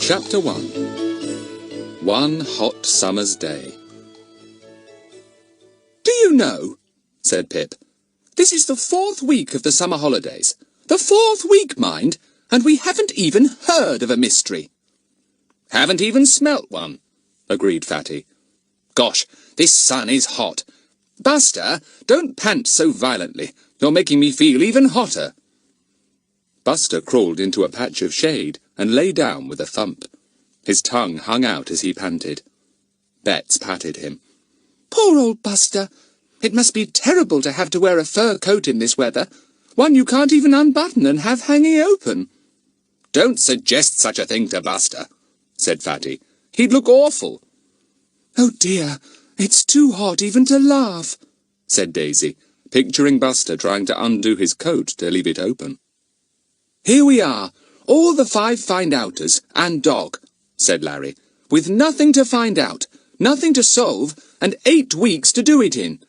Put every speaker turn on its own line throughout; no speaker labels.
Chapter 1. One hot summer's day. "Do you know," said Pip, "this is the 4th week of the summer holidays. The 4th week, mind, and we haven't even heard of a mystery." "Haven't even smelt one," agreed Fatty. "Gosh, this sun is hot. Buster, don't pant so violently. You're making me feel even hotter." Buster crawled into a patch of shade and lay down with a thump. His tongue hung out as he panted. Bets patted him. "Poor old Buster. It must be terrible to have to wear a fur coat in this weather, one you can't even unbutton and have hanging open." "Don't suggest such a thing to Buster," said Fatty. "He'd look awful." "Oh dear, it's too hot even to laugh," said Daisy, picturing Buster trying to undo his coat to leave it open. "Here we are, all the 5 find-outers and dog," said Larry, "with nothing to find out, nothing to solve, and 8 weeks to do it in.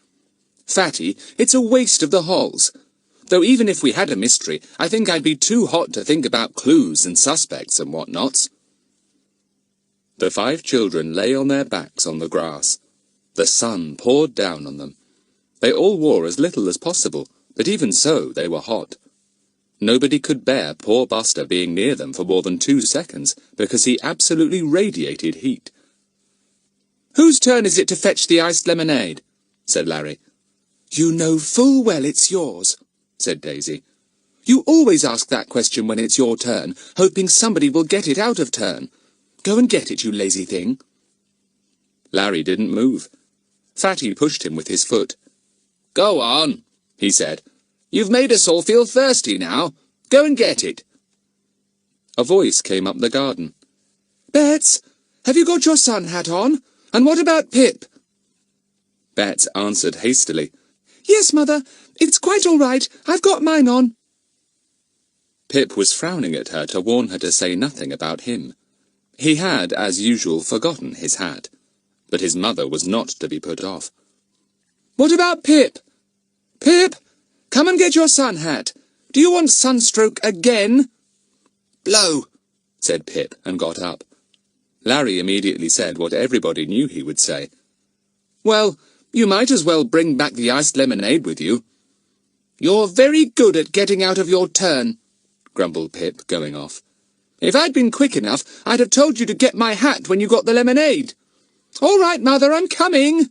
Fatty, it's a waste of the holes. Though even if we had a mystery, I think I'd be too hot to think about clues and suspects and what-nots." The 5 children lay on their backs on the grass. The sun poured down on them. They all wore as little as possible, but even so they were hot. Nobody could bear poor Buster being near them for more than 2 seconds, because he absolutely radiated heat. "Whose turn is it to fetch the iced lemonade?" said Larry. "You know full well it's yours," said Daisy. "You always ask that question when it's your turn, hoping somebody will get it out of turn. Go and get it, you lazy thing." Larry didn't move. Fatty pushed him with his foot. "Go on," he said. "You've made us all feel thirsty now. Go and get it." A voice came up the garden. "Bets, have you got your sun hat on? And what about Pip?" Bets answered hastily. "Yes, Mother, it's quite all right. I've got mine on." Pip was frowning at her to warn her to say nothing about him. He had, as usual, forgotten his hat, but his mother was not to be put off. "What about Pip? Pip, come and get your sun hat. Do you want sunstroke again?" "Blow," said Pip, and got up. Larry immediately said what everybody knew he would say. "Well, you might as well bring back the iced lemonade with you." "You're very good at getting out of your turn," grumbled Pip, going off. "If I'd been quick enough, I'd have told you to get my hat when you got the lemonade." "All right, Mother, I'm coming."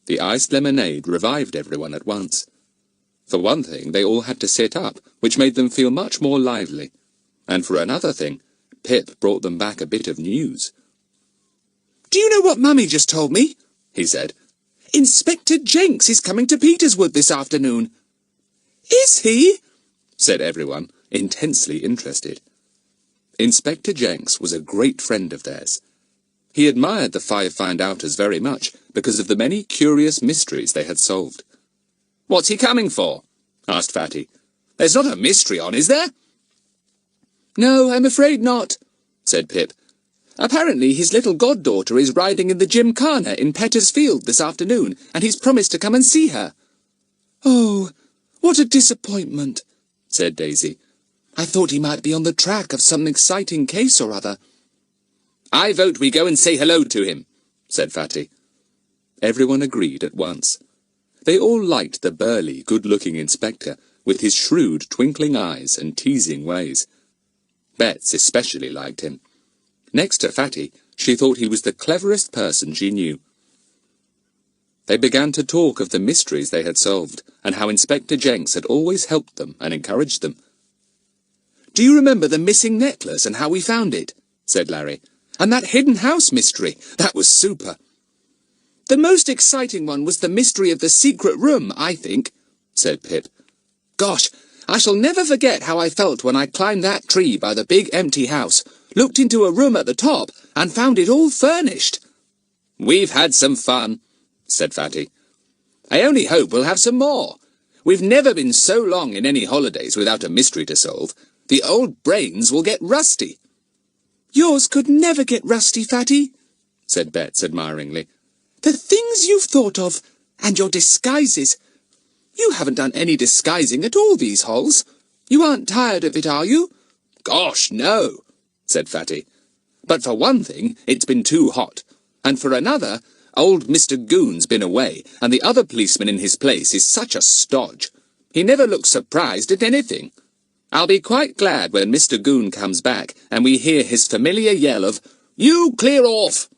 The iced lemonade revived everyone at once. For one thing, they all had to sit up, which made them feel much more lively. And for another thing, Pip brought them back a bit of news. "Do you know what Mummy just told me?" he said. "Inspector Jenks is coming to Peterswood this afternoon." "Is he?" said everyone, intensely interested. Inspector Jenks was a great friend of theirs. He admired the 5 find-outers very much because of the many curious mysteries they had solved. "What's he coming for?" asked Fatty. "There's not a mystery on, is there?" "No, I'm afraid not," said Pip. "Apparently his little goddaughter is riding in the gymkhana in Petersfield this afternoon, and he's promised to come and see her." "Oh, what a disappointment," said Daisy. "I thought he might be on the track of some exciting case or other." "I vote we go and say hello to him," said Fatty. Everyone agreed at once. They all liked the burly, good-looking inspector, with his shrewd, twinkling eyes and teasing ways. Bets especially liked him. Next to Fatty, she thought he was the cleverest person she knew. They began to talk of the mysteries they had solved, and how Inspector Jenks had always helped them and encouraged them. "Do you remember the missing necklace and how we found it?" said Larry. "And that hidden house mystery? That was super." "The most exciting one was the mystery of the secret room, I think," said Pip. "Gosh, I shall never forget how I felt when I climbed that tree by the big empty house, looked into a room at the top, and found it all furnished." "We've had some fun," said Fatty. "I only hope we'll have some more. We've never been so long in any holidays without a mystery to solve. The old brains will get rusty." "Yours could never get rusty, Fatty," said Bets admiringly. "The things you've thought of, and your disguises. You haven't done any disguising at all these holes. You aren't tired of it, are you?" "Gosh, no," said Fatty. "But for one thing, it's been too hot. And for another, old Mr. Goon's been away, and the other policeman in his place is such a stodge. He never looks surprised at anything. I'll be quite glad when Mr. Goon comes back, and we hear his familiar yell of, 'You clear off!'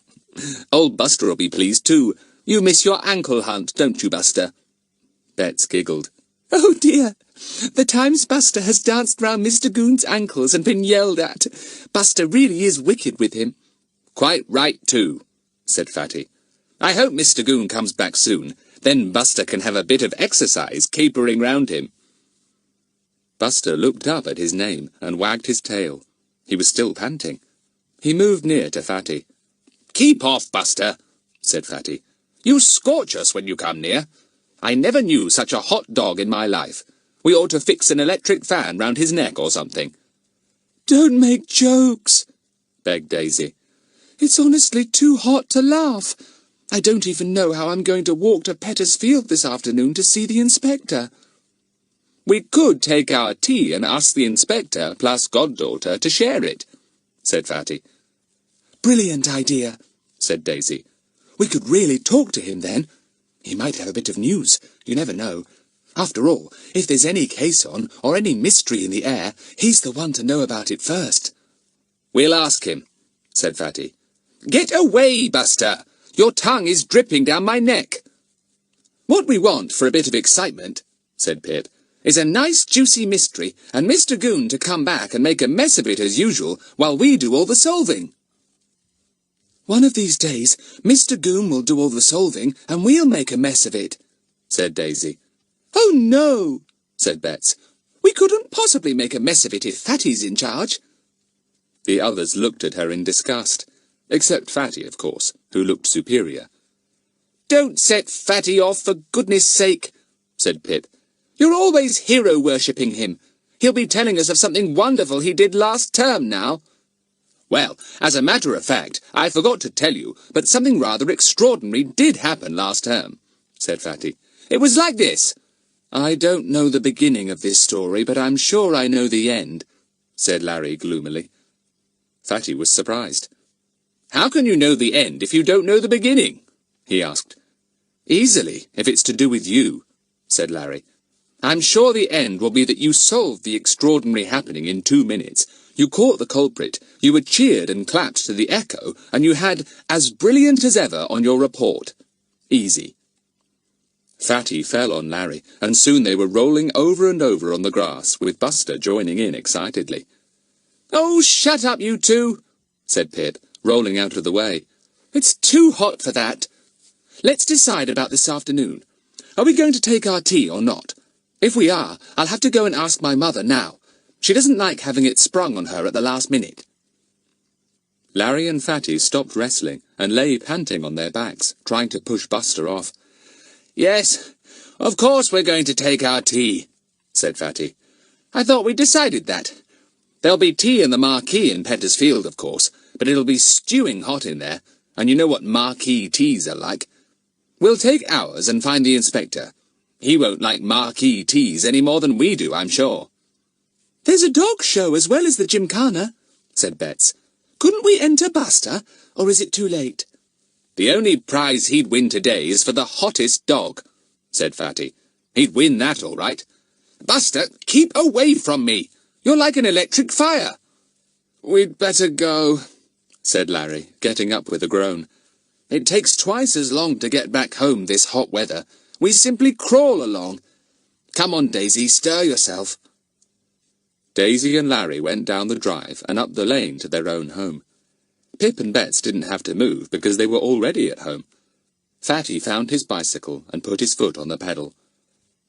Old Buster will be pleased too. You miss your ankle hunt, don't you, Buster?" Bets giggled. "Oh dear! The times Buster has danced round Mr. Goon's ankles and been yelled at. Buster really is wicked with him." "Quite right too," said Fatty. "I hope Mr. Goon comes back soon. Then Buster can have a bit of exercise capering round him." Buster looked up at his name and wagged his tail. He was still panting. He moved near to Fatty. "Keep off, Buster," said Fatty. "You scorch us when you come near. I never knew such a hot dog in my life. We ought to fix an electric fan round his neck or something."
"Don't make jokes,"
begged Daisy.
"It's honestly too hot to laugh. I don't even know how I'm going to walk to Petersfield this afternoon to see the inspector."
"We could take our tea and ask the inspector plus goddaughter to share it," said Fatty.
"Brilliant idea,"
said Daisy.
"We could really talk to him then. He might have a bit of news. You never know. After all, if there's any case on, or any mystery in the air, he's the one to know about it first."
"We'll ask him," said Fatty. "Get away, Buster! Your tongue is dripping down my neck." "What we want for a bit of excitement," said Pip, "is a nice juicy mystery, and Mr. Goon to come back and make a mess of it as usual, while we do all the solving."
"One of these days, Mr. Goon will do all the solving, and we'll make a mess of it,"
said Daisy.
"Oh, no,"
said Bets.
"We couldn't possibly make a mess of it if Fatty's in charge."
The others looked at her in disgust, except Fatty, of course, who looked superior. "Don't set Fatty off, for goodness sake," said Pip. "You're always hero-worshipping him. He'll be telling us of something wonderful he did last term now." "Well, as a matter of fact, I forgot to tell you, but something rather extraordinary did happen last term," said Fatty. "It was like this."
"I don't know the beginning of this story, but I'm sure I know the end,"
said Larry gloomily. Fatty was surprised. "How can you know the end if you don't know the beginning?" he asked. "Easily, if it's to do with you," said Larry. "I'm sure the end will be that you solved the extraordinary happening in 2 minutes. You caught the culprit, you were cheered and clapped to the echo, and you had as brilliant as ever on your report. Easy." Fatty fell on Larry, and soon they were rolling over and over on the grass, with Buster joining in excitedly. "Oh, shut up, you two," said Pip, rolling out of the way. "It's too hot for that. Let's decide about this afternoon. Are we going to take our tea or not? If we are, I'll have to go and ask my mother now. She doesn't like having it sprung on her at the last minute." Larry and Fatty stopped wrestling and lay panting on their backs, trying to push Buster off. "Yes, of course we're going to take our tea," said Fatty. "I thought we'd decided that. There'll be tea in the marquee in Petersfield, of course, but it'll be stewing hot in there, and you know what marquee teas are like. We'll take ours and find the inspector. He won't like marquee teas any more than we do, I'm sure."
"There's a dog show as well as the gymkhana," said Bets. "Couldn't we enter Buster, or is it too late?"
"The only prize he'd win today is for the hottest dog," said Fatty. "He'd win that all right. Buster, keep away from me. You're like an electric fire." "We'd better go," said Larry, getting up with a groan. "It takes twice as long to get back home this hot weather. We simply crawl along. Come on, Daisy, stir yourself." Daisy and Larry went down the drive and up the lane to their own home. Pip and Bets didn't have to move because they were already at home. Fatty found his bicycle and put his foot on the pedal.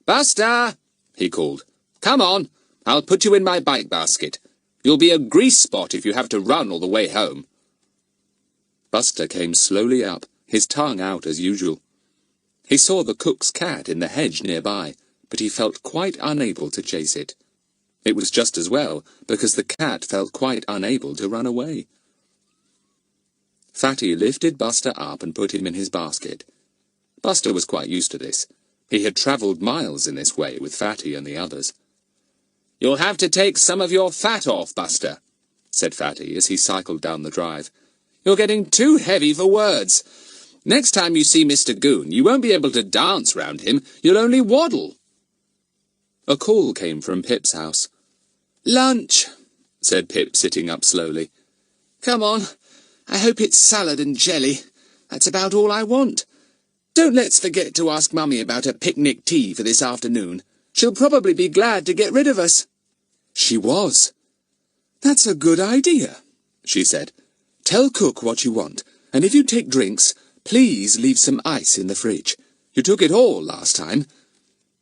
"Buster!" he called. "Come on, I'll put you in my bike basket. You'll be a grease spot if you have to run all the way home." Buster came slowly up, his tongue out as usual. He saw the cook's cat in the hedge nearby, but he felt quite unable to chase it. It was just as well, because the cat felt quite unable to run away. Fatty lifted Buster up and put him in his basket. Buster was quite used to this. He had travelled miles in this way with Fatty and the others. "You'll have to take some of your fat off, Buster," said Fatty as he cycled down the drive. "You're getting too heavy for words. Next time you see Mr. Goon, you won't be able to dance round him, you'll only waddle." A call came from Pip's house. "Lunch," said Pip, sitting up slowly. "Come on, I hope it's salad and jelly. That's about all I want. Don't let's forget to ask Mummy about a picnic tea for this afternoon. She'll probably be glad to get rid of us." She was. "That's a good idea," she said. "Tell Cook what you want, and if you take drinks, please leave some ice in the fridge. You took it all last time.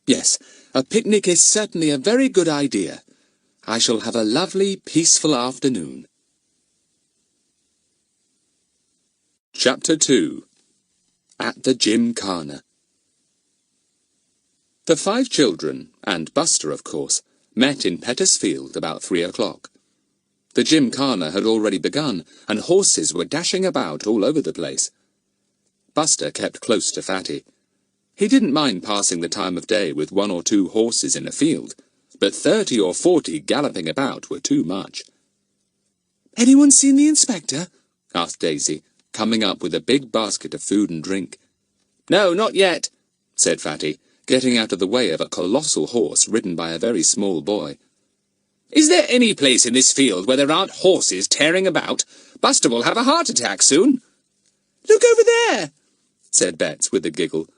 Yes, a picnic is certainly a very good idea. I shall have a lovely, peaceful afternoon." Chapter 2. At the Gymkhana. The 5 children, and Buster of course, met in Petersfield about 3 o'clock. The Gymkhana had already begun, and horses were dashing about all over the place. Buster kept close to Fatty. He didn't mind passing the time of day with 1 or 2 horses in a field, but 30 or 40 galloping about were too much. "Anyone seen the inspector?" asked Daisy, coming up with a big basket of food and drink. "No, not yet," said Fatty, getting out of the way of a colossal horse ridden by a very small boy. "Is there any place in this field where there aren't horses tearing about? Buster will have a heart attack soon." "Look over there," said Bets with a giggle.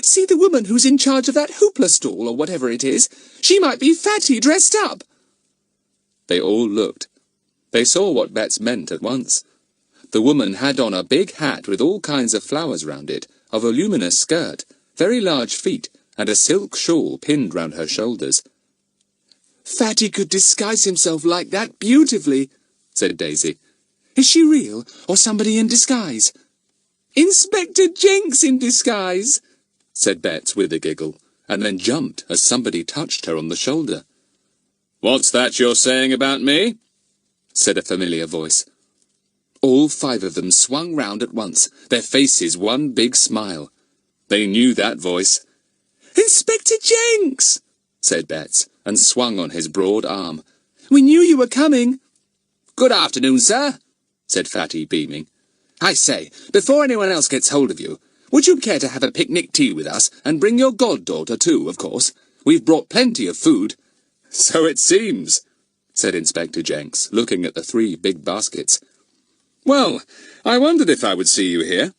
"See the woman who's in charge of that hoopla stall, or whatever it is? She might be Fatty dressed up." They all looked. They saw what Bets meant at once. The woman had on a big hat with all kinds of flowers round it, a voluminous skirt, very large feet, and a silk shawl pinned round her shoulders. "Fatty could disguise himself like that beautifully," said Daisy. "Is she real, or somebody in disguise?" "Inspector Jenks in disguise," said Bets with a giggle, and then jumped as somebody touched her on the shoulder. "What's that you're saying about me?" said a familiar voice. All 5 of them swung round at once, their faces one big smile. They knew that voice. "Inspector Jenks!" said Bets, and swung on his broad arm. "We knew you were coming." "Good afternoon, sir," said Fatty, beaming. "I say, before anyone else gets hold of you, would you care to have a picnic tea with us, and bring your goddaughter too, of course? We've brought plenty of food." "So it seems," said Inspector Jenks, looking at the 3 big baskets. "Well, I wondered if I would see you here.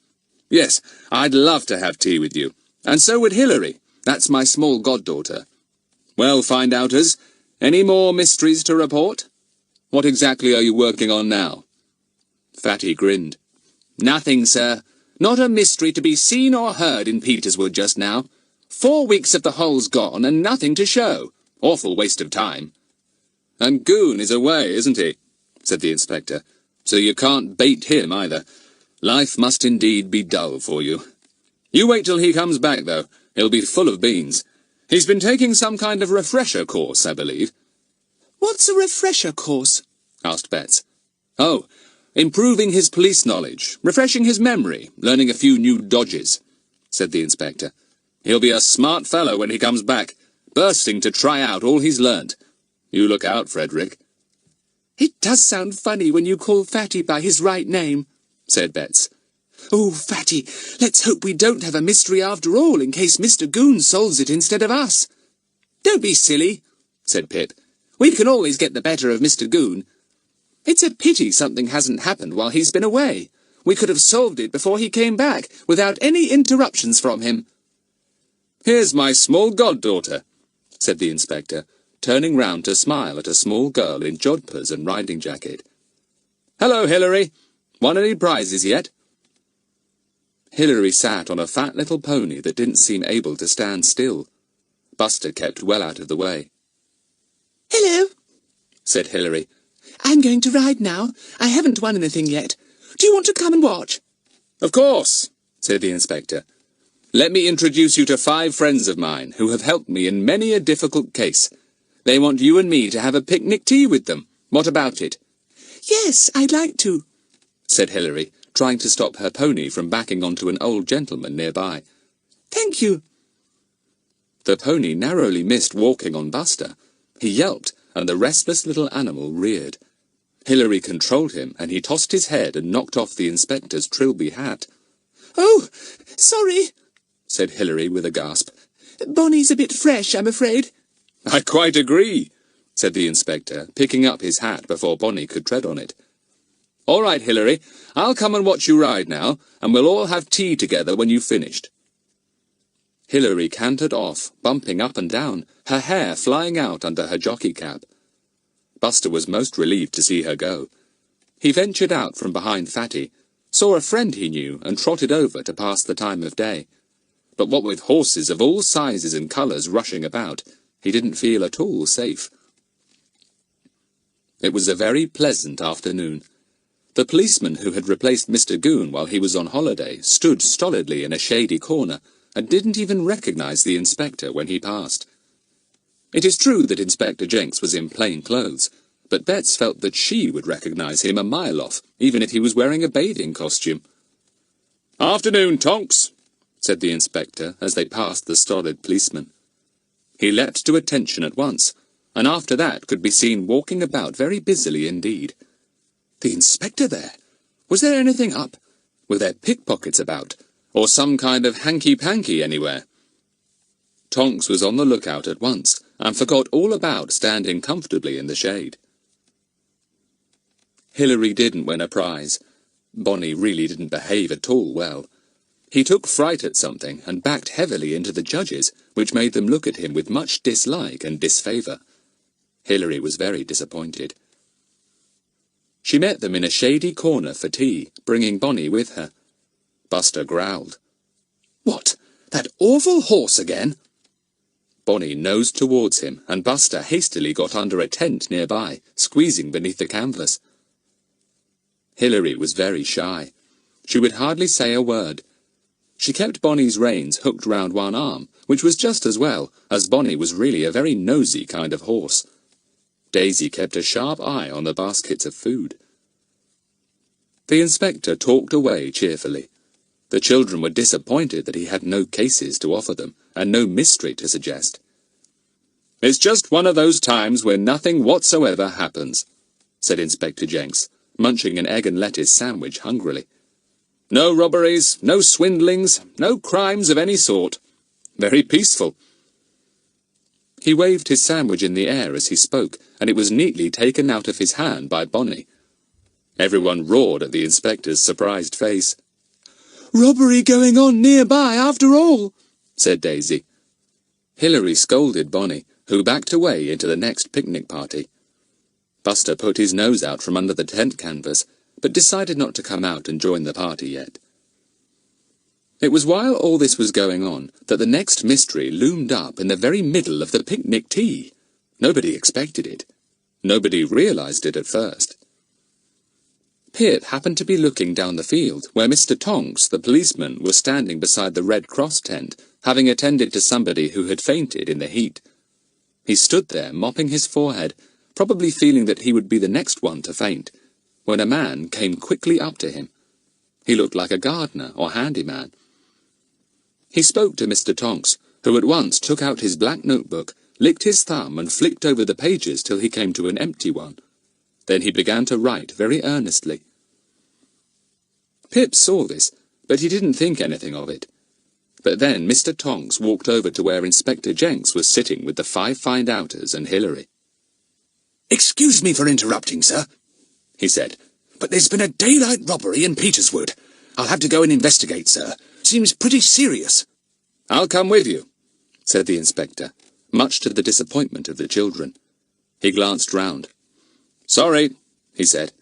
Yes, I'd love to have tea with you, and so would Hilary. That's my small goddaughter. Well, find-outers, any more mysteries to report? What exactly are you working on now?" Fatty grinned. "Nothing, sir. Not a mystery to be seen or heard in Peterswood just now. 4 weeks of the hole's gone and nothing to show. Awful waste of time." "And Goon is away, isn't he?" said the inspector. "So you can't bait him either. Life must indeed be dull for you. You wait till he comes back, though. He'll be full of beans. He's been taking some kind of refresher course, I believe." "What's a refresher course?" asked Bets. "Oh, improving his police knowledge, refreshing his memory, learning a few new dodges," said the inspector. "He'll be a smart fellow when he comes back, bursting to try out all he's learnt. You look out, Frederick." "It does sound funny when you call Fatty by his right name," said Bets. "Oh, Fatty, let's hope we don't have a mystery after all, in case Mr. Goon solves it instead of us." "Don't be silly," said Pip. "We can always get the better of Mr. Goon. It's a pity something hasn't happened while he's been away. We could have solved it before he came back, without any interruptions from him." "Here's my small goddaughter," said the inspector, turning round to smile at a small girl in jodhpurs and riding jacket. "Hello, Hilary. Won any prizes yet?" Hilary sat on a fat little pony that didn't seem able to stand still. Buster kept well out of the way. "Hello," said Hilary. "I'm going to ride now. I haven't won anything yet. Do you want to come and watch?" "Of course," said the inspector. "Let me introduce you to 5 friends of mine who have helped me in many a difficult case. They want you and me to have a picnic tea with them. What about it?" "Yes, I'd like to," said Hilary, trying to stop her pony from backing onto an old gentleman nearby. "Thank you." The pony narrowly missed walking on Buster. He yelped, and the restless little animal reared.
Hilary controlled him, and he tossed his head and knocked off the inspector's trilby hat.
"Oh, sorry,"
said Hilary with a gasp.
"Bonnie's a bit fresh, I'm afraid."
"I quite agree," said the inspector, picking up his hat before Bonnie could tread on it. "All right, Hilary, I'll come and watch you ride now, and we'll all have tea together when you've finished." Hilary cantered off, bumping up and down, her hair flying out under her jockey cap. Buster was most relieved to see her go. He ventured out from behind Fatty, saw a friend he knew, and trotted over to pass the time of day. But what with horses of all sizes and colours rushing about, he didn't feel at all safe. It was a very pleasant afternoon. The policeman who had replaced Mr. Goon while he was on holiday stood stolidly in a shady corner, and didn't even recognise the inspector when he passed. It is true that Inspector Jenks was in plain clothes, but Betts felt that she would recognise him a mile off, even if he was wearing a bathing costume. "Afternoon, Tonks," said the inspector as they passed the stolid policeman. He leapt to attention at once, and after that could be seen walking about very busily indeed. The inspector there? Was there anything up? Were there pickpockets about, or some kind of hanky-panky anywhere? Tonks was on the lookout at once, and forgot all about standing comfortably in the shade. Hilary didn't win a prize. Bonnie really didn't behave at all well. He took fright at something, and backed heavily into the judges, which made them look at him with much dislike and disfavour. Hilary was very disappointed. She met them in a shady corner for tea, bringing Bonnie with her. Buster growled. "What, that awful horse again?" Bonnie nosed towards him, and Buster hastily got under a tent nearby, squeezing beneath the canvas. Hilary was very shy. She would hardly say a word. She kept Bonnie's reins hooked round one arm, which was just as well, as Bonnie was really a very nosy kind of horse. Daisy kept a sharp eye on the baskets of food. The inspector talked away cheerfully. The children were disappointed that he had no cases to offer them, and no mystery to suggest. "It's just one of those times where nothing whatsoever happens," said Inspector Jenks, munching an egg and lettuce sandwich hungrily. "No robberies, no swindlings, no crimes of any sort. Very peaceful." He waved his sandwich in the air as he spoke, and it was neatly taken out of his hand by Bonnie. Everyone roared at the inspector's surprised face.
"Robbery going on nearby after all,"
said Daisy. Hilary scolded Bonnie, who backed away into the next picnic party. Buster put his nose out from under the tent canvas, but decided not to come out and join the party yet. It was while all this was going on that the next mystery loomed up in the very middle of the picnic tea. Nobody expected it. Nobody realised it at first. Pip happened to be looking down the field, where Mr. Tonks, the policeman, was standing beside the Red Cross tent, having attended to somebody who had fainted in the heat. He stood there, mopping his forehead, probably feeling that he would be the next one to faint, when a man came quickly up to him. He looked like a gardener or handyman. He spoke to Mr. Tonks, who at once took out his black notebook, licked his thumb and flicked over the pages till he came to an empty one. Then he began to write very earnestly. Pip saw this, but he didn't think anything of it. But then Mr. Tonks walked over to where Inspector Jenks was sitting with the 5 find-outers and Hilary.
"Excuse me for interrupting, sir," he said, "but there's been a daylight robbery in Peterswood. I'll have to go and investigate, sir. Seems pretty serious."
"I'll come with you," said the inspector, much to the disappointment of the children. He glanced round. "Sorry," he said.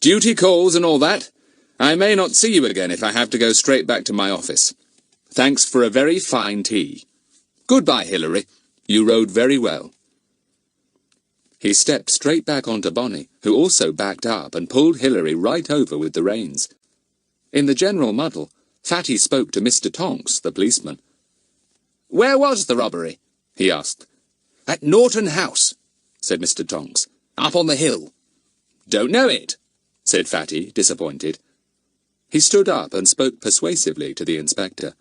"Duty calls and all that. I may not see you again if I have to go straight back to my office. Thanks for a very fine tea. Goodbye, Hilary. You rode very well." He stepped straight back onto Bonnie, who also backed up and pulled Hilary right over with the reins. In the general muddle, Fatty spoke to Mr. Tonks, the policeman.
"Where was the robbery?"
he asked.
"At Norton House,"
said Mr. Tonks.
"Up on the hill."
"Don't know it," said Fatty, disappointed. He stood up and spoke persuasively to the inspector.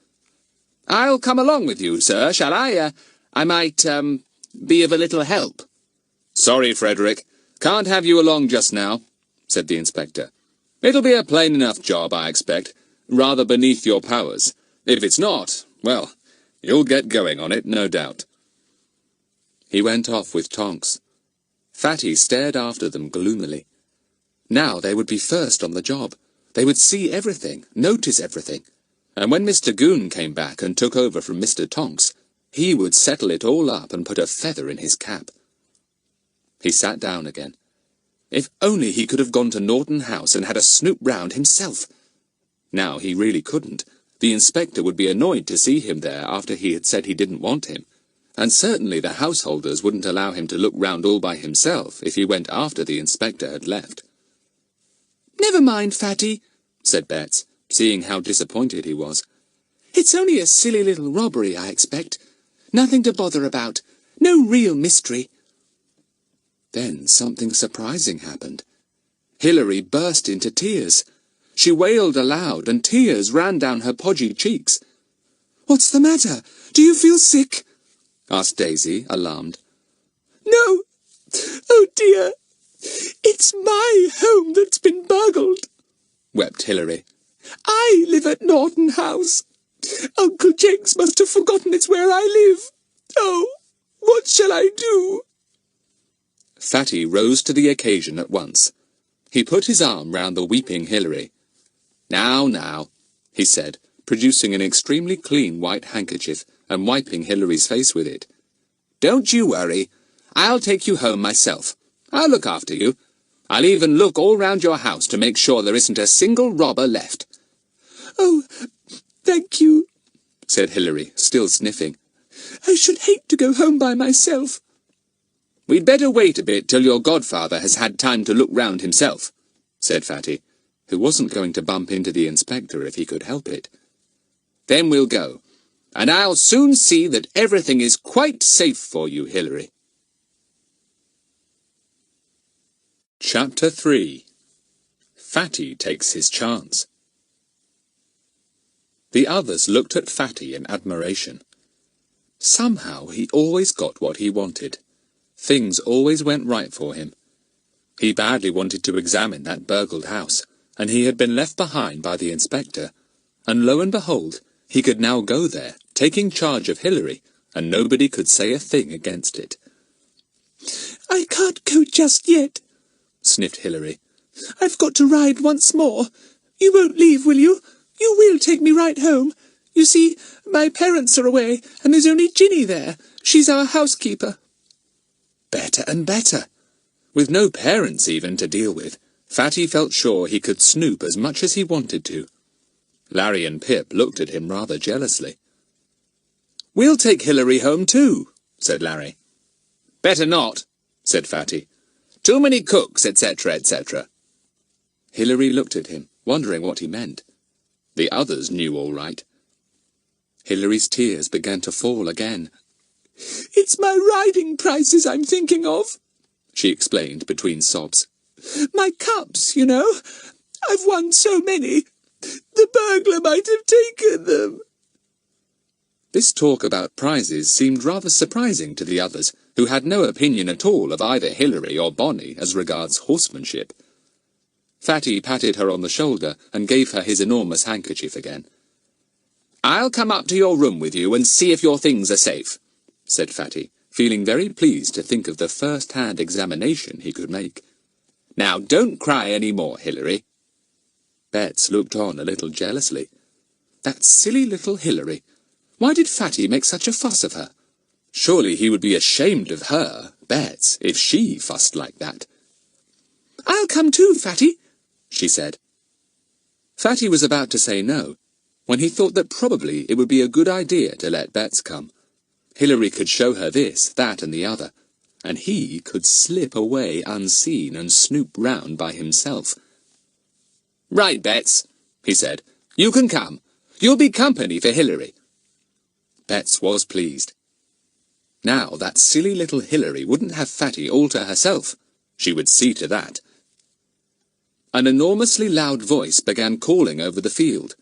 "I'll come along with you, sir, shall I? I might, be of a little help."
"Sorry, Frederick. Can't have you along just now. said the inspector. "It'll be a plain enough job, I expect, rather beneath your powers. If it's not, well, you'll get going on it, no doubt." He went off with Tonks. Fatty stared after them gloomily. Now they would be first on the job. They would see everything, notice everything. And when Mr. Goon came back and took over from Mr. Tonks, he would settle it all up and put a feather in his cap. He sat down again. If only he could have gone to Norton House and had a snoop round himself. Now he really couldn't. The inspector would be annoyed to see him there after he had said he didn't want him. And certainly the householders wouldn't allow him to look round all by himself if he went after the inspector had left.
"Never mind, Fatty,"
said Betts, seeing how disappointed he was.
"It's only a silly little robbery, I expect. Nothing to bother about. No real mystery."
Then something surprising happened. Hilary burst into tears. She wailed aloud, and tears ran down her podgy cheeks.
"What's the matter? Do you feel sick?"
asked Daisy, alarmed.
"No. Oh dear. It's my home that's been burgled,"
wept Hilary.
"I live at Norton House. Uncle Jenks must have forgotten it's where I live. Oh, what shall I do?"
Fatty rose to the occasion at once. He put his arm round the weeping Hilary. "Now, now," he said, producing an extremely clean white handkerchief and wiping Hilary's face with it. "Don't you worry. I'll take you home myself. I'll look after you. I'll even look all round your house to make sure there isn't a single robber left."
"Oh, thank you,"
said Hilary, still sniffing.
"I should hate to go home by myself."
"We'd better wait a bit till your godfather has had time to look round himself," said Fatty, who wasn't going to bump into the inspector if he could help it. "Then we'll go, and I'll soon see that everything is quite safe for you, Hilary." Chapter 3. Fatty Takes His Chance. The others looked at Fatty in admiration. Somehow he always got what he wanted. Things always went right for him. He badly wanted to examine that burgled house, and he had been left behind by the inspector, and lo and behold, he could now go there, taking charge of Hilary, and nobody could say a thing against it.
"I can't go just yet,"
sniffed Hilary.
"I've got to ride once more. You won't leave, will you? You will take me right home. You see, my parents are away, and there's only Ginny there. She's our housekeeper."
Better and better. With no parents even to deal with, Fatty felt sure he could snoop as much as he wanted to. Larry and Pip looked at him rather jealously. "We'll take Hilary home too," said Larry. "Better not," said Fatty. "Too many cooks, etc., etc." Hilary looked at him, wondering what he meant. The others knew all right. Hilary's tears began to fall again.
"It's my riding prices I'm thinking of,"
she explained between sobs.
"My cups, you know. I've won so many. The burglar might have taken them."
This talk about prizes seemed rather surprising to the others, who had no opinion at all of either Hilary or Bonnie as regards horsemanship. Fatty patted her on the shoulder and gave her his enormous handkerchief again. "I'll come up to your room with you and see if your things are safe," said Fatty, feeling very pleased to think of the first-hand examination he could make. "Now don't cry any more, Hilary." Betts looked on a little jealously. That silly little Hilary. Why did Fatty make such a fuss of her? Surely he would be ashamed of her, Betts, if she fussed like that.
"I'll come too, Fatty,"
she said. Fatty was about to say no, when he thought that probably it would be a good idea to let Betts come. Hilary could show her this, that, and the other, and he could slip away unseen and snoop round by himself. "Right, Betts," he said. "You can come. You'll be company for Hilary." Betts was pleased. Now that silly little Hilary wouldn't have Fatty all to herself. She would see to that. An enormously loud voice began calling over the field.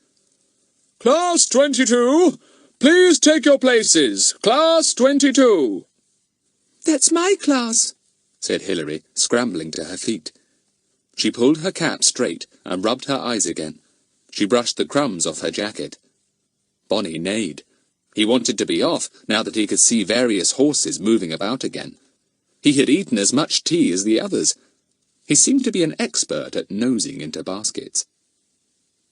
"Class 22! Please take your places! Class 22!
"That's my class,"
said Hilary, scrambling to her feet. She pulled her cap straight and rubbed her eyes again. She brushed the crumbs off her jacket. Bonnie neighed. He wanted to be off, now that he could see various horses moving about again. He had eaten as much tea as the others. He seemed to be an expert at nosing into baskets.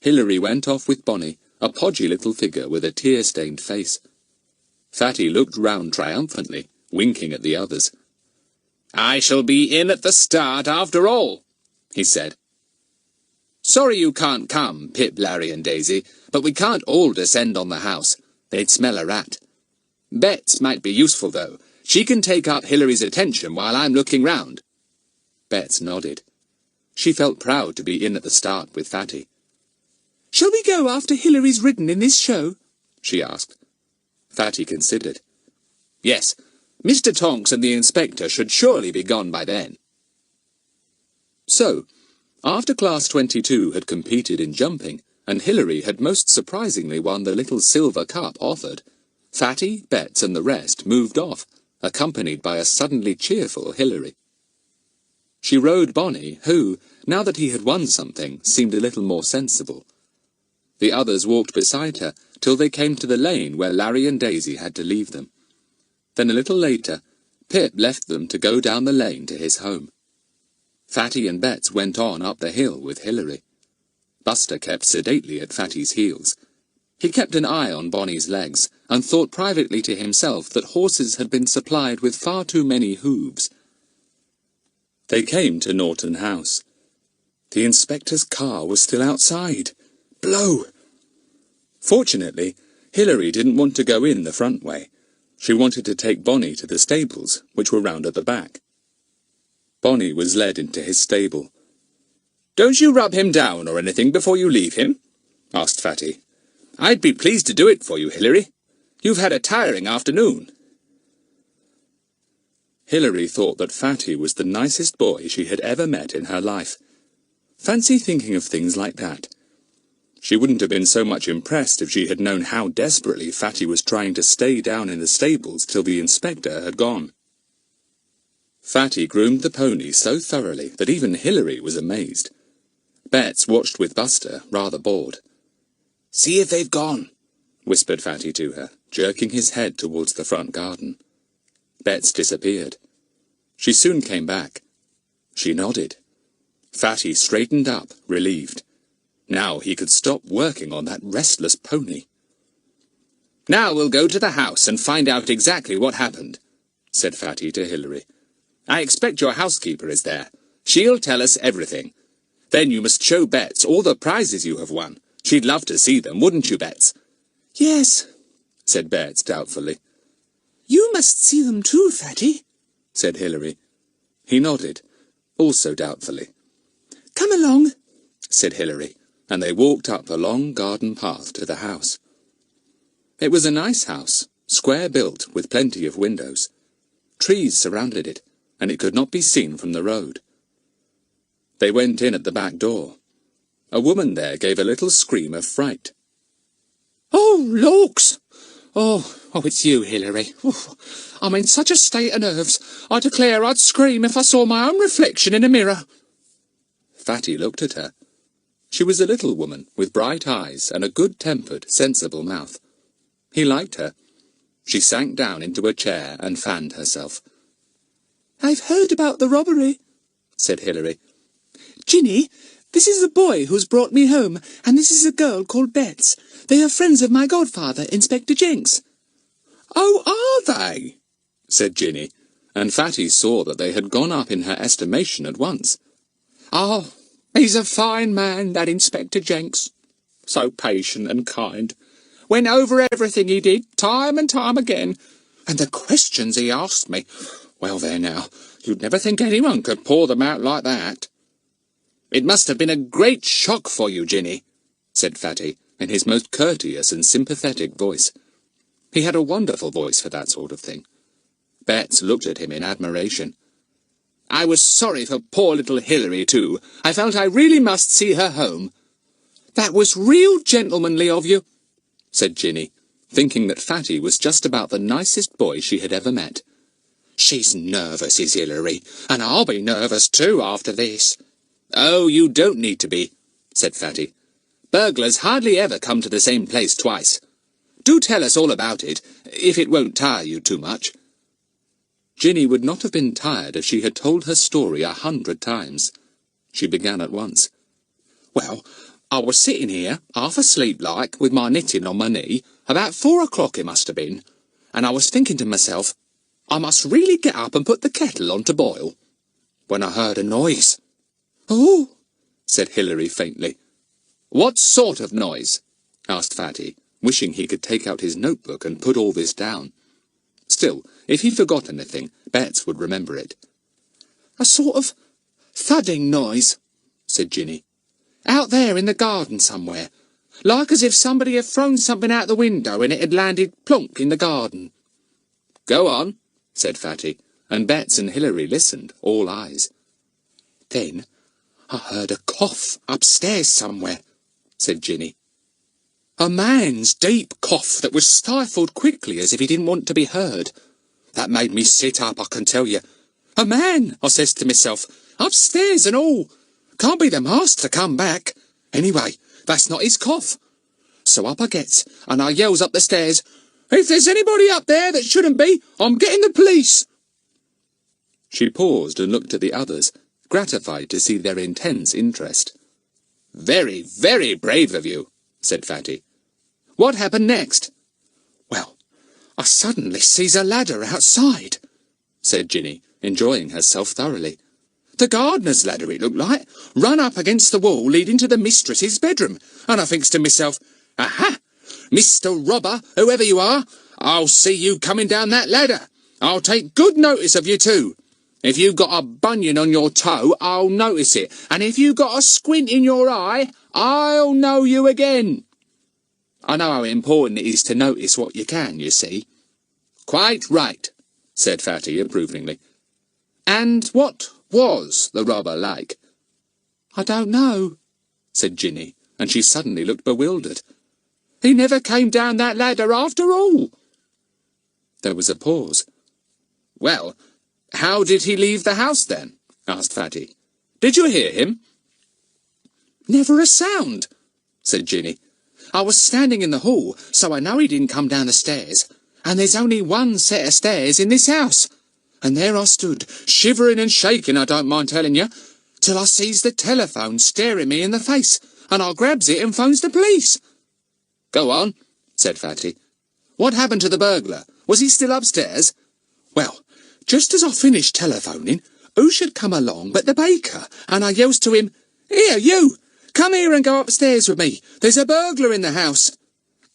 Hilary went off with Bonnie, a podgy little figure with a tear-stained face. Fatty looked round triumphantly, winking at the others. "I shall be in at the start after all," he said. "Sorry you can't come, Pip, Larry and Daisy, but we can't all descend on the house. They'd smell a rat. Bets might be useful, though. She can take up Hilary's attention while I'm looking round." Bets nodded. She felt proud to be in at the start with Fatty.
"Shall we go after Hilary's ridden in this show?" she asked.
Fatty considered. Yes, Mr. Tonks and the inspector should surely be gone by then. So, after Class 22 had competed in jumping, and Hilary had most surprisingly won the little silver cup offered, Fatty, Bets and the rest moved off, accompanied by a suddenly cheerful Hilary. She rode Bonnie, who, now that he had won something, seemed a little more sensible. The others walked beside her till they came to the lane where Larry and Daisy had to leave them. Then a little later, Pip left them to go down the lane to his home. Fatty and Bets went on up the hill with Hilary. Buster kept sedately at Fatty's heels. He kept an eye on Bonnie's legs, and thought privately to himself that horses had been supplied with far too many hooves. They came to Norton House. The inspector's car was still outside. Blow! Fortunately, Hilary didn't want to go in the front way. She wanted to take Bonnie to the stables, which were round at the back. Bonnie was led into his stable. "Don't you rub him down or anything before you leave him?" asked Fatty. "I'd be pleased to do it for you, Hilary. You've had a tiring afternoon." Hilary thought that Fatty was the nicest boy she had ever met in her life. Fancy thinking of things like that. She wouldn't have been so much impressed if she had known how desperately Fatty was trying to stay down in the stables till the inspector had gone. Fatty groomed the pony so thoroughly that even Hilary was amazed. Bets watched with Buster, rather bored. "See if they've gone," whispered Fatty to her, jerking his head towards the front garden. Bets disappeared. She soon came back. She nodded. Fatty straightened up, relieved. Now he could stop working on that restless pony. "Now we'll go to the house and find out exactly what happened," said Fatty to Hilary. "I expect your housekeeper is there. She'll tell us everything. Then you must show Bets all the prizes you have won. She'd love to see them, wouldn't you, Bets?"
"Yes,"
said Bets doubtfully.
"You must see them too, Fatty,"
said Hilary. He nodded, also doubtfully.
"Come along,"
said Hilary, and they walked up the long garden path to the house. It was a nice house, square built, with plenty of windows. Trees surrounded it, and it could not be seen from the road. They went in at the back door. A woman there gave a little scream of fright.
"Oh, lawks! Oh, it's you, Hilary. Oh, I'm in such a state of nerves, I declare I'd scream if I saw my own reflection in a mirror."
Fatty looked at her. She was a little woman with bright eyes and a good-tempered, sensible mouth. He liked her. She sank down into a chair and fanned herself.
"I've heard about the robbery,"
said Hilary.
"Ginny, this is the boy who's brought me home, and this is a girl called Bets. They are friends of my godfather, Inspector Jenks."
"Oh, are they?" said Ginny, and Fatty saw that they had gone up in her estimation at once. "Oh, he's a fine man, that Inspector Jenks. So patient and kind. Went over everything he did, time and time again. And the questions he asked me. Well, there now, you'd never think anyone could pour them out like that." "It must have been a great shock for you, Ginny," said Fatty, in his most courteous and sympathetic voice. He had a wonderful voice for that sort of thing. Bets looked at him in admiration. "I was sorry for poor little Hilary, too. I felt I really must see her home." "That was real gentlemanly of you," said Ginny, thinking that Fatty was just about the nicest boy she had ever met. "She's nervous, is Hilary, and I'll be nervous too after this."
Oh, you don't need to be, said Fatty. Burglars hardly ever come to the same place twice. Do tell us all about it, if it won't tire you too much.
Ginny would not have been tired if she had told her story 100 times. She began at once.
Well, I was sitting here, half asleep like, with my knitting on my knee, about 4 o'clock it must have been, and I was thinking to myself, I must really get up and put the kettle on to boil, when I heard a noise.
Oh,
said Hilary faintly.
What sort of noise?
Asked Fatty, wishing he could take out his notebook and put all this down. Still, if he forgot anything, Bets would remember it.
A sort of thudding noise,
said Ginny.
Out there in the garden somewhere, like as if somebody had thrown something out the window and it had landed plonk in the garden.
Go on,
said Fatty, and Bets and Hilary listened, all eyes.
Then I heard a cough upstairs somewhere, said Ginny. A man's deep cough that was stifled quickly as if he didn't want to be heard. That made me sit up, I can tell you. A man, I says to myself, upstairs and all. Can't be the master come back. Anyway, that's not his cough. So up I gets, and I yells up the stairs, if there's anybody up there that shouldn't be, I'm getting the police.
She paused and looked at the others, gratified to see their intense interest.
Very, very brave of you, said Fatty. What happened next?
Well, I suddenly sees a ladder outside, said Ginny, enjoying herself thoroughly. The gardener's ladder, it looked like, run up against the wall leading to the mistress's bedroom, and I thinks to myself, aha, Mr. Robber, whoever you are, I'll see you coming down that ladder. I'll take good notice of you too. If you got a bunion on your toe, I'll notice it, and if you got a squint in your eye, I'll know you again. I know how important it is to notice what you can, you see.
Quite right, said Fatty approvingly. And what was the robber like?
I don't know, said Ginny, and she suddenly looked bewildered. He never came down that ladder after all.
There was a pause.
Well, how did he leave the house then? Asked Fatty. Did you hear him?
Never a sound, said Ginny. I was standing in the hall, so I know he didn't come down the stairs. And there's only one set of stairs in this house. And there I stood, shivering and shaking, I don't mind telling you, till I sees the telephone staring me in the face, and I grabs it and phones the police.
Go on, said Fatty. What happened to the burglar? Was he still upstairs?
Well, just as I finished telephoning, who should come along but the baker, and I yells to him, Here, you! Come here and go upstairs with me. There's a burglar in the house.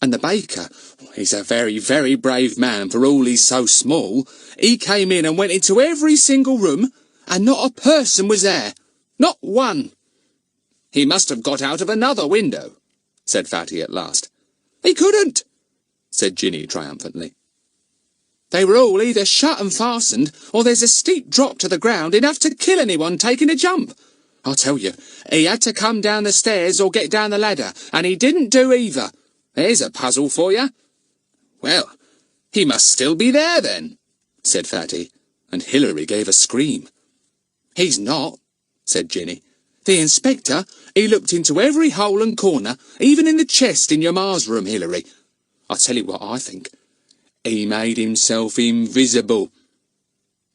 And the baker, he's a very, very brave man for all he's so small. He came in and went into every single room, and not a person was there. Not one.
He must have got out of another window, said Fatty at last.
He couldn't,
said Ginny triumphantly.
They were all either shut and fastened, or there's a steep drop to the ground enough to kill anyone taking a jump. I'll tell you, he had to come down the stairs or get down the ladder, and he didn't do either. There's a puzzle for you.
Well, he must still be there then, said Fatty,
and Hilary gave a scream.
He's not, said Ginny. The inspector, he looked into every hole and corner, even in the chest in your ma's room, Hilary. I'll tell you what I think. He made himself invisible.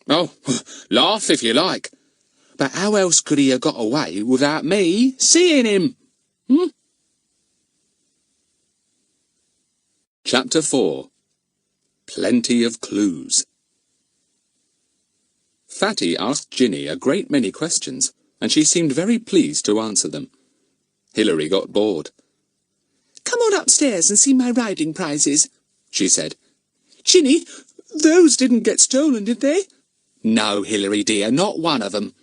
Oh, laugh if you like.
But how else could he have got away without me seeing him?
Chapter 4. Plenty of Clues. Fatty asked Ginny a great many questions, and she seemed very pleased to answer them. Hilary got bored.
Come on upstairs and see my riding prizes, she said. Ginny, those didn't get stolen, did they? No, Hilary dear, not one of them,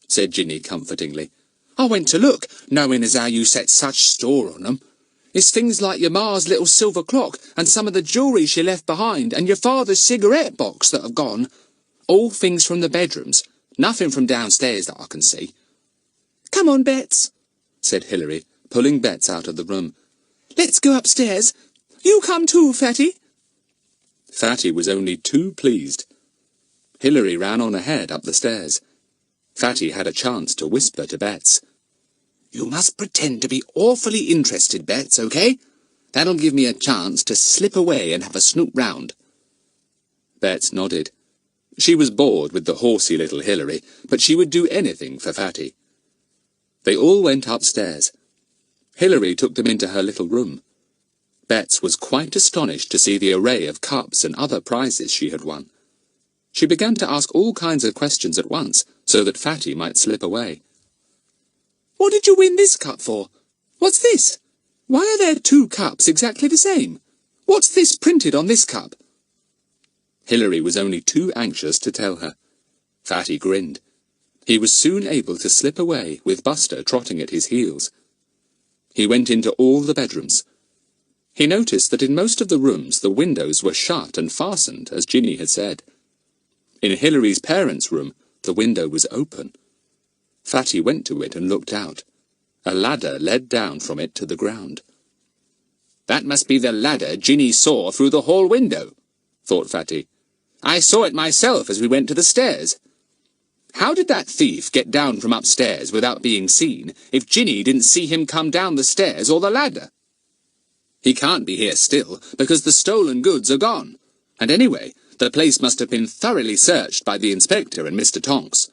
said Ginny comfortingly. I went to look, knowing as how you set such store on them. It's things like your ma's little silver clock and some of the jewellery she left behind and your father's cigarette box that have gone. All things from the bedrooms, nothing from downstairs that I can see. Come on, Bets, said Hilary, pulling Bets out of the room. Let's go upstairs. You come too, Fatty.
Fatty was only too pleased. Hilary ran on ahead up the stairs. Fatty had a chance to whisper to Bets.
You must pretend to be awfully interested, Bets, OK? That'll give me a chance to slip away and have a snoop round.
Bets nodded. She was bored with the horsey little Hilary, but she would do anything for Fatty. They all went upstairs. Hilary took them into her little room. Bets was quite astonished to see the array of cups and other prizes she had won. She began to ask all kinds of questions at once, so that Fatty might slip away.
What did you win this cup for? What's this? Why are there 2 cups exactly the same? What's this printed on this cup?
Hilary was only too anxious to tell her. Fatty grinned. He was soon able to slip away, with Buster trotting at his heels. He went into all the bedrooms. He noticed that in most of the rooms the windows were shut and fastened, as Ginny had said. In Hilary's parents' room, the window was open. Fatty went to it and looked out. A ladder led down from it to the ground.
That must be the ladder Ginny saw through the hall window, thought Fatty. I saw it myself as we went to the stairs. How did that thief get down from upstairs without being seen if Ginny didn't see him come down the stairs or the ladder? He can't be here still, because the stolen goods are gone. And anyway, the place must have been thoroughly searched by the inspector and Mr. Tonks.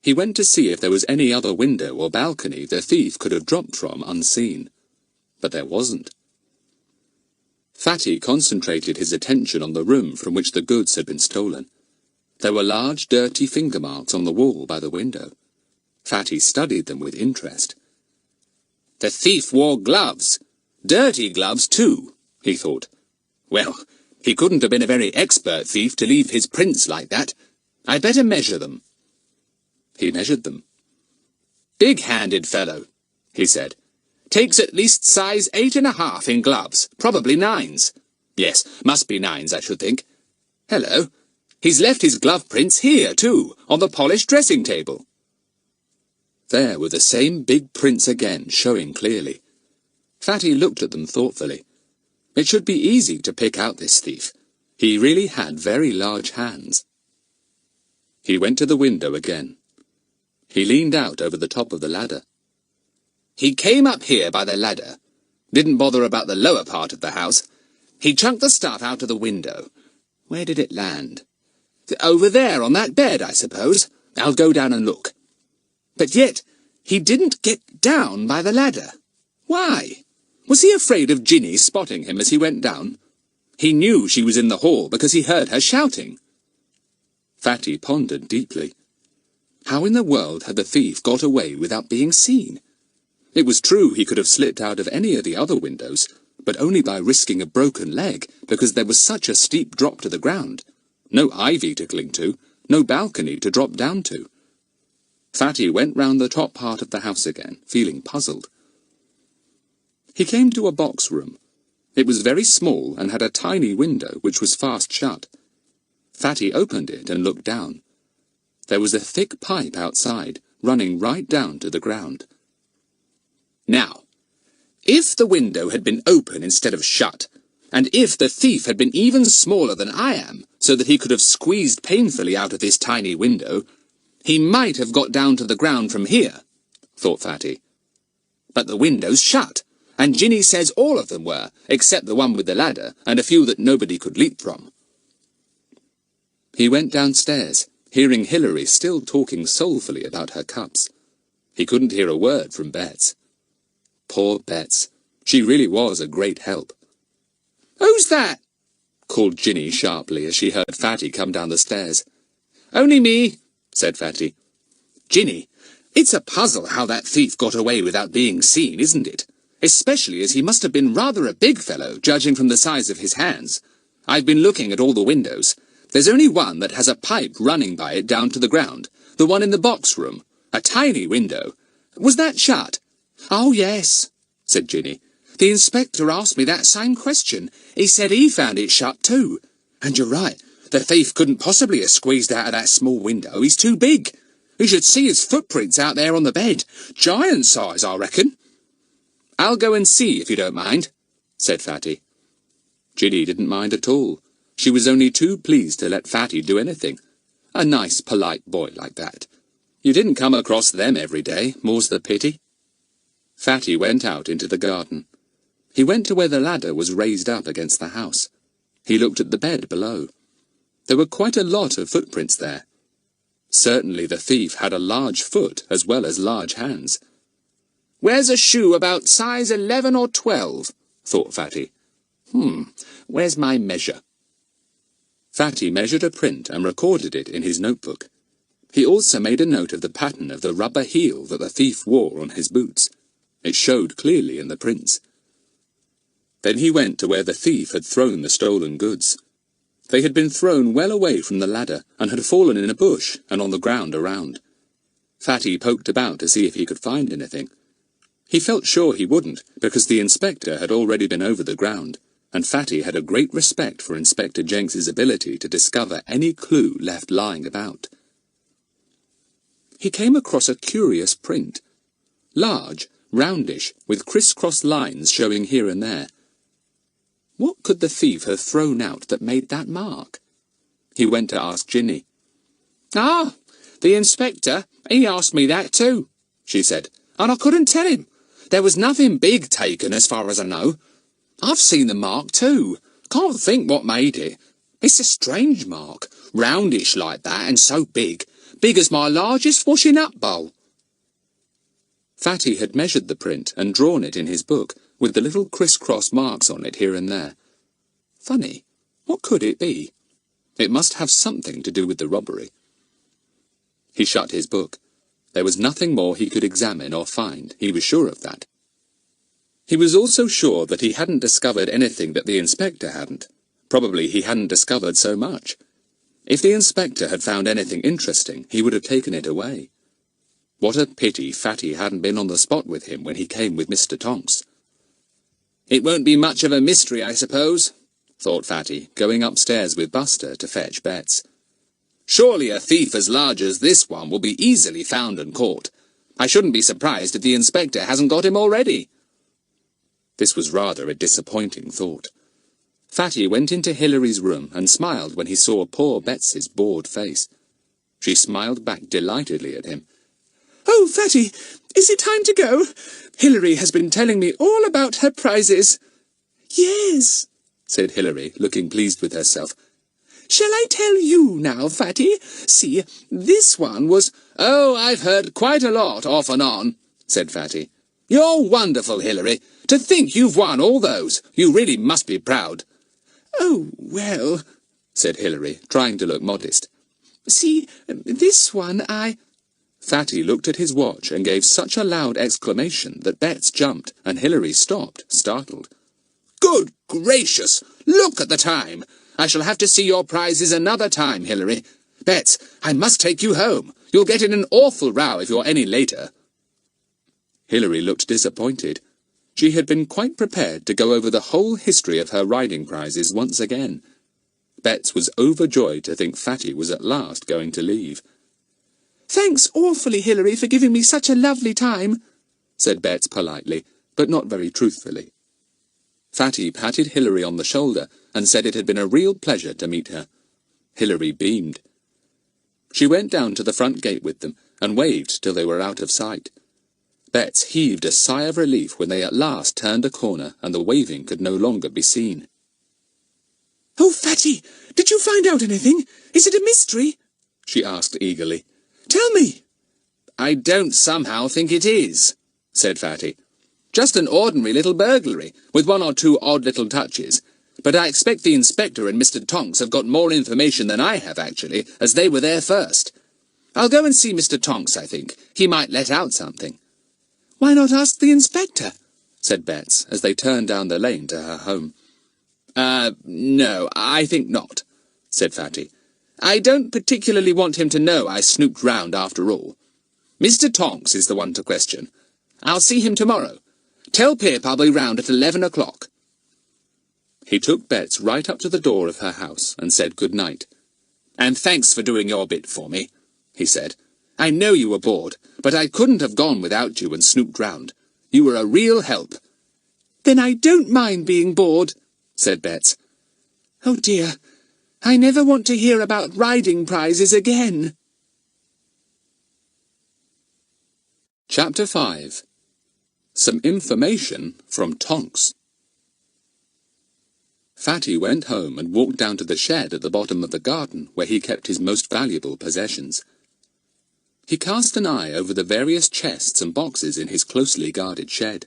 He went to see if there was any other window or balcony the thief could have dropped from unseen. But there wasn't. Fatty concentrated his attention on the room from which the goods had been stolen. There were large, dirty finger marks on the wall by the window. Fatty studied them with interest.
The thief wore gloves. Dirty gloves, too, he thought. Well, he couldn't have been a very expert thief to leave his prints like that. I'd better measure them.
He measured them.
Big-handed fellow, he said. Takes at least size 8½ in gloves, probably 9s. Yes, must be 9s, I should think. Hello. He's left his glove prints here, too, on the polished dressing table.
There were the same big prints again, showing clearly. Fatty looked at them thoughtfully. It should be easy to pick out this thief. He really had very large hands. He went to the window again. He leaned out over the top of the ladder.
He came up here by the ladder. Didn't bother about the lower part of the house. He chunked the stuff out of the window. Where did it land? Over there, on that bed, I suppose. I'll go down and look. But yet, he didn't get down by the ladder. Why? Was he afraid of Ginny spotting him as he went down? He knew she was in the hall because he heard her shouting.
Fatty pondered deeply. How in the world had the thief got away without being seen? It was true he could have slipped out of any of the other windows, but only by risking a broken leg, because there was such a steep drop to the ground. No ivy to cling to, no balcony to drop down to. Fatty went round the top part of the house again, feeling puzzled. He came to a box room. It was very small and had a tiny window which was fast shut. Fatty opened it and looked down. There was a thick pipe outside, running right down to the ground.
Now, if the window had been open instead of shut, and if the thief had been even smaller than I am, so that he could have squeezed painfully out of this tiny window, he might have got down to the ground from here, thought Fatty. But the window's shut, and Ginny says all of them were, except the one with the ladder, and a few that nobody could leap from.
He went downstairs, hearing Hilary still talking soulfully about her cups. He couldn't hear a word from Bets. Poor Bets. She really was a great help.
"Who's that?"
called Ginny sharply as she heard Fatty come down the stairs.
"Only me," said Fatty. "Ginny, it's a puzzle how that thief got away without being seen, isn't it? Especially as he must have been rather a big fellow, judging from the size of his hands. I've been looking at all the windows. There's only one that has a pipe running by it down to the ground, the one in the box room. A tiny window. Was that shut?" "Oh, yes," said Ginny. "The inspector asked me that same question. He said he found it shut too. And you're right, the thief couldn't possibly have squeezed out of that small window. He's too big. You should see his footprints out there on the bed. Giant size, I reckon." "I'll go and see, if you don't mind," said Fatty.
Ginny didn't mind at all. She was only too pleased to let Fatty do anything. A nice, polite boy like that. You didn't come across them every day, more's the pity. Fatty went out into the garden. He went to where the ladder was raised up against the house. He looked at the bed below. There were quite a lot of footprints there. Certainly the thief had a large foot as well as large hands.
Where's a shoe about size 11 or 12? Thought Fatty. Where's my measure?
Fatty measured a print and recorded it in his notebook. He also made a note of the pattern of the rubber heel that the thief wore on his boots. It showed clearly in the prints. Then he went to where the thief had thrown the stolen goods. They had been thrown well away from the ladder and had fallen in a bush and on the ground around. Fatty poked about to see if he could find anything. He felt sure he wouldn't, because the inspector had already been over the ground, and Fatty had a great respect for Inspector Jenks's ability to discover any clue left lying about. He came across a curious print. Large, roundish, with criss-cross lines showing here and there. What could the thief have thrown out that made that mark? He went to ask Ginny.
Ah, the inspector, he asked me that too, she said, and I couldn't tell him. There was nothing big taken as far as I know. I've seen the mark too. Can't think what made it. It's a strange mark, roundish like that and so big. Big as my largest washing-up bowl.
Fatty had measured the print and drawn it in his book, with the little criss-cross marks on it here and there. Funny, what could it be? It must have something to do with the robbery. He shut his book. There was nothing more he could examine or find, he was sure of that. He was also sure that he hadn't discovered anything that the inspector hadn't. Probably he hadn't discovered so much. If the inspector had found anything interesting, he would have taken it away. What a pity Fatty hadn't been on the spot with him when he came with Mr. Tonks.
It won't be much of a mystery, I suppose,
thought Fatty, going upstairs with Buster to fetch Betts.
Surely a thief as large as this one will be easily found and caught. I shouldn't be surprised if the inspector hasn't got him already.
This was rather a disappointing thought. Fatty went into Hilary's room and smiled when he saw poor Bets's bored face. She smiled back delightedly at him.
"Oh, Fatty, is it time to go? Hilary has been telling me all about her prizes." "Yes," said Hilary, looking pleased with herself. "Shall I tell you now, Fatty? See, this one was—"
"Oh, I've heard quite a lot off and on," said Fatty. "You're wonderful, Hilary. To think you've won all those. You really must be proud."
"Oh, well,"
said Hilary, trying to look modest.
"See, this one
Fatty looked at his watch and gave such a loud exclamation that Betts jumped and Hilary stopped, startled.
"Good gracious! Look at the time! I shall have to see your prizes another time, Hilary. Betts, I must take you home. You'll get in an awful row if you're any later."
Hilary looked disappointed. She had been quite prepared to go over the whole history of her riding prizes once again. Betts was overjoyed to think Fatty was at last going to leave.
"Thanks awfully, Hilary, for giving me such a lovely time,"
said Betts politely, but not very truthfully. Fatty patted Hilary on the shoulder and said it had been a real pleasure to meet her. Hilary beamed. She went down to the front gate with them and waved till they were out of sight. Betts heaved a sigh of relief when they at last turned a corner and the waving could no longer be seen.
"Oh, Fatty, did you find out anything? Is it a mystery?"
she asked eagerly.
"Tell me."
"I don't somehow think it is," said Fatty. "Just an ordinary little burglary, with one or two odd little touches. But I expect the inspector and Mr. Tonks have got more information than I have, actually, as they were there first. I'll go and see Mr. Tonks, I think. He might let out something."
"Why not ask the inspector?"
said Betts, as they turned down the lane to her home.
No, I think not," said Fatty. "I don't particularly want him to know I snooped round after all. Mr. Tonks is the one to question. I'll see him tomorrow. Tell Pip I'll be round at 11 o'clock.
He took Betts right up to the door of her house and said good night.
"And thanks for doing your bit for me," he said. "I know you were bored, but I couldn't have gone without you and snooped round. You were a real help."
"Then I don't mind being bored,"
said Betts.
"Oh, dear, I never want to hear about riding prizes again.
Chapter 5. Some information from Tonks. Fatty went home and walked down to the shed at the bottom of the garden where he kept his most valuable possessions. He cast an eye over the various chests and boxes in his closely guarded shed.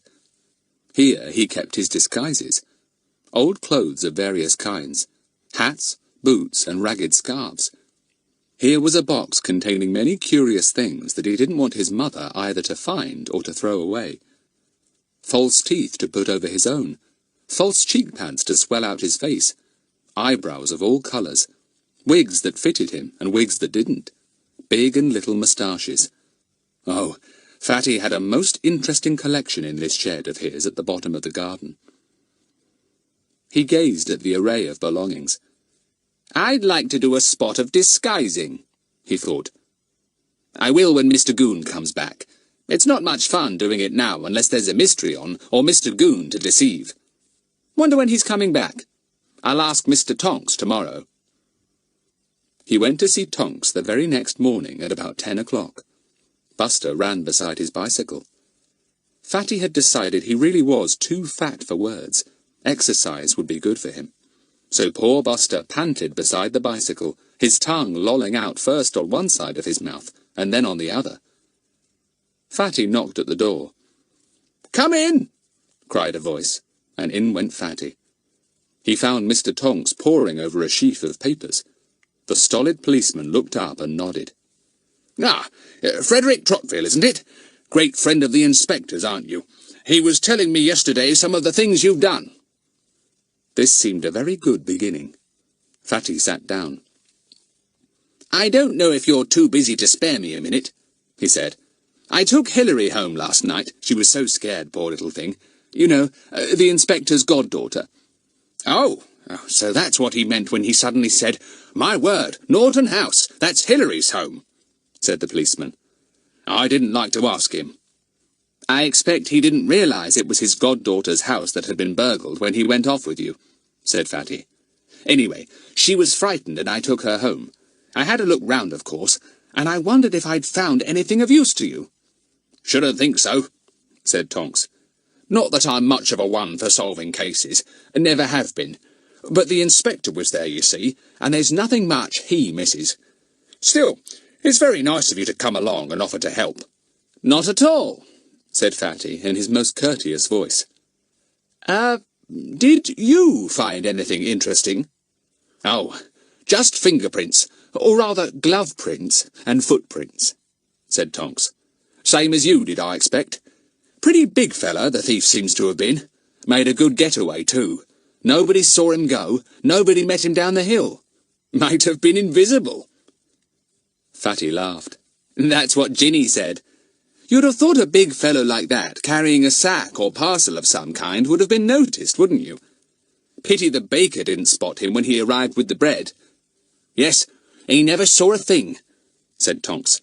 Here he kept his disguises, old clothes of various kinds, hats, boots, and ragged scarves. Here was a box containing many curious things that he didn't want his mother either to find or to throw away. False teeth to put over his own, false cheek pads to swell out his face, eyebrows of all colours, wigs that fitted him and wigs that didn't, big and little moustaches. Oh, Fatty had a most interesting collection in this shed of his at the bottom of the garden. He gazed at the array of belongings.
I'd like to do a spot of disguising, he thought. I will when Mr. Goon comes back. It's not much fun doing it now unless there's a mystery on, or Mr. Goon to deceive. Wonder when he's coming back. I'll ask Mr. Tonks tomorrow.
He went to see Tonks the very next morning at about 10 o'clock. Buster ran beside his bicycle. Fatty had decided he really was too fat for words. Exercise would be good for him. So poor Buster panted beside the bicycle, his tongue lolling out first on one side of his mouth and then on the other. Fatty knocked at the door.
"Come in!"
cried a voice, and in went Fatty. He found Mr. Tonks poring over a sheaf of papers. The stolid policeman looked up and nodded.
"Ah, Frederick Trottville, isn't it? Great friend of the inspector's, aren't you? He was telling me yesterday some of the things you've done."
This seemed a very good beginning. Fatty sat down.
"I don't know if you're too busy to spare me a minute," he said. "I took Hilary home last night. She was so scared, poor little thing. You know, the inspector's goddaughter." Oh, so that's what he meant when he suddenly said, "My word, Norton House, that's Hilary's home," said the policeman. I didn't like to ask him. "I expect he didn't realise it was his goddaughter's house that had been burgled when he went off with you," said Fatty. "Anyway, she was frightened and I took her home. I had a look round, of course, and I wondered if I'd found anything of use to you." "Shouldn't think so," said Tonks. "Not that I'm much of a one for solving cases, and never have been. But the inspector was there, you see, and there's nothing much he misses. Still, it's very nice of you to come along and offer to help." "Not at all," said Fatty in his most courteous voice. Did you find anything interesting?" "Oh, just fingerprints, or rather glove prints and footprints," said Tonks. "Same as you did, I expect. Pretty big fella, the thief seems to have been. Made a good getaway, too. Nobody saw him go, nobody met him down the hill. Might have been invisible." Fatty laughed. "That's what Ginny said. You'd have thought a big fellow like that, carrying a sack or parcel of some kind, would have been noticed, wouldn't you? Pity the baker didn't spot him when he arrived with the bread." "Yes, he never saw a thing," said Tonks.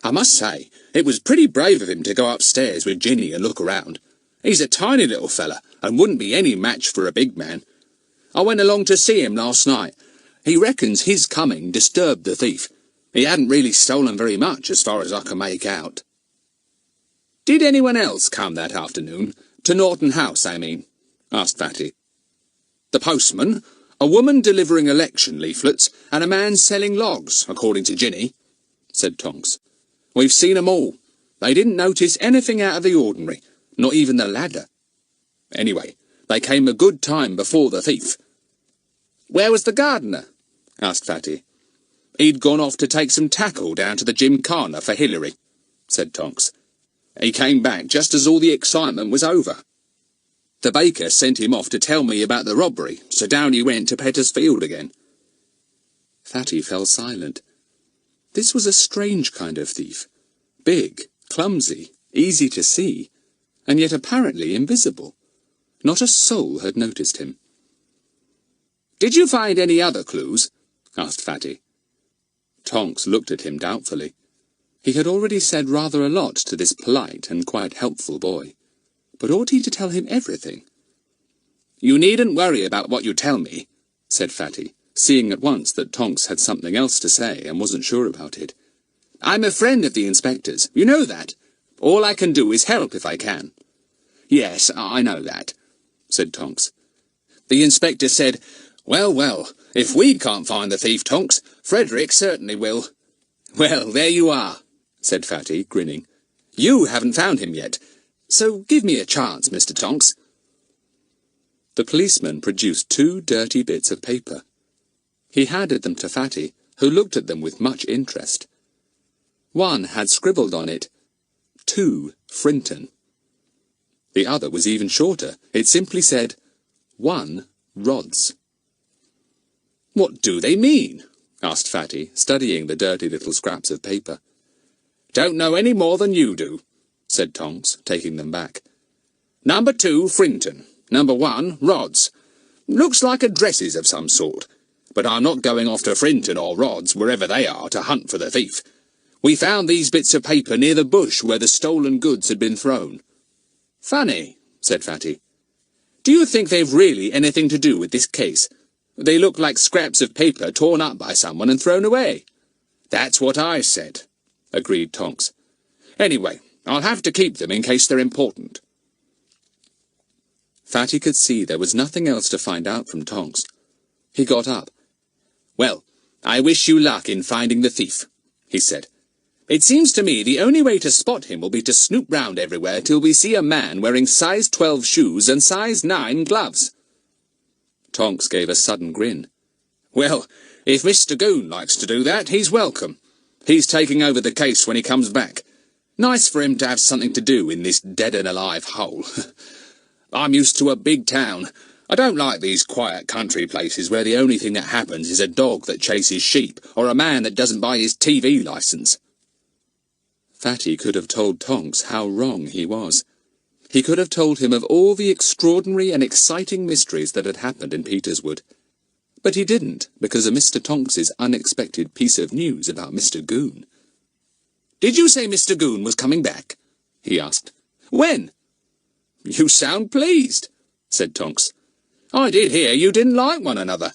"I must say, it was pretty brave of him to go upstairs with Ginny and look around. He's a tiny little fella, and wouldn't be any match for a big man. I went along to see him last night. He reckons his coming disturbed the thief. He hadn't really stolen very much, as far as I can make out." "Did anyone else come that afternoon? To Norton House, I mean?" asked Fatty. "The postman, a woman delivering election leaflets, and a man selling logs, according to Ginny," said Tonks. "We've seen 'em all. They didn't notice anything out of the ordinary, not even the ladder. Anyway, they came a good time before the thief." "Where was the gardener?" asked Fatty. "He'd gone off to take some tackle down to the gymkhana for Hilary," said Tonks. "He came back just as all the excitement was over. The baker sent him off to tell me about the robbery, so down he went to Peterswood again."
Fatty fell silent. This was a strange kind of thief. Big, clumsy, easy to see, and yet apparently invisible. Not a soul had noticed him.
"Did you find any other clues?" asked Fatty.
Tonks looked at him doubtfully. He had already said rather a lot to this polite and quite helpful boy. But ought he to tell him everything?
"You needn't worry about what you tell me," said Fatty.
seeing at once that Tonks had something else to say and wasn't sure about it.
I'm a friend of the inspector's, you know that. All I can do is help if I can. Yes, I know that, said Tonks. The inspector said, Well, well, if we can't find the thief, Tonks, Frederick certainly will. Well, there you are, said Fatty, grinning. You haven't found him yet, so give me a chance, Mr. Tonks.
The policeman produced 2 dirty bits of paper. He handed them to Fatty, who looked at them with much interest. One had scribbled on it, "To Frinton." The other was even shorter. It simply said, 1 rods.
What do they mean?
asked Fatty, studying the dirty little scraps of paper.
Don't know any more than you do, said Tonks, taking them back. Number 2, Frinton. Number 1, rods. Looks like addresses of some sort. But I'm not going off to Frinton or Rods, wherever they are, to hunt for the thief. We found these bits of paper near the bush where the stolen goods had been thrown. Funny, said Fatty. Do you think they've really anything to do with this case? They look like scraps of paper torn up by someone and thrown away. That's what I said, agreed Tonks. Anyway, I'll have to keep them in case they're important.
Fatty could see there was nothing else to find out from Tonks. He got up.
Well, I wish you luck in finding the thief, he said. It seems to me the only way to spot him will be to snoop round everywhere till we see a man wearing size 12 shoes and size 9 gloves.
Tonks gave a sudden grin.
Well, if Mr. Goon likes to do that, he's welcome. He's taking over the case when he comes back. Nice for him to have something to do in this dead-and-alive hole. I'm used to a big town. I don't like these quiet country places where the only thing that happens is a dog that chases sheep or a man that doesn't buy his TV licence.
Fatty could have told Tonks how wrong he was. He could have told him of all the extraordinary and exciting mysteries that had happened in Peterswood. But he didn't, because of Mr. Tonks's unexpected piece of news about Mr. Goon.
Did you say Mr. Goon was coming back? He asked. When? You sound pleased, said Tonks. I did hear you didn't like one another.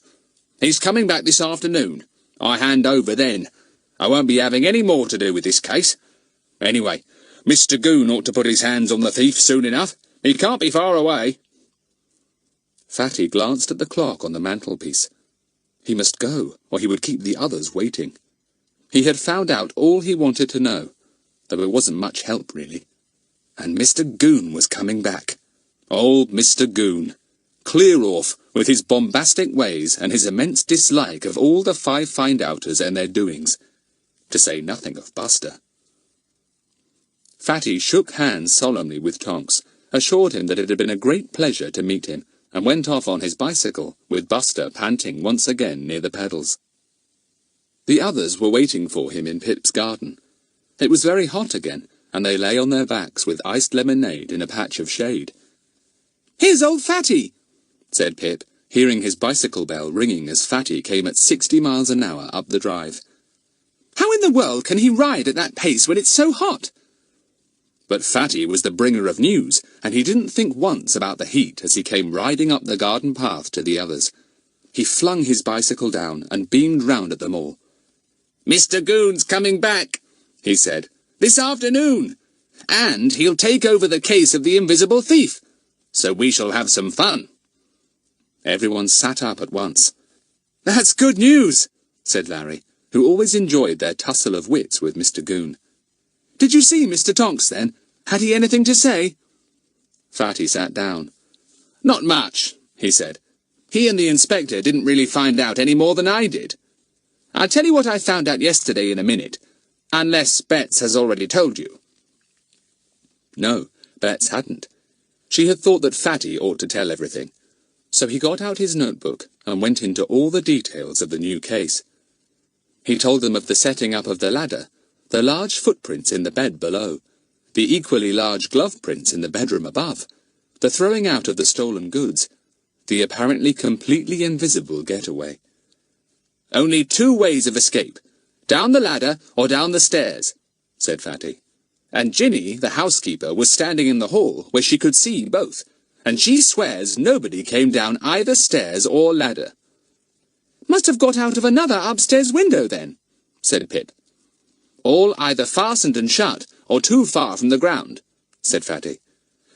He's coming back this afternoon. I hand over then. I won't be having any more to do with this case. Anyway, Mr. Goon ought to put his hands on the thief soon enough. He can't be far away.
Fatty glanced at the clock on the mantelpiece. He must go, or he would keep the others waiting. He had found out all he wanted to know, though it wasn't much help, really. And Mr. Goon was coming back. Old Mr. Goon. Clear off, with his bombastic ways and his immense dislike of all the 5 find-outers and their doings, to say nothing of Buster. Fatty shook hands solemnly with Tonks, assured him that it had been a great pleasure to meet him, and went off on his bicycle, with Buster panting once again near the pedals. The others were waiting for him in Pip's garden. It was very hot again, and they lay on their backs with iced lemonade in a patch of shade.
"Here's old Fatty,"
said Pip, hearing his bicycle bell ringing as Fatty came at 60 miles an hour up the drive.
"How in the world can he ride at that pace when it's so hot?"
But Fatty was the bringer of news, and he didn't think once about the heat as he came riding up the garden path to the others. He flung his bicycle down and beamed round at them all.
"Mr. Goon's coming back," he said, "this afternoon. And he'll take over the case of the invisible thief. So we shall have some fun."
Everyone sat up at once.
"That's good news,"
said Larry, who always enjoyed their tussle of wits with Mr. Goon.
"Did you see Mr. Tonks, then? Had he anything to say?"
Fatty sat down.
"Not much," he said. "He and the inspector didn't really find out any more than I did. I'll tell you what I found out yesterday in a minute, unless Bets has already told you."
No, Bets hadn't. She had thought that Fatty ought to tell everything. So he got out his notebook and went into all the details of the new case. He told them of the setting up of the ladder, the large footprints in the bed below, the equally large glove prints in the bedroom above, the throwing out of the stolen goods, the apparently completely invisible getaway.
"Only 2 ways of escape, down the ladder or down the stairs," said Fatty. "And Ginny, the housekeeper, was standing in the hall where she could see both, and she swears nobody came down either stairs or ladder." Must have got out of another upstairs window then, said Pip. All either fastened and shut, or too far from the ground, said Fatty.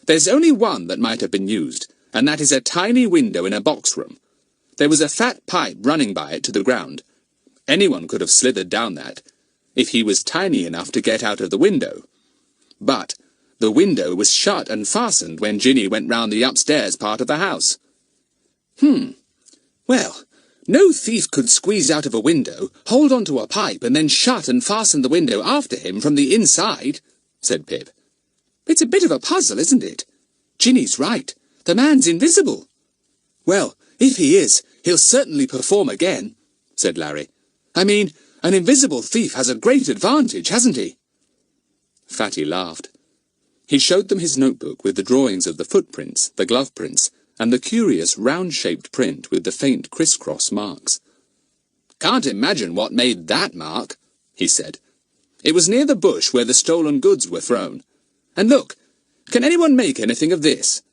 There's only one that might have been used, and that is a tiny window in a box room. There was a fat pipe running by it to the ground. Anyone could have slithered down that, if he was tiny enough to get out of the window. But the window was shut and fastened when Ginny went round the upstairs part of the house. Well, no thief could squeeze out of a window, hold on to a pipe, and then shut and fasten the window after him from the inside, said Pip. It's a bit of a puzzle, isn't it? Ginny's right. The man's invisible. Well, if he is, he'll certainly perform again, said Larry. I mean, an invisible thief has a great advantage, hasn't he? Fatty laughed. He showed them his notebook with the drawings of the footprints, the glove prints, and the curious round-shaped print with the faint criss-cross marks. Can't imagine what made that mark, he said. It was near the bush where the stolen goods were thrown. And look, can anyone make anything of this?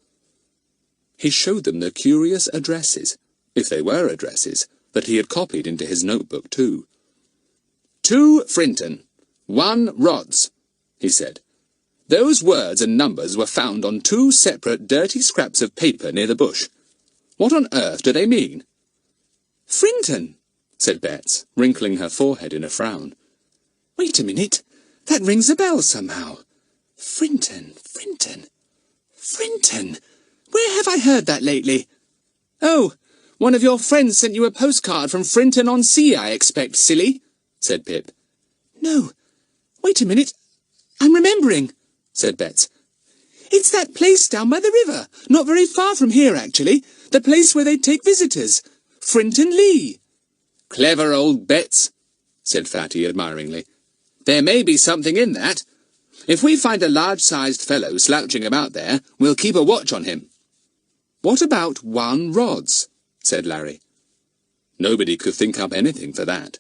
He showed them the curious addresses, if they were addresses, that he had copied into his notebook too. 2 Frinton, 1 Rods, he said. Those words and numbers were found on 2 separate dirty scraps of paper near the bush. What on earth do they mean? Frinton, said Betts, wrinkling her forehead in a frown. Wait a minute, that rings a bell somehow. Frinton, Frinton, Frinton. Where have I heard that lately? Oh, one of your friends sent you a postcard from Frinton-on-Sea, I expect, silly, said Pip. No, wait a minute, I'm remembering, said Betts. It's that place down by the river, not very far from here, actually, the place where they take visitors, Frinton Lee. Clever old Betts, said Fatty admiringly. There may be something in that. If we find a large-sized fellow slouching about there, we'll keep a watch on him. What about 1 Rods? Said Larry. Nobody could think up anything for that.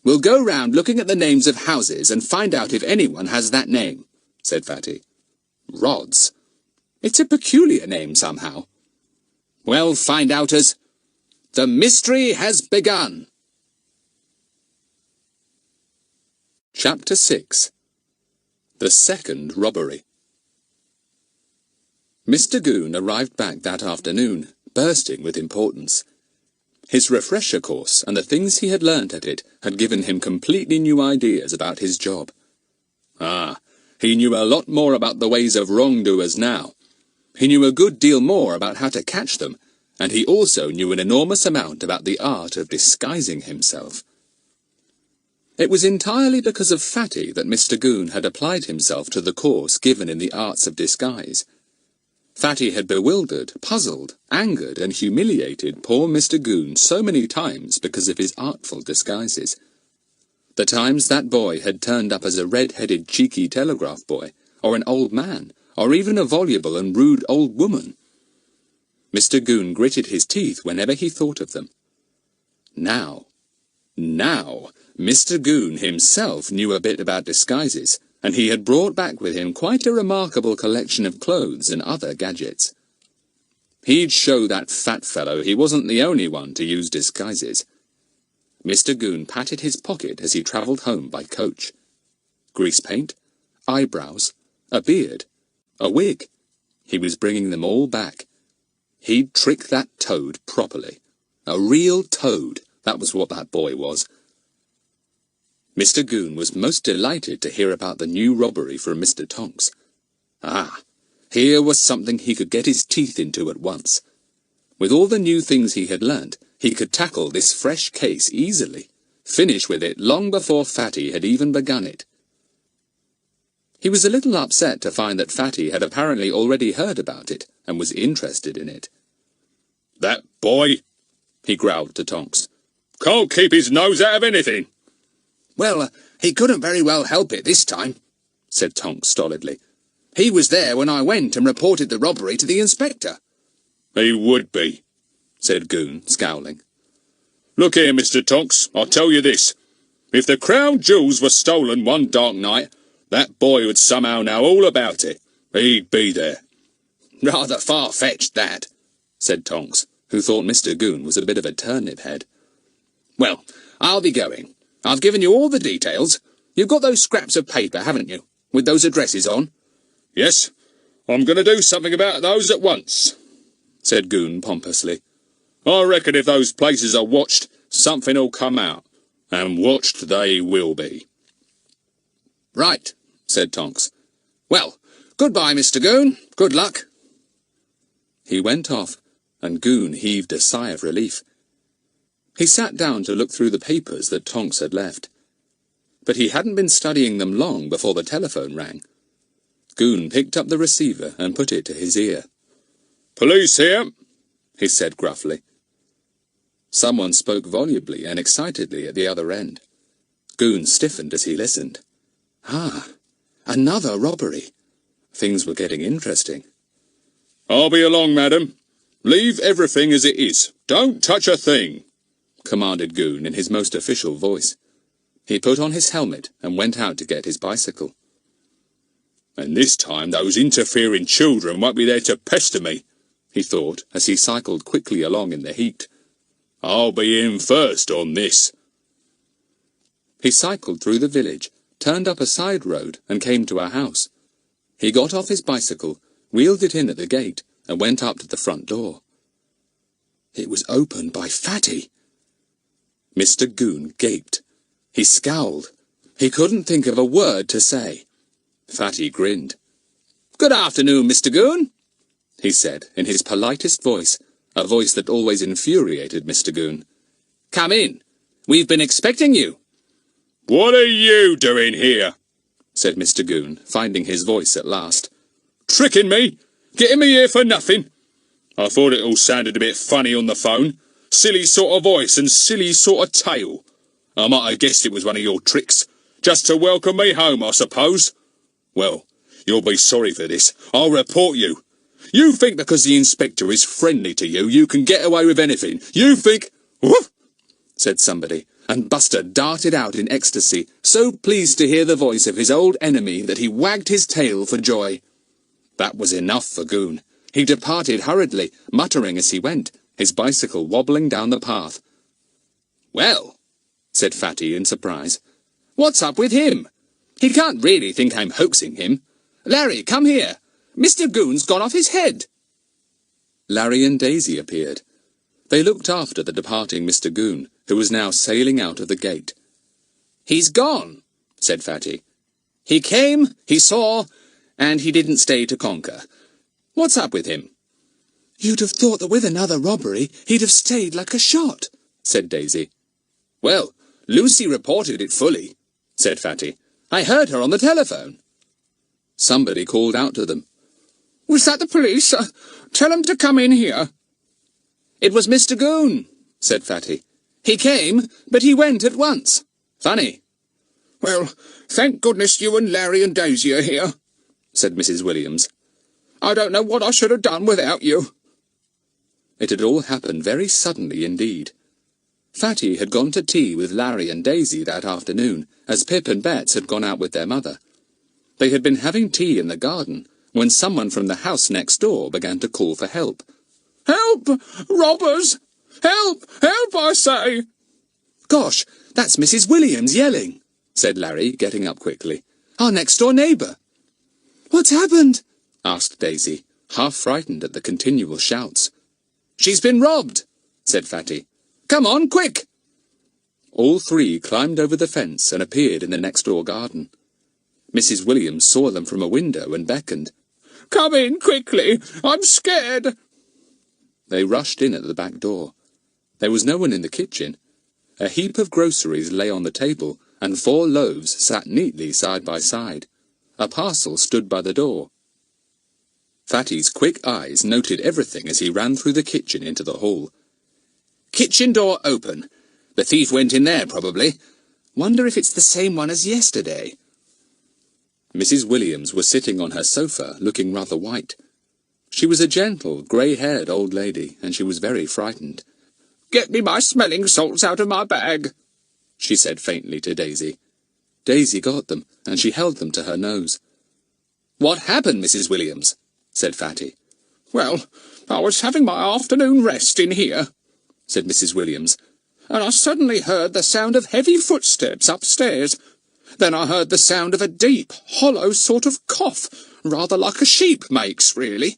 We'll go round looking at the names of houses and find out if anyone has that name, said Fatty. Rods? It's a peculiar name somehow. Well, find outers. The mystery has begun. Chapter 6. The Second Robbery. Mr. Goon arrived back that afternoon, bursting with importance. His refresher course and the things he had learnt at it had given him completely new ideas about his job. He knew a lot more about the ways of wrongdoers now. He knew a good deal more about how to catch them, and he also knew an enormous amount about the art of disguising himself. It was entirely because of Fatty that Mr. Goon had applied himself to the course given in the arts of disguise. Fatty had bewildered, puzzled, angered, and humiliated poor Mr. Goon so many times because of his artful disguises. The times that boy had turned up as a red-headed cheeky telegraph boy, or an old man, or even a voluble and rude old woman. Mr. Goon gritted his teeth whenever he thought of them. Now, Mr. Goon himself knew a bit about disguises, and he had brought back with him quite a remarkable collection of clothes and other gadgets. He'd show that fat fellow he wasn't the only one to use disguises. Mr. Goon patted his pocket as he travelled home by coach. Grease paint, eyebrows, a beard, a wig. He was bringing them all back. He'd trick that toad properly. A real toad, that was what that boy was. Mr. Goon was most delighted to hear about the new robbery from Mr. Tonks. Here was something he could get his teeth into at once. With all the new things he had learnt, he could tackle this fresh case easily, finish with it long before Fatty had even begun it. He was a little upset to find that Fatty had apparently already heard about it, and was interested in it. "That boy," he growled to Tonks, "can't keep his nose out of anything." "Well, he couldn't very well help it this time," said Tonks stolidly. "He was there when I went and reported the robbery to the inspector." "He would be," said Goon, scowling. "Look here, Mr. Tonks, I'll tell you this. If the crown jewels were stolen one dark night, that boy would somehow know all about it. He'd be there." "Rather far-fetched, that," said Tonks, who thought Mr. Goon was a bit of a turnip head. Well, I'll be going. I've given you all the details. You've got those scraps of paper, haven't you, with those addresses on?
Yes, I'm going to do something about those at once, said Goon pompously. I reckon if those places are watched, something'll come out. And watched they will be.
Right, said Tonks. Well, goodbye, Mr. Goon. Good luck. He went off, and Goon heaved a sigh of relief. He sat down to look through the papers that Tonks had left. But he hadn't been studying them long before the telephone rang. Goon picked up the receiver and put it to his ear.
Police here,
he said gruffly. Someone spoke volubly and excitedly at the other end. Goon stiffened as he listened. Ah, another robbery. Things were getting interesting.
I'll be along, madam. Leave everything as it is. Don't touch a thing,
commanded Goon in his most official voice. He put on his helmet and went out to get his bicycle.
And this time those interfering children won't be there to pester me, he thought as he cycled quickly along in the heat. I'll be in first on this.
He cycled through the village, turned up a side road and came to a house. He got off his bicycle, wheeled it in at the gate and went up to the front door. It was opened by Fatty. Mr. Goon gaped. He scowled. He couldn't think of a word to say. Fatty grinned. "Good afternoon, Mr. Goon," he said in his politest voice, a voice that always infuriated Mr. Goon. "Come in. We've been expecting you."
What are you doing here?
said Mr. Goon, finding his voice at last.
Tricking me? Getting me here for nothing? I thought it all sounded a bit funny on the phone. Silly sort of voice and silly sort of tale. I might have guessed it was one of your tricks. Just to welcome me home, I suppose. Well, you'll be sorry for this. I'll report you. You think because the inspector is friendly to you, you can get away with anything. You think... Woof!
said somebody, and Buster darted out in ecstasy, so pleased to hear the voice of his old enemy that he wagged his tail for joy. That was enough for Goon. He departed hurriedly, muttering as he went, his bicycle wobbling down the path. "Well," said Fatty in surprise, "what's up with him? He can't really think I'm hoaxing him. Larry, come here. Mr. Goon's gone off his head." Larry and Daisy appeared. They looked after the departing Mr. Goon, who was now sailing out of the gate. "He's gone," said Fatty. "He came, he saw, and he didn't stay to conquer. What's up with him?" "You'd have thought that with another robbery he'd have stayed like a shot," said Daisy. "Well, Lucy reported it fully," said Fatty. "I heard her on the telephone." Somebody called out to them. "Was that the police? Tell them to come in here." "It was Mr. Goon," said Fatty. "He came, but he went at once. Funny." "Well, thank goodness you and Larry and Daisy are here," said Mrs. Williams. "I don't know what I should have done without you." It had all happened very suddenly indeed. Fatty had gone to tea with Larry and Daisy that afternoon, as Pip and Bets had gone out with their mother. They had been having tea in the garden, when someone from the house next door began to call for help. "Help! Robbers! Help! Help, I say!" "Gosh, that's Mrs. Williams yelling," said Larry, getting up quickly. "Our next-door neighbour." "What's happened?" asked Daisy, half frightened at the continual shouts. "She's been robbed," said Fatty. "Come on, quick!" All three climbed over the fence and appeared in the next-door garden. Mrs. Williams saw them from a window and beckoned. "Come in, quickly! I'm scared!" They rushed in at the back door. There was no one in the kitchen. A heap of groceries lay on the table, and 4 loaves sat neatly side by side. A parcel stood by the door. Fatty's quick eyes noted everything as he ran through the kitchen into the hall. "Kitchen door open. The thief went in there, probably. Wonder if it's the same one as yesterday." Mrs. Williams was sitting on her sofa, looking rather white. She was a gentle, grey-haired old lady, and she was very frightened. "Get me my smelling salts out of my bag," she said faintly to Daisy. Daisy got them, and she held them to her nose. "What happened, Mrs. Williams?" said Fatty. "Well, I was having my afternoon rest in here," said Mrs. Williams, and I suddenly heard the sound of heavy footsteps upstairs. Then I heard the sound of a deep, hollow sort of cough, rather like a sheep makes, really.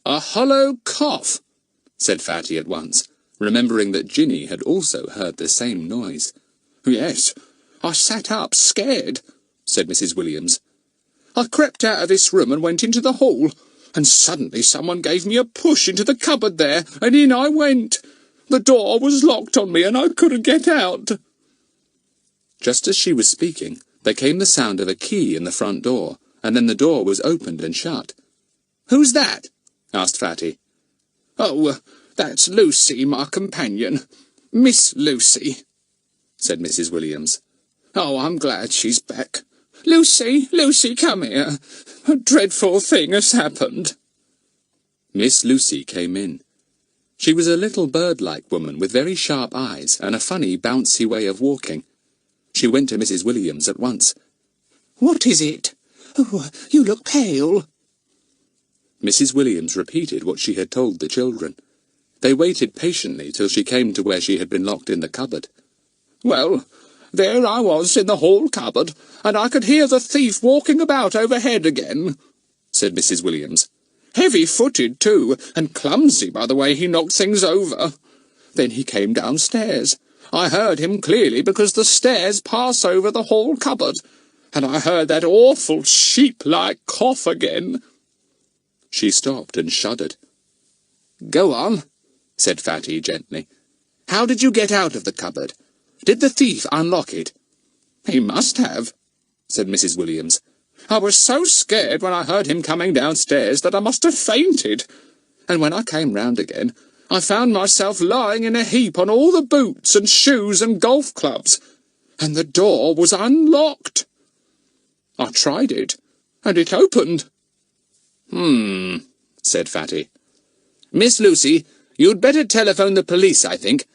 A hollow cough, said Fatty at once, remembering that Ginny had also heard the same noise.
Yes, I sat up, scared, said Mrs. Williams. I crept out of this room and went into the hall, and suddenly someone gave me a push into the cupboard there, and in I went. The door was locked on me, and I couldn't get out.
Just as she was speaking, there came the sound of a key in the front door, and then the door was opened and shut.
"Who's that?"
asked Fatty.
"Oh, that's Lucy, my companion. Miss Lucy," said Mrs. Williams. "Oh, I'm glad she's back. Lucy, Lucy, come here. A dreadful thing has happened."
Miss Lucy came in. She was a little bird-like woman with very sharp eyes and a funny, bouncy way of walking. She went to Mrs. Williams at once.
"What is it? Oh, you look pale."
Mrs. Williams repeated what she had told the children. They waited patiently till she came to where she had been locked in the cupboard.
"Well, there I was in the hall cupboard, and I could hear the thief walking about overhead again," said Mrs. Williams. "Heavy-footed, too, and clumsy by the way he knocked things over. Then he came downstairs. I heard him clearly because the stairs pass over the hall cupboard, and I heard that awful sheep-like cough again."
She stopped and shuddered.
"Go on," said Fatty gently. "How did you get out of the cupboard? Did the thief unlock it?" "He must have," said Mrs. Williams. "I was so scared when I heard him coming downstairs that I must have fainted, and when I came round again, I found myself lying in a heap on all the boots and shoes and golf clubs, and the door was unlocked. I tried it, and it opened."
Said Fatty.
"Miss Lucy, you'd better telephone the police, I think,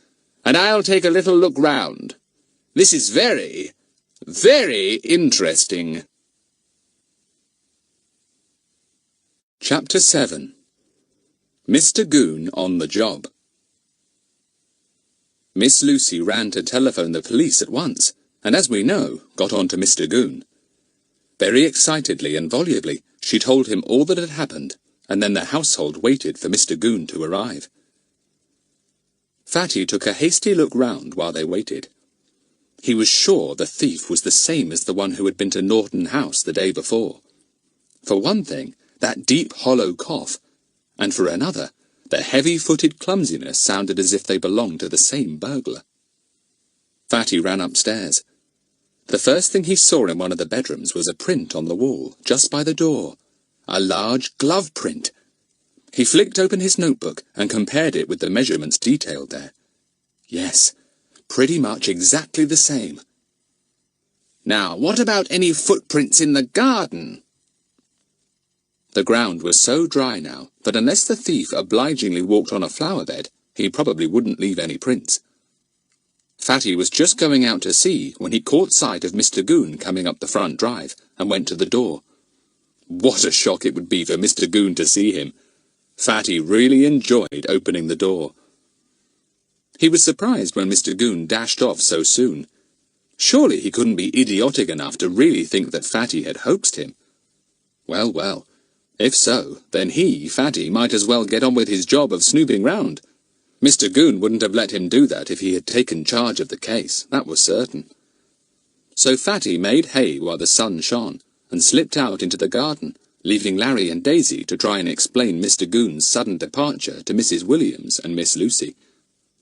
and I'll take a little look round. This is very, very interesting."
Chapter 7. Mr. Goon on the Job. Miss Lucy ran to telephone the police at once, and as we know, got on to Mr. Goon. Very excitedly and volubly, she told him all that had happened, and then the household waited for Mr. Goon to arrive. Fatty took a hasty look round while they waited. He was sure the thief was the same as the one who had been to Norton House the day before. For one thing, that deep hollow cough, and for another, the heavy-footed clumsiness sounded as if they belonged to the same burglar. Fatty ran upstairs. The first thing he saw in one of the bedrooms was a print on the wall, just by the door. A large glove print. He flicked open his notebook and compared it with the measurements detailed there. Yes, pretty much exactly the same.
"Now, what about any footprints in the garden?"
The ground was so dry now that unless the thief obligingly walked on a flower bed, he probably wouldn't leave any prints. Fatty was just going out to see when he caught sight of Mr. Goon coming up the front drive and went to the door. What a shock it would be for Mr. Goon to see him! Fatty really enjoyed opening the door. He was surprised when Mr. Goon dashed off so soon. Surely he couldn't be idiotic enough to really think that Fatty had hoaxed him. Well, well. If so, then he, Fatty, might as well get on with his job of snooping round. Mr. Goon wouldn't have let him do that if he had taken charge of the case, that was certain. So Fatty made hay while the sun shone, and slipped out into the garden, leaving Larry and Daisy to try and explain Mr. Goon's sudden departure to Mrs. Williams and Miss Lucy.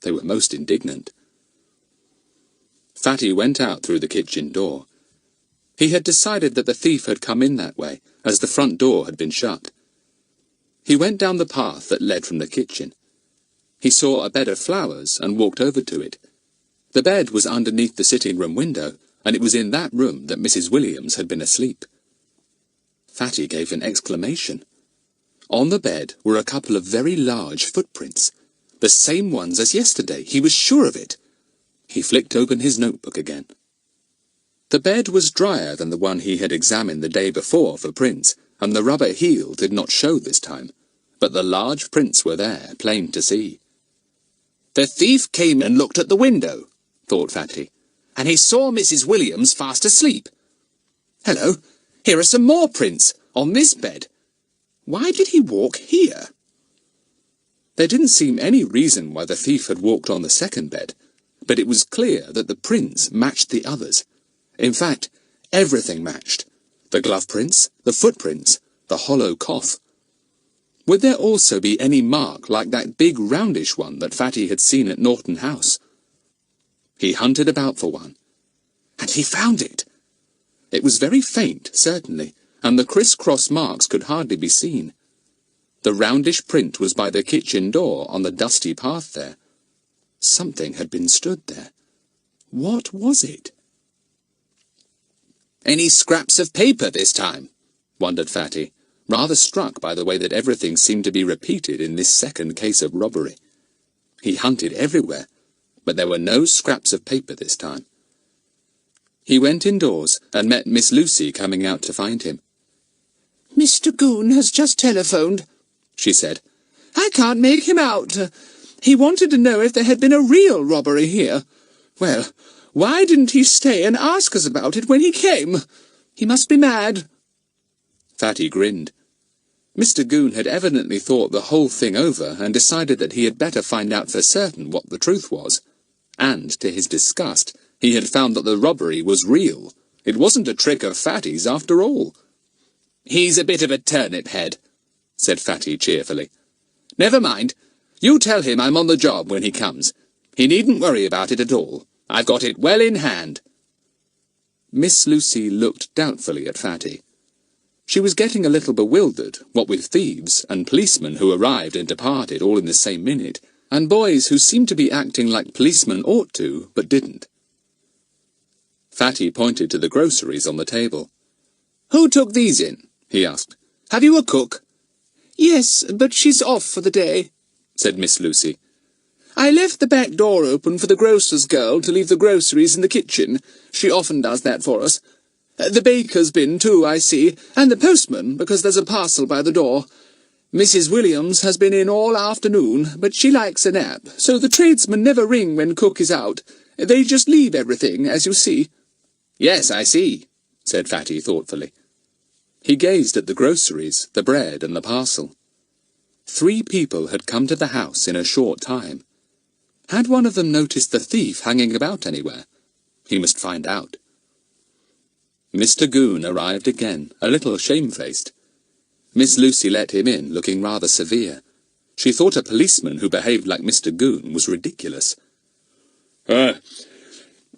They were most indignant. Fatty went out through the kitchen door. He had decided that the thief had come in that way, as the front door had been shut. He went down the path that led from the kitchen. He saw a bed of flowers and walked over to it. The bed was underneath the sitting-room window, and it was in that room that Mrs. Williams had been asleep. Fatty gave an exclamation. On the bed were a couple of very large footprints, the same ones as yesterday, he was sure of it. He flicked open his notebook again. The bed was drier than the one he had examined the day before for prints, and the rubber heel did not show this time, but the large prints were there, plain to see.
The thief came and looked at the window, thought Fatty, and he saw Mrs. Williams fast asleep. Hello, here are some more prints, on this bed. Why did he walk here? There didn't seem any reason why the thief had walked on the second bed, but it was clear that the prints matched the others. In fact, everything matched. The glove prints, the footprints, the hollow cough. Would there also be any mark like that big roundish one that Fatty had seen at Norton House? He hunted about for one, and he found it. It was very faint, certainly, and the criss-cross marks could hardly be seen. The roundish print was by the kitchen door on the dusty path there. Something had been stood there. What was it? Any scraps of paper this time? Wondered Fatty, rather struck by the way that everything seemed to be repeated in this second case of robbery. He hunted everywhere, but there were no scraps of paper this time. He went indoors and met Miss Lucy coming out to find him.
Mr. Goon has just telephoned, she said. I can't make him out. He wanted to know if there had been a real robbery here. Well, why didn't he stay and ask us about it when he came? He must be mad.
Fatty grinned. Mr. Goon had evidently thought the whole thing over and decided that he had better find out for certain what the truth was. And, to his disgust, he had found that the robbery was real. It wasn't a trick of Fatty's after all.
He's a bit of a turnip head, said Fatty cheerfully. Never mind. You tell him I'm on the job when he comes. He needn't worry about it at all. I've got it well in hand.
Miss Lucy looked doubtfully at Fatty. She was getting a little bewildered, what with thieves and policemen who arrived and departed all in the same minute, and boys who seemed to be acting like policemen ought to, but didn't. Fatty pointed to the groceries on the table.
Who took these in? He asked. Have you a cook?
Yes, but she's off for the day,
said Miss Lucy.
I left the back door open for the grocer's girl to leave the groceries in the kitchen. She often does that for us. The baker's been too, I see, and the postman, because there's a parcel by the door. Mrs. Williams has been in all afternoon, but she likes a nap, so the tradesmen never ring when cook is out. They just leave everything, as you see.
Yes, I see, said Fatty thoughtfully.
He gazed at the groceries, the bread, and the parcel. 3 people had come to the house in a short time. Had one of them noticed the thief hanging about anywhere? He must find out. Mr. Goon arrived again, a little shamefaced. Miss Lucy let him in, looking rather severe. She thought a policeman who behaved like Mr. Goon was ridiculous.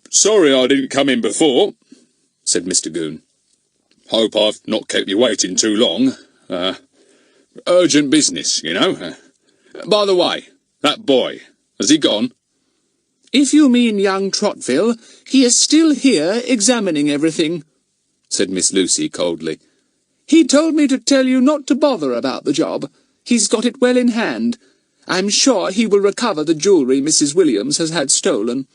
Sorry I didn't come in before,
said Mr. Goon.
Hope I've not kept you waiting too long. Urgent business, you know. By the way, that boy, has he gone?
If you mean young Trotville, he is still here examining everything,
said Miss Lucy coldly.
He told me to tell you not to bother about the job. He's got it well in hand. I'm sure he will recover the jewellery Mrs. Williams has had stolen.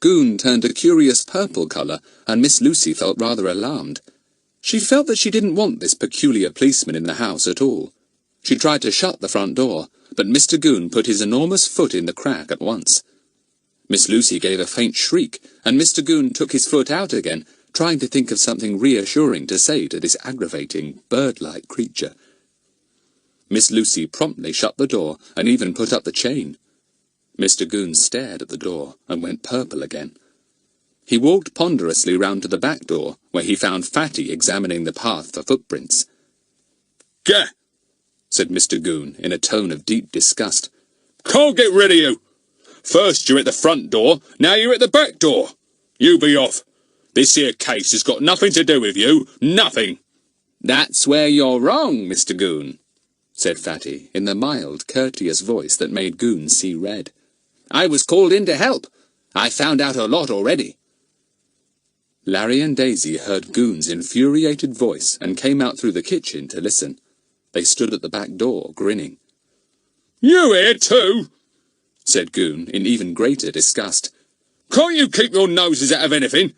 Goon turned a curious purple colour, and Miss Lucy felt rather alarmed. She felt that she didn't want this peculiar policeman in the house at all. She tried to shut the front door, but Mr. Goon put his enormous foot in the crack at once. Miss Lucy gave a faint shriek, and Mr. Goon took his foot out again, trying to think of something reassuring to say to this aggravating, bird-like creature. Miss Lucy promptly shut the door and even put up the chain. Mr. Goon stared at the door and went purple again. He walked ponderously round to the back door, where he found Fatty examining the path for footprints.
Gah!
said Mr. Goon in a tone of deep disgust.
Can't get rid of you! First you're at the front door, now you're at the back door. You be off. This here case has got nothing to do with you, nothing.
That's where you're wrong, Mr. Goon,
said Fatty in the mild, courteous voice that made Goon see red.
I was called in to help. I found out a lot already.
Larry and Daisy heard Goon's infuriated voice and came out through the kitchen to listen. They stood at the back door, grinning.
You here too?
said Goon in even greater disgust.
Can't you keep your noses out of anything?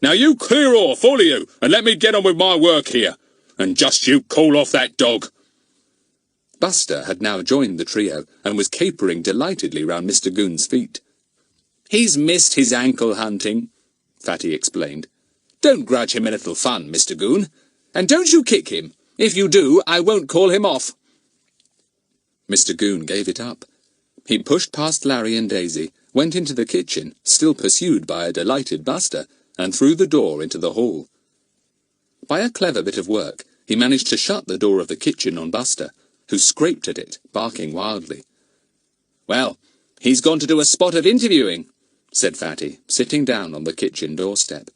Now you clear off, all of you, and let me get on with my work here. And just you call off that dog.
Buster had now joined the trio and was capering delightedly round Mr. Goon's feet.
He's missed his ankle hunting, Fatty explained. Don't grudge him a little fun, Mr. Goon. And don't you kick him. If you do, I won't call him off.
Mr. Goon gave it up. He pushed past Larry and Daisy, went into the kitchen, still pursued by a delighted Buster, and through the door into the hall. By a clever bit of work, he managed to shut the door of the kitchen on Buster, who scraped at it, barking wildly.
Well, he's gone to do a spot of interviewing, said Fatty, sitting down on the kitchen doorstep.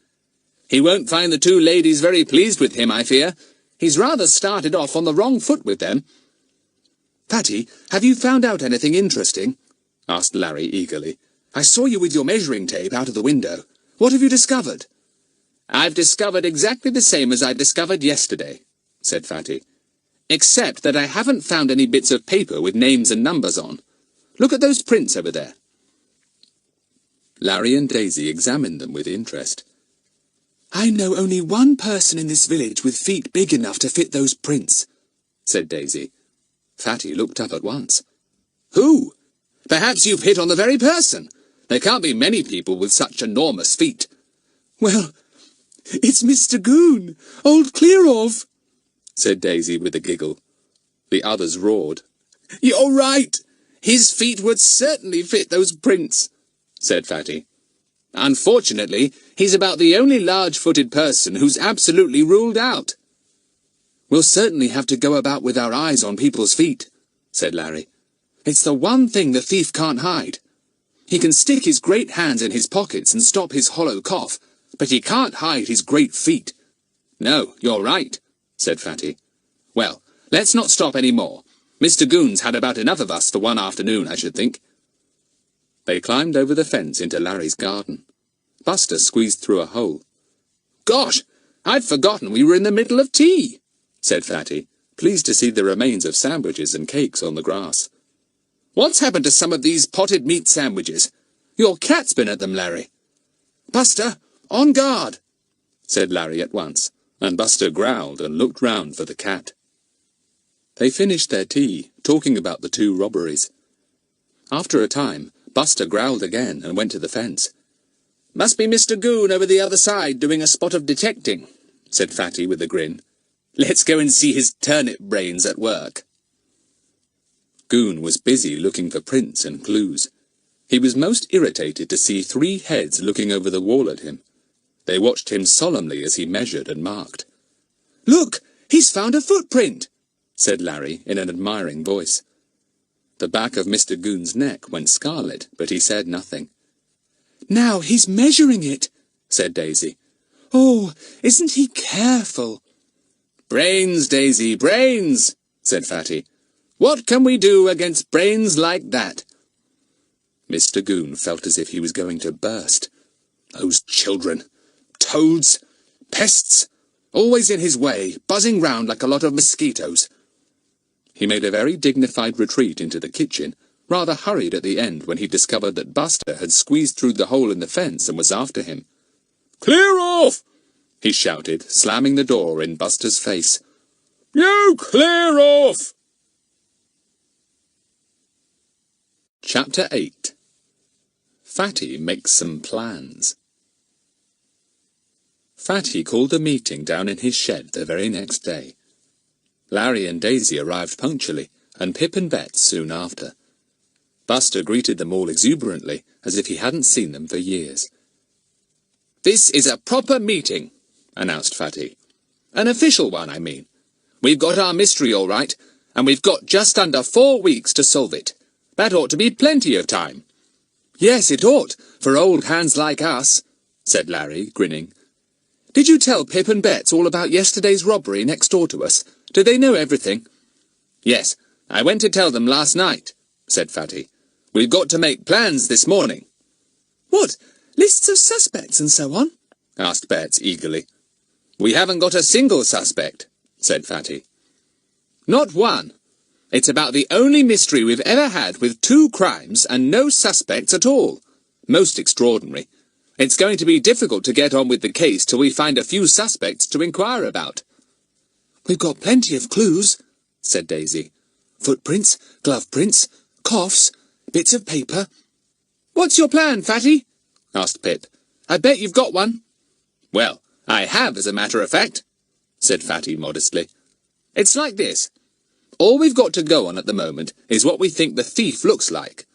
He won't find the two ladies very pleased with him, I fear. He's rather started off on the wrong foot with them.
Fatty, have you found out anything interesting?
asked Larry eagerly.
I saw you with your measuring tape out of the window. What have you discovered?
I've discovered exactly the same as I discovered yesterday, said Fatty. Except that I haven't found any bits of paper with names and numbers on. Look at those prints over there.
Larry and Daisy examined them with interest.
I know only one person in this village with feet big enough to fit those prints,
said Daisy. Fatty looked up at once.
Who? Perhaps you've hit on the very person. There can't be many people with such enormous feet.
Well, it's Mr. Goon, old Clear-off,
said Daisy with a giggle. The others roared.
You're right. His feet would certainly fit those prints, said Fatty. Unfortunately, he's about the only large-footed person who's absolutely ruled out.
We'll certainly have to go about with our eyes on people's feet, said Larry. It's the one thing the thief can't hide. He can stick his great hands in his pockets and stop his hollow cough, but he can't hide his great feet.
No, you're right, said Fatty. Well, let's not stop any more. Mr. Goon's had about enough of us for one afternoon, I should think.
They climbed over the fence into Larry's garden. Buster squeezed through a hole.
Gosh, I'd forgotten we were in the middle of tea,
said Fatty, pleased to see the remains of sandwiches and cakes on the grass.
What's happened to some of these potted meat sandwiches? Your cat's been at them, Larry.
Buster, on guard,
said Larry at once, and Buster growled and looked round for the cat. They finished their tea, talking about the two robberies. After a time, Buster growled again and went to the fence.
Must be Mr. Goon over the other side doing a spot of detecting, said Fatty with a grin. Let's go and see his turnip brains at work.
Goon was busy looking for prints and clues. He was most irritated to see 3 heads looking over the wall at him. They watched him solemnly as he measured and marked.
Look, he's found a footprint,
said Larry in an admiring voice. The back of Mr. Goon's neck went scarlet, but he said nothing.
Now he's measuring it,
said Daisy.
Oh, isn't he careful?
Brains, Daisy, brains, said Fatty. What can we do against brains like that?
Mr. Goon felt as if he was going to burst.
Those children. Toads. Pests. Always in his way, buzzing round like a lot of mosquitoes.
He made a very dignified retreat into the kitchen, rather hurried at the end when he discovered that Buster had squeezed through the hole in the fence and was after him.
Clear off!
He shouted, slamming the door in Buster's face.
You clear off!
Chapter 8. Fatty makes some plans. Fatty called a meeting down in his shed the very next day. Larry and Daisy arrived punctually, and Pip and Bet soon after. Buster greeted them all exuberantly, as if he hadn't seen them for years.
This is a proper meeting, announced Fatty. An official one, I mean. We've got our mystery all right, and we've got just under 4 weeks to solve it. That ought to be plenty of time.
Yes, it ought, for old hands like us,
said Larry, grinning.
Did you tell Pip and Bets all about yesterday's robbery next door to us? Do they know everything?
Yes, I went to tell them last night, said Fatty. We've got to make plans this morning.
What, lists of suspects and so on?
asked Bets eagerly.
We haven't got a single suspect, said Fatty. Not one. It's about the only mystery we've ever had with 2 crimes and no suspects at all. Most extraordinary. It's going to be difficult to get on with the case till we find a few suspects to inquire about.
We've got plenty of clues,
said Daisy.
Footprints, glove prints, coughs, bits of paper. What's your plan, Fatty? Asked Pip. I bet you've got one.
Well, I have, as a matter of fact, said Fatty modestly. It's like this. All we've got to go on at the moment is what we think the thief looks like.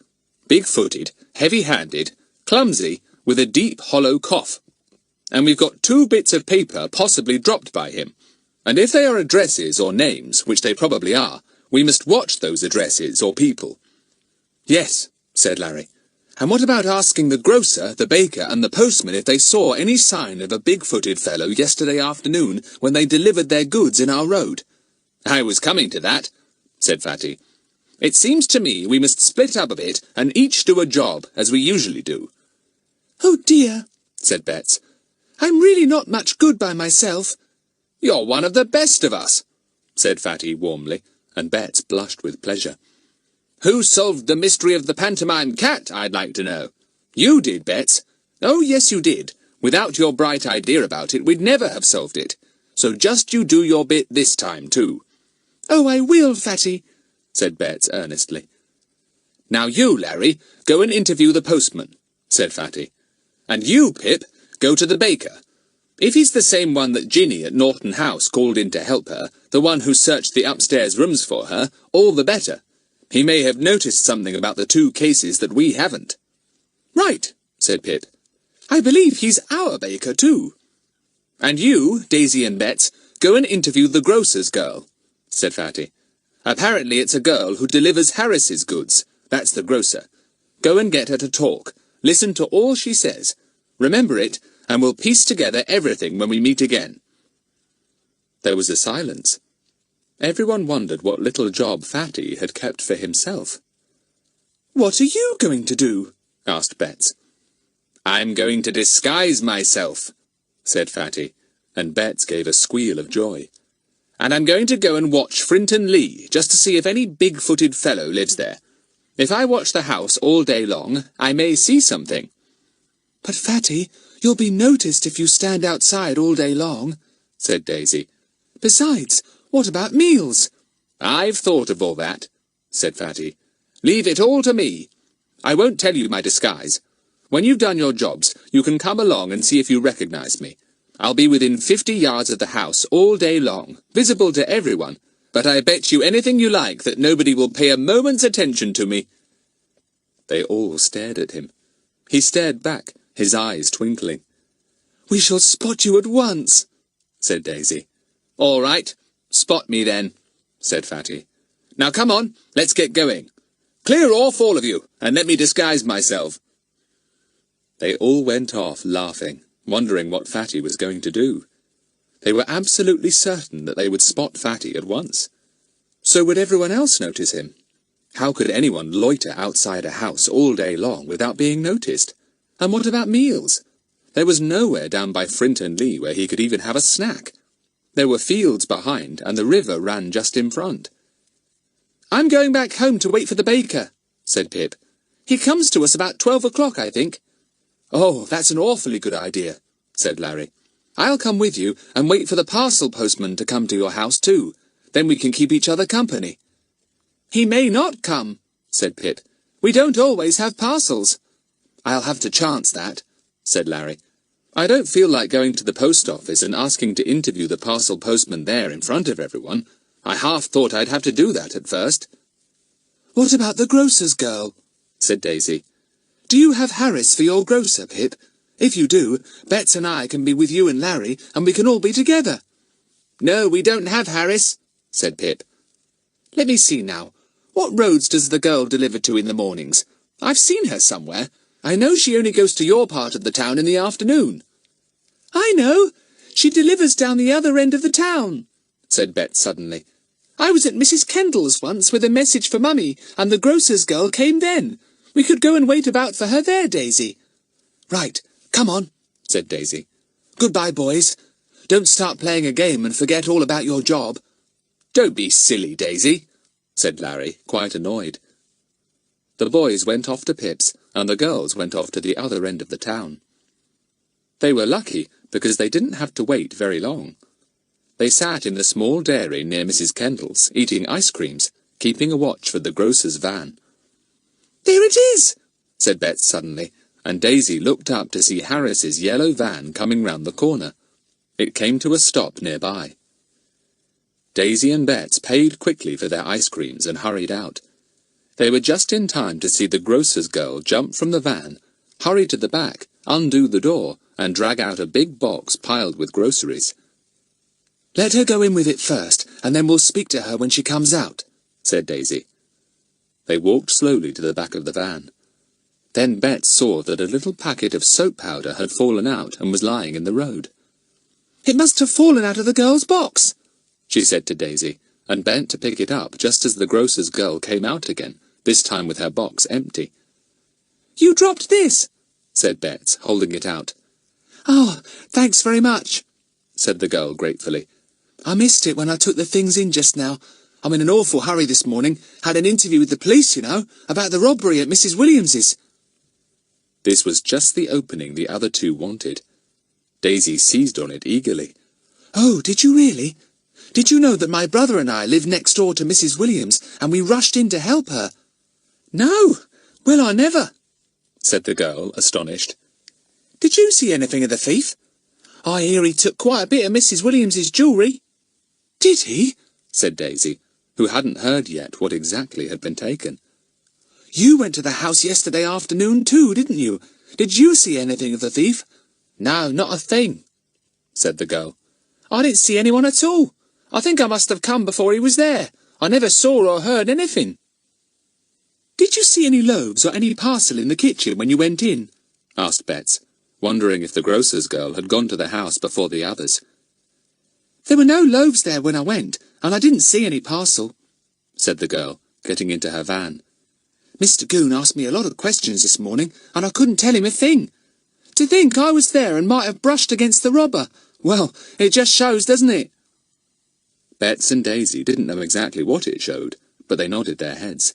Big-footed, heavy-handed, clumsy, with a deep, hollow cough. And we've got 2 bits of paper possibly dropped by him. And if they are addresses or names, which they probably are, we must watch those addresses or people. Yes, said Larry. And what about asking the grocer, the baker, and the postman if they saw any sign of a big-footed fellow yesterday afternoon when they delivered their goods in our road? I was coming to that, said Fatty. It seems to me we must split up a bit and each do a job, as we usually do.
Oh dear, said Betts. I'm really not much good by myself.
You're one of the best of us, said Fatty warmly, and Betts blushed with pleasure. Who solved the mystery of the pantomime cat, I'd like to know? You did, Betts. Oh, yes, you did. Without your bright idea about it, we'd never have solved it. So just you do your bit this time, too.
Oh, I will, Fatty,
said Betts earnestly. Now you, Larry, go and interview the postman, said Fatty. And you, Pip, go to the baker. If he's the same one that Ginny at Norton House called in to help her, the one who searched the upstairs rooms for her, all the better. He may have noticed something about the 2 cases that we haven't.
Right, said Pip. I believe he's our baker, too.
And you, Daisy and Betts, go and interview the grocer's girl, said Fatty. Apparently it's a girl who delivers Harris's goods. That's the grocer. Go and get her to talk. Listen to all she says. Remember it, and we'll piece together everything when we meet again. There was a silence. Everyone wondered what little job Fatty had kept for himself.
What are you going to do?
Asked Betts. I'm going to disguise myself, said Fatty, and Betts gave a squeal of joy. And I'm going to go and watch Frinton Lee, just to see if any big-footed fellow lives there. If I watch the house all day long, I may see something.
But, Fatty, you'll be noticed if you stand outside all day long,
said Daisy.
Besides, what about meals?
I've thought of all that, said Fatty. Leave it all to me. I won't tell you my disguise. When you've done your jobs, you can come along and see if you recognize me. I'll be within 50 yards of the house all day long, visible to everyone, but I bet you anything you like that nobody will pay a moment's attention to me. They all stared at him. He stared back, his eyes twinkling.
We shall spot you at once,
said Daisy. All right, spot me then, said Fatty. Now come on, let's get going. Clear off, all of you, and let me disguise myself. They all went off laughing, wondering what Fatty was going to do. They were absolutely certain that they would spot Fatty at once. So would everyone else notice him? How could anyone loiter outside a house all day long without being noticed? And what about meals? There was nowhere down by Frinton Lee where he could even have a snack. There were fields behind, and the river ran just in front.
I'm going back home to wait for the baker, said Pip. He comes to us about 12 o'clock, I think.
Oh, that's an awfully good idea, said Larry.
I'll come with you and wait for the parcel postman to come to your house too. Then we can keep each other company. He may not come, said Pip. We don't always have parcels.
I'll have to chance that, said Larry. I don't feel like going to the post office and asking to interview the parcel postman there in front of everyone. I half thought I'd have to do that at first.
What about the grocer's girl?
Said Daisy.
Do you have Harris for your grocer, Pip? If you do, Betts and I can be with you and Larry, and we can all be together.
No, we don't have Harris, said Pip.
Let me see now. What roads does the girl deliver to in the mornings? I've seen her somewhere. I know she only goes to your part of the town in the afternoon. I know. She delivers down the other end of the town, said Bet suddenly. I was at Mrs. Kendall's once with a message for Mummy, and the grocer's girl came then. We could go and wait about for her there, Daisy. Right, come on, said Daisy. Goodbye, boys. Don't start playing a game and forget all about your job.
Don't be silly, Daisy, said Larry, quite annoyed. The boys went off to Pip's, and the girls went off to the other end of the town. They were lucky, because they didn't have to wait very long. They sat in the small dairy near Mrs. Kendall's, eating ice creams,
keeping a watch for the grocer's van.
"There it is!"
said Bets suddenly, and Daisy looked up to see Harris's yellow van coming round the corner. It came to a stop nearby. Daisy and Bets paid quickly for their ice creams and hurried out. They were just in time to see the grocer's girl jump from the van, hurry to the back, undo the door, and drag out a big box piled with groceries.
"Let her go in with it first, and then we'll speak to her when she comes out,"
said Daisy. They walked slowly to the back of the van. Then Bets saw that a little packet of soap powder had fallen out and was lying in the road.
"It must have fallen out of the girl's box,"
she said to Daisy, and bent to pick it up just as the grocer's girl came out again, this time with her box empty.
"You dropped this,"
said Bets, holding it out.
"Oh, thanks very much,"
said the girl gratefully.
"I missed it when I took the things in just now. I'm in an awful hurry this morning. Had an interview with the police, you know, about the robbery at Mrs. Williams's."
This was just the opening the other two wanted. Daisy seized on it eagerly.
"Oh, did you really? Did you know that my brother and I live next door to Mrs. Williams, and we rushed in to help her?" "No! Well, I never,"
said the girl, astonished.
"Did you see anything of the thief? I hear he took quite a bit of Mrs. Williams's jewellery." "Did he?"
said Daisy, who hadn't heard yet what exactly had been taken.
"You went to the house yesterday afternoon too, didn't you? Did you see anything of the thief?" "No, not a thing," said the girl. "I didn't see anyone at all. I think I must have come before he was there. I never saw or heard anything." "Did you see any loaves or any parcel in the kitchen when you went in?"
asked Bets, wondering if the grocer's girl had gone to the house before the others.
"There were no loaves there when I went, and I didn't see any parcel,"
said the girl, getting into her van.
"Mr. Goon asked me a lot of questions this morning, and I couldn't tell him a thing. To think I was there and might have brushed against the robber. Well, it just shows, doesn't it?"
Bets and Daisy didn't know exactly what it showed, but they nodded their heads.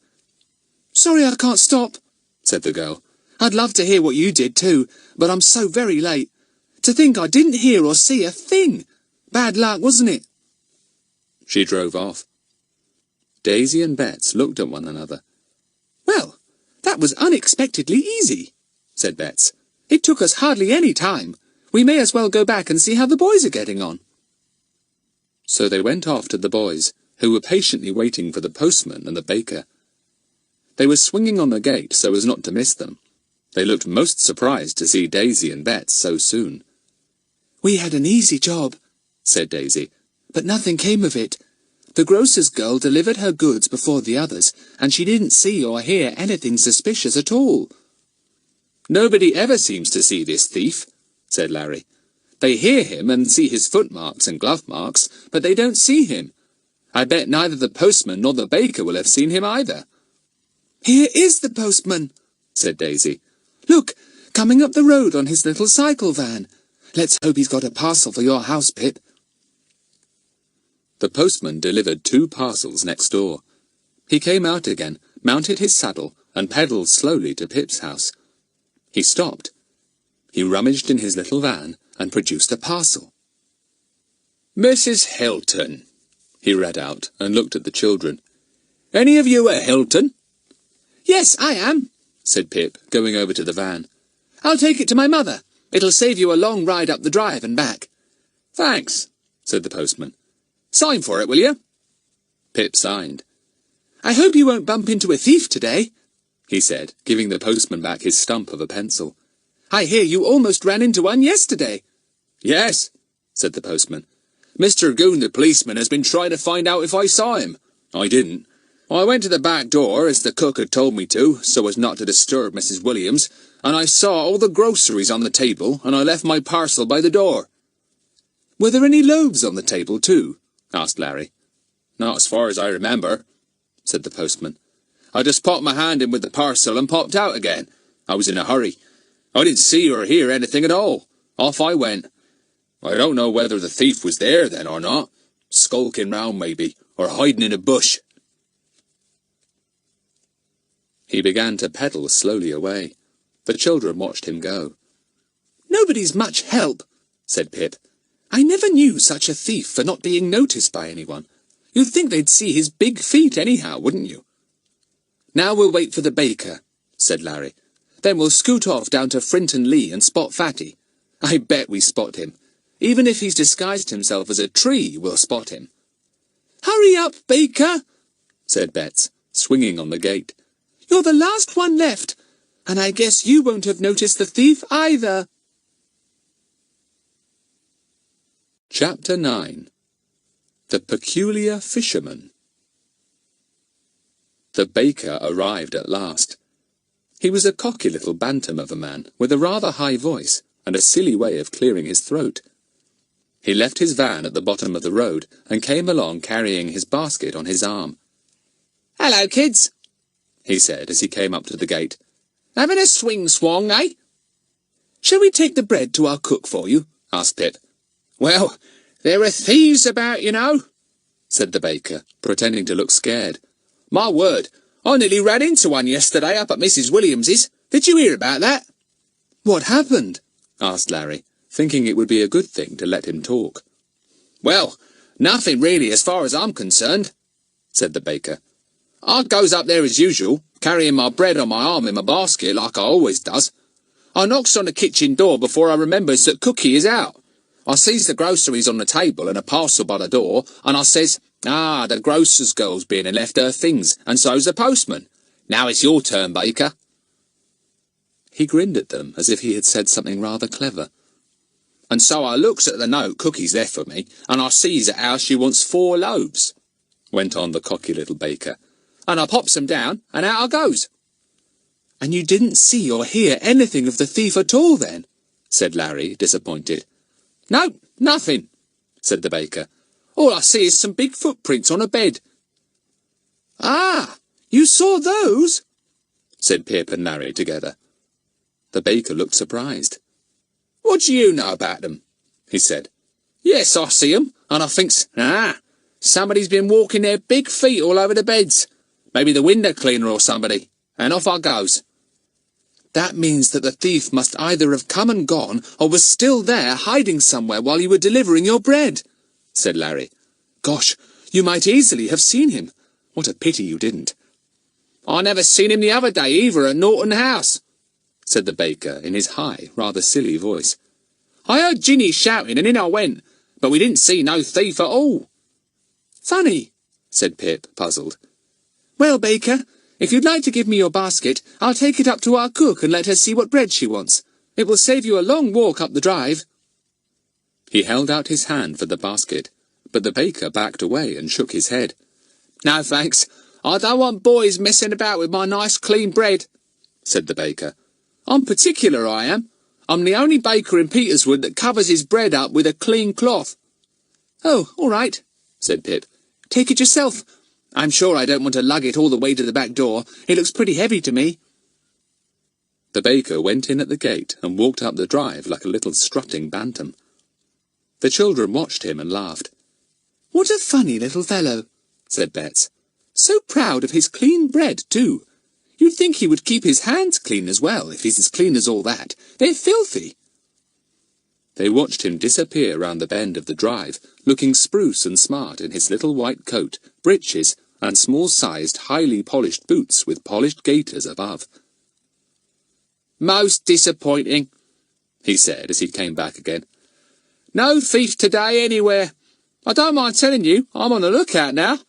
"Sorry I can't stop,"
said the girl.
"I'd love to hear what you did too, but I'm so very late. To think I didn't hear or see a thing. Bad luck, wasn't it?"
She drove off. Daisy and Bets looked at one another.
"Well, that was unexpectedly easy," said Bets. "It took us hardly any time. We may as well go back and see how the boys are getting on."
So they went off to the boys, who were patiently waiting for the postman and the baker. They were swinging on the gate so as not to miss them. They looked most surprised to see Daisy and Bets so soon.
"We had an easy job," said Daisy, "but nothing came of it. The grocer's girl delivered her goods before the others, and she didn't see or hear anything suspicious at all."
"Nobody ever seems to see this thief," said Larry. "They hear him and see his footmarks and glove marks, but they don't see him. I bet neither the postman nor the baker will have seen him either."
"Here is the postman," said Daisy. "Look, coming up the road on his little cycle van. Let's hope he's got a parcel for your house, Pip."
The postman delivered 2 parcels next door. He came out again, mounted his saddle, and pedalled slowly to Pip's house. He stopped. He rummaged in his little van and produced a parcel.
"Mrs. Hilton," he read out, and looked at the children.
"Any of you at Hilton?"
"Yes, I am,"
said Pip, going over to the van.
"I'll take it to my mother. It'll save you a long ride up the drive and back."
"Thanks,"
said the postman.
"Sign for it, will you?"
Pip signed.
"I hope you won't bump into a thief today,"
he said, giving the postman back his stump of a pencil.
"I hear you almost ran into one yesterday."
"Yes,"
said the postman.
"Mr. Goon, the policeman, has been trying to find out if I saw him. I didn't. I went to the back door, as the cook had told me to, so as not to disturb Mrs. Williams, and I saw all the groceries on the table, and I left my parcel by the door."
"Were there any loaves on the table, too?" asked Larry.
"Not as far as I remember," said the postman. "I just popped my hand in with the parcel and popped out again. I was in a hurry. I didn't see or hear anything at all. Off I went. I don't know whether the thief was there then or not. Skulking round, maybe, or hiding in a bush."
He began to pedal slowly away. The children watched him go.
"Nobody's much help," said Pip. "I never knew such a thief for not being noticed by anyone.
You'd think they'd see his big feet anyhow, wouldn't you? Now we'll wait for the baker, said Larry. Then we'll scoot off down to Frinton Lee and spot Fatty. I bet we spot him. Even if he's disguised himself as a tree, we'll spot him. Hurry up, Baker, said Betts, swinging on the gate. You're the last one left, and I guess you won't have noticed the thief either.
Chapter 9. The Peculiar Fisherman. The baker arrived at last. He was a cocky little bantam of a man, with a rather high voice, and a silly way of clearing his throat. He left his van at the bottom of the road, and came along carrying his basket on his arm.
Hello, kids,
he said as he came up to the gate.
Having a swing-swong, eh? Shall we take the bread to our cook for you? Asked Pip. Well, there are thieves about, you know, said the baker, pretending to look scared. My word, I nearly ran into one yesterday up at Mrs. Williams's. Did you hear about that? What happened? Asked Larry, thinking it would be a good thing to let him talk. Well, nothing really as far as I'm concerned, said the baker. I goes up there as usual, carrying my bread on my arm in my basket like I always does. I knocks on the kitchen door before I remembers that Cookie is out. I sees the groceries on the table and a parcel by the door, and I says, the grocer's girl's been and left her things, and so's the postman. Now it's your turn, Baker.
He grinned at them as if he had said something rather clever.
And so I looks at the note Cookie's left for me, and I sees at how she wants 4 loaves, went on the cocky little baker, and I pops 'em down, and out I goes. And you didn't see or hear anything of the thief at all, then? Said Larry, disappointed. No, nothing, said the baker. All I see is some big footprints on a bed. Ah, you saw those? Said Pip and Larry together.
The baker looked surprised.
What do you know about them? He said. Yes, I see 'em, and I thinks, somebody's been walking their big feet all over the beds. Maybe the window cleaner or somebody. And off I goes. That means that the thief must either have come and gone, or was still there hiding somewhere while you were delivering your bread, said Larry. Gosh, you might easily have seen him. What a pity you didn't. I never seen him the other day either at Norton House, said the baker in his high, rather silly voice. I heard Ginny shouting, and in I went, but we didn't see no thief at all. Funny, said Pip, puzzled. Well, Baker, if you'd like to give me your basket, I'll take it up to our cook and let her see what bread she wants. It will save you a long walk up the drive.
He held out his hand for the basket, but the baker backed away and shook his head.
No, thanks. I don't want boys messing about with my nice clean bread, said the baker. I'm particular, I am. I'm the only baker in Peterswood that covers his bread up with a clean cloth. Oh, all right, said Pip. Take it yourself. I'm sure I don't want to lug it all the way to the back door. It looks pretty heavy to me.
The baker went in at the gate and walked up the drive like a little strutting bantam. The children watched him and laughed.
What a funny little fellow, said Betts. So proud of his clean bread, too. You'd think he would keep his hands clean as well, if he's as clean as all that. They're filthy.
They watched him disappear round the bend of the drive, looking spruce and smart in his little white coat, breeches, and small-sized, highly polished boots with polished gaiters above. Most disappointing, he said as he came back again. No thief today anywhere. I don't mind telling you, I'm on the lookout now.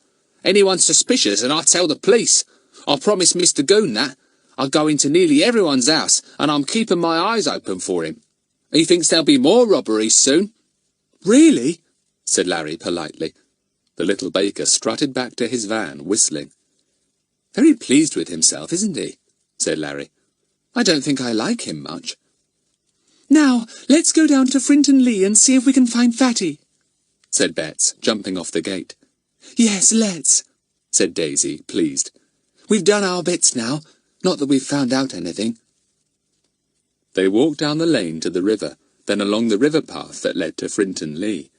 Anyone suspicious and I tell the police. I promised Mr. Goon that. I go into nearly everyone's house, and I'm keeping my eyes open for him. He thinks there'll be more robberies soon. Really? Said Larry politely. The little baker strutted back to his van, whistling. Very pleased with himself, isn't he? Said Larry. I don't think I like him much. Now, let's go down to Frinton Lee and see if we can find Fatty, said Betts, jumping off the gate. Yes, let's, said Daisy, pleased. We've done our bits now, not that we've found out anything. They walked down the lane to the river, then along the river path that led to Frinton Lee.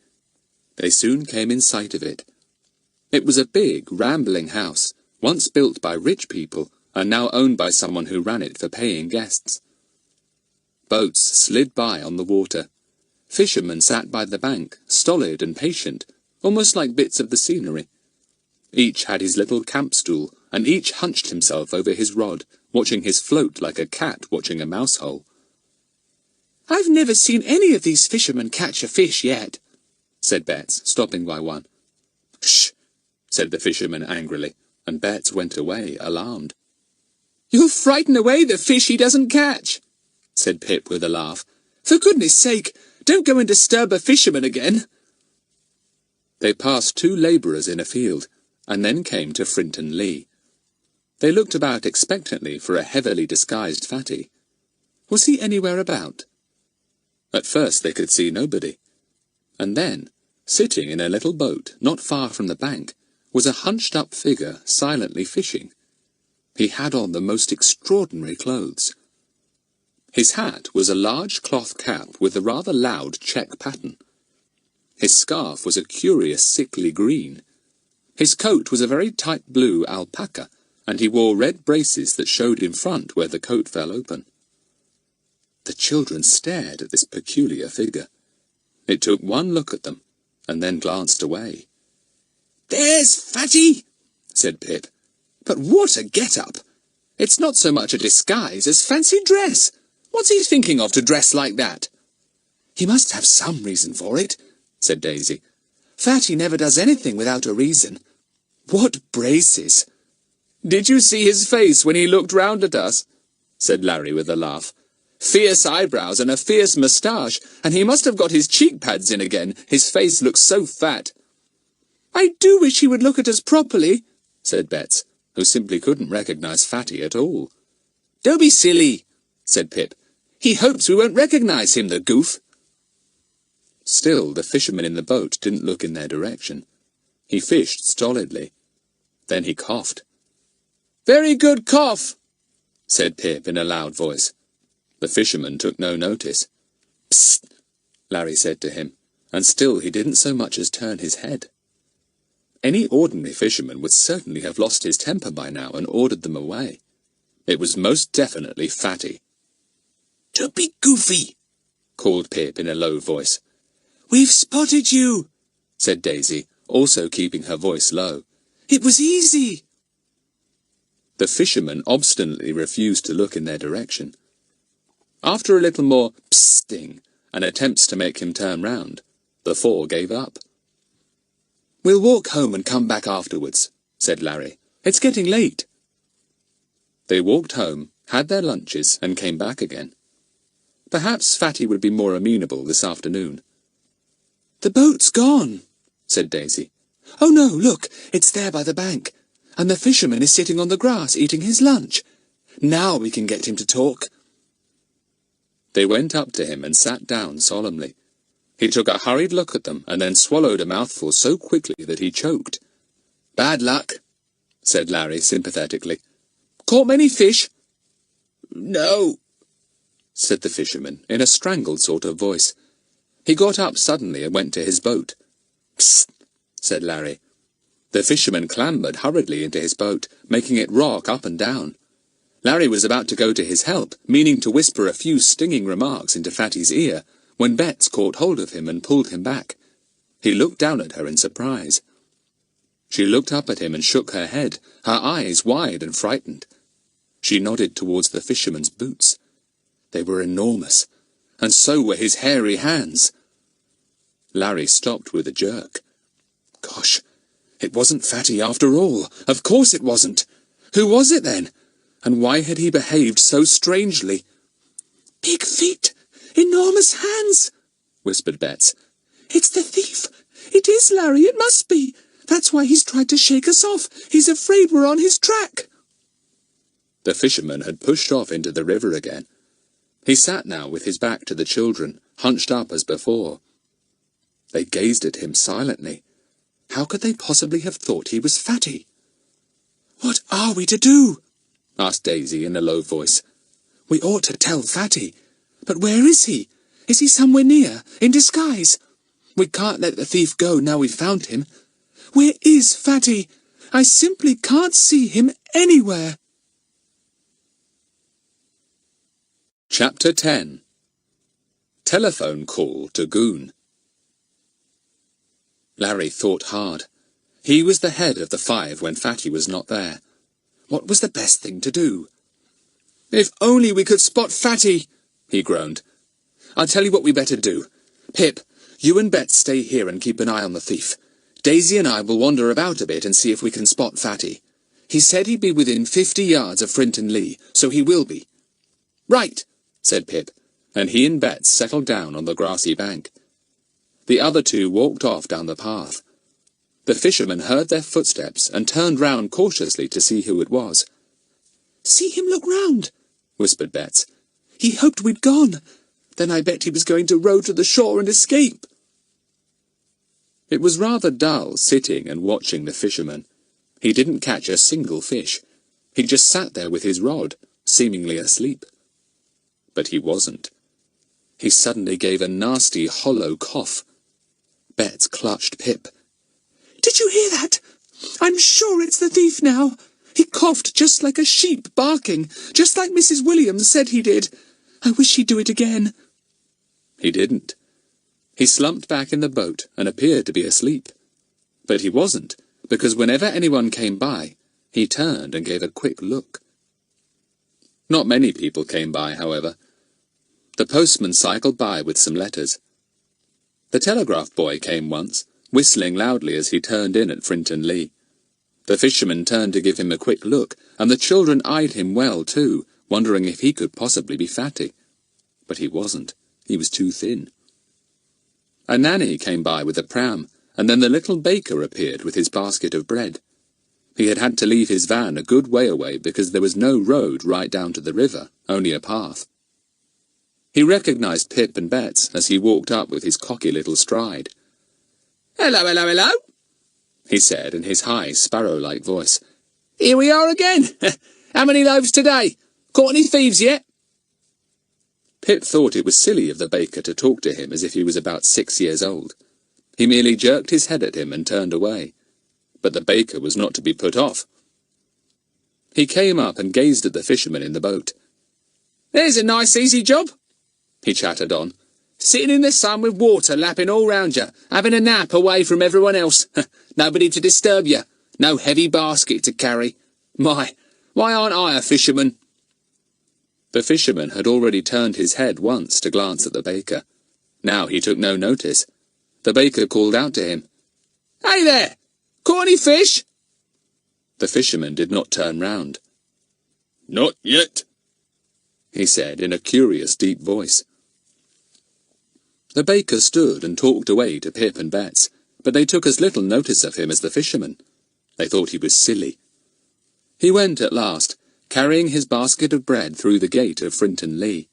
They soon came in sight of it. It was a big, rambling house, once built by rich people, and now owned by someone who ran it for paying guests. Boats slid by on the water. Fishermen sat by the bank, stolid and patient, almost like bits of the scenery, Each had his little camp stool, and each hunched himself over his rod, watching his float like a cat watching a mouse hole.
"I've never seen any of these fishermen catch a fish yet,"
said Betts, stopping by one. "Shh!" said the fisherman angrily, and Betts went away, alarmed.
"You'll frighten away the fish he doesn't catch,"
said Pip with a laugh.
"For goodness sake, don't go and disturb a fisherman again."
They passed 2 labourers in a field, and then came to Frinton Lee. They looked about expectantly for a heavily disguised fatty. Was he anywhere about? At first they could see nobody. And then, sitting in a little boat not far from the bank, was a hunched-up figure silently fishing. He had on the most extraordinary clothes. His hat was a large cloth cap with a rather loud check pattern. His scarf was a curious sickly green. His coat was a very tight blue alpaca, and he wore red braces that showed in front where the coat fell open. The children stared at this peculiar figure. It took one look at them, and then glanced away.
"There's Fatty,"
said Pip.
"But what a get-up! It's not so much a disguise as fancy dress. What's he thinking of to dress like that?" "He must have some reason for it," said Daisy. "Fatty never does anything without a reason. What braces!"
"Did you see his face when he looked round at us?" said Larry with a laugh. "Fierce eyebrows and a fierce moustache, and he must have got his cheek pads in again. His face looks so fat."
"I do wish he would look at us properly,"
said Betts, who simply couldn't recognise Fatty at all.
"Don't be silly,"
said Pip. "He hopes we won't recognise him, the goof."
Still, the fisherman in the boat didn't look in their direction. He fished stolidly. Then he coughed.
"Very good cough,"
said Pip in a loud voice. The fisherman took no notice. "Psst," Larry said to him, and still he didn't so much as turn his head. Any ordinary fisherman would certainly have lost his temper by now and ordered them away. It was most definitely Fatty.
"Don't be goofy,"
called Pip in a low voice.
"We've spotted you,"
said Daisy, also keeping her voice low.
"It was easy."
The fisherman obstinately refused to look in their direction. After a little more psting and attempts to make him turn round, the 4 gave up.
"We'll walk home and come back afterwards," said Larry. "It's getting late."
They walked home, had their lunches, and came back again. Perhaps Fatty would be more amenable this afternoon.
"The boat's gone,"
said Daisy.
"Oh no, look, it's there by the bank, and the fisherman is sitting on the grass eating his lunch. Now we can get him to talk."
They went up to him and sat down solemnly. He took a hurried look at them and then swallowed a mouthful so quickly that he choked.
"Bad luck,"
said Larry sympathetically.
"Caught many fish?"
"No,"
said the fisherman in a strangled sort of voice. He got up suddenly and went to his boat. "Psst," said Larry. The fisherman clambered hurriedly into his boat, making it rock up and down. Larry was about to go to his help, meaning to whisper a few stinging remarks into Fatty's ear, when Betts caught hold of him and pulled him back. He looked down at her in surprise. She looked up at him and shook her head, her eyes wide and frightened. She nodded towards the fisherman's boots. They were enormous, and so were his hairy hands. Larry stopped with a jerk. Gosh, it wasn't Fatty after all. Of course it wasn't. Who was it then? And why had he behaved so strangely?
"Big feet, enormous hands,"
whispered Betts.
"It's the thief. It is, Larry, it must be. That's why he's tried to shake us off. He's afraid we're on his track."
The fisherman had pushed off into the river again. He sat now with his back to the children, hunched up as before. They gazed at him silently. How could they possibly have thought he was Fatty?
"What are we to do?"
asked Daisy in a low voice.
"We ought to tell Fatty. But where is he? Is he somewhere near, in disguise? We can't let the thief go now we've found him. Where is Fatty? I simply can't see him anywhere."
Chapter 10. Telephone Call to Goon. Larry thought hard. He was the head of the 5 when Fatty was not there. What was the best thing to do?
If only we could spot Fatty,
he groaned.
I'll tell you what we better do. Pip, you and Bet stay here and keep an eye on the thief. Daisy and I will wander about a bit and see if we can spot Fatty. He said he'd be within 50 yards of Frinton Lee, so he will be.
Right, said Pip, and he and Bet settled down on the grassy bank. The other 2 walked off down the path. The fisherman heard their footsteps and turned round cautiously to see who it was.
See him look round,
whispered Betts.
He hoped we'd gone. Then I bet he was going to row to the shore and escape.
It was rather dull sitting and watching the fisherman. He didn't catch a single fish. He just sat there with his rod, seemingly asleep. But he wasn't. He suddenly gave a nasty, hollow cough. Betts clutched Pip.
Did you hear that? I'm sure it's the thief now. He coughed just like a sheep barking, just like Mrs. Williams said he did. I wish he'd do it again.
He didn't. He slumped back in the boat and appeared to be asleep. But he wasn't, because whenever anyone came by, he turned and gave a quick look. Not many people came by, however. The postman cycled by with some letters. The telegraph boy came once, whistling loudly as he turned in at Frinton Lee. The fisherman turned to give him a quick look, and the children eyed him well too, wondering if he could possibly be Fatty. But he wasn't. He was too thin. A nanny came by with a pram, and then the little baker appeared with his basket of bread. He had had to leave his van a good way away because there was no road right down to the river, only a path. He recognised Pip and Betts as he walked up with his cocky little stride.
Hello, hello, hello,
he said in his high, sparrow-like voice.
Here we are again. How many loaves today? Caught any thieves yet?
Pip thought it was silly of the baker to talk to him as if he was about 6 years old. He merely jerked his head at him and turned away. But the baker was not to be put off. He came up and gazed at the fisherman in the boat.
There's a nice easy job,
he chattered on.
Sitting in the sun with water lapping all round you, having a nap away from everyone else. Nobody to disturb you. No heavy basket to carry. Why aren't I a fisherman?
The fisherman had already turned his head once to glance at the baker. Now he took no notice. The baker called out to him.
Hey there! Caught any fish?
The fisherman did not turn round.
Not yet,
he said in a curious deep voice. The baker stood and talked away to Pip and Betts, but they took as little notice of him as the fisherman. They thought he was silly. He went at last, carrying his basket of bread through the gate of Frinton Lee.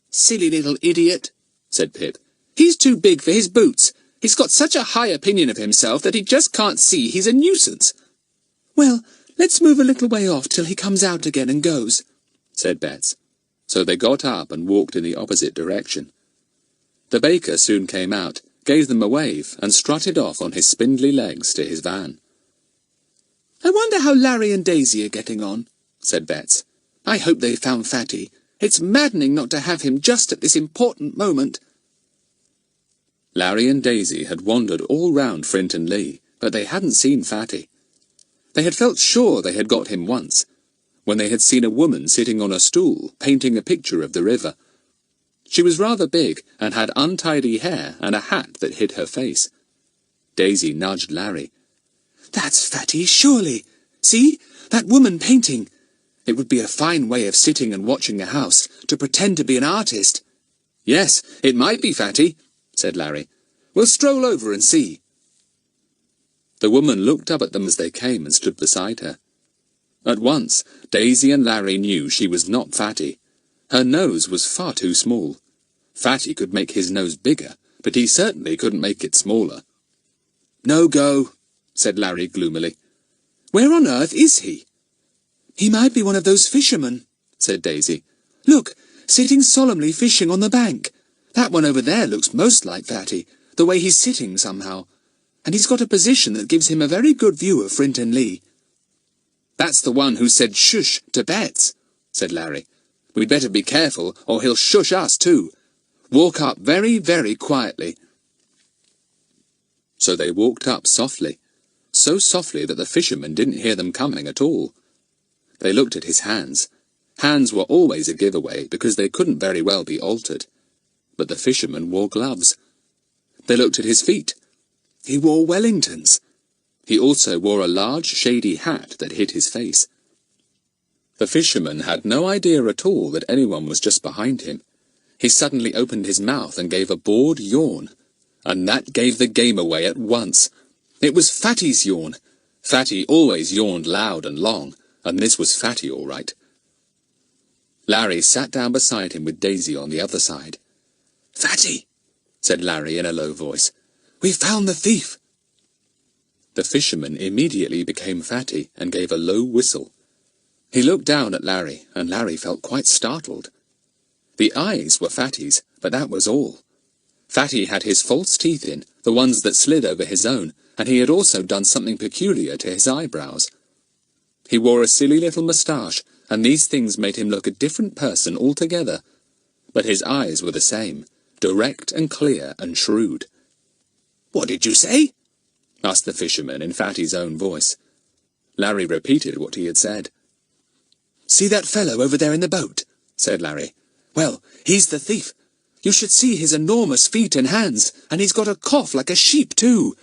Silly little idiot,
said Pip.
He's too big for his boots. He's got such a high opinion of himself that he just can't see he's a nuisance. Well, let's move a little way off till he comes out again and goes,
said Betts. So they got up and walked in the opposite direction. The baker soon came out, gave them a wave, and strutted off on his spindly legs to his van.
I wonder how Larry and Daisy are getting on, said Betts. I hope they've found Fatty. It's maddening not to have him just at this important moment.
Larry and Daisy had wandered all round Frinton Lee, but they hadn't seen Fatty. They had felt sure they had got him once, when they had seen a woman sitting on a stool, painting a picture of the river. She was rather big, and had untidy hair and a hat that hid her face. Daisy nudged Larry.
That's Fatty, surely. See, that woman painting. It would be a fine way of sitting and watching a house, to pretend to be an artist.
Yes, it might be Fatty, said Larry. We'll stroll over and see. The woman looked up at them as they came and stood beside her. At once, Daisy and Larry knew she was not Fatty. Her nose was far too small. Fatty could make his nose bigger, but he certainly couldn't make it smaller.
No go,
said Larry gloomily.
Where on earth is he? He might be one of those fishermen,
said Daisy.
Look, sitting solemnly fishing on the bank. That one over there looks most like Fatty, the way he's sitting somehow. And he's got a position that gives him a very good view of Frinton Lee.
That's the one who said shush to Betts, said Larry. We'd better be careful, or he'll shush us too. Walk up very, very quietly. So they walked up softly so softly that the fishermen didn't hear them coming at all. They looked at his hands. Hands were always a giveaway because they couldn't very well be altered. But the fisherman wore gloves. They looked at his feet. He wore Wellingtons. He also wore a large shady hat that hid his face. The fisherman had no idea at all that anyone was just behind him. He suddenly opened his mouth and gave a bored yawn. And that gave the game away at once. It was Fatty's yawn. Fatty always yawned loud and long, and this was Fatty all right. Larry sat down beside him with Daisy on the other side. "Fatty," said Larry in a low voice, "we found the thief." The fisherman immediately became Fatty and gave a low whistle. He looked down at Larry, and Larry felt quite startled. The eyes were Fatty's, but that was all. Fatty had his false teeth in, the ones that slid over his own, and he had also done something peculiar to his eyebrows. He wore a silly little moustache, and these things made him look a different person altogether. But his eyes were the same, direct and clear and shrewd. "What did you say?" asked the fisherman in Fatty's own voice. Larry repeated what he had said. "See that fellow over there in the boat?" said Larry. "Well, he's the thief. You should see his enormous feet and hands, and he's got a cough like a sheep, too.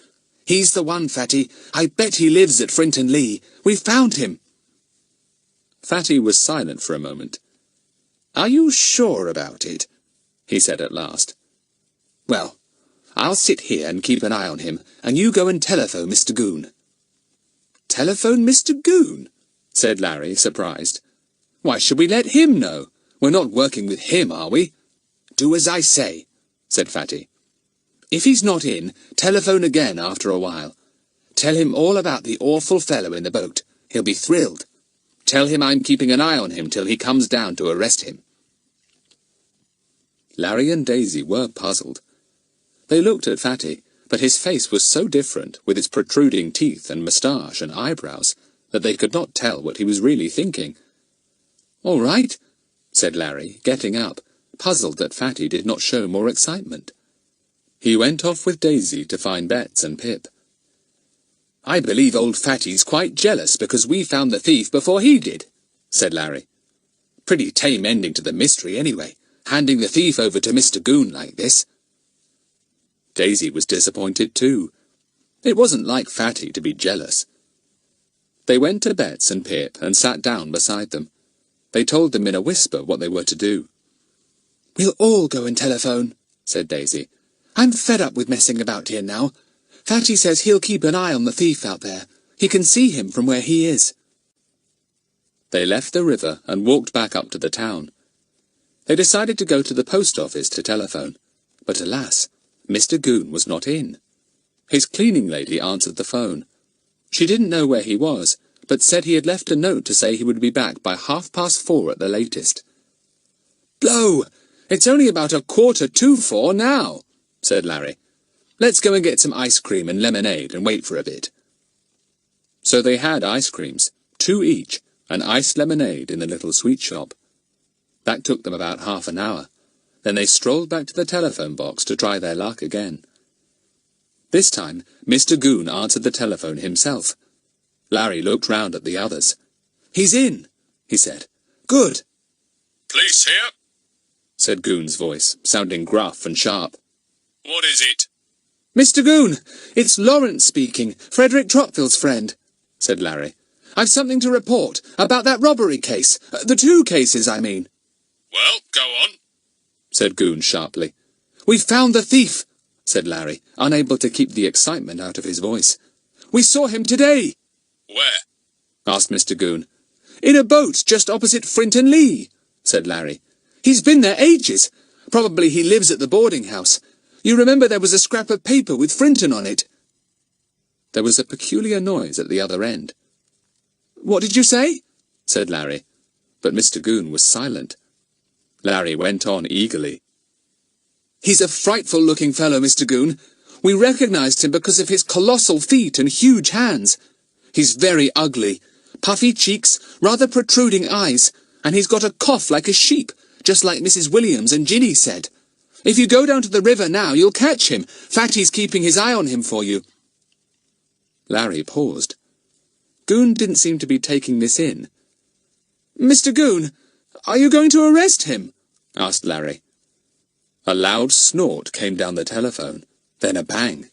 He's the one, Fatty. I bet he lives at Frinton Lee. We found him." Fatty was silent for a moment. "Are you sure about it?" he said at last. "Well, I'll sit here and keep an eye on him, and you go and telephone Mr. Goon." "Telephone Mr. Goon?" said Larry, surprised. "Why should we let him know? We're not working with him, are we?" "Do as I say," said Fatty. "If he's not in, telephone again after a while. Tell him all about the awful fellow in the boat. He'll be thrilled. Tell him I'm keeping an eye on him till he comes down to arrest him." Larry and Daisy were puzzled. They looked at Fatty, but his face was so different, with its protruding teeth and moustache and eyebrows, that they could not tell what he was really thinking. "All right," said Larry, getting up, puzzled that Fatty did not show more excitement. He went off with Daisy to find Betts and Pip. "I believe old Fatty's quite jealous because we found the thief before he did," said Larry. "Pretty tame ending to the mystery anyway, handing the thief over to Mr. Goon like this." Daisy was disappointed too. It wasn't like Fatty to be jealous. They went to Betts and Pip and sat down beside them. They told them in a whisper what they were to do. "We'll all go and telephone," said Daisy. "I'm fed up with messing about here now. Fatty says he'll keep an eye on the thief out there. He can see him from where he is." They left the river and walked back up to the town. They decided to go to the post office to telephone, but alas, Mr. Goon was not in. His cleaning lady answered the phone. She didn't know where he was, but said he had left a note to say he would be back by 4:30 at the latest. "Blow! It's only about 4:45 now," said Larry. "Let's go and get some ice cream and lemonade and wait for a bit." So they had ice creams, 2 each, and iced lemonade in the little sweet shop. That took them about half an hour. Then they strolled back to the telephone box to try their luck again. This time, Mr. Goon answered the telephone himself. Larry looked round at the others. "He's in," he said. "Good."
"Police here?"
said Goon's voice, sounding gruff and sharp.
"What is it?"
"Mr. Goon, it's Lawrence speaking, Frederick Trotville's friend," said Larry. "I've something to report about that robbery case. The 2 cases, I mean."
"Well, go on,"
said Goon sharply.
"We've found the thief,"
said Larry, unable to keep the excitement out of his voice.
"We saw him today."
"Where?"
asked Mr. Goon.
"In a boat just opposite Frinton Lee," said Larry. "He's been there ages. Probably he lives at the boarding house. You remember there was a scrap of paper with Frinton on it?"
There was a peculiar noise at the other end.
"What did you say?"
said Larry, but Mr. Goon was silent. Larry went on eagerly.
"He's a frightful-looking fellow, Mr. Goon. We recognized him because of his colossal feet and huge hands. He's very ugly, puffy cheeks, rather protruding eyes, and he's got a cough like a sheep, just like Mrs. Williams and Ginny said. If you go down to the river now, you'll catch him. Fatty's keeping his eye on him for you."
Larry paused. Goon didn't seem to be taking this in.
"Mr. Goon, are you going to arrest him?"
asked Larry. A loud snort came down the telephone, then a bang.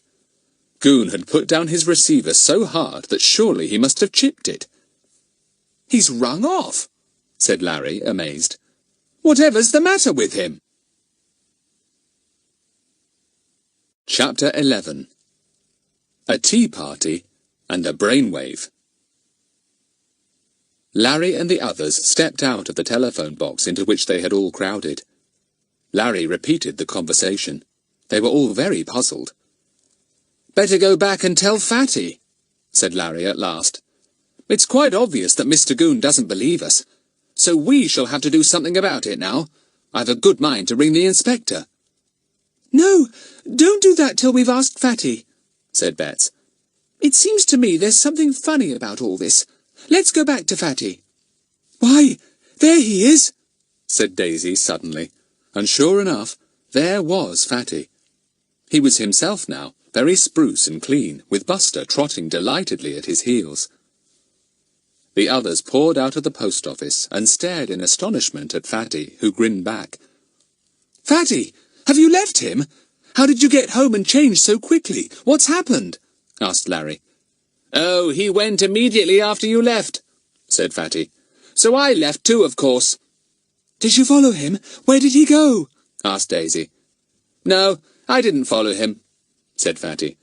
Goon had put down his receiver so hard that surely he must have chipped it.
"He's rung off,"
said Larry, amazed.
"Whatever's the matter with him?"
Chapter 11. A Tea Party and a Brainwave. Larry and the others stepped out of the telephone box into which they had all crowded. Larry repeated the conversation. They were all very puzzled.
"Better go back and tell Fatty,"
said Larry at last.
"It's quite obvious that Mr. Goon doesn't believe us, so we shall have to do something about it now. I've a good mind to ring the inspector." "No, don't do that till we've asked Fatty,"
said Bets.
"It seems to me there's something funny about all this. Let's go back to Fatty." "Why, there he is,"
said Daisy suddenly, and sure enough, there was Fatty. He was himself now, very spruce and clean, with Buster trotting delightedly at his heels. The others poured out of the post office and stared in astonishment at Fatty, who grinned back.
"Fatty, have you left him? How did you get home and change so quickly? What's happened?"
asked Larry.
"Oh, he went immediately after you left," said Fatty. "So I left too, of course." "Did you follow him? Where did he go?"
asked Daisy.
"No, I didn't follow him," said Fatty.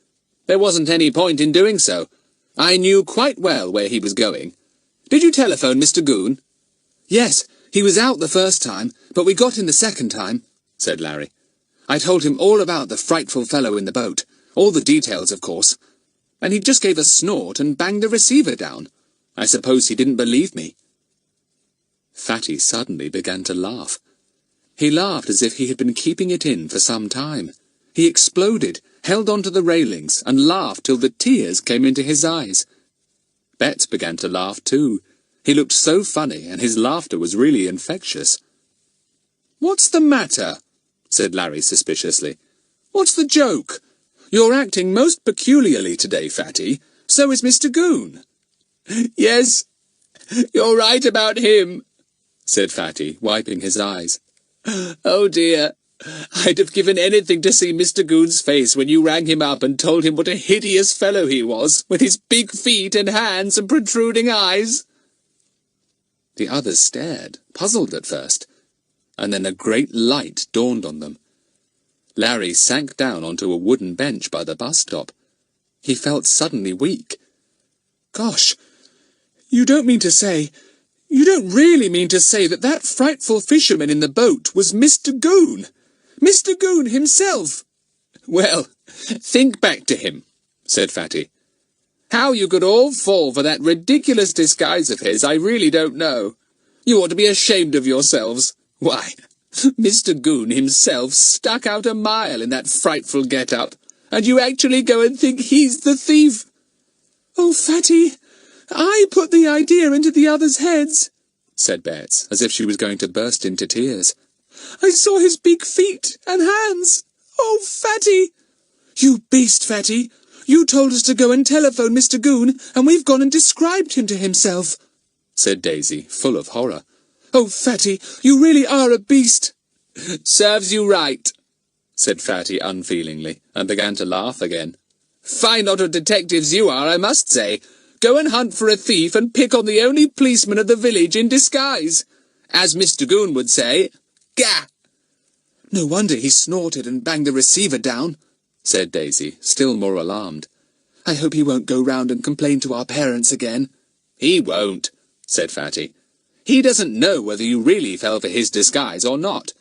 "There wasn't any point in doing so. I knew quite well where he was going. Did you telephone Mr. Goon?" "Yes, he was out the first time, but we got him the second time," said Larry. "I told him all about the frightful fellow in the boat, all the details, of course, and he just gave a snort and banged the receiver down. I suppose he didn't believe me."
Fatty suddenly began to laugh. He laughed as if he had been keeping it in for some time. He exploded, held on to the railings, and laughed till the tears came into his eyes. Bet began to laugh too. He looked so funny, and his laughter was really infectious.
"What's the matter?" said Larry suspiciously. "What's the joke? You're acting most peculiarly today, Fatty. So is Mr. Goon." "Yes, you're right about him," said Fatty, wiping his eyes. "Oh dear, I'd have given anything to see Mr. Goon's face when you rang him up and told him what a hideous fellow he was, with his big feet and hands and protruding eyes."
The others stared, puzzled at first, and then a great light dawned on them. Larry sank down onto a wooden bench by the bus stop. He felt suddenly weak.
"Gosh, you don't really mean to say that that frightful fisherman in the boat was Mr. Goon? Mr. Goon himself?" "Well, think back to him," said Fatty. "How you could all fall for that ridiculous disguise of his, I really don't know. You ought to be ashamed of yourselves. Why, Mr. Goon himself stuck out a mile in that frightful get-up, and you actually go and think he's the thief." "Oh, Fatty, I put the idea into the others' heads,"
said Bets, as if she was going to burst into tears.
"I saw his big feet and hands. Oh, Fatty!" "You beast, Fatty! You told us to go and telephone Mr. Goon, and we've gone and described him to himself,"
said Daisy, full of horror.
"Oh, Fatty, you really are a beast." "Serves you right," said Fatty unfeelingly, and began to laugh again. "Fine lot of detectives you are, I must say. Go and hunt for a thief and pick on the only policeman of the village in disguise. As Mr. Goon would say, gah!" "No wonder he snorted and banged the receiver down," said Daisy, still more alarmed. "I hope he won't go round and complain to our parents again." "He won't," said Fatty. "He doesn't know whether you really fell for his disguise or not.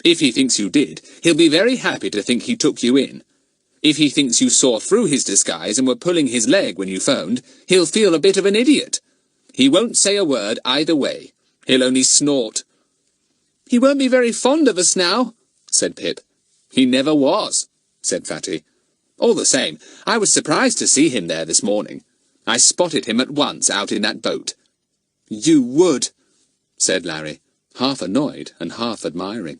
If he thinks you did, he'll be very happy to think he took you in. If he thinks you saw through his disguise and were pulling his leg when you phoned, he'll feel a bit of an idiot. He won't say a word either way. He'll only snort." "He won't be very fond of us now," said Pip. "He never was," said Fatty. "All the same, I was surprised to see him there this morning. I spotted him at once out in that boat." "You would," said Larry, half annoyed and half admiring.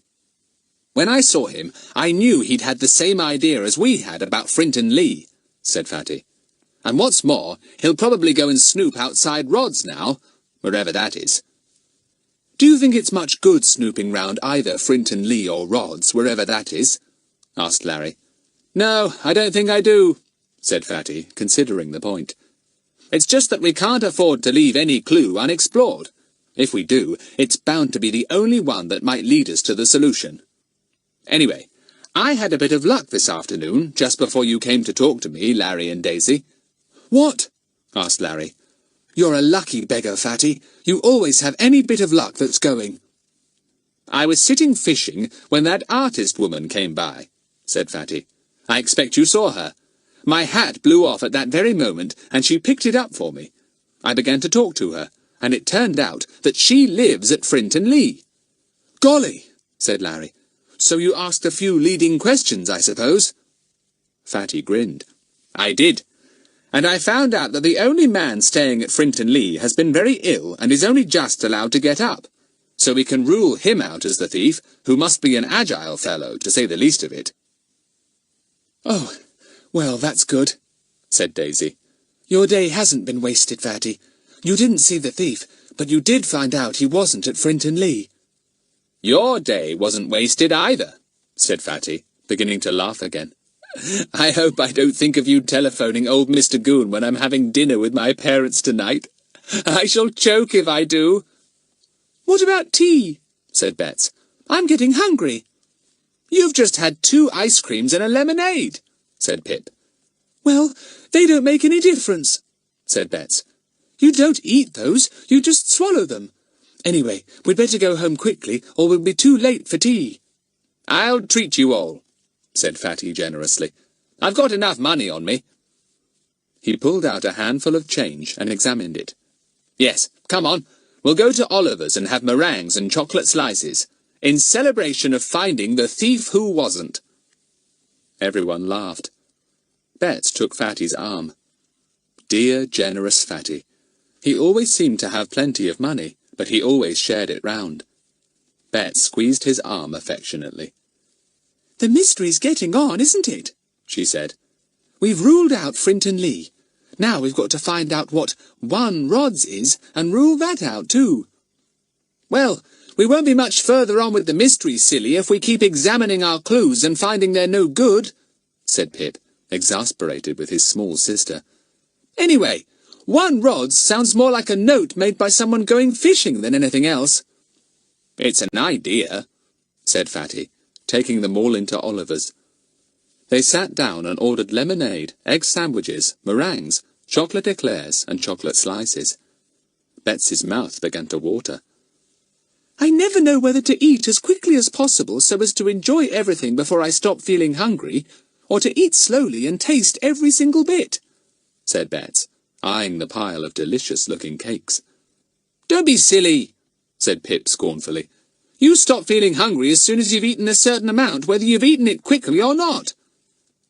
"When I saw him, I knew he'd had the same idea as we had about Frinton Lee," said Fatty.
And what's more, he'll probably go and snoop outside Rod's now, wherever that is.
Do you think it's much good snooping round either Frinton Lee or Rod's, wherever that is?
Asked Larry. No, I don't think I do, said Fatty, considering the point. It's just that we can't afford to leave any clue unexplored. If we do, it's bound to be the only one that might lead us to the solution. Anyway, I had a bit of luck this afternoon, just before you came to talk to me, Larry and Daisy.
What?
Asked Larry.
You're a lucky beggar, Fatty. You always have any bit of luck that's going.
I was sitting fishing when that artist woman came by, said Fatty. I expect you saw her. My hat blew off at that very moment, and she picked it up for me. I began to talk to her, and it turned out that she lives at Frinton Lee.
Golly,
said Larry.
So you asked a few leading questions, I suppose?
Fatty grinned. I did. And I found out that the only man staying at Frinton Lee has been very ill and is only just allowed to get up. So we can rule him out as the thief, who must be an agile fellow, to say the least of it.
Oh, well, that's good,
said Daisy.
Your day hasn't been wasted, Fatty. You didn't see the thief, but you did find out he wasn't at Frinton Lee.
Your day wasn't wasted either, said Fatty, beginning to laugh again. I hope I don't think of you telephoning old Mr. Goon when I'm having dinner with my parents tonight. I shall choke if I do.
What about tea?
Said Betts.
I'm getting hungry.
You've just had 2 ice creams and a lemonade, said Pip.
Well, they don't make any difference,
said Betts.
You don't eat those, you just swallow them. Anyway, we'd better go home quickly, or we'll be too late for tea.
I'll treat you all, said Fatty generously. I've got enough money on me. He pulled out a handful of change and examined it. Yes, come on. We'll go to Oliver's and have meringues and chocolate slices, in celebration of finding the thief who wasn't. Everyone laughed. Betts took Fatty's arm. Dear, generous Fatty. He always seemed to have plenty of money, but he always shared it round. Betts squeezed his arm affectionately.
The mystery's getting on, isn't it?
She said.
We've ruled out Frinton Lee. Now we've got to find out what 1 Rod's is, and rule that out too.
Well, we won't be much further on with the mystery, silly, if we keep examining our clues and finding they're no good, said Pip, exasperated with his small sister. Anyway, 1 Rod's sounds more like a note made by someone going fishing than anything else. It's an idea, said Fatty, taking them all into Oliver's. They sat down and ordered lemonade, egg sandwiches, meringues, chocolate eclairs, and chocolate slices. Betsy's mouth began to water.
I never know whether to eat as quickly as possible so as to enjoy everything before I stop feeling hungry, or to eat slowly and taste every single bit,
said Bets, eyeing the pile of delicious-looking cakes. Don't be silly, said Pip scornfully. You stop feeling hungry as soon as you've eaten a certain amount, whether you've eaten it quickly or not.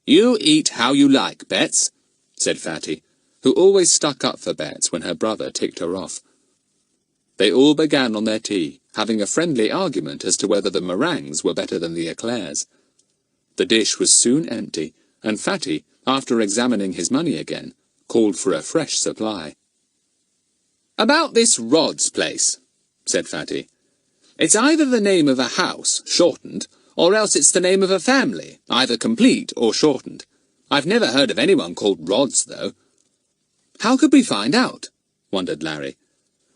You eat how you like, Bets, said Fatty, who always stuck up for Bets when her brother ticked her off. They all began on their tea, having a friendly argument as to whether the meringues were better than the eclairs. The dish was soon empty, and Fatty, after examining his money again, called for a fresh supply. About this Rod's place, said Fatty. It's either the name of a house, shortened, or else it's the name of a family, either complete or shortened. I've never heard of anyone called Rod's, though. How could we find out? Wondered Larry.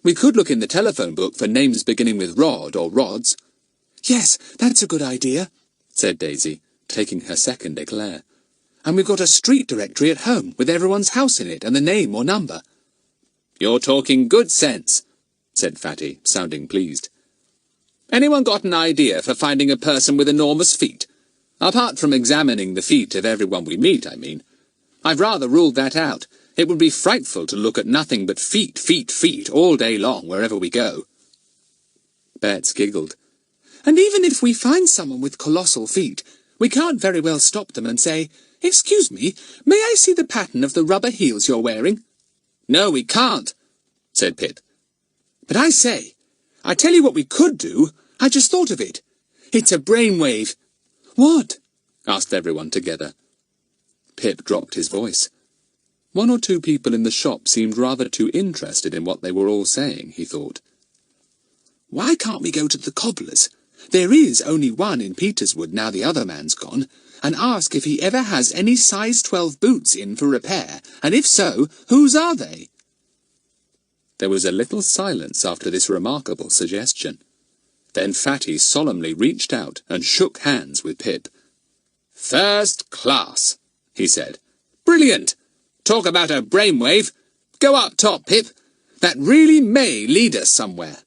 We could look in the telephone book for names beginning with Rod or Rods.
Yes, that's a good idea,
said Daisy, taking her second eclair.
And we've got a street directory at home, with everyone's house in it and the name or number.
You're talking good sense, said Fatty, sounding pleased. Anyone got an idea for finding a person with enormous feet? Apart from examining the feet of everyone we meet, I mean. I've rather ruled that out. It would be frightful to look at nothing but feet, feet, feet all day long wherever we go.
Bets giggled. And even if we find someone with colossal feet, we can't very well stop them and say, "Excuse me, may I see the pattern of the rubber heels you're wearing?"
No, we can't, said Pip.
But I say, I tell you what we could do. I just thought of it. It's a brainwave.
What? Asked everyone together. Pip dropped his voice.
One or two people in the shop seemed rather too interested in what they were all saying, he thought.
Why can't we go to the cobbler's? There is only one in Peterswood now the other man's gone, and ask if he ever has any size 12 boots in for repair, and if so, whose are they?
There was a little silence after this remarkable suggestion. Then Fatty solemnly reached out and shook hands with Pip.
First class, he said. Brilliant! Talk about a brainwave. Go up top, Pip. That really may lead us somewhere.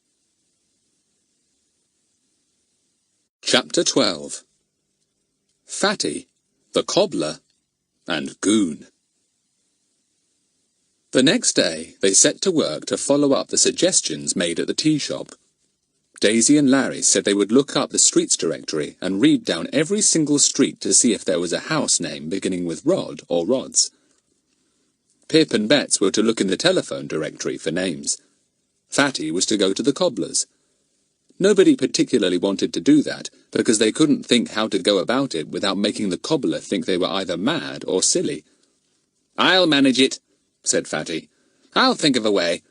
Chapter 12. Fatty, the Cobbler, and Goon. The next day they set to work to follow up the suggestions made at the tea shop. Daisy and Larry said they would look up the streets directory and read down every single street to see if there was a house name beginning with Rod or Rods. Pip and Betts were to look in the telephone directory for names. Fatty was to go to the cobbler's. Nobody particularly wanted to do that, because they couldn't think how to go about it without making the cobbler think they were either mad or silly.
"I'll manage it," said Fatty. "I'll think of a way.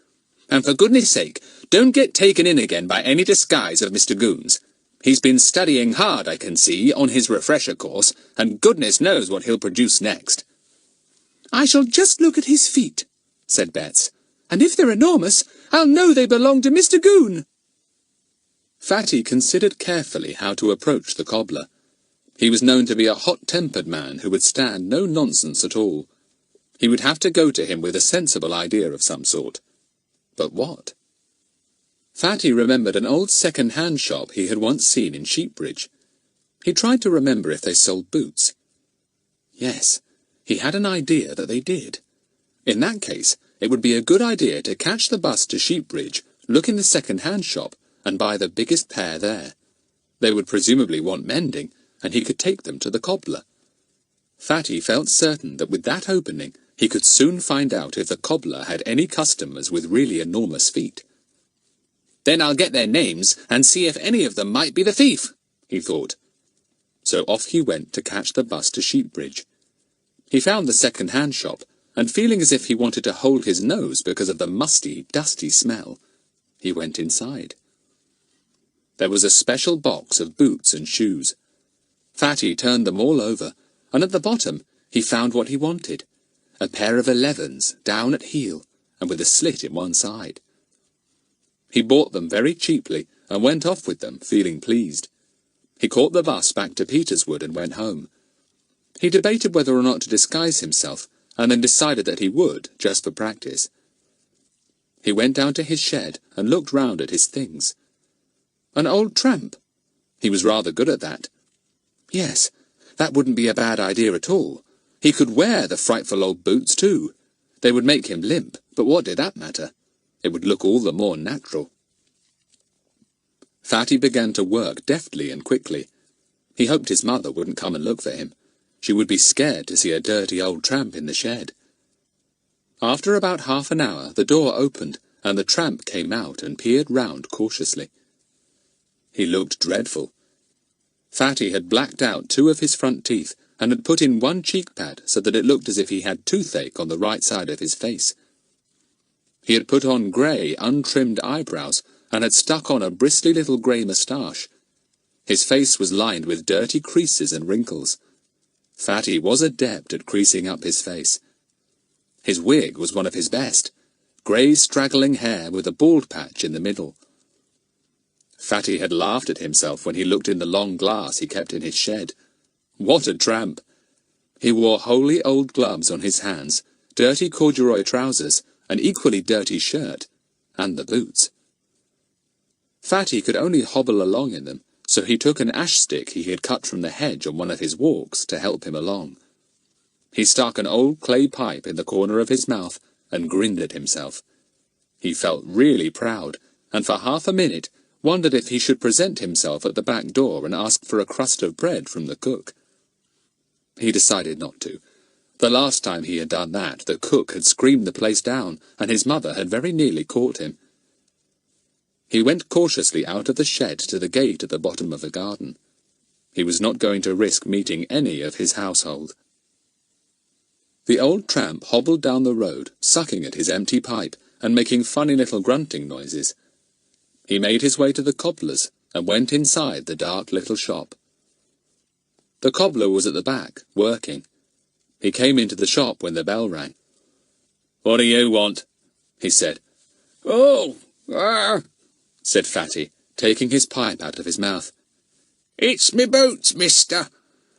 And for goodness sake, don't get taken in again by any disguise of Mr. Goon's. He's been studying hard, I can see, on his refresher course, and goodness knows what he'll produce next."
"I shall just look at his feet," said Betts, "and if they're enormous, I'll know they belong to Mr. Goon."
Fatty considered carefully how to approach the cobbler. He was known to be a hot-tempered man who would stand no nonsense at all. He would have to go to him with a sensible idea of some sort. But what? Fatty remembered an old second-hand shop he had once seen in Sheepbridge. He tried to remember if they sold boots. Yes, he had an idea that they did. In that case, it would be a good idea to catch the bus to Sheepbridge, look in the second-hand shop, and buy the biggest pair there. They would presumably want mending, and he could take them to the cobbler. Fatty felt certain that with that opening, he could soon find out if the cobbler had any customers with really enormous feet.
"Then I'll get their names and see if any of them might be the thief," he thought.
So off he went to catch the bus to Sheepbridge. He found the second-hand shop, and feeling as if he wanted to hold his nose because of the musty, dusty smell, he went inside. There was a special box of boots and shoes. Fatty turned them all over, and at the bottom he found what he wanted, a pair of 11s down at heel and with a slit in one side. He bought them very cheaply and went off with them, feeling pleased. He caught the bus back to Peterswood and went home. He debated whether or not to disguise himself, and then decided that he would, just for practice. He went down to his shed and looked round at his things. An old tramp. He was rather good at that. Yes, that wouldn't be a bad idea at all. He could wear the frightful old boots too. They would make him limp, but what did that matter? It would look all the more natural. Fatty began to work deftly and quickly. He hoped his mother wouldn't come and look for him. She would be scared to see a dirty old tramp in the shed. After about half an hour, the door opened, and the tramp came out and peered round cautiously. He looked dreadful. Fatty had blacked out 2 of his front teeth, and had put in 1 cheek pad so that it looked as if he had toothache on the right side of his face. He had put on grey, untrimmed eyebrows, and had stuck on a bristly little grey moustache. His face was lined with dirty creases and wrinkles. Fatty was adept at creasing up his face. His wig was one of his best, grey straggling hair with a bald patch in the middle. Fatty had laughed at himself when he looked in the long glass he kept in his shed. What a tramp! He wore holey old gloves on his hands, dirty corduroy trousers, an equally dirty shirt, and the boots. Fatty could only hobble along in them, so he took an ash stick he had cut from the hedge on one of his walks to help him along. He stuck an old clay pipe in the corner of his mouth and grinned at himself. He felt really proud, and for half a minute wondered if he should present himself at the back door and ask for a crust of bread from the cook. He decided not to. The last time he had done that, the cook had screamed the place down, and his mother had very nearly caught him. He went cautiously out of the shed to the gate at the bottom of the garden. He was not going to risk meeting any of his household. The old tramp hobbled down the road, sucking at his empty pipe and making funny little grunting noises. He made his way to the cobbler's and went inside the dark little shop. The cobbler was at the back, working. He came into the shop when the bell rang. "What do you want?" he said.
Oh,
said Fatty, taking his pipe out of his mouth.
it's me boots, mister.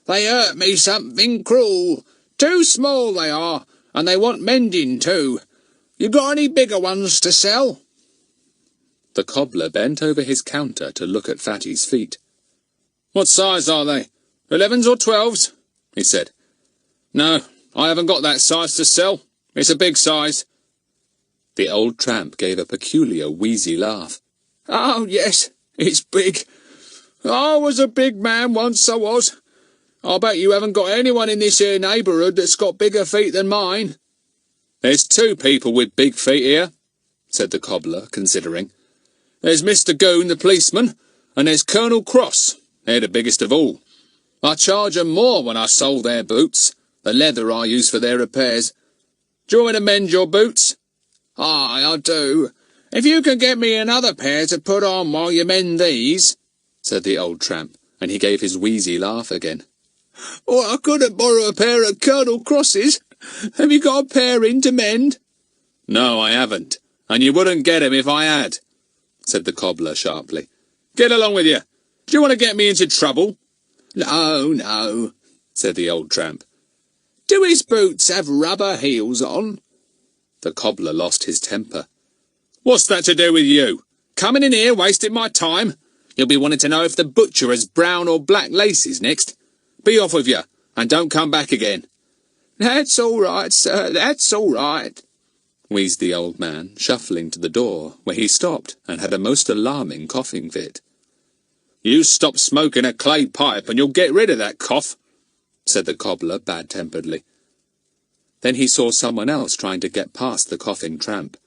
They hurt me something cruel. Too small they are, and they want mending too. You got any bigger ones to sell?"
The cobbler bent over his counter to look at Fatty's feet.
"What size are they? 11s or 12s?" he said. "No, I haven't got that size to sell. It's a big size."
The old tramp gave a peculiar wheezy laugh.
"Oh, yes, it's big. I was a big man once, I was. I bet you haven't got anyone in this here neighbourhood that's got bigger feet than mine." "There's 2 people with big feet here," said the cobbler, considering. "There's Mr. Goon, the policeman, and there's Colonel Cross. They're the biggest of all. I charge 'em more when I sold their boots, the leather I use for their repairs. Do you want me to mend your boots?" "Aye, I do. If you can get me another pair to put on while you mend these,"
said the old tramp, and he gave his wheezy laugh again.
"Or I couldn't borrow a pair of Colonel Cross's. Have you got a pair in to mend?"
"No, I haven't, and you wouldn't get 'em if I had," said the cobbler sharply.
"Get along with you. Do you want to get me into trouble?"
"No, no,"
said the old tramp.
"Do his boots have rubber heels on?"
The cobbler lost his temper.
"What's that to do with you? Coming in here wasting my time? You'll be wanting to know if the butcher has brown or black laces next. Be off with you, and don't come back again."
"That's all right, sir, that's all right,"
wheezed the old man, shuffling to the door, where he stopped and had a most alarming coughing fit.
"You stop smoking a clay pipe and you'll get rid of that cough,"
said the cobbler bad-temperedly. Then he saw someone else trying to get past the coughing tramp.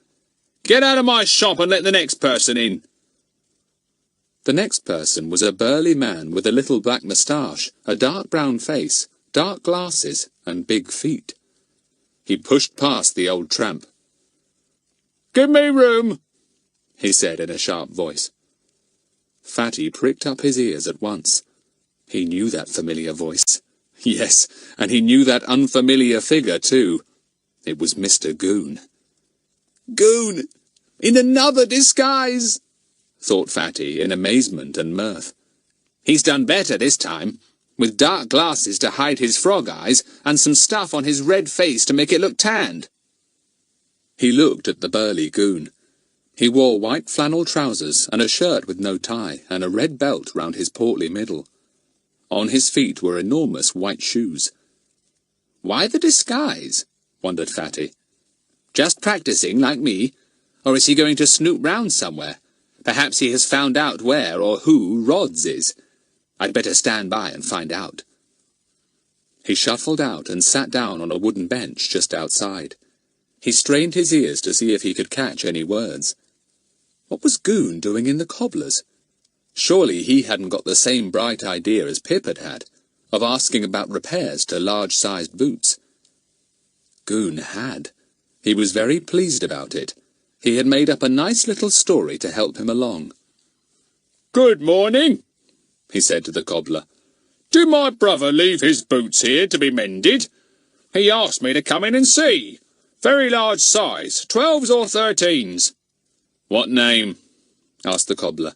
"Get out of my shop and let the next person in."
The next person was a burly man with a little black moustache, a dark brown face, dark glasses, and big feet. He pushed past the old tramp.
"Give me room,"
he said in a sharp voice. Fatty pricked up his ears at once. He knew that familiar voice. Yes, and he knew that unfamiliar figure too. It was Mr. Goon.
"Goon! In another disguise!"
thought Fatty in amazement and mirth.
"He's done better this time, with dark glasses to hide his frog eyes and some stuff on his red face to make it look tanned."
He looked at the burly Goon. He wore white flannel trousers and a shirt with no tie and a red belt round his portly middle. On his feet were enormous white shoes.
"Why the disguise?" wondered Fatty. "Just practising like me? Or is he going to snoop round somewhere? Perhaps he has found out where or who Rods is. I'd better stand by and find out."
He shuffled out and sat down on a wooden bench just outside. He strained his ears to see if he could catch any words. What was Goon doing in the cobbler's? Surely he hadn't got the same bright idea as Pip had had, of asking about repairs to large-sized boots. Goon had. He was very pleased about it. He had made up a nice little story to help him along.
"Good morning,"
he said to the cobbler.
"Did my brother leave his boots here to be mended? He asked me to come in and see. Very large size, 12s or 13s.
"What name?" asked the cobbler.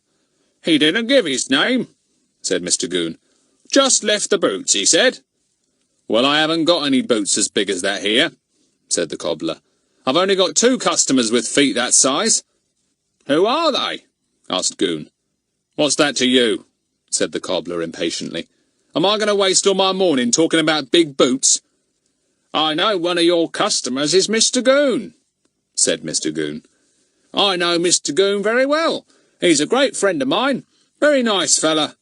"He didn't give his name," said Mr. Goon. "Just left the boots, he said."
"Well, I haven't got any boots as big as that here," said the cobbler.
"I've only got 2 customers with feet that size." "Who are they?"
asked Goon.
"What's that to you?" said the cobbler impatiently. "Am I going to waste all my morning talking about big boots?" "I know one of your customers is Mr. Goon," said Mr. Goon. "I know Mr. Goon very well. He's a great friend of mine. Very nice fella."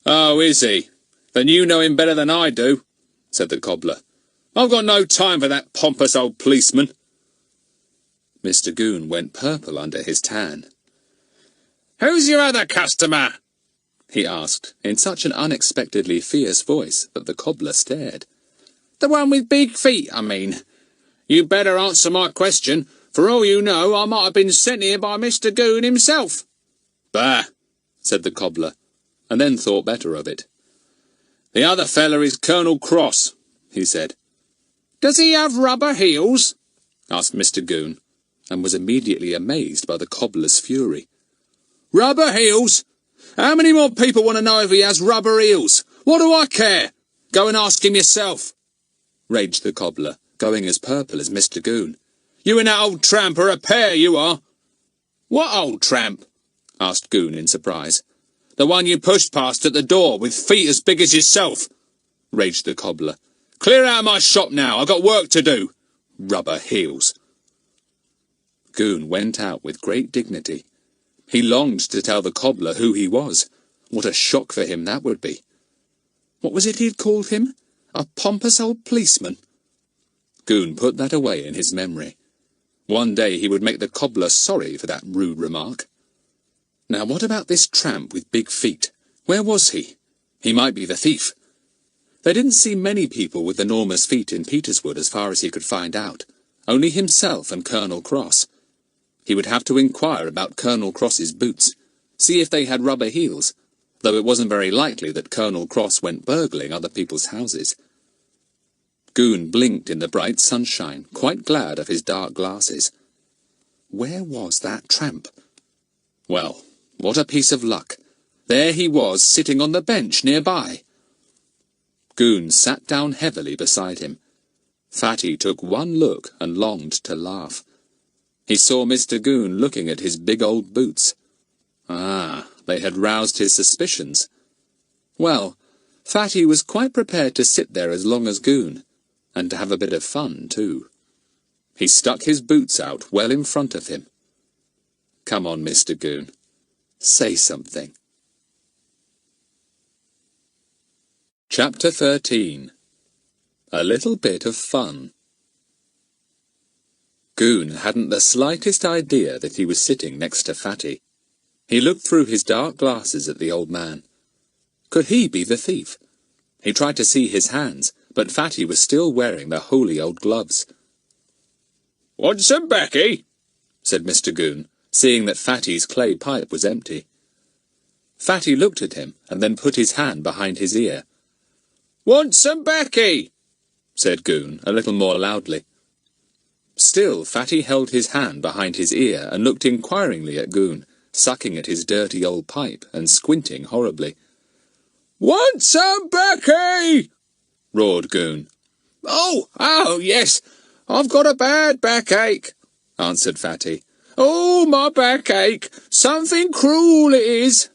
"Oh, is he? Then you know him better than I do," said the cobbler.
"I've got no time for that pompous old policeman."
Mr. Goon went purple under his tan.
"Who's your other customer?"
he asked, in such an unexpectedly fierce voice that the cobbler stared.
The one with big feet, I mean. You better answer my question. For all you know, I might have been sent here by Mr. Goon himself.
Bah, said the cobbler, and then thought better of it.
The other feller is Colonel Cross, he said. Does he have rubber heels?
Asked Mr. Goon, and was immediately amazed by the cobbler's fury.
Rubber heels? How many more people want to know if he has rubber heels? What do I care? Go and ask him yourself,
raged the cobbler, going as purple as Mr. Goon.
You and that old tramp are a pair, you are. What old tramp?
Asked Goon in surprise.
The one you pushed past at the door, with feet as big as yourself,
raged the cobbler.
Clear out of my shop now, I've got work to do. Rubber heels.
Goon went out with great dignity. He longed to tell the cobbler who he was. What a shock for him that would be. What was it he'd called him? A pompous old policeman? Goon put that away in his memory. One day he would make the cobbler sorry for that rude remark. Now what about this tramp with big feet? Where was he? He might be the thief. There didn't seem many people with enormous feet in Peterswood as far as he could find out. Only himself and Colonel Cross. He would have to inquire about Colonel Cross's boots, see if they had rubber heels, though it wasn't very likely that Colonel Cross went burgling other people's houses. Goon blinked in the bright sunshine, quite glad of his dark glasses. Where was that tramp? Well, what a piece of luck. There he was, sitting on the bench nearby. Goon sat down heavily beside him. Fatty took one look and longed to laugh. He saw Mr. Goon looking at his big old boots. Ah, they had roused his suspicions. Well, Fatty was quite prepared to sit there as long as Goon, and to have a bit of fun, too. He stuck his boots out well in front of him. Come on, Mr. Goon. Say something. Chapter 13. A Little Bit of Fun. Goon hadn't the slightest idea that he was sitting next to Fatty. He looked through his dark glasses at the old man. Could he be the thief? He tried to see his hands, but Fatty was still wearing the holy old gloves.
"Want some baccy?"
said Mr. Goon, seeing that Fatty's clay pipe was empty. Fatty looked at him and then put his hand behind his ear.
"Want some baccy?"
said Goon, a little more loudly. Still Fatty held his hand behind his ear and looked inquiringly at Goon, sucking at his dirty old pipe and squinting horribly.
"Want some baccy?"
roared Goon.
Oh, yes, I've got a bad backache,"
answered Fatty.
"Oh, my backache, something cruel it is."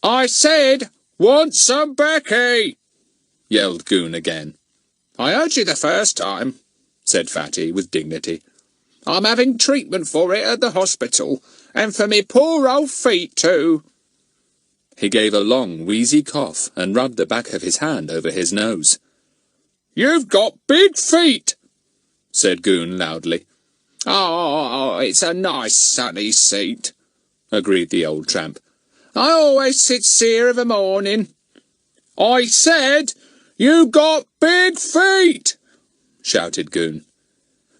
"I said, want some baccy,"
yelled Goon again.
"I heard you the first time," said Fatty with dignity. "I'm having treatment for it at the hospital, and for me poor old feet too."
He gave a long, wheezy cough and rubbed the back of his hand over his nose.
"You've got big feet,"
said Goon loudly.
"Oh, it's a nice sunny seat,"
agreed the old tramp.
"I always sits here of a morning." "I said, you got big feet," shouted Goon.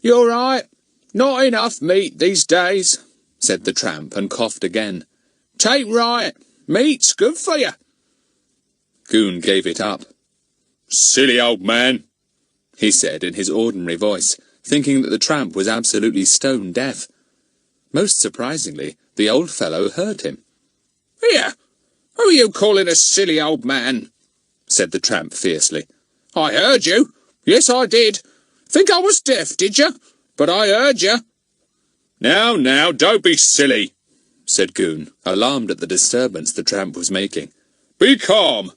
"You're right, not enough meat these days," said the tramp and coughed again. "'Tain't right, meat's good for you."
Goon gave it up.
"Silly old man,"
he said in his ordinary voice, thinking that the tramp was absolutely stone deaf. Most surprisingly, the old fellow heard him.
"Here, who are you calling a silly old man?"
said the tramp fiercely.
"I heard you. Yes, I did. Think I was deaf, did you? But I heard you."
Now, don't be silly," said Goon, alarmed at the disturbance the tramp was making.
"Be calm."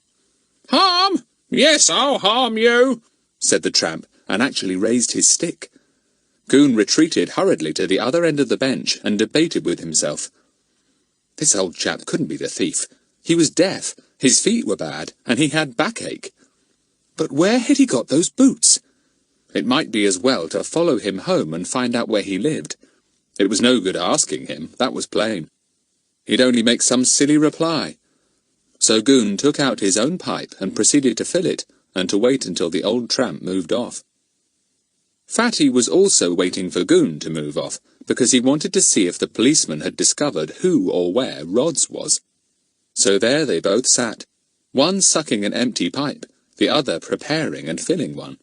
"Harm? Yes, I'll harm you,"
said the tramp, and actually raised his stick. Goon retreated hurriedly to the other end of the bench and debated with himself. This old chap couldn't be the thief. He was deaf, his feet were bad, and he had backache. But where had he got those boots? It might be as well to follow him home and find out where he lived. It was no good asking him, that was plain. He'd only make some silly reply. So Goon took out his own pipe and proceeded to fill it, and to wait until the old tramp moved off. Fatty was also waiting for Goon to move off, because he wanted to see if the policeman had discovered who or where Rods was. So there they both sat, one sucking an empty pipe, the other preparing and filling one.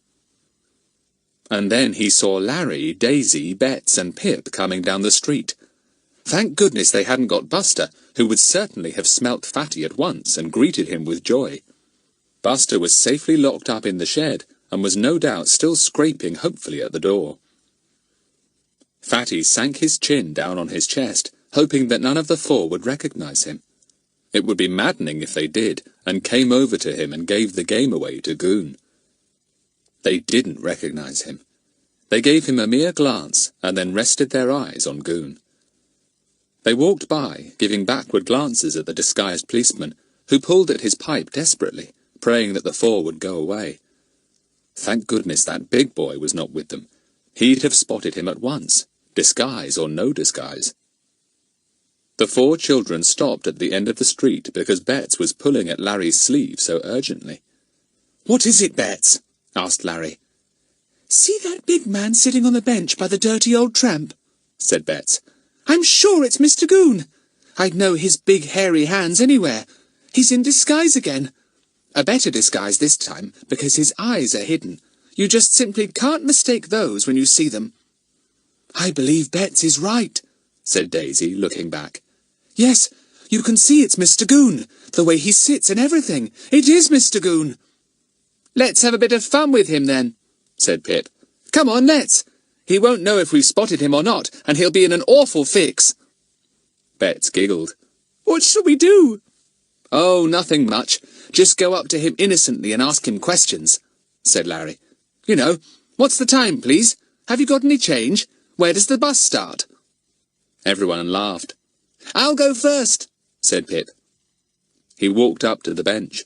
And then he saw Larry, Daisy, Betts and Pip coming down the street. Thank goodness they hadn't got Buster, who would certainly have smelt Fatty at once and greeted him with joy. Buster was safely locked up in the shed, and was no doubt still scraping hopefully at the door. Fatty sank his chin down on his chest, hoping that none of the four would recognize him. It would be maddening if they did, and came over to him and gave the game away to Goon. They didn't recognize him. They gave him a mere glance, and then rested their eyes on Goon. They walked by, giving backward glances at the disguised policeman, who pulled at his pipe desperately, praying that the four would go away. Thank goodness that big boy was not with them. He'd have spotted him at once, disguise or no disguise. The four children stopped at the end of the street because Betts was pulling at Larry's sleeve so urgently.
"What is it, Betts?" asked Larry. "See that big man sitting on the bench by the dirty old tramp?" said Betts. "I'm sure it's Mr. Goon. I'd know his big hairy hands anywhere. He's in disguise again. A better disguise this time, because his eyes are hidden. You just simply can't mistake those when you see them." "I believe Betts is right," said Daisy, looking back. "Yes, you can see it's Mr. Goon, the way he sits and everything. It is Mr. Goon."
"Let's have a bit of fun with him, then," said Pip. "Come on, let's. He won't know if we've spotted him or not, and he'll be in an awful fix."
Betts giggled.
"What shall we do?"
"Oh, nothing much. Just go up to him innocently and ask him questions," said Larry. "You know, what's the time, please? Have you got any change? Where does the bus start?"
Everyone laughed.
"I'll go first," said Pip.
He walked up to the bench.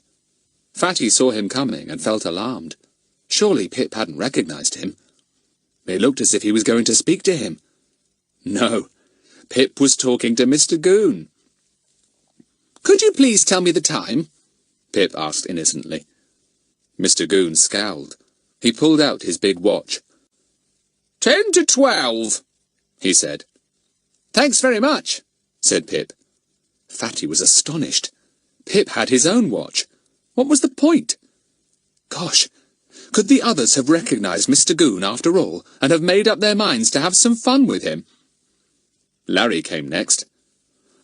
Fatty saw him coming and felt alarmed. Surely Pip hadn't recognized him. It looked as if he was going to speak to him. No, Pip was talking to Mr. Goon.
"Could you please tell me the time?"
Pip asked innocently. Mr. Goon scowled. He pulled out his big watch.
10 to 12,
he said.
"Thanks very much," said Pip.
Fatty was astonished. Pip had his own watch. What was the point? Gosh, could the others have recognized Mr. Goon after all, and have made up their minds to have some fun with him? Larry came next.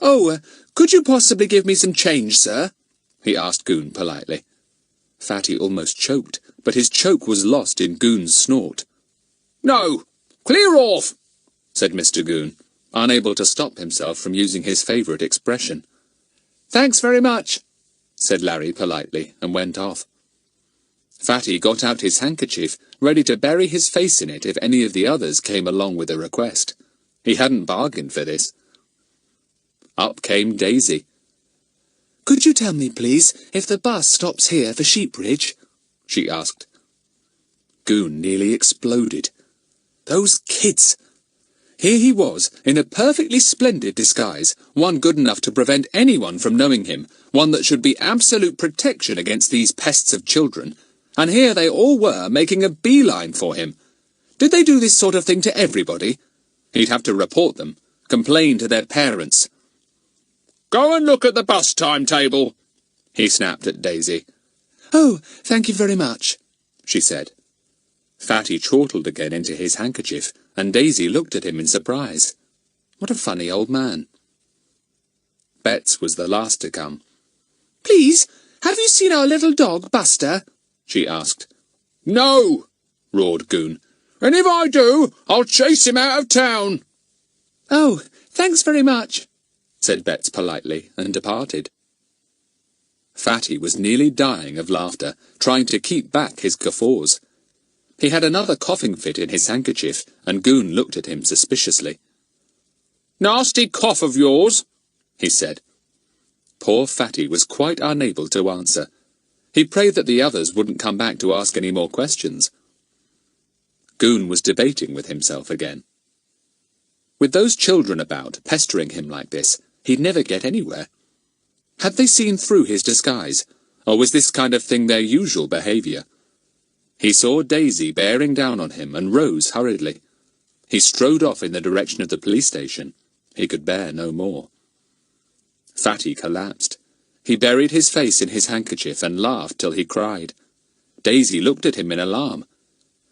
"Oh, could you possibly give me some change, sir?" he asked Goon politely.
Fatty almost choked, but his choke was lost in Goon's snort.
"No, clear off,"
said Mr. Goon, unable to stop himself from using his favourite expression.
"Thanks very much,"
said Larry politely, and went off. Fatty got out his handkerchief, ready to bury his face in it if any of the others came along with a request. He hadn't bargained for this. Up came Daisy.
"Could you tell me, please, if the bus stops here for Sheepridge?" she asked.
Goon nearly exploded. Those kids! Here he was, in a perfectly splendid disguise, one good enough to prevent anyone from knowing him, one that should be absolute protection against these pests of children, and here they all were making a beeline for him. Did they do this sort of thing to everybody? He'd have to report them, complain to their parents.
"Go and look at the bus timetable,"
he snapped at Daisy.
"Oh, thank you very much,"
she said. Fatty chortled again into his handkerchief, and Daisy looked at him in surprise. What a funny old man. Betts was the last to come.
"Please, have you seen our little dog, Buster?"
she asked.
"No,"
roared Goon.
"and if I do, I'll chase him out of town."
"Oh, thanks very much,"
said Betts politely, and departed. Fatty was nearly dying of laughter, trying to keep back his guffaws. He had another coughing fit in his handkerchief, and Goon looked at him suspiciously.
"Nasty cough of yours,"
he said. Poor Fatty was quite unable to answer. He prayed that the others wouldn't come back to ask any more questions. Goon was debating with himself again. With those children about, pestering him like this, he'd never get anywhere. Had they seen through his disguise, or was this kind of thing their usual behaviour? He saw Daisy bearing down on him and rose hurriedly. He strode off in the direction of the police station. He could bear no more. Fatty collapsed. He buried his face in his handkerchief and laughed till he cried. Daisy looked at him in alarm.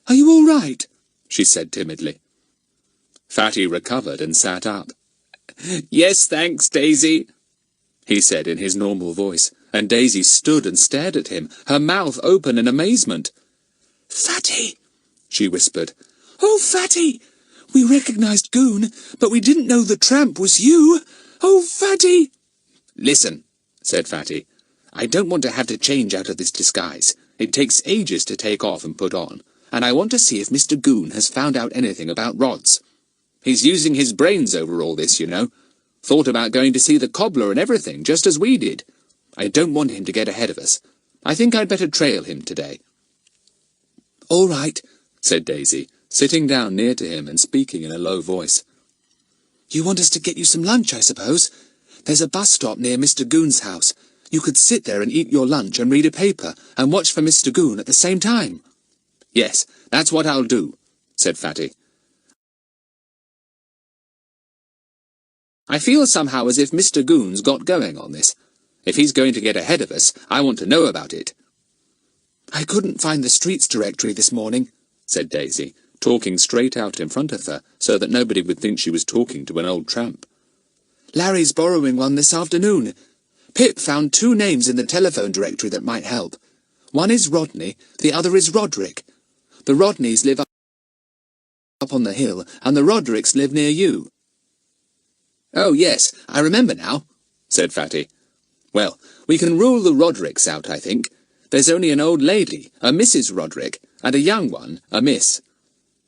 "Are you all right?"
she said timidly. Fatty recovered and sat up.
"Yes, thanks, Daisy,"
he said in his normal voice, and Daisy stood and stared at him, her mouth open in amazement.
"Fatty,"
she whispered.
"Oh, Fatty! We recognized Goon, but we didn't know the tramp was you. Oh, Fatty!"
"Listen," said Fatty. "I don't want to have to change out of this disguise. It takes ages to take off and put on, and I want to see if Mr. Goon has found out anything about rods. He's using his brains over all this, you know. Thought about going to see the cobbler and everything, just as we did. I don't want him to get ahead of us. I think I'd better trail him today."
"All right,"
said Daisy, sitting down near to him and speaking in a low voice.
"You want us to get you some lunch, I suppose? There's a bus stop near Mr. Goon's house. You could sit there and eat your lunch and read a paper and watch for Mr. Goon at the same time."
"Yes, that's what I'll do," said Fatty. "I feel somehow as if Mr. Goon's got going on this. If he's going to get ahead of us, I want to know about it."
"I couldn't find the streets directory this morning,"
said Daisy, talking straight out in front of her, so that nobody would think she was talking to an old tramp.
"Larry's borrowing one this afternoon. Pip found 2 names in the telephone directory that might help. One is Rodney, the other is Roderick. The Rodneys live up on the hill, and the Rodericks live near you."
"Oh, yes, I remember now," said Fatty. "Well, we can rule the Rodericks out, I think. There's only an old lady, a Mrs. Roderick, and a young one, a Miss.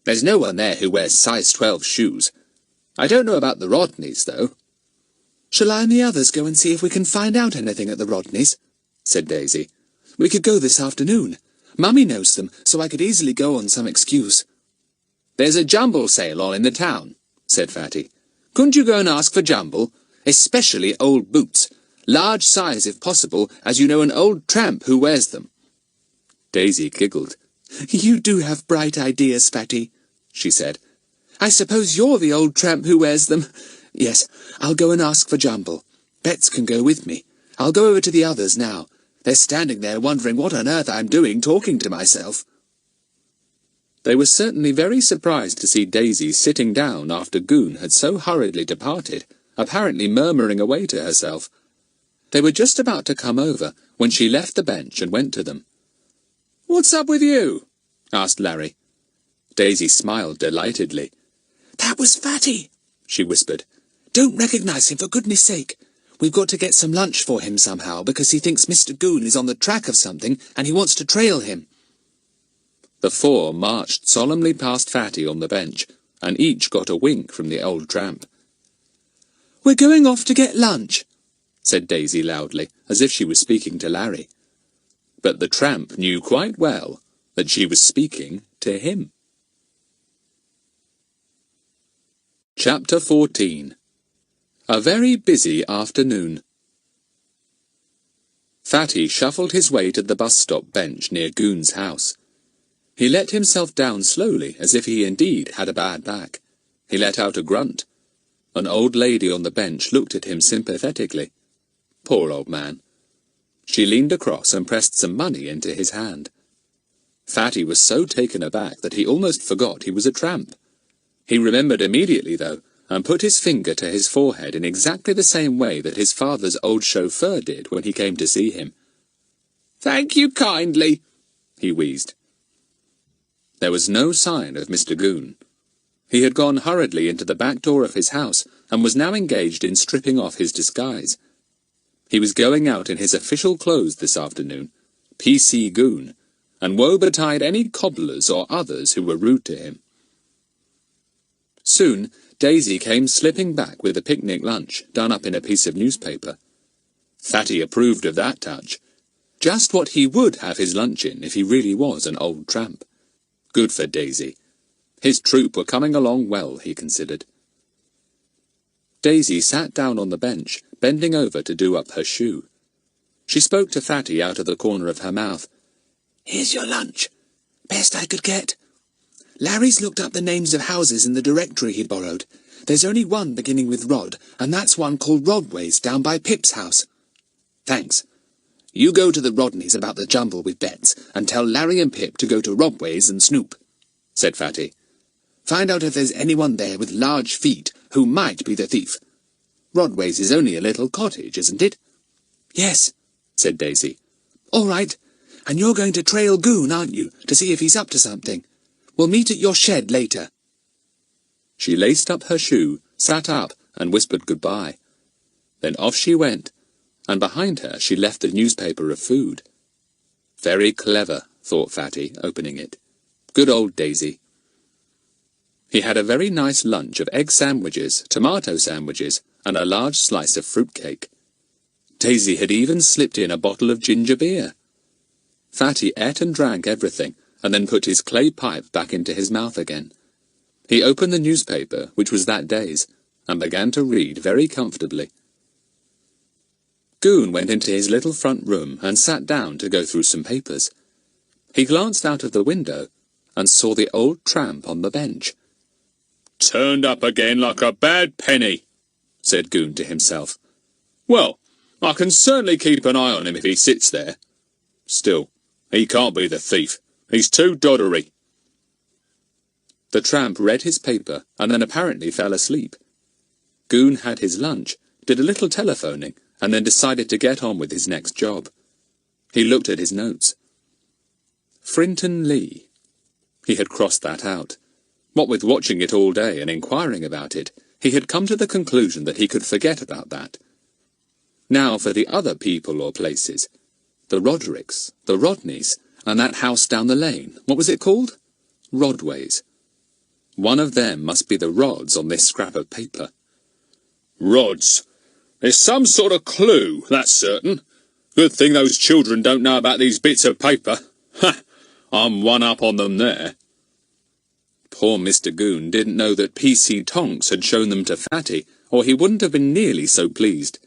There's no one there who wears size 12 shoes. I don't know about the Rodneys, though."
"Shall I and the others go and see if we can find out anything at the Rodneys?" said Daisy. "We could go this afternoon. Mummy knows them, so I could easily go on some excuse."
"There's a jumble sale on in the town," said Fatty. "Couldn't you go and ask for jumble? Especially old boots. Large size, if possible, as you know an old tramp who wears them."
Daisy giggled.
"You do have bright ideas, Fatty," she said. "I suppose you're the old tramp who wears them. Yes, I'll go and ask for jumble. Bets can go with me. I'll go over to the others now. They're standing there wondering what on earth I'm doing talking to myself."
They were certainly very surprised to see Daisy sitting down after Goon had so hurriedly departed, apparently murmuring away to herself. They were just about to come over when she left the bench and went to them.
"What's up with you?"
asked Larry. Daisy smiled delightedly.
"That was Fatty," she whispered. "Don't recognise him, for goodness sake. We've got to get some lunch for him somehow, because he thinks Mr. Goon is on the track of something, and he wants to trail him."
The 4 marched solemnly past Fatty on the bench, and each got a wink from the old tramp.
"We're going off to get lunch,"
said Daisy loudly, as if she was speaking to Larry. But the tramp knew quite well that she was speaking to him. Chapter 14. A very busy afternoon. Fatty shuffled his way to the bus-stop bench near Goon's house. He let himself down slowly, as if he indeed had a bad back. He let out a grunt. An old lady on the bench looked at him sympathetically. Poor old man. She leaned across and pressed some money into his hand. Fatty was so taken aback that he almost forgot he was a tramp. He remembered immediately, though, and put his finger to his forehead in exactly the same way that his father's old chauffeur did when he came to see him.
"Thank you kindly,"
he wheezed. There was no sign of Mr. Goon. He had gone hurriedly into the back door of his house and was now engaged in stripping off his disguise. He was going out in his official clothes this afternoon, P.C. Goon, and woe betide any cobblers or others who were rude to him. Soon Daisy came slipping back with a picnic lunch done up in a piece of newspaper. Fatty approved of that touch. Just what he would have his lunch in if he really was an old tramp. Good for Daisy. His troop were coming along well, he considered. Daisy sat down on the bench, bending over to do up her shoe. She spoke to Fatty out of the corner of her mouth.
"Here's your lunch. Best I could get. Larry's looked up the names of houses in the directory he'd borrowed. There's only one beginning with Rod, and that's one called Rodway's down by Pip's house. Thanks. You go to the Rodneys about the jumble with bets, and tell Larry and Pip to go to Rodway's and snoop, said Fatty. Find out if there's anyone there with large feet who might be the thief. Rodway's is only a little cottage, isn't it? Yes, said Daisy. All right. And you're going to trail Goon, aren't you, to see if he's up to something? We'll meet at your shed later.
She laced up her shoe, sat up, and whispered goodbye. Then off she went, and behind her she left the newspaper of food. Very clever, thought Fatty, opening it. Good old Daisy. He had a very nice lunch of egg sandwiches, tomato sandwiches, and a large slice of fruit cake. Daisy had even slipped in a bottle of ginger beer. Fatty ate and drank everything, and then put his clay pipe back into his mouth again. He opened the newspaper, which was that day's, and began to read very comfortably. Goon went into his little front room and sat down to go through some papers. He glanced out of the window and saw the old tramp on the bench.
Turned up again like a bad penny, said Goon to himself. Well, I can certainly keep an eye on him if he sits there. Still, he can't be the thief. He's too doddery.
The tramp read his paper and then apparently fell asleep. Goon had his lunch, did a little telephoning, and then decided to get on with his next job. He looked at his notes. Frinton Lee. He had crossed that out. What with watching it all day and inquiring about it, he had come to the conclusion that he could forget about that. Now for the other people or places. The Rodericks, the Rodneys, and that house down the lane. What was it called? Rodway's. One of them must be the rods on this scrap of paper.
Rods. There's some sort of clue, that's certain. Good thing those children don't know about these bits of paper. Ha! I'm one up on them there.
Poor Mr. Goon didn't know that P.C. Tonks had shown them to Fatty, or he wouldn't have been nearly so pleased.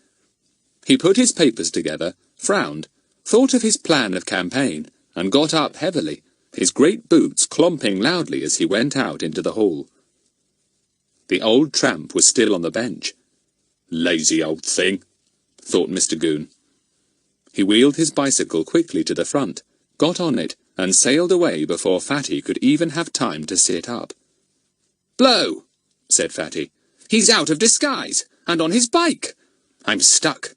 He put his papers together, frowned, thought of his plan of campaign, and got up heavily, his great boots clomping loudly as he went out into the hall. The old tramp was still on the bench.
Lazy old thing,
thought Mr. Goon. He wheeled his bicycle quickly to the front, got on it, and sailed away before Fatty could even have time to sit up.
Blow, said Fatty. He's out of disguise, and on his bike. I'm stuck.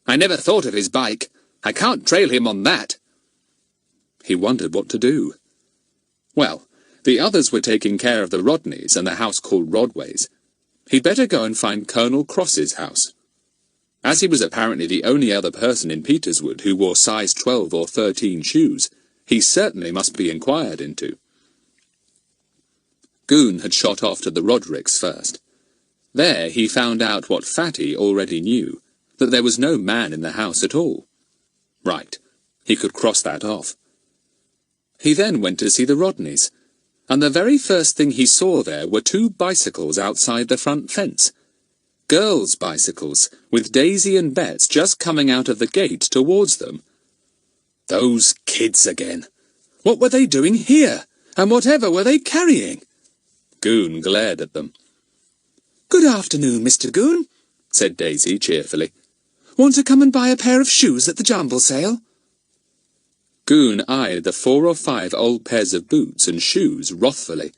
I never thought of his bike. I can't trail him on that.
He wondered what to do. Well, the others were taking care of the Rodneys and the house called Rodway's. He'd better go and find Colonel Cross's house. As he was apparently the only other person in Peterswood who wore size 12 or 13 shoes, he certainly must be inquired into. Goon had shot off to the Rodericks first. There he found out what Fatty already knew, that there was no man in the house at all. Right, he could cross that off. He then went to see the Rodneys, and the very first thing he saw there were 2 bicycles outside the front fence. Girls' bicycles, with Daisy and Bets just coming out of the gate towards them. Those kids again. What were they doing here? And whatever were they carrying? Goon glared at them.
Good afternoon, Mr. Goon,
said Daisy cheerfully.
Want to come and buy a pair of shoes at the jumble sale?
Goon eyed the 4 or 5 old pairs of boots and shoes wrathfully.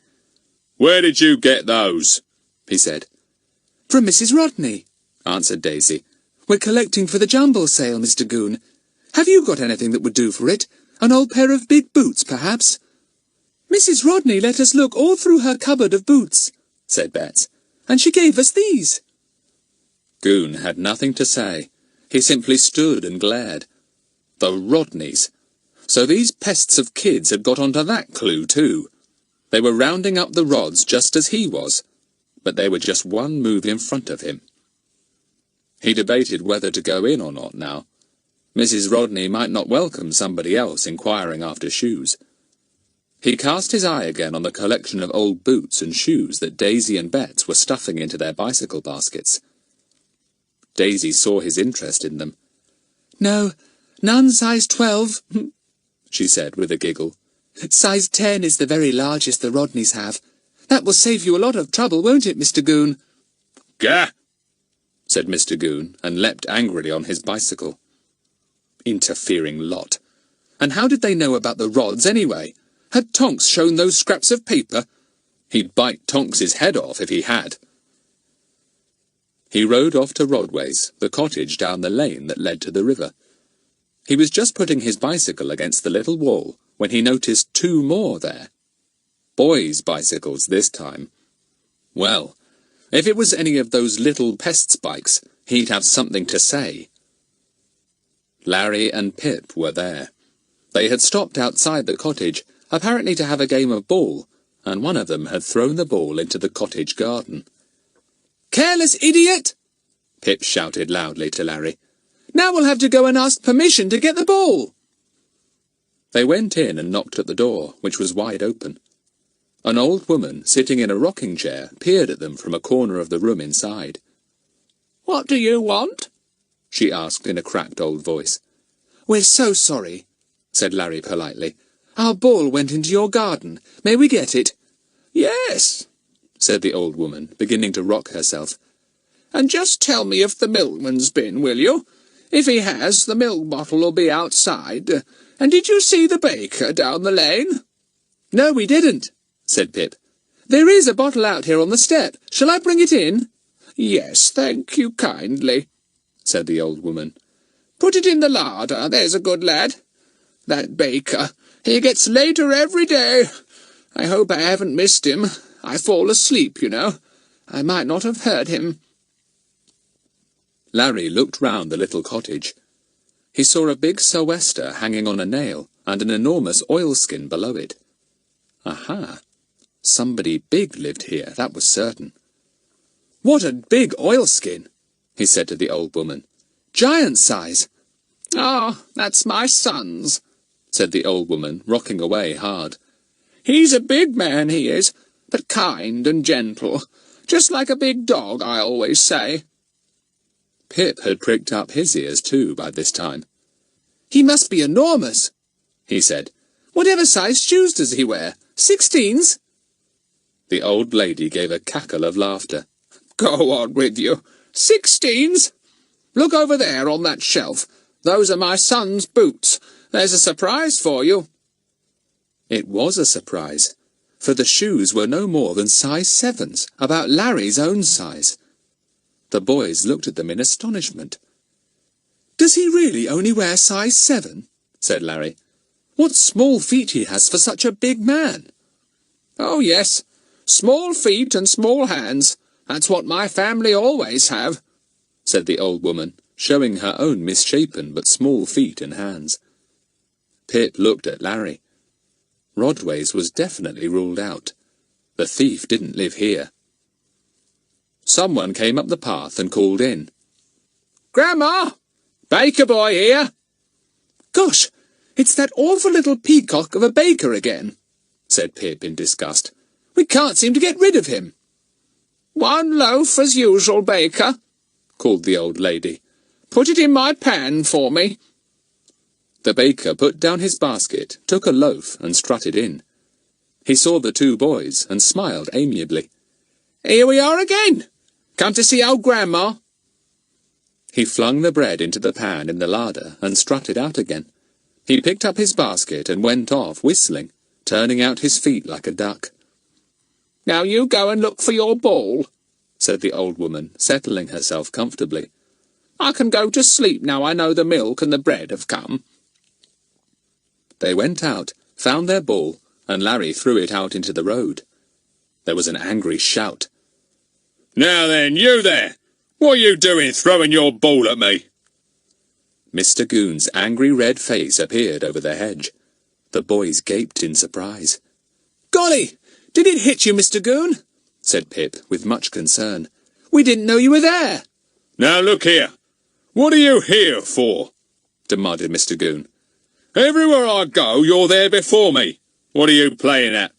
Where did you get those?
He said.
From Mrs. Rodney,
answered Daisy.
We're collecting for the jumble sale, Mr. Goon. Have you got anything that would do for it? An old pair of big boots, perhaps? Mrs. Rodney let us look all through her cupboard of boots, said Bets, and she gave us these.
Goon had nothing to say. He simply stood and glared. The Rodneys. So these pests of kids had got onto that clue too. They were rounding up the Rods just as he was, but they were just one move in front of him. He debated whether to go in or not now. Mrs. Rodney might not welcome somebody else inquiring after shoes. He cast his eye again on the collection of old boots and shoes that Daisy and Bets were stuffing into their bicycle baskets. Daisy saw his interest in them.
No, none size 12,
she said with a giggle.
Size 10 is the very largest the Rodneys have. That will save you a lot of trouble, won't it, Mr. Goon?
Gah! Said Mr. Goon, and leapt angrily on his bicycle. Interfering lot. And how did they know about the rods, anyway? Had Tonks shown those scraps of paper? He'd bite Tonks's head off if he had. He rode off to Rodway's, the cottage down the lane that led to the river. He was just putting his bicycle against the little wall when he noticed 2 more there. Boys' bicycles this time. Well, if it was any of those little pests' bikes, he'd have something to say. Larry and Pip were there. They had stopped outside the cottage, apparently to have a game of ball, and one of them had thrown the ball into the cottage garden.
Careless idiot!
Pip shouted loudly to Larry.
Now we'll have to go and ask permission to get the ball.
They went in and knocked at the door, which was wide open. An old woman, sitting in a rocking chair, peered at them from a corner of the room inside.
What do you want?
She asked in a cracked old voice.
We're so sorry,
said Larry politely.
Our ball went into your garden. May we get it?
Yes,
said the old woman, beginning to rock herself.
And just tell me if the milkman's been, will you? If he has, the milk bottle will be outside. And did you see the baker down the lane?
No, we didn't, said Pip. There is a bottle out here on the step. Shall I bring it in?
Yes, thank you kindly,
said the old woman.
Put it in the larder, there's a good lad. That baker, he gets later every day. I hope I haven't missed him. I fall asleep, you know. I might not have heard him.
Larry looked round the little cottage. He saw a big sou'wester hanging on a nail and an enormous oilskin below it. Aha! Somebody big lived here, that was certain.
What a big oilskin,
he said to the old woman.
Giant size.
Ah, that's my son's,
said the old woman, rocking away hard.
He's a big man, he is, but kind and gentle, just like a big dog, I always say.
Pip had pricked up his ears too by this time.
He must be enormous,
he said.
Whatever size shoes does he wear? 16s?
The old lady gave a cackle of laughter.
Go on with you. 16s? Look over there on that shelf. Those are my son's boots. There's a surprise for you.
It was a surprise, for the shoes were no more than size 7s, about Larry's own size. The boys looked at them in astonishment.
Does he really only wear size 7?
said Larry.
What small feet he has for such a big man.
Oh, yes. Small feet and small hands. That's what my family always have,
said the old woman, showing her own misshapen but small feet and hands. Pip looked at Larry. Rodway's was definitely ruled out. The thief didn't live here. Someone came up the path and called in.
Grandma! Baker boy here!
Gosh, it's that awful little peacock of a baker again,
said Pip in disgust.
We can't seem to get rid of him.
1 loaf as usual, Baker,
called the old lady.
Put it in my pan for me.
The baker put down his basket, took a loaf, and strutted in. He saw the 2 boys and smiled amiably.
Here we are again. Come to see old Grandma.
He flung the bread into the pan in the larder and strutted out again. He picked up his basket and went off whistling, turning out his feet like a duck.
Now you go and look for your ball,
said the old woman, settling herself comfortably.
I can go to sleep now I know the milk and the bread have come.
They went out, found their ball, and Larry threw it out into the road. There was an angry shout.
Now then, you there! What are you doing throwing your ball at me?
Mr. Goon's angry red face appeared over the hedge. The boys gaped in surprise.
Golly! Did it hit you, Mr. Goon?
said Pip, with much concern.
We didn't know you were there.
Now look here. What are you here for?
demanded Mr. Goon.
Everywhere I go, you're there before me. What are you playing at?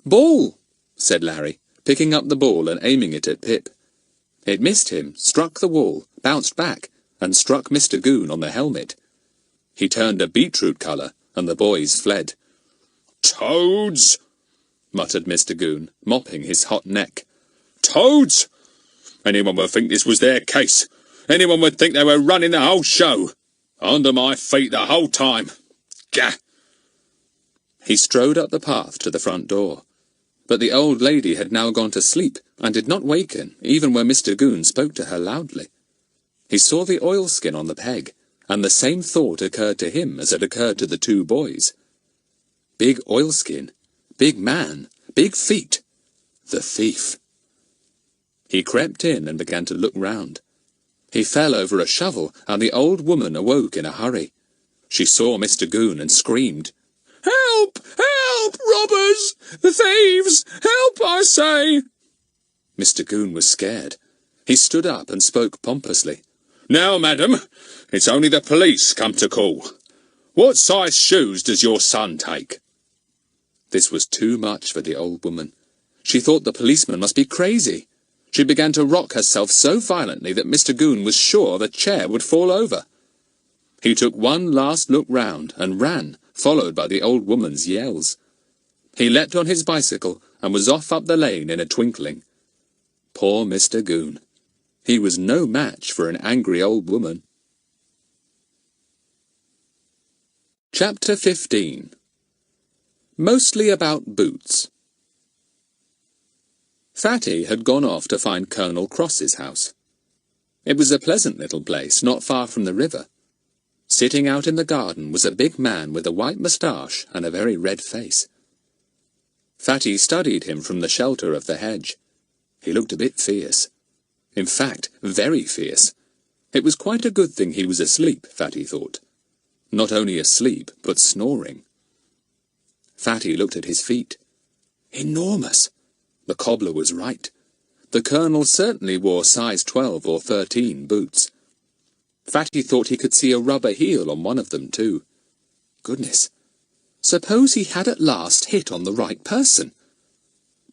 Ball, said Larry, picking up the ball and aiming it at Pip. It missed him, struck the wall, bounced back, and struck Mr. Goon on the helmet. He turned a beetroot colour, and the boys fled. Toads, muttered Mr. Goon, mopping his hot neck. Toads! Anyone would think this was their case. Anyone would think they were running the whole show. Under my feet the whole time. Gah! He strode up the path to the front door. But the old lady had now gone to sleep, and did not waken, even when Mr. Goon spoke to her loudly. He saw the oilskin on the peg, and the same thought occurred to him as it occurred to the two boys. Big oilskin, big man, big feet. The thief. He crept in and began to look round. He fell over a shovel, and the old woman awoke in a hurry. She saw Mr. Goon and screamed, "Help! Help! Robbers! The thieves! Help, I say!" Mr. Goon was scared. He stood up and spoke pompously. "Now, madam, it's only the police come to call. What size shoes does your son take?" This was too much for the old woman. She thought the policeman must be crazy. She began to rock herself so violently that Mr. Goon was sure the chair would fall over. He took one last look round and ran, followed by the old woman's yells. He leapt on his bicycle and was off up the lane in a twinkling. Poor Mr. Goon. He was no match for an angry old woman. Chapter 15. Mostly about boots. Fatty had gone off to find Colonel Cross's house. It was a pleasant little place, not far from the river. Sitting out in the garden was a big man with a white moustache and a very red face. Fatty studied him from the shelter of the hedge. He looked a bit fierce. In fact, very fierce. It was quite a good thing he was asleep, Fatty thought. Not only asleep, but snoring. Fatty looked at his feet. Enormous! The cobbler was right. The Colonel certainly wore size 12 or 13 boots. Fatty thought he could see a rubber heel on one of them, too. Goodness! Suppose he had at last hit on the right person?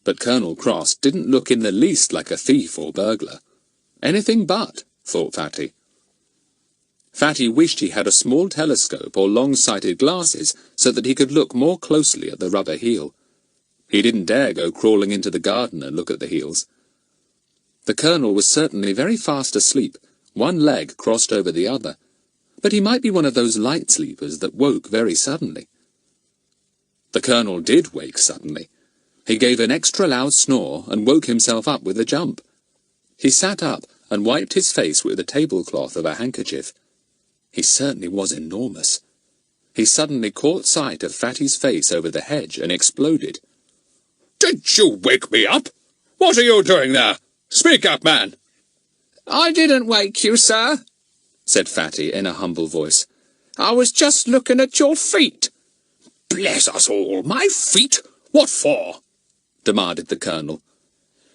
But Colonel Cross didn't look in the least like a thief or burglar. Anything but, thought Fatty. Fatty wished he had a small telescope or long-sighted glasses so that he could look more closely at the rubber heel. He didn't dare go crawling into the garden and look at the heels. The Colonel was certainly very fast asleep, one leg crossed over the other, but he might be one of those light sleepers that woke very suddenly. The Colonel did wake suddenly. He gave an extra loud snore and woke himself up with a jump. He sat up and wiped his face with the tablecloth of a handkerchief. He certainly was enormous. He suddenly caught sight of Fatty's face over the hedge and exploded. "Did you wake me up? What are you doing there? Speak up, man!"
"I didn't wake you, sir," said Fatty in a humble voice. "I was just looking at your feet."
"Bless us all, my feet! What for?" demanded the Colonel.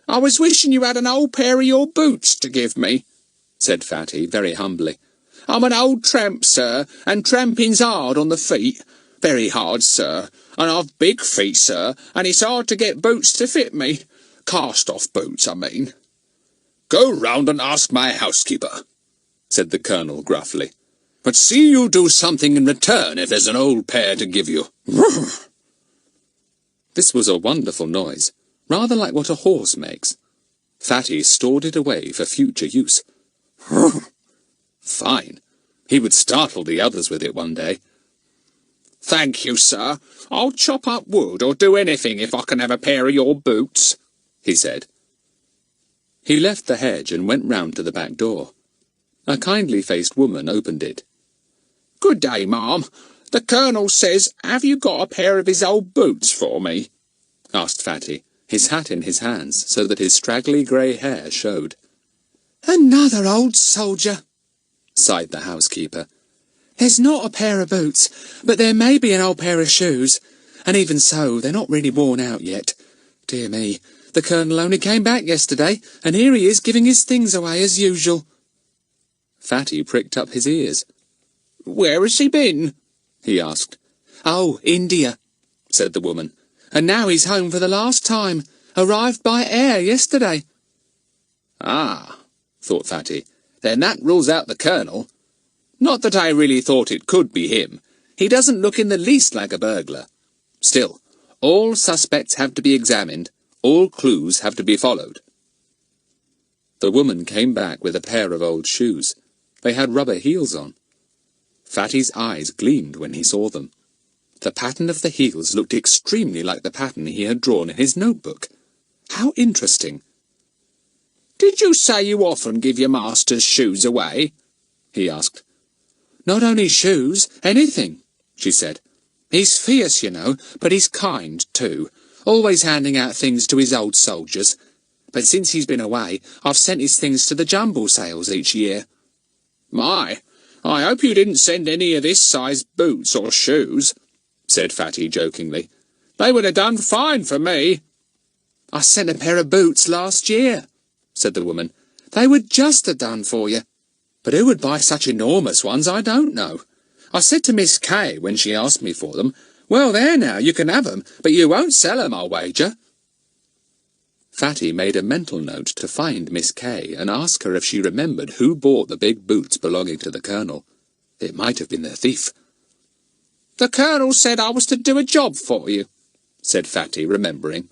"I was wishing you had an old pair of your boots to give me," said Fatty very humbly. "I'm an old tramp, sir, and tramping's hard on the feet. Very hard, sir, and I've big feet, sir, and it's hard to get boots to fit me. Cast-off boots, I mean."
"Go round and ask my housekeeper," said the Colonel gruffly. "But see you do something in return if there's an old pair to give you." This was a wonderful noise, rather like what a horse makes. Fatty stored it away for future use. Fine. He would startle the others with it one day.
"Thank you, sir. I'll chop up wood or do anything if I can have a pair of your boots," he said.
He left the hedge and went round to the back door. A kindly-faced woman opened it.
"Good day, ma'am. The Colonel says, have you got a pair of his old boots for me?"
asked Fatty, his hat in his hands so that his straggly grey hair showed.
"Another old soldier,"
sighed the housekeeper.
"There's not a pair of boots, but there may be an old pair of shoes, and even so, they're not really worn out yet. Dear me, the Colonel only came back yesterday, and here he is giving his things away as usual."
Fatty pricked up his ears.
"Where has he been?"
he asked.
"Oh, India," said the woman, "and now he's home for the last time. Arrived by air yesterday."
"Ah," thought Fatty, "then that rules out the Colonel. Not that I really thought it could be him. He doesn't look in the least like a burglar. Still, All suspects have to be examined. All clues have to be followed." The woman came back with a pair of old shoes. They had rubber heels on. Fatty's eyes gleamed when he saw them. The pattern of the heels looked extremely like the pattern he had drawn in his notebook. How interesting.
"Did you say you often give your master's shoes away?" he asked.
"Not only shoes, anything," she said. "He's fierce, you know, but he's kind, too, always handing out things to his old soldiers. But since he's been away, I've sent his things to the jumble sales each year."
"My, I hope you didn't send any of this size boots or shoes," said Fatty jokingly. "They would have done fine for me."
"I sent a pair of boots last year," said the woman. "They would just have done for you. But who would buy such enormous ones, I don't know. I said to Miss Kay when she asked me for them, 'Well, there now, you can have 'em, but you won't sell 'em, I'll wager.'"
Fatty made a mental note to find Miss Kay and ask her if she remembered who bought the big boots belonging to the Colonel. It might have been the thief.
"The Colonel said I was to do a job for you,"
said Fatty, remembering.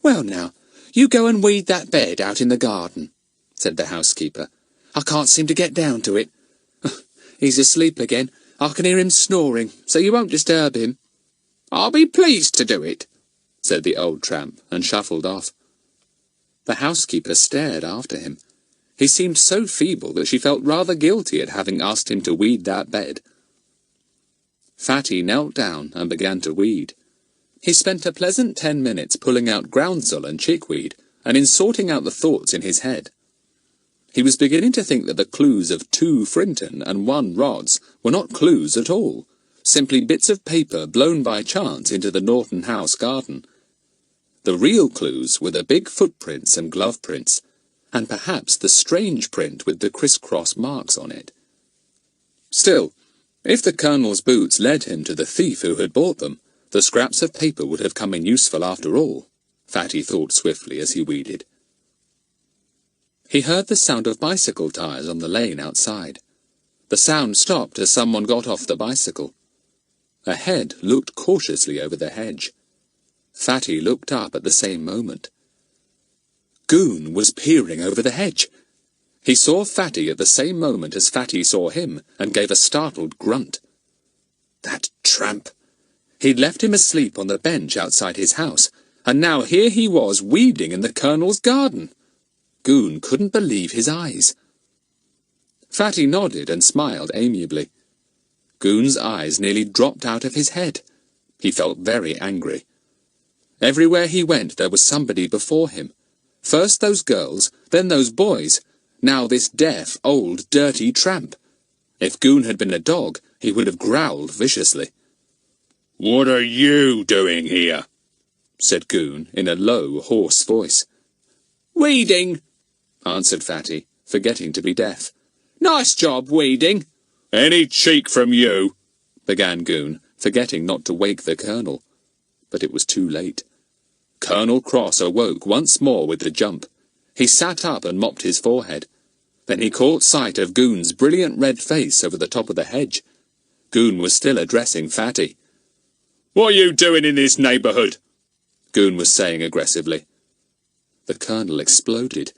"Well now, you go and weed that bed out in the garden," said the housekeeper. "I can't seem to get down to it. He's asleep again. I can hear him snoring, so you won't disturb him."
"I'll be pleased to do it,"
said the old tramp, and shuffled off. The housekeeper stared after him. He seemed so feeble that she felt rather guilty at having asked him to weed that bed. Fatty knelt down and began to weed. He spent a pleasant 10 minutes pulling out groundsel and chickweed, and in sorting out the thoughts in his head. He was beginning to think that the clues of 2 Frinton and 1 Rods were not clues at all, simply bits of paper blown by chance into the Norton House garden. The real clues were the big footprints and glove prints, and perhaps the strange print with the criss-cross marks on it. Still, if the Colonel's boots led him to the thief who had bought them, the scraps of paper would have come in useful after all, Fatty thought swiftly as he weeded. He heard the sound of bicycle tires on the lane outside. The sound stopped as someone got off the bicycle. A head looked cautiously over the hedge. Fatty looked up at the same moment. Goon was peering over the hedge. He saw Fatty at the same moment as Fatty saw him, and gave a startled grunt. That tramp! He'd left him asleep on the bench outside his house, and now here he was weeding in the Colonel's garden. Goon couldn't believe his eyes. Fatty nodded and smiled amiably. Goon's eyes nearly dropped out of his head. He felt very angry. Everywhere he went there was somebody before him. First those girls, then those boys, now this deaf, old, dirty tramp. If Goon had been a dog, he would have growled viciously.
"What are you doing here?"
said Goon in a low, hoarse voice.
"Weeding,"
answered Fatty, forgetting to be deaf.
"Nice job, weeding."
"Any cheek from you," began Goon, forgetting not to wake the Colonel. But it was too late. Colonel Cross awoke once more with the jump. He sat up and mopped his forehead. Then he caught sight of Goon's brilliant red face over the top of the hedge. Goon was still addressing Fatty.
"What are you doing in this neighbourhood?"
Goon was saying aggressively. The Colonel exploded.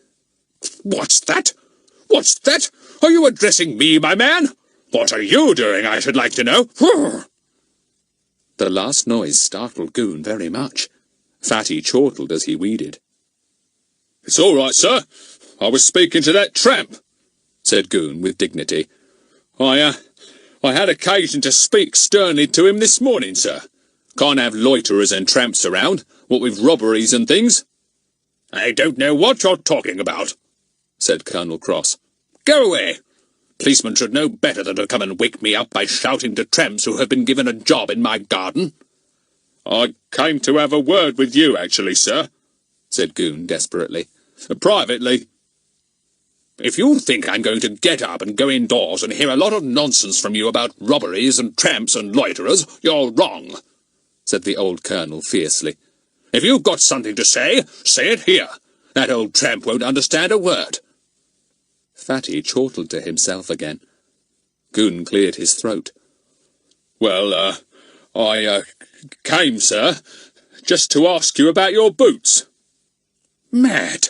"What's that? What's that? Are you addressing me, my man? What are you doing, I should like to know?"
The last noise startled Goon very much. Fatty chortled as he weeded.
"It's all right, sir. I was speaking to that tramp,"
said Goon with dignity.
I had occasion to speak sternly to him this morning, sir. Can't have loiterers and tramps around, what with robberies and things." "I don't know what you're talking about," said Colonel Cross. "Go away. Policemen should know better than to come and wake me up by shouting to tramps who have been given a job in my garden." "I came to have a word with you, actually, sir," said Goon desperately. "Privately. If you think I'm going to get up and go indoors and hear a lot of nonsense from you about robberies and tramps and loiterers, you're wrong," said the old Colonel fiercely. "If you've got something to say, say it here. That old tramp won't understand a word."
Fatty chortled to himself again. Goon cleared his throat.
"Well, I came, sir, just to ask you about your boots." "Mad,"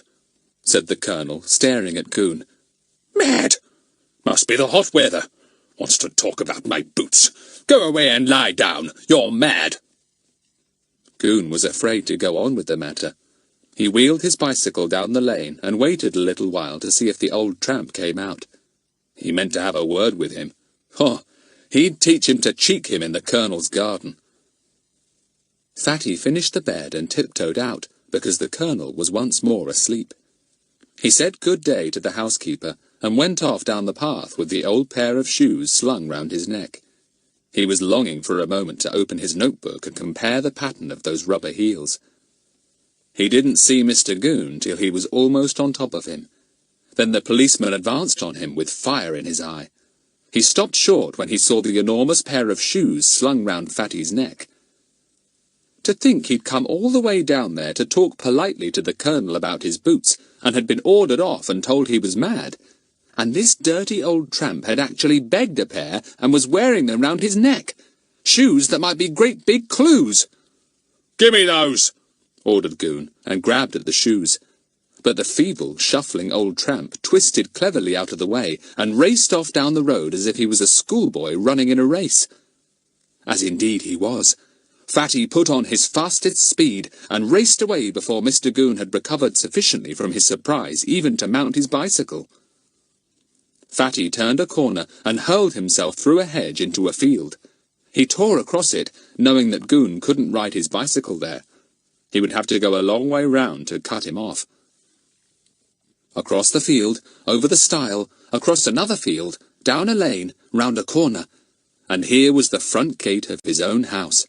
said the Colonel, staring at Goon. "Mad! Must be the hot weather. Wants to talk about my boots. Go away and lie down. You're mad."
Goon was afraid to go on with the matter. He wheeled his bicycle down the lane and waited a little while to see if the old tramp came out. He meant to have a word with him. He'd teach him to cheek him in the Colonel's garden. Fatty finished the bed and tiptoed out, because the Colonel was once more asleep. He said good day to the housekeeper and went off down the path with the old pair of shoes slung round his neck. He was longing for a moment to open his notebook and compare the pattern of those rubber heels. He didn't see Mr. Goon till he was almost on top of him. Then the policeman advanced on him with fire in his eye. He stopped short when he saw the enormous pair of shoes slung round Fatty's neck. To think he'd come all the way down there to talk politely to the Colonel about his boots, and had been ordered off and told he was mad. And this dirty old tramp had actually begged a pair and was wearing them round his neck. Shoes that might be great big clues.
"Gimme those,"
ordered Goon, and grabbed at the shoes. But the feeble, shuffling old tramp twisted cleverly out of the way and raced off down the road as if he was a schoolboy running in a race. As indeed he was. Fatty put on his fastest speed and raced away before Mr. Goon had recovered sufficiently from his surprise even to mount his bicycle. Fatty turned a corner and hurled himself through a hedge into a field. He tore across it, knowing that Goon couldn't ride his bicycle there. He would have to go a long way round to cut him off. Across the field, over the stile, across another field, down a lane, round a corner, and here was the front gate of his own house.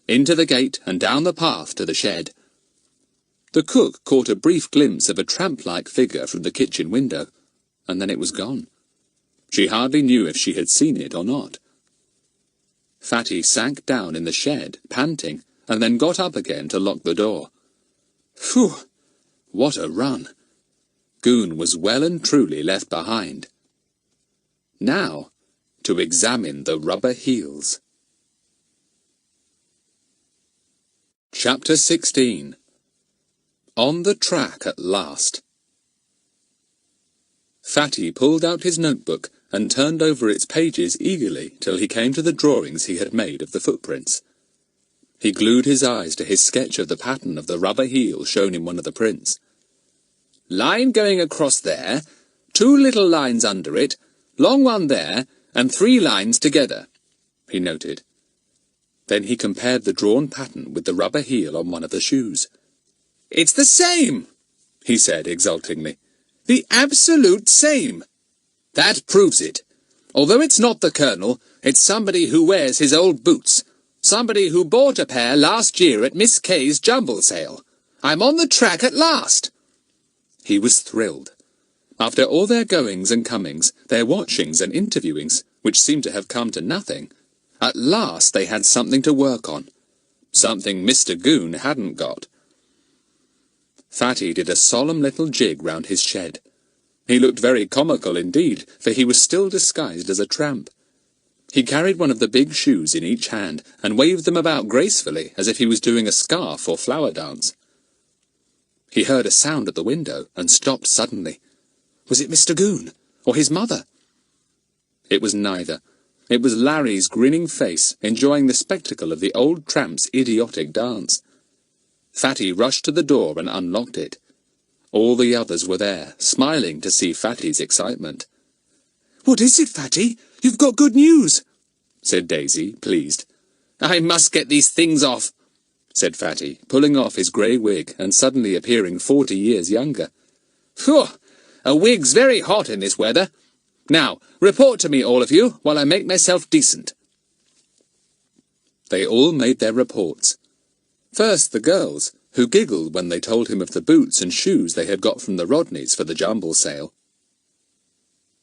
Into the gate and down the path to the shed. The cook caught a brief glimpse of a tramp-like figure from the kitchen window, and then it was gone. She hardly knew if she had seen it or not. Fatty sank down in the shed, panting, and then got up again to lock the door. Phew! What a run! Goon was well and truly left behind. Now, to examine the rubber heels. Chapter 16. On the track at last. Fatty pulled out his notebook and turned over its pages eagerly till he came to the drawings he had made of the footprints. He glued his eyes to his sketch of the pattern of the rubber heel shown in one of the prints. Line going across there, 2 little lines under it, long one there, and 3 lines together, he noted. Then he compared the drawn pattern with the rubber heel on one of the shoes. It's the same, he said exultingly. The absolute same. That proves it. Although it's not the Colonel, it's somebody who wears his old boots. Somebody who bought a pair last year at Miss Kay's jumble sale. I'm on the track at last. He was thrilled. After all their goings and comings, their watchings and interviewings, which seemed to have come to nothing, at last they had something to work on. Something Mr. Goon hadn't got. Fatty did a solemn little jig round his shed. He looked very comical indeed, for he was still disguised as a tramp. He carried one of the big shoes in each hand, and waved them about gracefully, as if he was doing a scarf or flower dance. He heard a sound at the window, and stopped suddenly. Was it Mr. Goon, or his mother? It was neither. It was Larry's grinning face, enjoying the spectacle of the old tramp's idiotic dance. Fatty rushed to the door and unlocked it. All the others were there, smiling to see Fatty's excitement. "What is it, Fatty? You've got good news," said Daisy, pleased. "I must get these things off," said Fatty, pulling off his grey wig and suddenly appearing 40 years younger. "Phew! A wig's very hot in this weather. Now, report to me, all of you, while I make myself decent." They all made their reports. First the girls, who giggled when they told him of the boots and shoes they had got from the Rodneys for the jumble sale.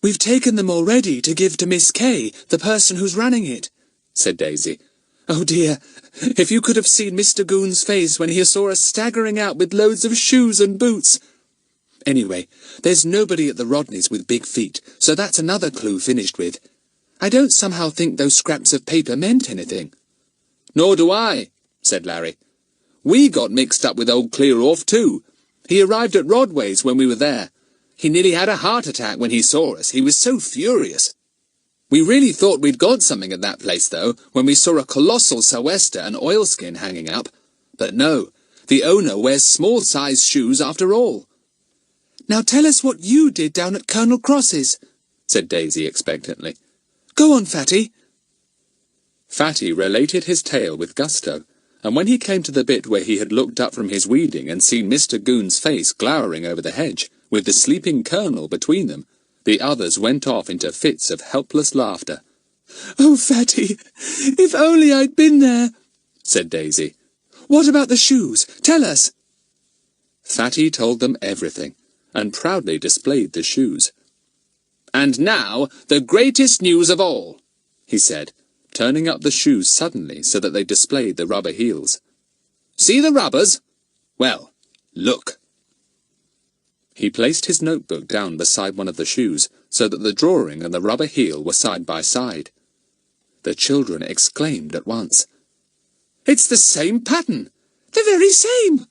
"We've taken them already to give to Miss Kay, the person who's running it," said Daisy. "Oh dear, if you could have seen Mr. Goon's face when he saw us staggering out with loads of shoes and boots. Anyway, there's nobody at the Rodneys with big feet, so that's another clue finished with. I don't somehow think those scraps of paper meant anything." "Nor do I," said Larry.
We got mixed up with old Clear-Off too. He arrived at Rodway's when we were there. He nearly had a heart attack when he saw us. He was so furious. We really thought we'd got something at that place, though, when we saw a colossal sou'wester and oilskin hanging up. But no, the owner wears small-sized shoes after all.
Now tell us what you did down at Colonel Cross's,
said Daisy expectantly.
Go on, Fatty.
Fatty related his tale with gusto, and when he came to the bit where he had looked up from his weeding and seen Mr. Goon's face glowering over the hedge, with the sleeping Colonel between them, the others went off into fits of helpless laughter.
Oh, Fatty, if only I'd been there,
said Daisy.
What about the shoes? Tell us.
Fatty told them everything, and proudly displayed the shoes.
And now, the greatest news of all,
he said, turning up the shoes suddenly so that they displayed the rubber heels.
See the rubbers? Well, look.
He placed his notebook down beside one of the shoes, so that the drawing and the rubber heel were side by side. The children exclaimed at once.
It's the same pattern! The very same!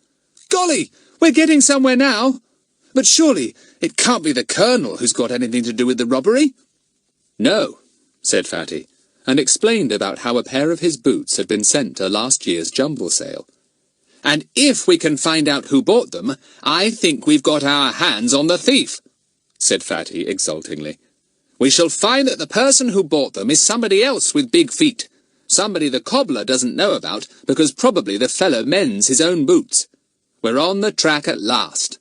Golly, we're getting somewhere now! But surely it can't be the Colonel who's got anything to do with the robbery?
No, said Fatty, and explained about how a pair of his boots had been sent to last year's jumble sale.
And if we can find out who bought them, I think we've got our hands on the thief, said Fatty exultingly. We shall find that the person who bought them is somebody else with big feet, somebody the cobbler doesn't know about, because probably the fellow mends his own boots. We're on the track at last.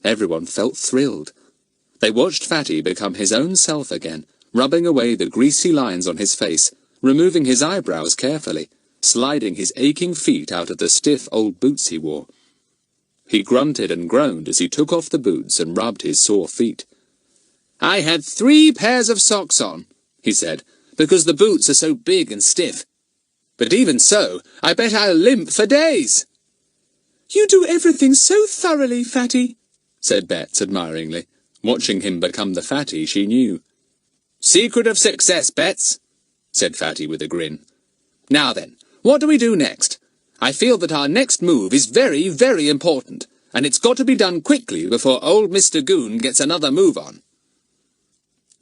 Everyone felt thrilled. They watched Fatty become his own self again, rubbing away the greasy lines on his face, removing his eyebrows carefully, sliding his aching feet out of the stiff old boots he wore. He grunted and groaned as he took off the boots and rubbed his sore feet.
I had 3 pairs of socks on, he said, because the boots are so big and stiff. But even so, I bet I'll limp for days.
You do everything so thoroughly, Fatty,
said Bets admiringly, watching him become the Fatty she knew.
Secret of success, Bets, said Fatty with a grin. Now then, what do we do next? I feel that our next move is very, very important, and it's got to be done quickly before old Mr. Goon gets another move on.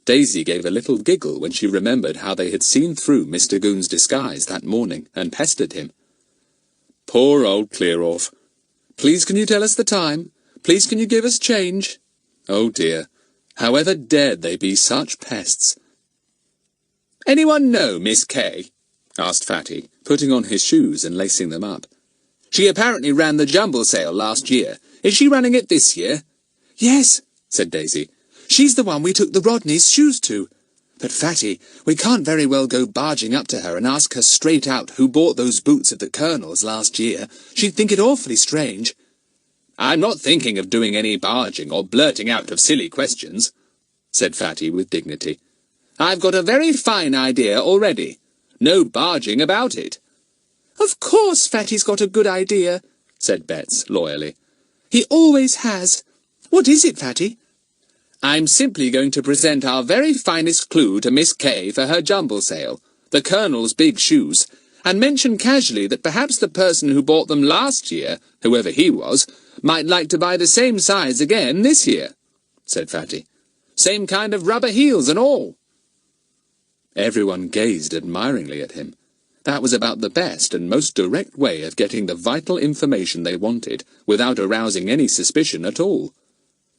Daisy gave a little giggle when she remembered how they had seen through Mr. Goon's disguise that morning and pestered him. Poor old Clear-Off. Please can you tell us the time? Please can you give us change? Oh dear, however dared they be such pests?
Anyone know Miss Kay?
Asked Fatty, putting on his shoes and lacing them up.
She apparently ran the jumble sale last year. Is she running it this year?
Yes,
said Daisy.
She's the one we took the Rodneys' shoes to. But, Fatty, we can't very well go barging up to her and ask her straight out who bought those boots at the Colonel's last year. She'd think it awfully strange.
I'm not thinking of doing any barging or blurting out of silly questions, said Fatty with dignity. I've got a very fine idea already. No barging about it.
Of course Fatty's got a good idea,
said Bets loyally.
He always has. What is it, Fatty?
I'm simply going to present our very finest clue to Miss Kay for her jumble sale, the Colonel's big shoes, and mention casually that perhaps the person who bought them last year, whoever he was, might like to buy the same size again this year, said Fatty. Same kind of rubber heels and all.
Everyone gazed admiringly at him. That was about the best and most direct way of getting the vital information they wanted without arousing any suspicion at all.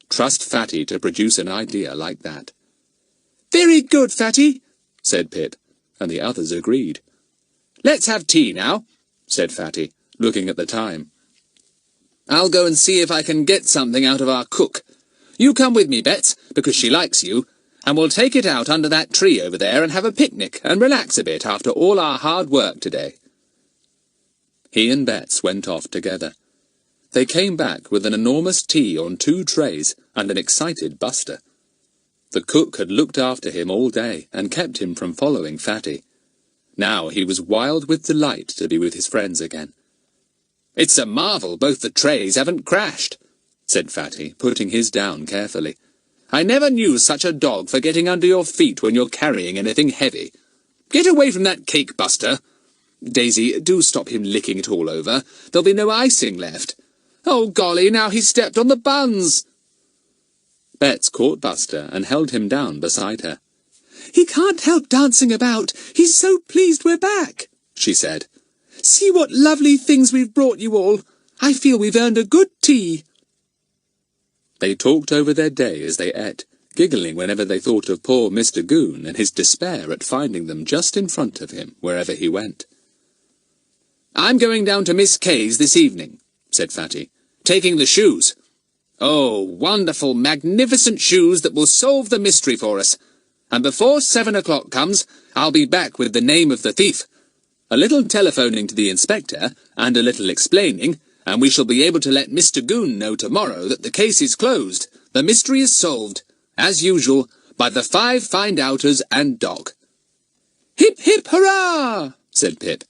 Trust Fatty to produce an idea like that.
Very good, Fatty,
said Pip, and the others agreed.
Let's have tea now,
said Fatty, looking at the time.
I'll go and see if I can get something out of our cook. You come with me, Bets, because she likes you, and we'll take it out under that tree over there and have a picnic and relax a bit after all our hard work today.
He and Bets went off together. They came back with an enormous tea on 2 trays and an excited Buster. The cook had looked after him all day and kept him from following Fatty. Now he was wild with delight to be with his friends again.
It's a marvel both the trays haven't crashed,
said Fatty, putting his down carefully.
I never knew such a dog for getting under your feet when you're carrying anything heavy. Get away from that cake, Buster. Daisy, do stop him licking it all over. There'll be no icing left. Oh, golly, now he's stepped on the buns.
Bets caught Buster and held him down beside her.
He can't help dancing about. He's so pleased we're back, she said. See what lovely things we've brought you all. I feel we've earned a good tea.
They talked over their day as they ate, giggling whenever they thought of poor Mr. Goon and his despair at finding them just in front of him wherever he went.
I'm going down to Miss Kay's this evening, said Fatty, taking the shoes. Oh, wonderful, magnificent shoes that will solve the mystery for us. And before 7 o'clock comes, I'll be back with the name of the thief. A little telephoning to the inspector, and a little explaining, and we shall be able to let Mr. Goon know tomorrow that the case is closed. The mystery is solved, as usual, by the 5 find-outers and Doc.
Hip, hip, hurrah, said Pip.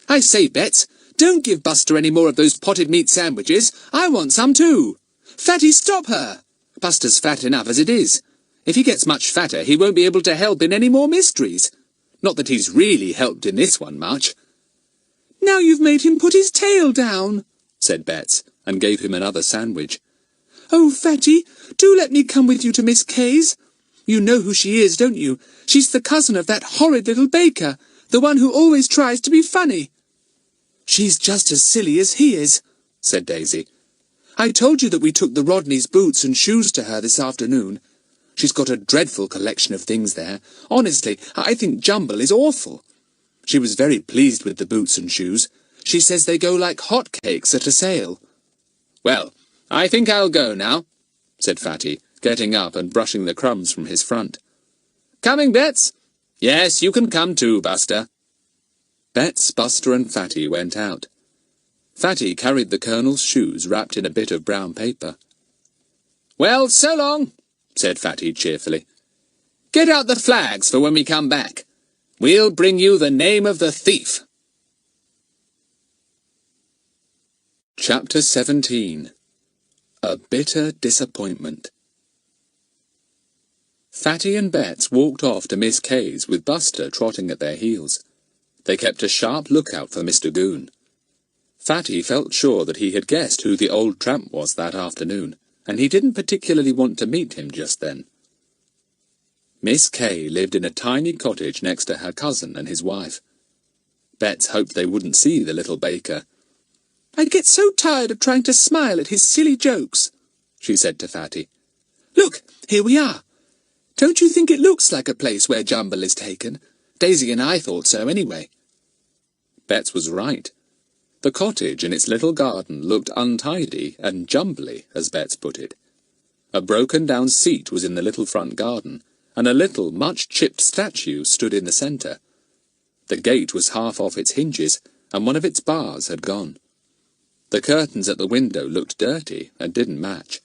I say, Bets, don't give Buster any more of those potted meat sandwiches. I want some too. Fatty, stop her. Buster's fat enough as it is. If he gets much fatter, he won't be able to help in any more mysteries. Not that he's really helped in this one much. Now you've made him put his tail down, said Bets, and gave him another sandwich. Oh, Fatty, do let me come with you to Miss Kay's. You know who she is, don't you? She's the cousin of that horrid little baker, the one who always tries to be funny. She's just as silly as he is, said Daisy. I told you that we took the Rodneys' boots and shoes to her this afternoon. She's got a dreadful collection of things there. Honestly, I think Jumble is awful. She was very pleased with the boots and shoes. She says they go like hot cakes at a sale.
Well, I think I'll go now, said Fatty, getting up and brushing the crumbs from his front. Coming, Bets? Yes, you can come too, Buster.
Bets, Buster and Fatty went out. Fatty carried the Colonel's shoes wrapped in a bit of brown paper.
Well, so long, said Fatty cheerfully. Get out the flags for when we come back. We'll bring you the name of the thief.
Chapter 17. A Bitter Disappointment. Fatty and Bets walked off to Miss Kay's with Buster trotting at their heels. They kept a sharp lookout for Mr. Goon. Fatty felt sure that he had guessed who the old tramp was that afternoon, and he didn't particularly want to meet him just then. Miss Kay lived in a tiny cottage next to her cousin and his wife. Bets hoped they wouldn't see the little baker.
I'd get so tired of trying to smile at his silly jokes, she said to Fatty. Look, here we are. Don't you think it looks like a place where Jumble is taken? Daisy and I thought so anyway.
Bets was right. The cottage in its little garden looked untidy and jumbly, as Bets put it. A broken-down seat was in the little front garden, and a little, much-chipped statue stood in the centre. The gate was half off its hinges, and one of its bars had gone. The curtains at the window looked dirty and didn't match.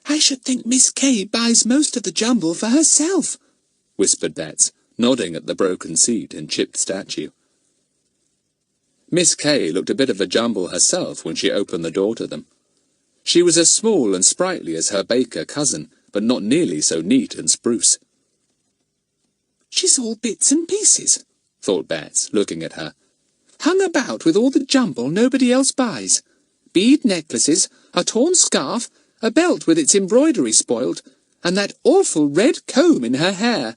I should think Miss Kay buys most of the jumble for herself,
whispered Bets, nodding at the broken seat and chipped statue. Miss Kay looked a bit of a jumble herself when she opened the door to them. She was as small and sprightly as her baker cousin, but not nearly so neat and spruce.
She's all bits and pieces,
thought Bets, looking at her.
Hung about with all the jumble nobody else buys. Bead necklaces, a torn scarf, a belt with its embroidery spoilt, and that awful red comb in her hair.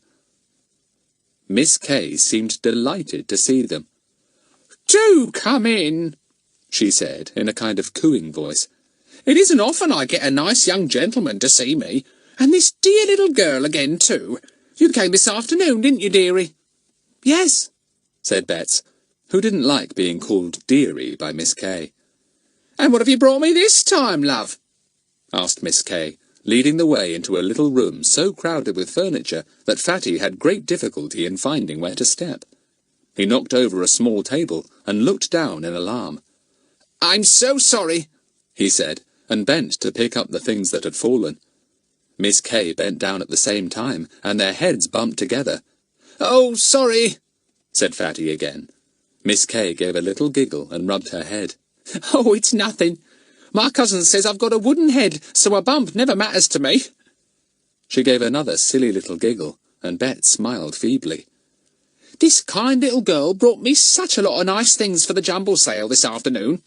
Miss Kay seemed delighted to see them.
Do come in,
she said, in a kind of cooing voice.
It isn't often I get a nice young gentleman to see me, and this dear little girl again, too. You came this afternoon, didn't you, dearie?
Yes,
said Bets, who didn't like being called dearie by Miss Kay.
And what have you brought me this time, love?
asked Miss Kay, leading the way into a little room so crowded with furniture that Fatty had great difficulty in finding where to step. He knocked over a small table and looked down in alarm.
I'm so sorry,
he said, and bent to pick up the things that had fallen. Miss Kay bent down at the same time, and their heads bumped together.
Oh, sorry,
said Fatty again. Miss Kay gave a little giggle and rubbed her head.
Oh, it's nothing. My cousin says I've got a wooden head, so a bump never matters to me.
She gave another silly little giggle, and Bet smiled feebly.
This kind little girl brought me such a lot of nice things for the jumble sale this afternoon,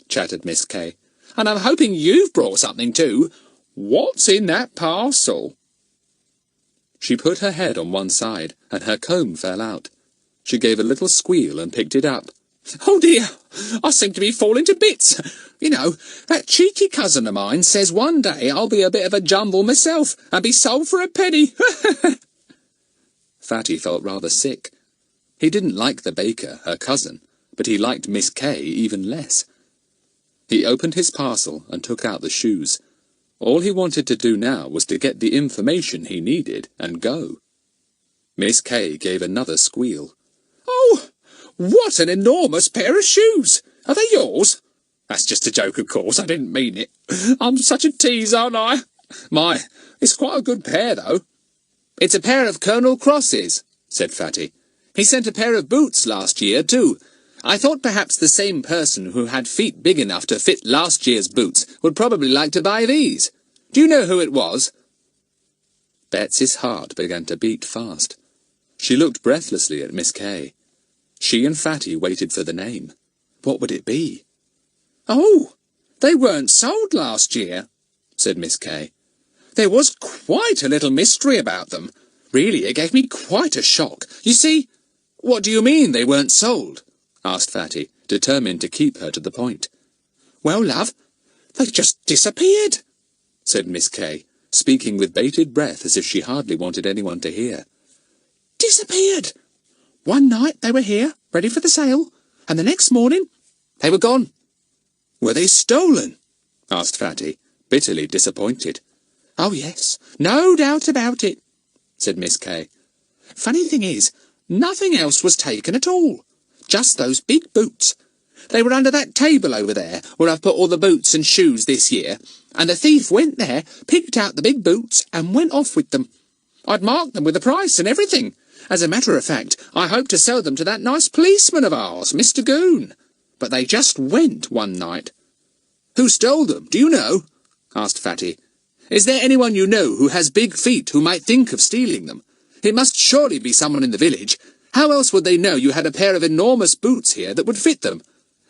chattered Miss Kay. And I'm hoping you've brought something too. What's in that parcel?
She put her head on one side, and her comb fell out. She gave a little squeal and picked it up.
Oh dear, I seem to be falling to bits. You know, that cheeky cousin of mine says one day I'll be a bit of a jumble myself and be sold for a penny.
Fatty felt rather sick. He didn't like the baker, her cousin, but he liked Miss Kay even less. He opened his parcel and took out the shoes. All he wanted to do now was to get the information he needed and go. Miss Kay gave another squeal.
Oh, what an enormous pair of shoes! Are they yours? That's just a joke, of course. I didn't mean it. I'm such a tease, aren't I? My, it's quite a good pair, though. It's a pair of Colonel Cross's, said Fatty. He sent a pair of boots last year, too. I thought perhaps the same person who had feet big enough to fit last year's boots would probably like to buy these. Do you know who it was?
Betsy's heart began to beat fast. She looked breathlessly at Miss Kay. She and Fatty waited for the name. What would it be?
Oh, they weren't sold last year, said Miss Kay. There was quite a little mystery about them. Really, it gave me quite a shock. You see— What do you mean they weren't sold? Asked Fatty, determined to keep her to the point. Well, love, they just disappeared, said Miss Kay, speaking with bated breath as if she hardly wanted anyone to hear. Disappeared! One night they were here, ready for the sale, and the next morning they were gone. Were they stolen? Asked Fatty, bitterly disappointed. Oh, yes, no doubt about it, said Miss Kay. Funny thing is, nothing else was taken at all. Just those big boots. They were under that table over there, where I've put all the boots and shoes this year, and the thief went there, picked out the big boots, and went off with them. I'd marked them with the price and everything. As a matter of fact, I hoped to sell them to that nice policeman of ours, Mr. Goon. But they just went one night. Who stole them, do you know? Asked Fatty. Is there anyone you know who has big feet who might think of stealing them? It must surely be someone in the village. How else would they know you had a pair of enormous boots here that would fit them?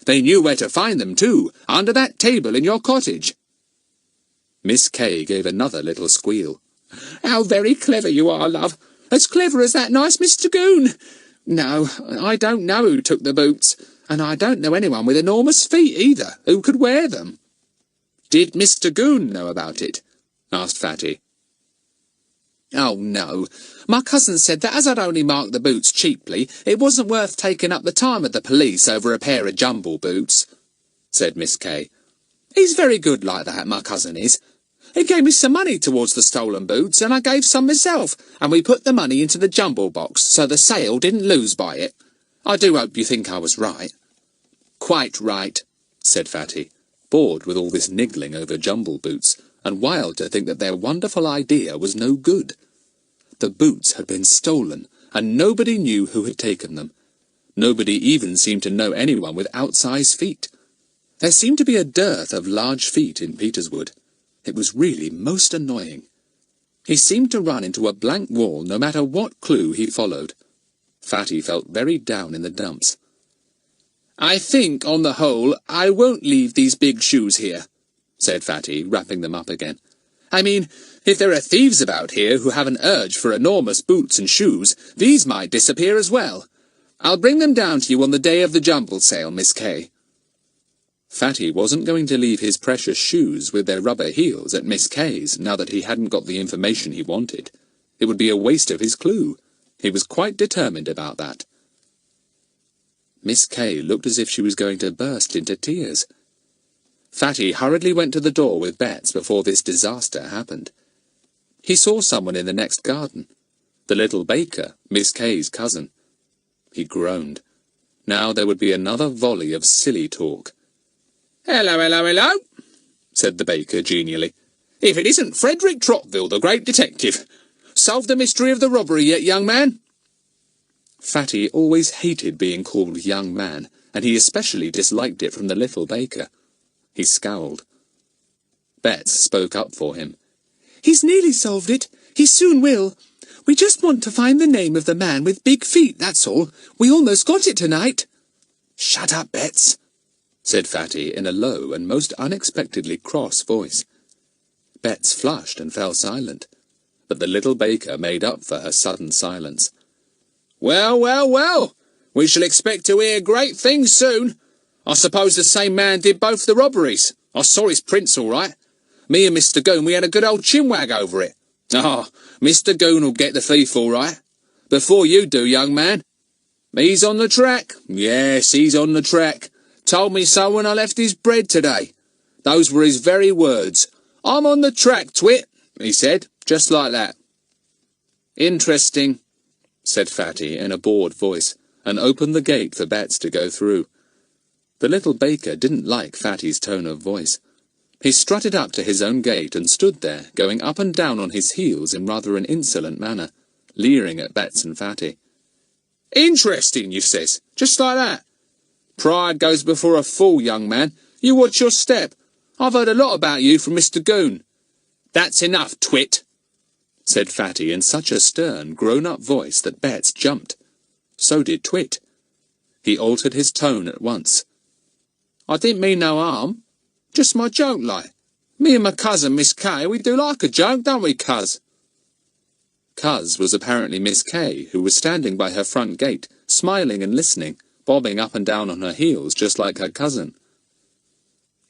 They knew where to find them, too, under that table in your cottage.
Miss Kay gave another little squeal.
How very clever you are, love. As clever as that nice Mr. Goon. No, I don't know who took the boots, and I don't know anyone with enormous feet either who could wear them. Did Mr. Goon know about it? Asked Fatty. Oh, no. My cousin said that as I'd only marked the boots cheaply, it wasn't worth taking up the time of the police over a pair of jumble boots, said Miss Kay. He's very good like that, my cousin is. He gave me some money towards the stolen boots, and I gave some myself, and we put the money into the jumble box, so the sale didn't lose by it. I do hope you think I was right. Quite right, said Fatty, bored with all this niggling over jumble boots, and wild to think that their wonderful idea was no good. The boots had been stolen, and nobody knew who had taken them. Nobody even seemed to know anyone with outsized feet. There seemed to be a dearth of large feet in Peterswood. It was really most annoying. He seemed to run into a blank wall no matter what clue he followed. Fatty felt very down in the dumps. I think, on the whole, I won't leave these big shoes here, said Fatty, wrapping them up again. I mean, if there are thieves about here who have an urge for enormous boots and shoes, these might disappear as well. I'll bring them down to you on the day of the jumble sale, Miss Kay. Fatty wasn't going to leave his precious shoes with their rubber heels at Miss Kay's now that he hadn't got the information he wanted. It would be a waste of his clue. He was quite determined about that. Miss Kay looked as if she was going to burst into tears. Fatty hurriedly went to the door with Bets before this disaster happened. He saw someone in the next garden. The little baker, Miss Kay's cousin. He groaned. Now there would be another volley of silly talk. Hello, hello, hello, said the baker genially. If it isn't Frederick Trottville, the great detective. Solved the mystery of the robbery yet, young man? Fatty always hated being called young man, and he especially disliked it from the little baker. He scowled. Bets spoke up for him. He's nearly solved it. He soon will. We just want to find the name of the man with big feet, that's all. We almost got it tonight."
"Shut up, Bets," said Fatty in a low and most unexpectedly cross voice. Bets flushed and fell silent, but the little baker made up for her sudden silence.
"Well, well, well, we shall expect to hear great things soon. I suppose the same man did both the robberies. I saw his prints all right. Me and Mr. Goon, we had a good old chinwag over it. Ah, Mr. Goon'll get the thief all right. Before you do, young man. He's on the track. Yes, he's on the track. Told me so when I left his bread today. Those were his very words. 'I'm on the track, Twit,' he said, just like that."
"Interesting," said Fatty in a bored voice, and opened the gate for Bets to go through. The little baker didn't like Fatty's tone of voice. He strutted up to his own gate and stood there, going up and down on his heels in rather an insolent manner, leering at Bets and Fatty.
"Interesting, you says, just like that. Pride goes before a fall, young man. You watch your step. I've heard a lot about you from Mr. Goon." "That's enough, Twit,"
said Fatty in such a stern, grown-up voice that Bets jumped. So did Twit. He altered his tone at once.
"I didn't mean no harm. Just my joke, like. Me and my cousin, Miss Kay, we do like a joke, don't we, cuz?"
Cuz was apparently Miss Kay, who was standing by her front gate, smiling and listening, bobbing up and down on her heels just like her cousin.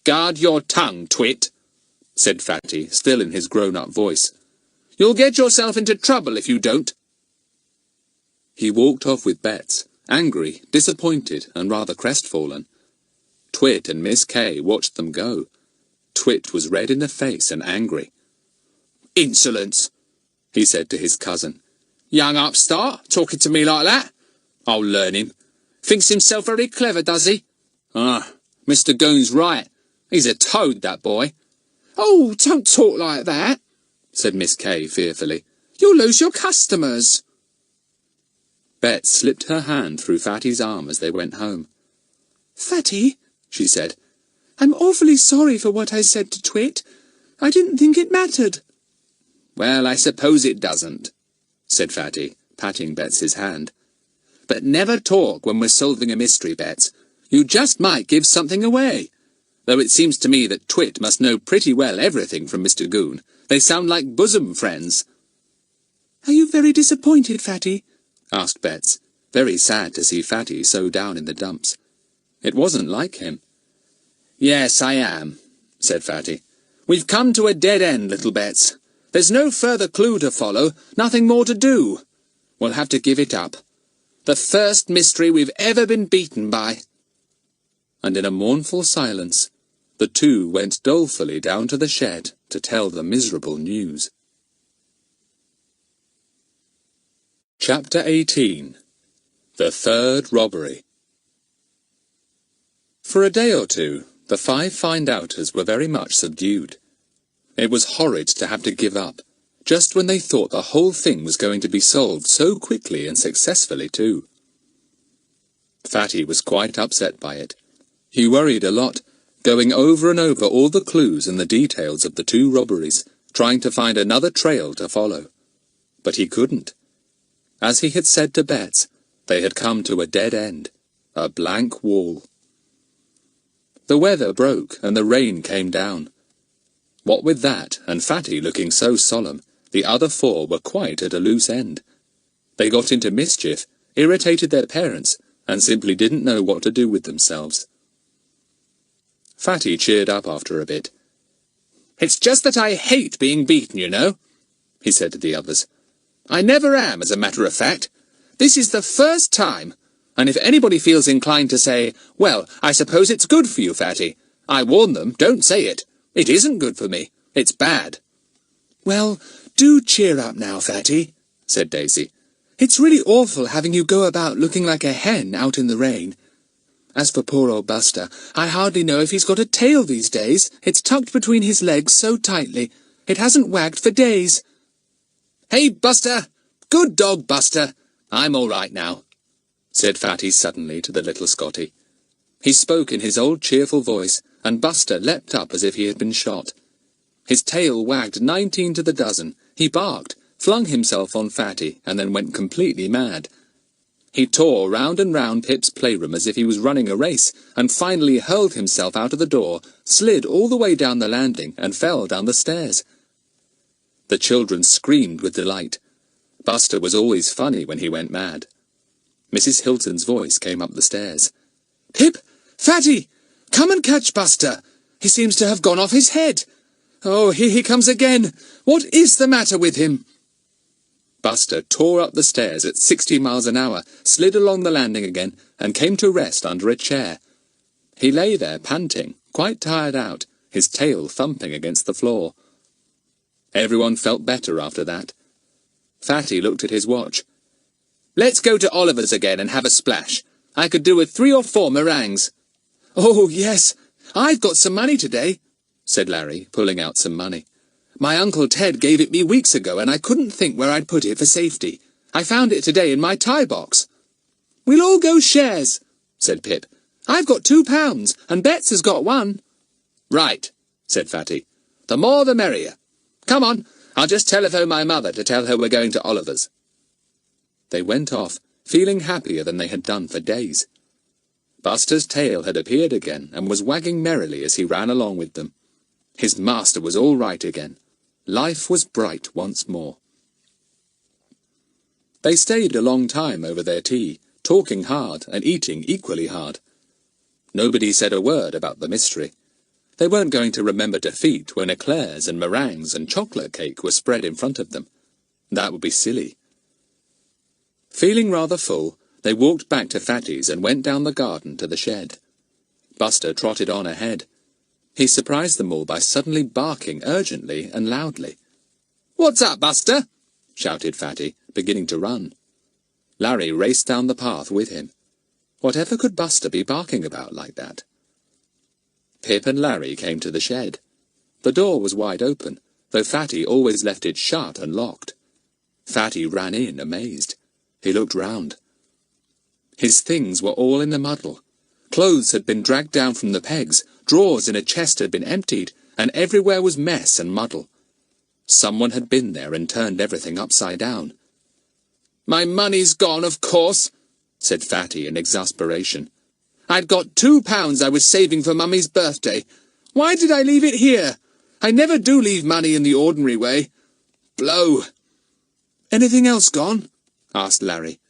"Guard your tongue, Twit,"
said Fatty, still in his grown-up voice.
"You'll get yourself into trouble if you don't."
He walked off with Bets, angry, disappointed, and rather crestfallen. Twit and Miss Kay watched them go. Twit was red in the face and angry.
"Insolence,"
he said to his cousin.
"Young upstart, talking to me like that. I'll learn him. Thinks himself very clever, does he? Ah, Mr. Goon's right. He's a toad, that boy." "Oh, don't talk like that,"
said Miss Kay fearfully.
"You'll lose your customers."
Bet slipped her hand through Fatty's arm as they went home.
"Fatty," she said, "I'm awfully sorry for what I said to Twit. I didn't think it mattered."
"Well, I suppose it doesn't," said Fatty, patting Bets's hand. "But never talk when we're solving a mystery, Bets. You just might give something away. Though it seems to me that Twit must know pretty well everything from Mr. Goon. They sound like bosom friends."
"Are you very disappointed, Fatty?"
asked Bets, very sad to see Fatty so down in the dumps. It wasn't like him.
"Yes, I am," said Fatty. "We've come to a dead end, little Bets. There's no further clue to follow, nothing more to do. We'll have to give it up. The first mystery we've ever been beaten by."
And in a mournful silence, the two went dolefully down to the shed to tell the miserable news. Chapter 18. The Third Robbery. For a day or two, the 5 find-outers were very much subdued. It was horrid to have to give up, just when they thought the whole thing was going to be solved so quickly and successfully too. Fatty was quite upset by it. He worried a lot, going over and over all the clues and the details of the 2 robberies, trying to find another trail to follow. But he couldn't. As he had said to Bets, they had come to a dead end, a blank wall. The weather broke and the rain came down. What with that, and Fatty looking so solemn, the other 4 were quite at a loose end. They got into mischief, irritated their parents, and simply didn't know what to do with themselves. Fatty cheered up after a bit.
"It's just that I hate being beaten, you know," he said to the others. "I never am, as a matter of fact. This is the first time, and if anybody feels inclined to say, 'Well, I suppose it's good for you, Fatty,' I warn them, don't say it. It isn't good for me. It's bad."
"Well, do cheer up now, Fatty," said Daisy. "It's really awful having you go about looking like a hen out in the rain. As for poor old Buster, I hardly know if he's got a tail these days. It's tucked between his legs so tightly. It hasn't wagged for days."
"Hey, Buster! Good dog, Buster! I'm all right now,"
said Fatty suddenly to the little Scotty. He spoke in his old cheerful voice, and Buster leapt up as if he had been shot. His tail wagged 19 to the dozen. He barked, flung himself on Fatty, and then went completely mad. He tore round and round Pip's playroom as if he was running a race, and finally hurled himself out of the door, slid all the way down the landing, and fell down the stairs. The children screamed with delight. Buster was always funny when he went mad. Mrs. Hilton's voice came up the stairs.
"Pip! Fatty! Come and catch Buster! He seems to have gone off his head. Oh, here he comes again! What is the matter with him?"
Buster tore up the stairs at 60 miles an hour, slid along the landing again, and came to rest under a chair. He lay there panting, quite tired out, his tail thumping against the floor. Everyone felt better after that. Fatty looked at his watch.
"Let's go to Oliver's again and have a splash. I could do with 3 or 4 meringues."
"Oh, yes, I've got some money today,"
said Larry, pulling out some money.
"My Uncle Ted gave it me weeks ago, and I couldn't think where I'd put it for safety. I found it today in my tie box." "We'll all go shares," said Pip. "I've got £2, and Bets has got 1.
"Right," said Fatty. "The more the merrier. Come on, I'll just telephone my mother to tell her we're going to Oliver's."
They went off, feeling happier than they had done for days. Buster's tail had appeared again, and was wagging merrily as he ran along with them. His master was all right again. Life was bright once more. They stayed a long time over their tea, talking hard and eating equally hard. Nobody said a word about the mystery. They weren't going to remember defeat when eclairs and meringues and chocolate cake were spread in front of them. That would be silly. Feeling rather full, they walked back to Fatty's and went down the garden to the shed. Buster trotted on ahead. He surprised them all by suddenly barking urgently and loudly.
"What's up, Buster?"
shouted Fatty, beginning to run. Larry raced down the path with him. Whatever could Buster be barking about like that? Pip and Larry came to the shed. The door was wide open, though Fatty always left it shut and locked. Fatty ran in, amazed. He looked round. His things were all in a muddle. Clothes had been dragged down from the pegs, drawers in a chest had been emptied, and everywhere was mess and muddle. Someone had been there and turned everything upside down.
"My money's gone, of course," said Fatty in exasperation. "I'd got £2 I was saving for Mummy's birthday. Why did I leave it here? I never do leave money in the ordinary way. Blow."
"Anything else gone?"
asked Larry.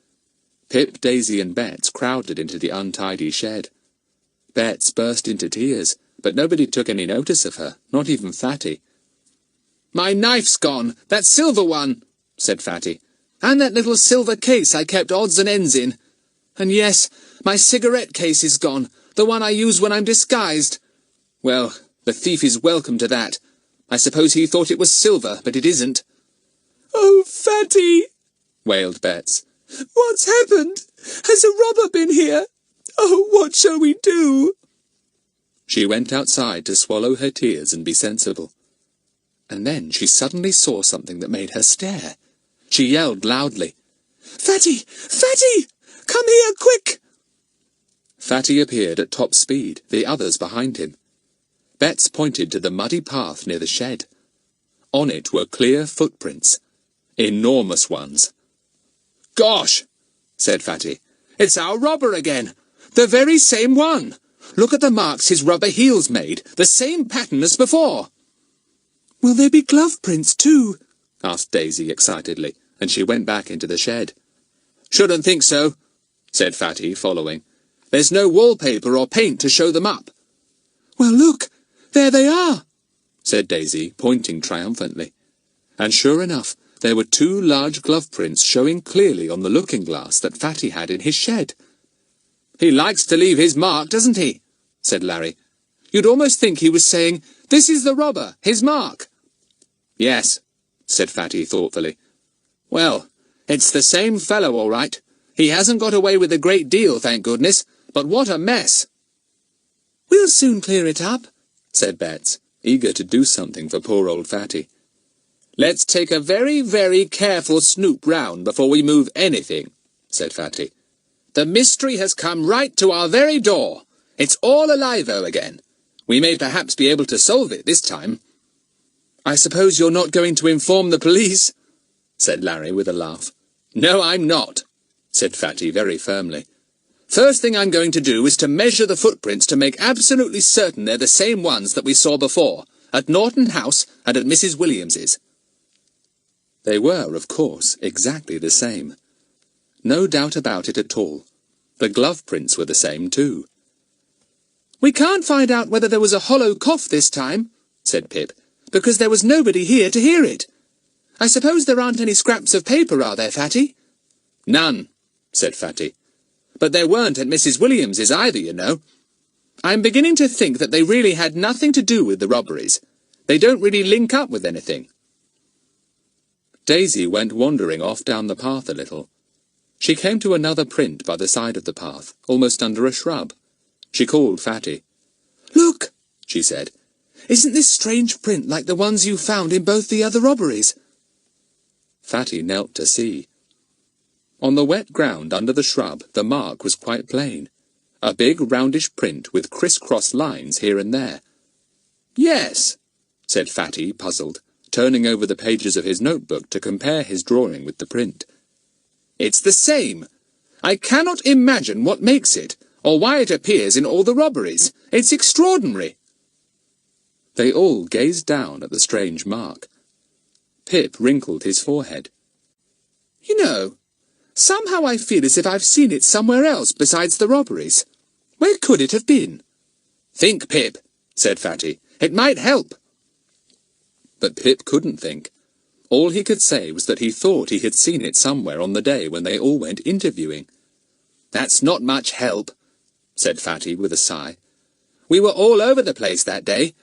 Pip, Daisy and Bets crowded into the untidy shed. Bets burst into tears, but nobody took any notice of her, not even Fatty.
"My knife's gone, that silver one," said Fatty. "And that little silver case I kept odds and ends in. And yes, my cigarette case is gone, the one I use when I'm disguised. Well, the thief is welcome to that. I suppose he thought it was silver, but it isn't."
"Oh, Fatty!"
wailed Bets.
"What's happened? Has a robber been here? Oh, what shall we do?"
She went outside to swallow her tears and be sensible. And then she suddenly saw something that made her stare. She yelled loudly,
"Fatty! Fatty! Come here, quick!"
Fatty appeared at top speed, the others behind him. Bets pointed to the muddy path near the shed. On it were clear footprints. Enormous ones.
"Gosh," said Fatty, "it's our robber again. The very same one. Look at the marks his rubber heels made, the same pattern as before."
"Will there be glove prints too?"
asked Daisy excitedly, and she went back into the shed.
"Shouldn't think so," said Fatty, following. "There's no wallpaper or paint to show them up."
"Well, look, there they are,"
said Daisy, pointing triumphantly. And sure enough, there were 2 large glove prints showing clearly on the looking-glass that Fatty had in his shed.
"He likes to leave his mark, doesn't he?" said Larry. "You'd almost think he was saying, 'This is the robber, his mark.'" "Yes," said Fatty thoughtfully. "Well, it's the same fellow, all right. He hasn't got away with a great deal, thank goodness, but what a mess."
"We'll soon clear it up,"
said Bets, eager to do something for poor old Fatty.
"Let's take a very, very careful snoop round before we move anything," said Fatty. "The mystery has come right to our very door. It's all alive-o again. We may perhaps be able to solve it this time." "I suppose you're not going to inform the police?"
said Larry with a laugh.
No, I'm not, said Fatty very firmly. First thing I'm going to do is to measure the footprints to make absolutely certain they're the same ones that we saw before, at Norton House and at Mrs. Williams's.
They were, of course, exactly the same. No doubt about it at all. The glove prints were the same too.
We can't find out whether there was a hollow cough this time, said Pip, because there was nobody here to hear it. I suppose there aren't any scraps of paper, are there, Fatty?
None, said Fatty. But there weren't at Mrs. Williams's either, you know. I'm beginning to think that they really had nothing to do with the robberies. They don't really link up with anything.
Daisy went wandering off down the path a little. She came to another print by the side of the path, almost under a shrub. She called Fatty.
Look,
she said.
Isn't this strange print like the ones you found in both the other robberies?
Fatty knelt to see. On the wet ground under the shrub, the mark was quite plain. A big roundish print with criss-cross lines here and there.
Yes,
said Fatty, puzzled, turning over the pages of his notebook to compare his drawing with the print.
It's the same. I cannot imagine what makes it, or why it appears in all the robberies. It's extraordinary.
They all gazed down at the strange mark. Pip wrinkled his forehead.
You know, somehow I feel as if I've seen it somewhere else besides the robberies. Where could it have been?
Think, Pip, said Fatty. It might help.
But Pip couldn't think. All he could say was that he thought he had seen it somewhere on the day when they all went interviewing.
That's not much help, said Fatty with a sigh. We were all over the place that day.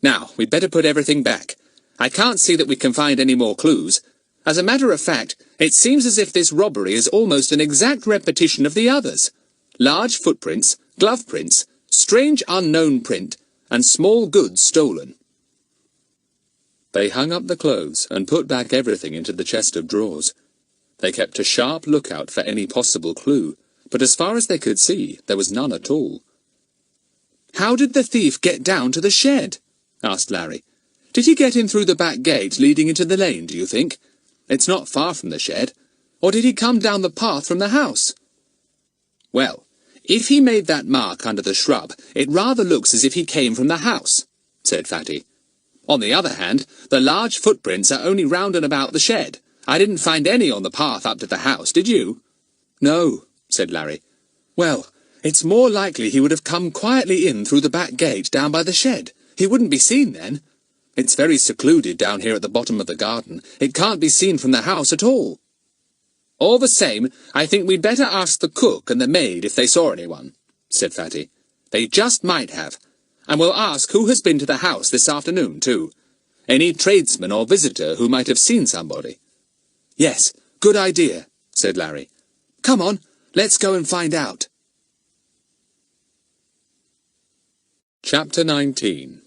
Now, we'd better put everything back. I can't see that we can find any more clues. As a matter of fact, it seems as if this robbery is almost an exact repetition of the others. Large footprints, glove prints, strange unknown print, and small goods stolen.
They hung up the clothes and put back everything into the chest of drawers. They kept a sharp lookout for any possible clue, but as far as they could see, there was none at all.
How did the thief get down to the shed? Asked Larry. Did he get in through the back gate leading into the lane, do you think? It's not far from the shed. Or did he come down the path from the house?
Well, if he made that mark under the shrub, it rather looks as if he came from the house, said Fatty. On the other hand, the large footprints are only round and about the shed. I didn't find any on the path up to the house, did you?
No, said Larry. Well, it's more likely he would have come quietly in through the back gate down by the shed. He wouldn't be seen then. It's very secluded down here at the bottom of the garden. It can't be seen from the house at all.
All the same, I think we'd better ask the cook and the maid if they saw anyone, said Fatty. They just might have. And we'll ask who has been to the house this afternoon, too. Any tradesman or visitor who might have seen somebody.
Yes, good idea, said Larry. Come on, let's go and find out.
Chapter 19.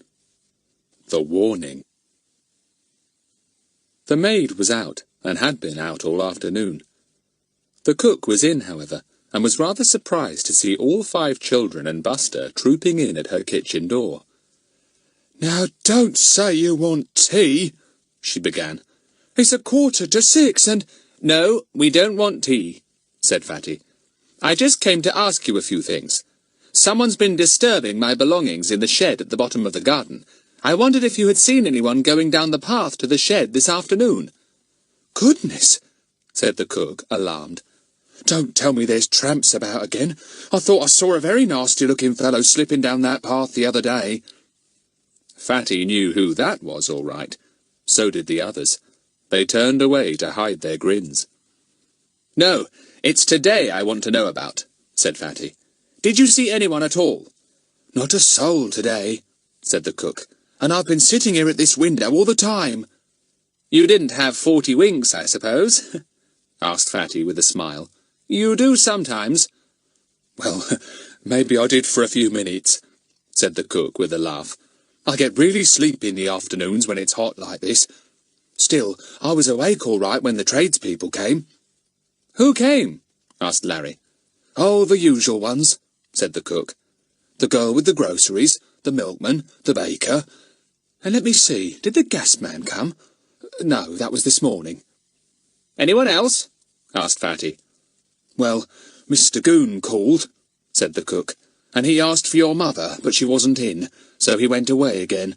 The Warning. The maid was out, and had been out all afternoon. The cook was in, however, and was rather surprised to see all 5 children and Buster trooping in at her kitchen door.
"Now, don't say you want tea," she began. "It's 5:45 and—"
"No, we don't want tea," said Fatty. "I just came to ask you a few things. Someone's been disturbing my belongings in the shed at the bottom of the garden. I wondered if you had seen anyone going down the path to the shed this afternoon."
"Goodness,"
said the cook, alarmed.
"Don't tell me there's tramps about again. I thought I saw a very nasty-looking fellow slipping down that path the other day."
Fatty knew who that was, all right. So did the others. They turned away to hide their grins.
"No, it's today I want to know about," said Fatty. "Did you see anyone at all?"
"Not a soul today," said the cook. "And I've been sitting here at this window all the time."
"You didn't have 40 winks, I suppose?" asked Fatty with a smile. "You do sometimes."
"Well, maybe I did for a few minutes," said the cook with a laugh. "I get really sleepy in the afternoons when it's hot like this. Still, I was awake all right when the tradespeople came."
"Who came?" asked Larry.
"Oh, the usual ones," said the cook. "The girl with the groceries, the milkman, the baker. And let me see, did the gas man come? No, that was this morning. Anyone else? asked Fatty.
Well, Mr. Goon called, said the cook, and he asked for your mother, but she wasn't in, so he went away again.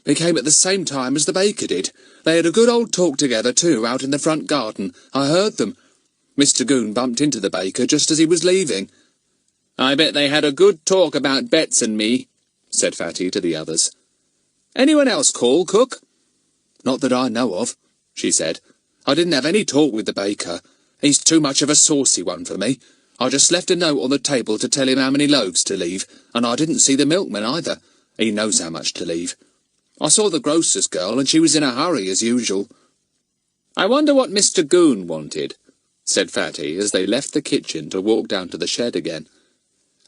They came at the same time as the baker did. They had a good old talk together, too, out in the front garden. I heard them. Mr. Goon bumped into the baker just as he was leaving.
I bet they had a good talk about Bets and me, said Fatty to the others. Anyone else call, cook?
Not that I know of, she said. I didn't have any talk with the baker. He's too much of a saucy one for me. I just left a note on the table to tell him how many loaves to leave, and I didn't see the milkman either. He knows how much to leave. I saw the grocer's girl, and she was in a hurry as usual.
I wonder what Mr. Goon wanted, said Fatty as they left the kitchen to walk down to the shed again.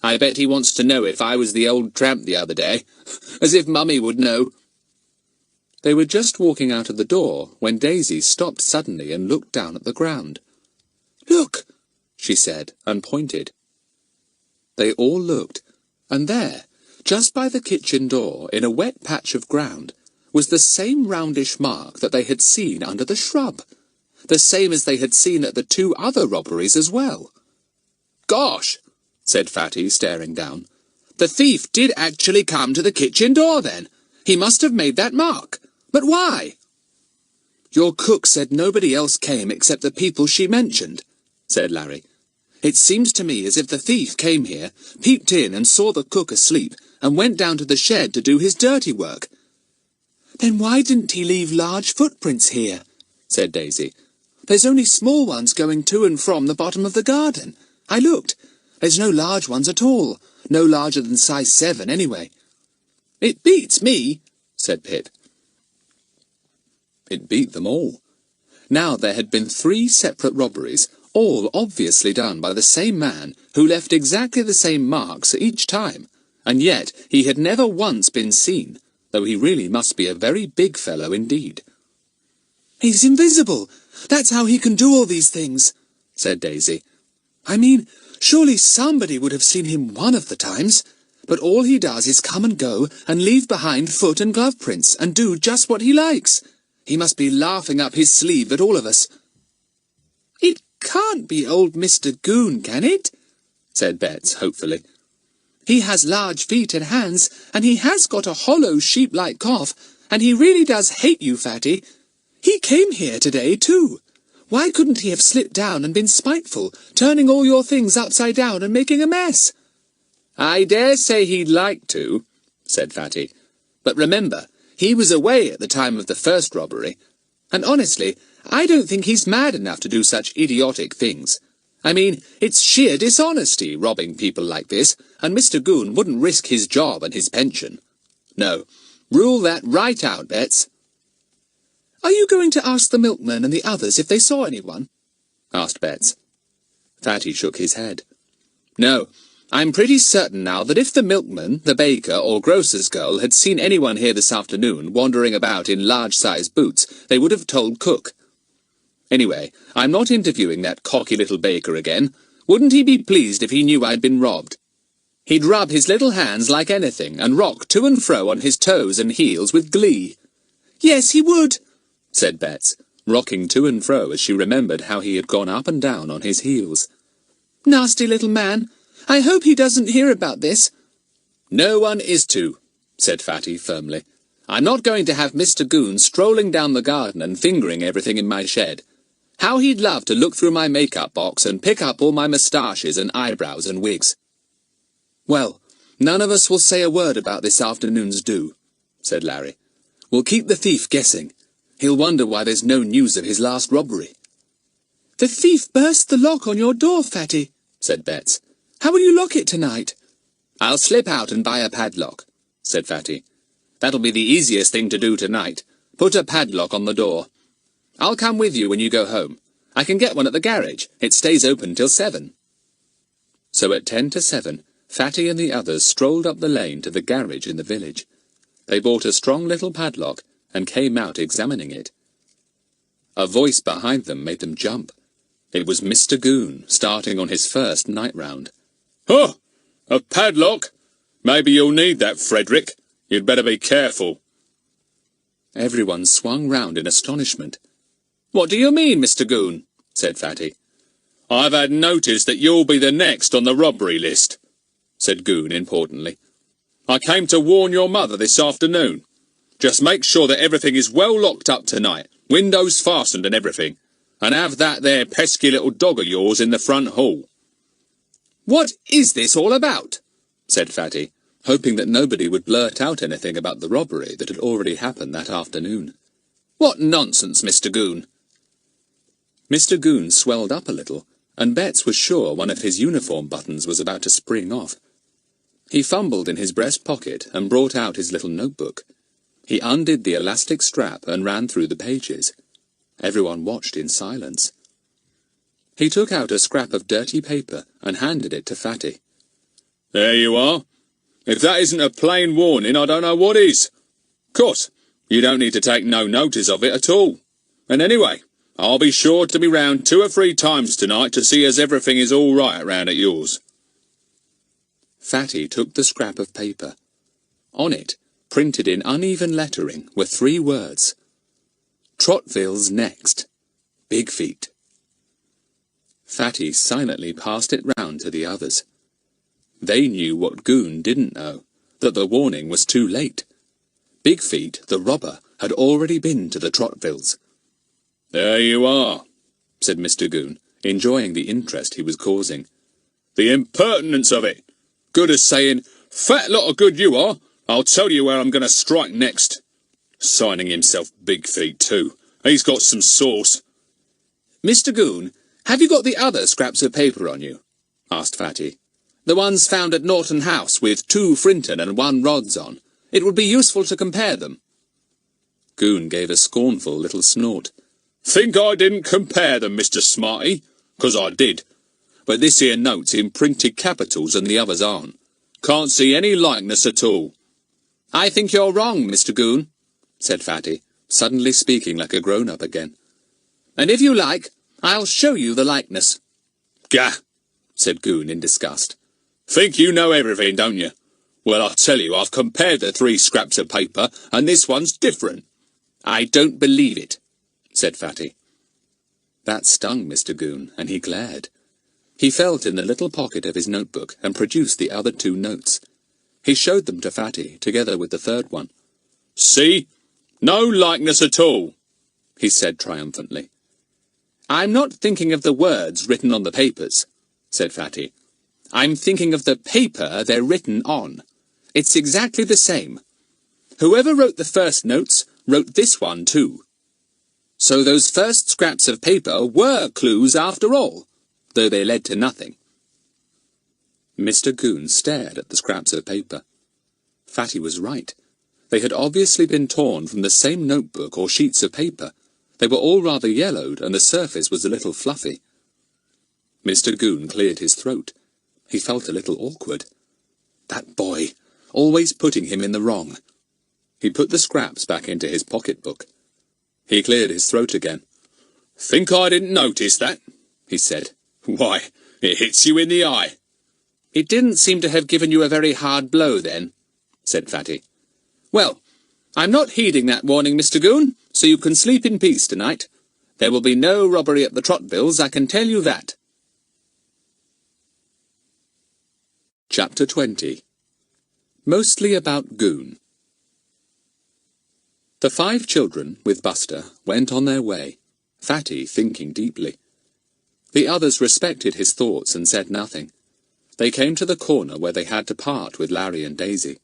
I bet he wants to know if I was the old tramp the other day. As if Mummy would know.
They were just walking out of the door when Daisy stopped suddenly and looked down at the ground.
Look,
she said, and pointed. They all looked, and there, just by the kitchen door, in a wet patch of ground, was the same roundish mark that they had seen under the shrub, the same as they had seen at the 2 other robberies as well.
Gosh,
said Fatty, staring down.
The thief did actually come to the kitchen door, then. He must have made that mark. But why?
Your cook said nobody else came except the people she mentioned, said Larry. It seems to me as if the thief came here, peeped in and saw the cook asleep, and went down to the shed to do his dirty work. Then why didn't he leave large footprints here? Said Daisy. There's only small ones going to and from the bottom of the garden. I looked. There's no large ones at all. No larger than size 7, anyway.
It beats me, said Pip.
It beat them all. Now there had been 3 separate robberies, all obviously done by the same man, who left exactly the same marks each time, and yet he had never once been seen, though he really must be a very big fellow indeed.
He's invisible. That's how he can do all these things, said Daisy. I mean, surely somebody would have seen him one of the times, but all he does is come and go and leave behind foot and glove prints and do just what he likes. He must be laughing up his sleeve at all of us. It can't be old Mr. Goon, can it? Said Bets, hopefully. He has large feet and hands, and he has got a hollow sheep-like cough, and he really does hate you, Fatty. He came here today, too. Why couldn't he have slipped down and been spiteful, turning all your things upside down and making a mess?
I dare say he'd like to, said Fatty. But remember, he was away at the time of the first robbery, and honestly, I don't think he's mad enough to do such idiotic things. I mean, it's sheer dishonesty, robbing people like this, and Mr. Goon wouldn't risk his job and his pension. No, rule that right out, Bets.
Are you going to ask the milkman and the others if they saw anyone?
Asked Bets.
Fatty shook his head. No, I'm pretty certain now that if the milkman, the baker, or grocer's girl had seen anyone here this afternoon wandering about in large-sized boots, they would have told cook. Anyway, I'm not interviewing that cocky little baker again. Wouldn't he be pleased if he knew I'd been robbed? He'd rub his little hands like anything and rock to and fro on his toes and heels with glee.
Yes, he would,
said Bets, rocking to and fro as she remembered how he had gone up and down on his heels.
Nasty little man. I hope he doesn't hear about this.
No one is to, said Fatty firmly. I'm not going to have Mr. Goon strolling down the garden and fingering everything in my shed. How he'd love to look through my make-up box and pick up all my moustaches and eyebrows and wigs.
Well, none of us will say a word about this afternoon's do, said Larry. We'll keep the thief guessing. He'll wonder why there's no news of his last robbery. The thief burst the lock on your door, Fatty, said Bets. How will you lock it tonight?
I'll slip out and buy a padlock, said Fatty. That'll be the easiest thing to do tonight. Put a padlock on the door. I'll come with you when you go home. I can get one at the garage. It stays open till 7.
So at 10 to 7, Fatty and the others strolled up the lane to the garage in the village. They bought a strong little padlock and came out examining it. A voice behind them made them jump. It was Mr. Goon, starting on his first night round.
Huh! A padlock? Maybe you'll need that, Frederick. You'd better be careful.
Everyone swung round in astonishment.
What do you mean, Mr. Goon?
said Fatty.
I've had notice that you'll be the next on the robbery list, said Goon importantly. I came to warn your mother this afternoon. Just make sure that everything is well locked up tonight, windows fastened and everything, and have that there pesky little dog of yours in the front hall.
What is this all about?
said Fatty, hoping that nobody would blurt out anything about the robbery that had already happened that afternoon.
What nonsense, Mr. Goon.
Mr. Goon swelled up a little, and Betts was sure one of his uniform buttons was about to spring off. He fumbled in his breast pocket and brought out his little notebook. He undid the elastic strap and ran through the pages. Everyone watched in silence. He took out a scrap of dirty paper and handed it to Fatty.
There you are. If that isn't a plain warning, I don't know what is. Course, you don't need to take no notice of it at all. And anyway, I'll be sure to be round 2 or 3 times tonight to see as everything is all right round at yours.
Fatty took the scrap of paper. On it, printed in uneven lettering, were 3 words. Trotville's next. Big feet. Fatty silently passed it round to the others. They knew what Goon didn't know, that the warning was too late. Big Feet, the robber, had already been to the Trotvilles.
There you are,
said Mr. Goon, enjoying the interest he was causing.
The impertinence of it! Good as saying, fat lot of good you are, I'll tell you where I'm going to strike next. Signing himself Big Feet, too. He's got some sauce.
Mr. Goon, have you got the other scraps of paper on you? Asked Fatty. The ones found at Norton House with 2 Frinton and 1 Rods on. It would be useful to compare them.
Goon gave a scornful little snort.
Think I didn't compare them, Mr. Smarty? 'Cause I did. But this here note's in printed capitals and the others aren't. Can't see any likeness at all.
I think you're wrong, Mr. Goon, said Fatty,
suddenly speaking like a grown-up again.
And if you like, I'll show you the likeness.
Gah,
said Goon in disgust.
Think you know everything, don't you? Well, I tell you, I've compared the 3 scraps of paper, and this one's different.
I don't believe it,
said Fatty. That stung Mr. Goon, and he glared. He felt in the little pocket of his notebook and produced the other 2 notes. He showed them to Fatty, together with the 3rd one.
See? No likeness at all,
he said triumphantly.
I'm not thinking of the words written on the papers, said Fatty. I'm thinking of the paper they're written on. It's exactly the same. Whoever wrote the first notes wrote this one too. So those first scraps of paper were clues after all, though they led to nothing.
Mr. Goon stared at the scraps of paper. Fatty was right. They had obviously been torn from the same notebook or sheets of paper. They were all rather yellowed, and the surface was a little fluffy. Mr. Goon cleared his throat. He felt a little awkward. That boy, always putting him in the wrong. He put the scraps back into his pocketbook. He cleared his throat again.
Think I didn't notice that, he said. Why, it hits you in the eye.
It didn't seem to have given you a very hard blow then, said Fatty. Well, I'm not heeding that warning, Mr. Goon, so you can sleep in peace tonight. There will be no robbery at the Trotvilles, I can tell you that.
Chapter 20. Mostly about Goon. The 5 children, with Buster, went on their way, Fatty thinking deeply. The others respected his thoughts and said nothing. They came to the corner where they had to part with Larry and Daisy.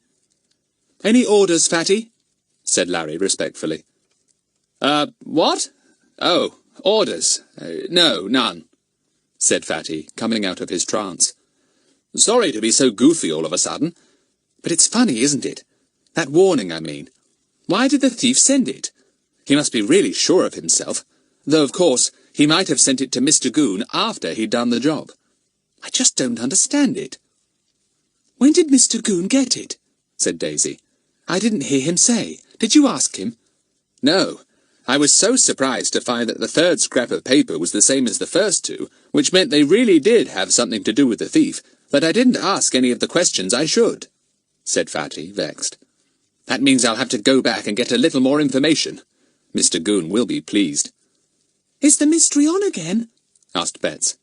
Any orders, Fatty?
said Larry respectfully.
What? Oh, orders. No, none,
said Fatty, coming out of his trance.
Sorry to be so goofy all of a sudden. But it's funny, isn't it? That warning, I mean. Why did the thief send it? He must be really sure of himself. Though, of course, he might have sent it to Mr. Goon after he'd done the job. I just don't understand it. When did Mr. Goon get it? Said Daisy. I didn't hear him say. Did you ask him? No. I was so surprised to find that the 3rd scrap of paper was the same as the first 2, which meant they really did have something to do with the thief, that I didn't ask any of the questions I should, said Fatty, vexed. That means I'll have to go back and get a little more information. Mr. Goon will be pleased. Is the mystery on again?
asked Betts.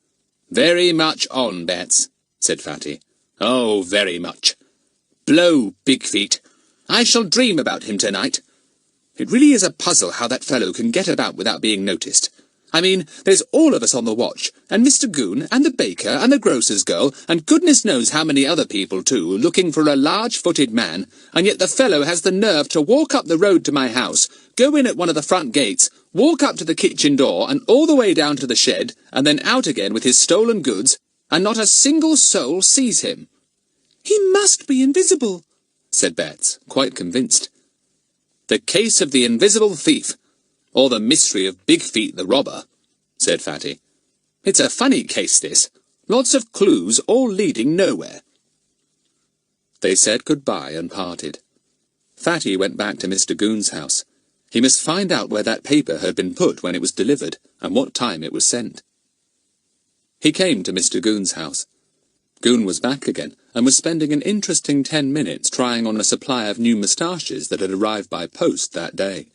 Very much on, Betts, said Fatty. Oh, very much. Blow, Big Feet. I shall dream about him tonight. It really is a puzzle how that fellow can get about without being noticed. I mean, there's all of us on the watch, and Mr. Goon, and the baker, and the grocer's girl, and goodness knows how many other people too, looking for a large-footed man, and yet the fellow has the nerve to walk up the road to my house, go in at one of the front gates, walk up to the kitchen door, and all the way down to the shed, and then out again with his stolen goods, and not a single soul sees him.
He must be invisible,
said Betts, quite convinced.
The case of the invisible thief, or the mystery of Big Feet the robber, said Fatty. It's a funny case, this. Lots of clues, all leading nowhere.
They said goodbye and parted. Fatty went back to Mr. Goon's house. He must find out where that paper had been put when it was delivered, and what time it was sent. He came to Mr. Goon's house. Goon was back again, and was spending an interesting 10 minutes trying on a supply of new moustaches that had arrived by post that day.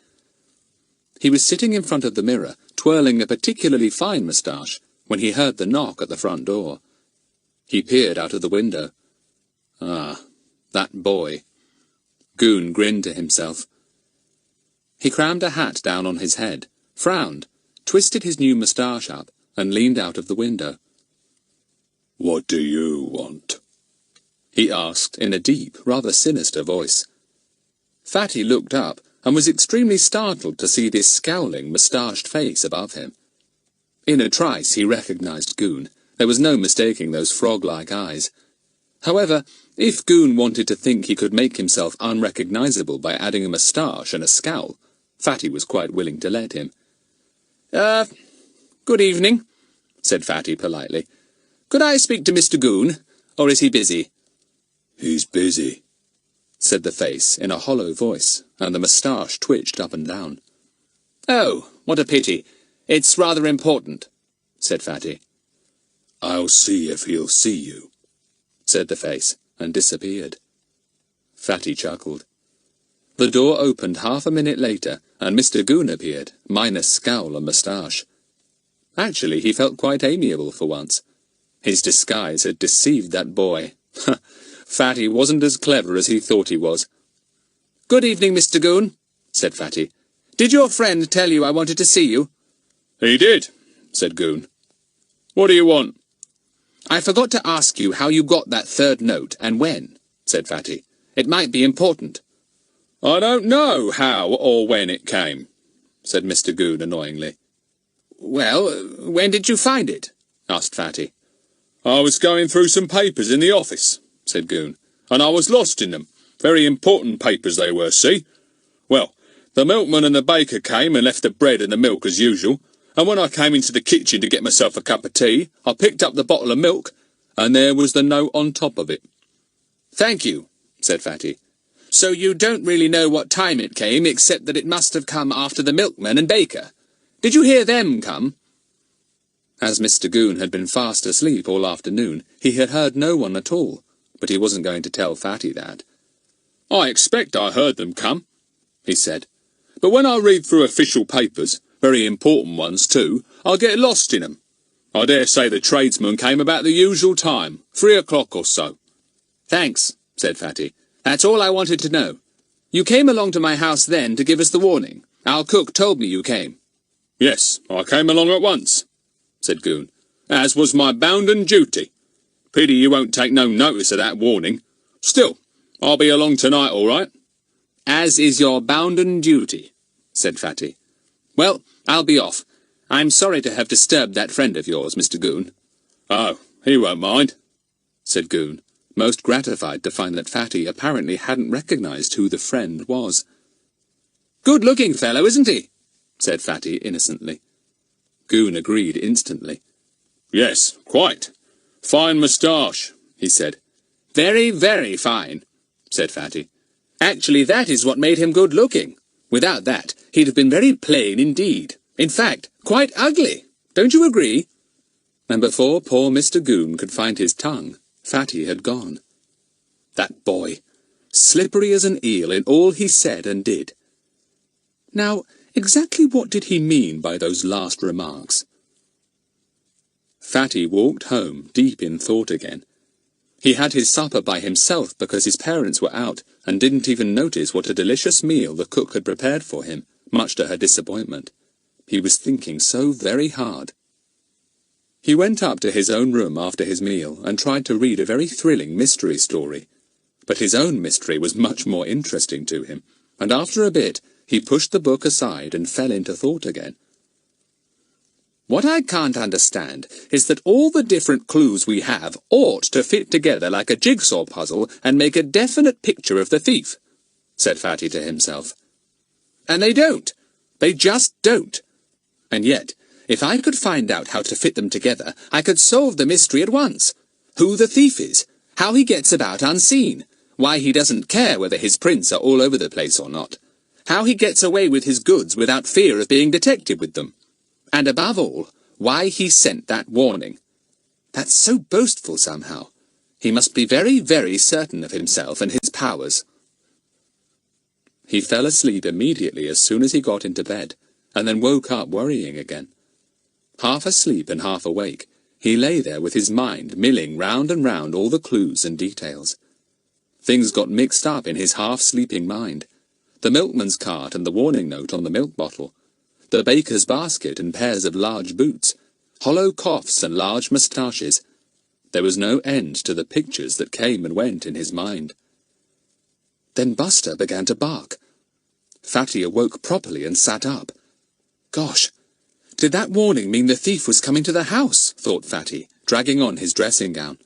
He was sitting in front of the mirror, twirling a particularly fine moustache, when he heard the knock at the front door. He peered out of the window. Ah, that boy. Goon grinned to himself. He crammed a hat down on his head, frowned, twisted his new moustache up, and leaned out of the window. "What do you want?" he asked in a deep, rather sinister voice. Fatty looked up, and was extremely startled to see this scowling, moustached face above him. In a trice he recognized Goon. There was no mistaking those frog-like eyes. However, if Goon wanted to think he could make himself unrecognizable by adding a moustache and a scowl, Fatty was quite willing to let him.
Good evening, said Fatty politely. Could I speak to Mr. Goon, or is he busy?
"He's busy,"
said the face in a hollow voice, and the moustache twitched up and down.
Oh, what a pity. It's rather important, said Fatty.
"I'll see if he'll see you,"
said the face, and disappeared. Fatty chuckled. The door opened half a minute later, and Mr. Goon appeared, minus scowl and moustache. Actually, he felt quite amiable for once. His disguise had deceived that boy. Fatty wasn't as clever as he thought he was.
Good evening, Mr. Goon, said Fatty. Did your friend tell you I wanted to see you?
"He did," said Goon. "What do you want?"
I forgot to ask you how you got that third note, and when, said Fatty. It might be important.
"I don't know how or when it came," said Mr. Goon annoyingly.
Well, when did you find it? asked Fatty.
"I was going through some papers in the office," said Goon, "and I was lost in them. Very important papers they were, see? Well, the milkman and the baker came and left the bread and the milk as usual, and when I came into the kitchen to get myself a cup of tea, I picked up the bottle of milk, and there was the note on top of it."
Thank you, said Fatty. So you don't really know what time it came, except that it must have come after the milkman and baker. Did you hear them come?
As Mr. Goon had been fast asleep all afternoon, he had heard no one at all, but he wasn't going to tell Fatty that.
"I expect I heard them come," he said. "But when I read through official papers, very important ones too, I get lost in them. I dare say the tradesman came about the usual time, 3 o'clock or so."
Thanks, said Fatty. That's all I wanted to know. You came along to my house then to give us the warning. Our cook told me you came.
"Yes, I came along at once," said Goon, "as was my bounden duty. Pity you won't take no notice of that warning. Still, I'll be along tonight, all right."
As is your bounden duty, said Fatty. Well, I'll be off. I'm sorry to have disturbed that friend of yours, Mr. Goon.
"Oh, he won't mind,"
said Goon, most gratified to find that Fatty apparently hadn't recognized who the friend was.
Good-looking fellow, isn't he?
said Fatty innocently. Goon agreed instantly.
"Yes, quite. Fine moustache," he said.
Very, very fine, said Fatty. Actually, that is what made him good-looking. Without that, he'd have been very plain indeed. In fact, quite ugly. Don't you agree?
And before poor Mr. Goon could find his tongue, Fatty had gone. That boy, slippery as an eel in all he said and did. Now, exactly what did he mean by those last remarks? Fatty walked home, deep in thought again. He had his supper by himself because his parents were out and didn't even notice what a delicious meal the cook had prepared for him, much to her disappointment. He was thinking so very hard. He went up to his own room after his meal and tried to read a very thrilling mystery story. But his own mystery was much more interesting to him, and after a bit he pushed the book aside and fell into thought again.
What I can't understand is that all the different clues we have ought to fit together like a jigsaw puzzle and make a definite picture of the thief, said Fatty to himself. And they don't. They just don't. And yet, if I could find out how to fit them together, I could solve the mystery at once. Who the thief is, how he gets about unseen, why he doesn't care whether his prints are all over the place or not, how he gets away with his goods without fear of being detected with them. And above all, why he sent that warning. That's so boastful somehow. He must be very, very certain of himself and his powers.
He fell asleep immediately as soon as he got into bed, and then woke up worrying again. Half asleep and half awake, he lay there with his mind milling round and round all the clues and details. Things got mixed up in his half-sleeping mind. The milkman's cart and the warning note on the milk bottle, the baker's basket and pairs of large boots, hollow coughs and large moustaches. There was no end to the pictures that came and went in his mind. Then Buster began to bark. Fatty awoke properly and sat up. Gosh, did that warning mean the thief was coming to the house? Thought Fatty, dragging on his dressing gown.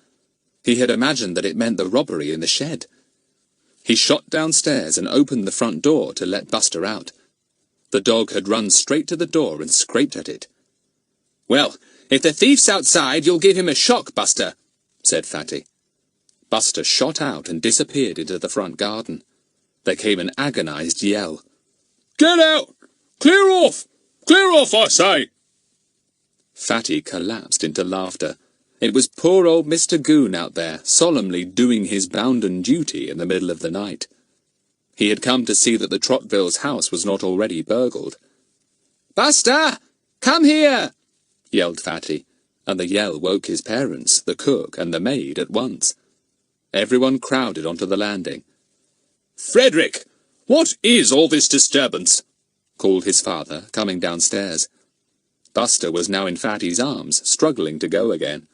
He had imagined that it meant the robbery in the shed. He shot downstairs and opened the front door to let Buster out. The dog had run straight to the door and scraped at it.
Well, if the thief's outside, you'll give him a shock, Buster, said Fatty.
Buster shot out and disappeared into the front garden. There came an agonized yell.
Get out! Clear off! Clear off, I say!
Fatty collapsed into laughter. It was poor old Mr. Goon out there, solemnly doing his bounden duty in the middle of the night. He had come to see that the Trotvilles' house was not already burgled.
Buster! Come here!
Yelled Fatty, and the yell woke his parents, the cook, and the maid at once. Everyone crowded onto the landing.
Frederick, what is all this disturbance?
Called his father, coming downstairs. Buster was now in Fatty's arms, struggling to go again.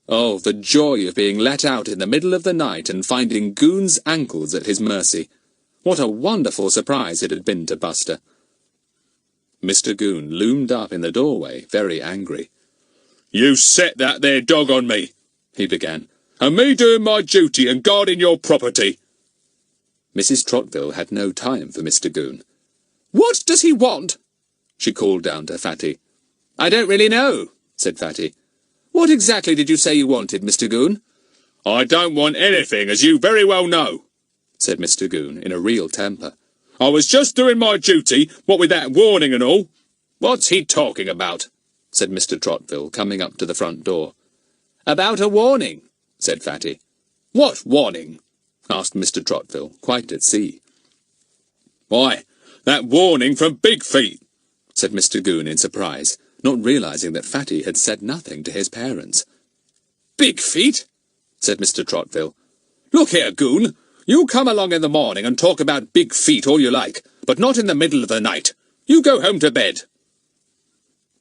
Oh, the joy of being let out in the middle of the night and finding Goon's ankles at his mercy. What a wonderful surprise it had been to Buster. Mr. Goon loomed up in the doorway, very angry.
You set that there dog on me, he began, and me doing my duty and guarding your property.
Mrs. Trotville had no time for Mr. Goon.
What does he want?
She called down to Fatty.
I don't really know, said Fatty. What exactly did you say you wanted, Mr. Goon?
I don't want anything, as you very well know,
said Mr. Goon in a real temper.
I was just doing my duty, what with that warning and all.
What's he talking about?
Said Mr. Trotville, coming up to the front door.
About a warning,
said Fatty.
What warning?
Asked Mr. Trotville, quite at sea.
Why, that warning from Big Feet,
said Mr. Goon in surprise, not realizing that Fatty had said nothing to his parents.
Big Feet?
Said Mr. Trotville.
Look here, Goon. You come along in the morning and talk about Big Feet all you like, but not in the middle of the night. You go home to bed.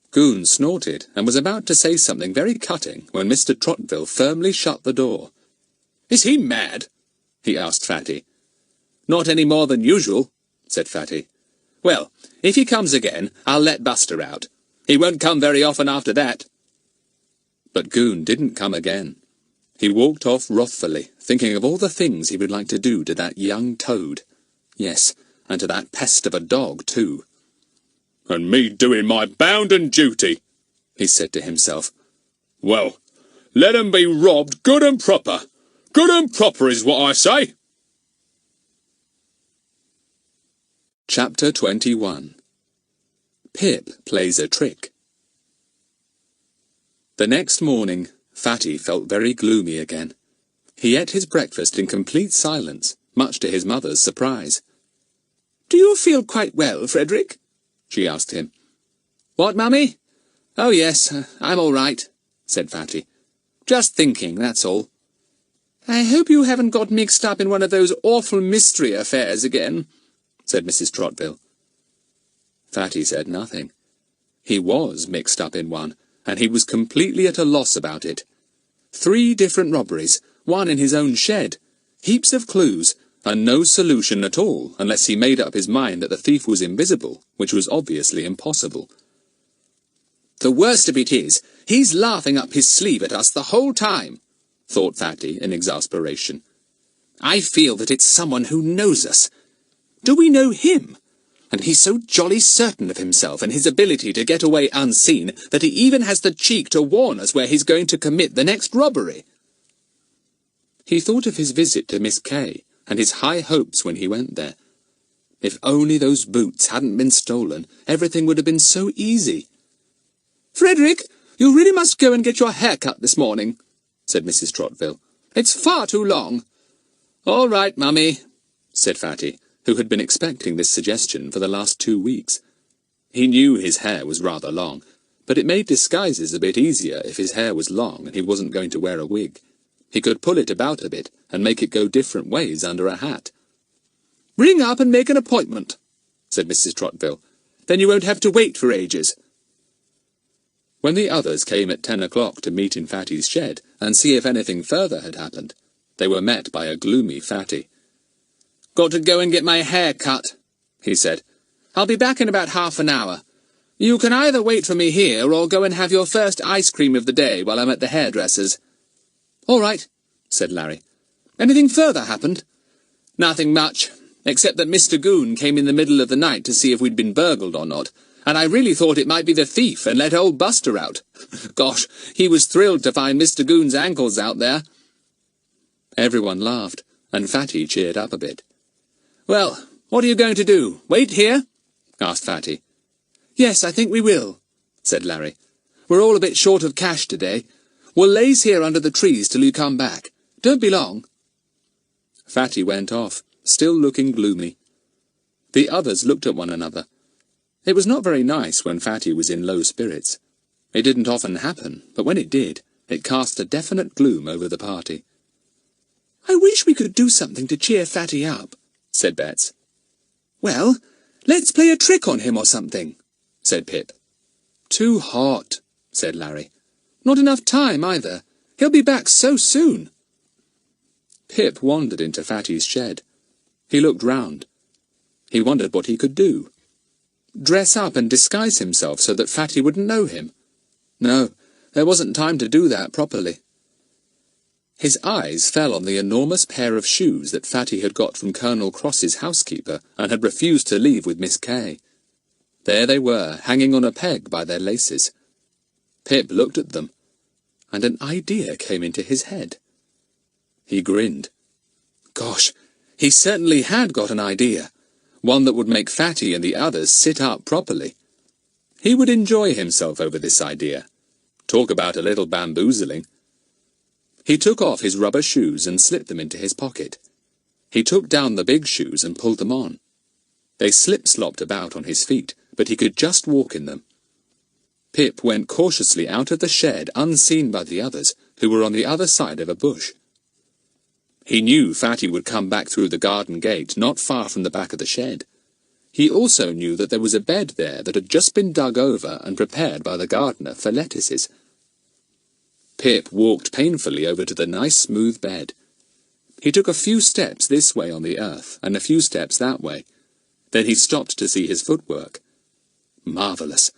Goon snorted and was about to say something very cutting when Mr. Trotville firmly shut the door.
Is he mad?
He asked Fatty.
Not any more than usual, said Fatty. Well, if he comes again, I'll let Buster out. He won't come very often after that.
But Goon didn't come again. He walked off wrathfully, thinking of all the things he would like to do to that young toad. Yes, and to that pest of a dog, too.
And me doing my bounden duty,
he said to himself.
Well, let 'em be robbed good and proper. Good and proper is what I say.
Chapter 21. Pip Plays a Trick. The next morning, Fatty felt very gloomy again. He ate his breakfast in complete silence, much to his mother's surprise.
Do you feel quite well, Frederick? She asked him. What, Mummy? Oh, yes, I'm all right,
said Fatty. "Just thinking, that's all."
I hope you haven't got mixed up in one of those awful mystery affairs again,
said Mrs. Trottville. Fatty said nothing. He was mixed up in one, and he was completely at a loss about it. 3 different robberies, one in his own shed, heaps of clues, and no solution at all unless he made up his mind that the thief was invisible, which was obviously impossible.
The worst of it is, he's laughing up his sleeve at us the whole time, thought Fatty in exasperation. I feel that it's someone who knows us. Do we know him? And he's so jolly certain of himself and his ability to get away unseen that he even has the cheek to warn us where he's going to commit the next robbery.
He thought of his visit to Miss Kay and his high hopes when he went there. If only those boots hadn't been stolen, everything would have been so easy.
"Frederick, you really must go and get your hair cut this morning," said Mrs. Trottville. "It's far too long."
"All right, Mummy," said Fatty, who had been expecting this suggestion for the last 2 weeks. He knew his hair was rather long, but it made disguises a bit easier if his hair was long and he wasn't going to wear a wig. He could pull it about a bit and make it go different ways under a hat.
"Ring up and make an appointment," said Mrs. Trottville. "Then you won't have to wait for ages."
When the others came at 10 o'clock to meet in Fatty's shed and see if anything further had happened, they were met by a gloomy Fatty.
"Got to go and get my hair cut," he said. "I'll be back in about half an hour. You can either wait for me here or go and have your first ice cream of the day while I'm at the hairdresser's." "All right," said Larry. "Anything further happened?" "Nothing much, except that Mr. Goon came in the middle of the night to see if we'd been burgled or not, and I really thought it might be the thief and let old Buster out. Gosh, he was thrilled to find Mr. Goon's ankles out there."
Everyone laughed, and Fatty cheered up a bit.
"Well, what are you going to do? Wait here?" asked Fatty. "Yes, I think we will," said Larry. "We're all a bit short of cash today. We'll laze here under the trees till you come back. Don't be long."
Fatty went off, still looking gloomy. The others looked at one another. It was not very nice when Fatty was in low spirits. It didn't often happen, but when it did, it cast a definite gloom over the party.
"I wish we could do something to cheer Fatty up," said Bets. "Well, let's play a trick on him or something," said Pip. "Too hot," said Larry. "Not enough time, either. He'll be back so soon."
Pip wandered into Fatty's shed. He looked round. He wondered what he could do. Dress up and disguise himself so that Fatty wouldn't know him? No, there wasn't time to do that properly. His eyes fell on the enormous pair of shoes that Fatty had got from Colonel Cross's housekeeper and had refused to leave with Miss Kay. There they were, hanging on a peg by their laces. Pip looked at them, and an idea came into his head. He grinned. Gosh, he certainly had got an idea, one that would make Fatty and the others sit up properly. He would enjoy himself over this idea. Talk about a little bamboozling. He took off his rubber shoes and slipped them into his pocket. He took down the big shoes and pulled them on. They slip-slopped about on his feet, but he could just walk in them. Pip went cautiously out of the shed unseen by the others, who were on the other side of a bush. He knew Fatty would come back through the garden gate not far from the back of the shed. He also knew that there was a bed there that had just been dug over and prepared by the gardener for lettuces. Pip walked painfully over to the nice smooth bed. He took a few steps this way on the earth and a few steps that way. Then he stopped to see his footwork. Marvellous!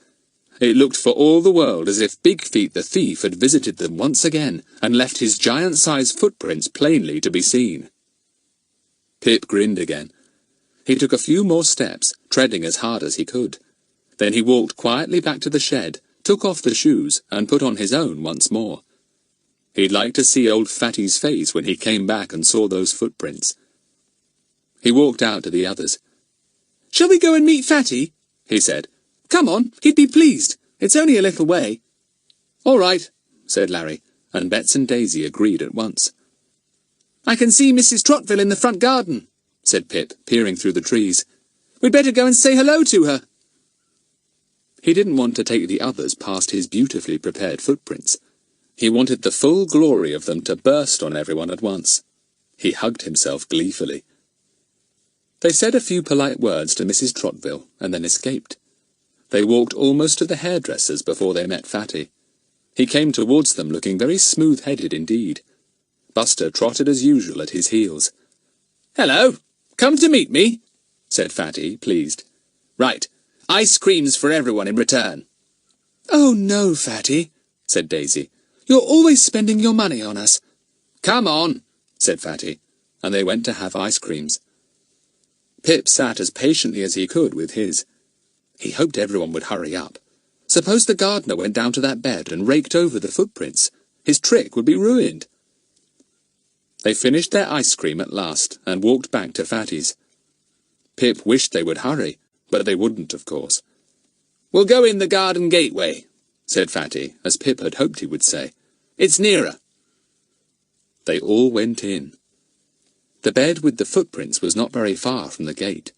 It looked for all the world as if Big Feet the thief had visited them once again and left his giant-sized footprints plainly to be seen. Pip grinned again. He took a few more steps, treading as hard as he could. Then he walked quietly back to the shed, took off the shoes, and put on his own once more. He'd like to see old Fatty's face when he came back and saw those footprints. He walked out to the others. "Shall we go and meet Fatty?" he said. "Come on, he'd be pleased. It's only a little way." "All right," said Larry, and Bets and Daisy agreed at once. "I can see Mrs. Trottville in the front garden," said Pip, peering through the trees. "We'd better go and say hello to her." He didn't want to take the others past his beautifully prepared footprints. He wanted the full glory of them to burst on everyone at once. He hugged himself gleefully. They said a few polite words to Mrs. Trottville, and then escaped. They walked almost to the hairdresser's before they met Fatty. He came towards them looking very smooth-headed indeed. Buster trotted as usual at his heels.
"Hello, come to meet me," said Fatty, pleased. "Right, ice creams for everyone in return."
"Oh, no, Fatty," said Daisy. "You're always spending your money on us."
"Come on,"
said Fatty, and they went to have ice creams. Pip sat as patiently as he could with his. He hoped everyone would hurry up. Suppose the gardener went down to that bed and raked over the footprints. His trick would be ruined. They finished their ice cream at last and walked back to Fatty's. Pip wished they would hurry, but they wouldn't, of course.
"We'll go in the garden gateway,"
said Fatty, as Pip had hoped he would say.
"It's nearer."
They all went in. The bed with the footprints was not very far from the gate.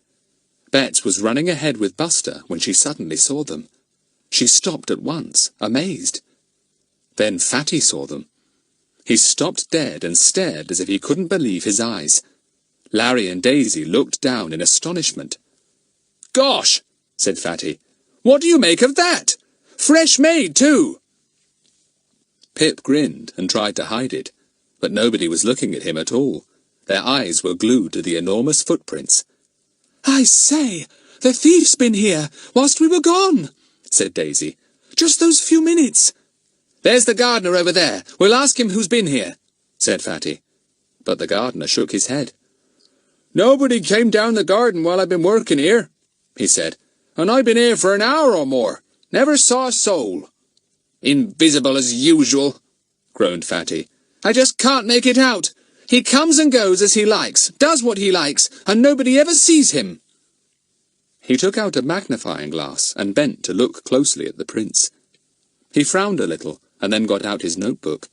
Bets was running ahead with Buster when she suddenly saw them. She stopped at once, amazed. Then Fatty saw them. He stopped dead and stared as if he couldn't believe his eyes. Larry and Daisy looked down in astonishment.
"Gosh," said Fatty, "what do you make of that? Fresh made, too."
Pip grinned and tried to hide it, but nobody was looking at him at all. Their eyes were glued to the enormous footprints.
"I say, the thief's been here whilst we were gone," said Daisy. "Just those few minutes."
"There's the gardener over there. We'll ask him who's been here," said Fatty.
But the gardener shook his head.
"Nobody came down the garden while I've been working here," he said. "And I've been here for an hour or more. Never saw a soul."
"Invisible as usual," groaned Fatty. "I just can't make it out. He comes and goes as he likes, does what he likes, and nobody ever sees him."
He took out a magnifying glass and bent to look closely at the prints. He frowned a little and then got out his notebook.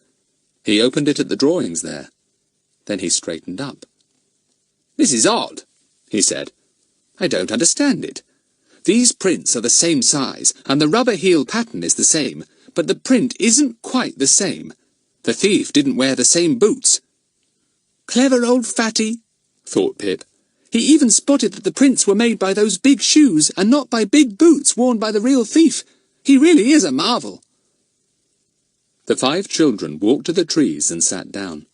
He opened it at the drawings there. Then he straightened up.
"This is odd," he said. "I don't understand it. These prints are the same size, and the rubber heel pattern is the same, but the print isn't quite the same. The thief didn't wear the same boots."
"Clever old Fatty,"
thought Pip.
"He even spotted that the prints were made by those big shoes and not by big boots worn by the real thief. He really is a marvel."
The 5 children walked to the trees and sat down.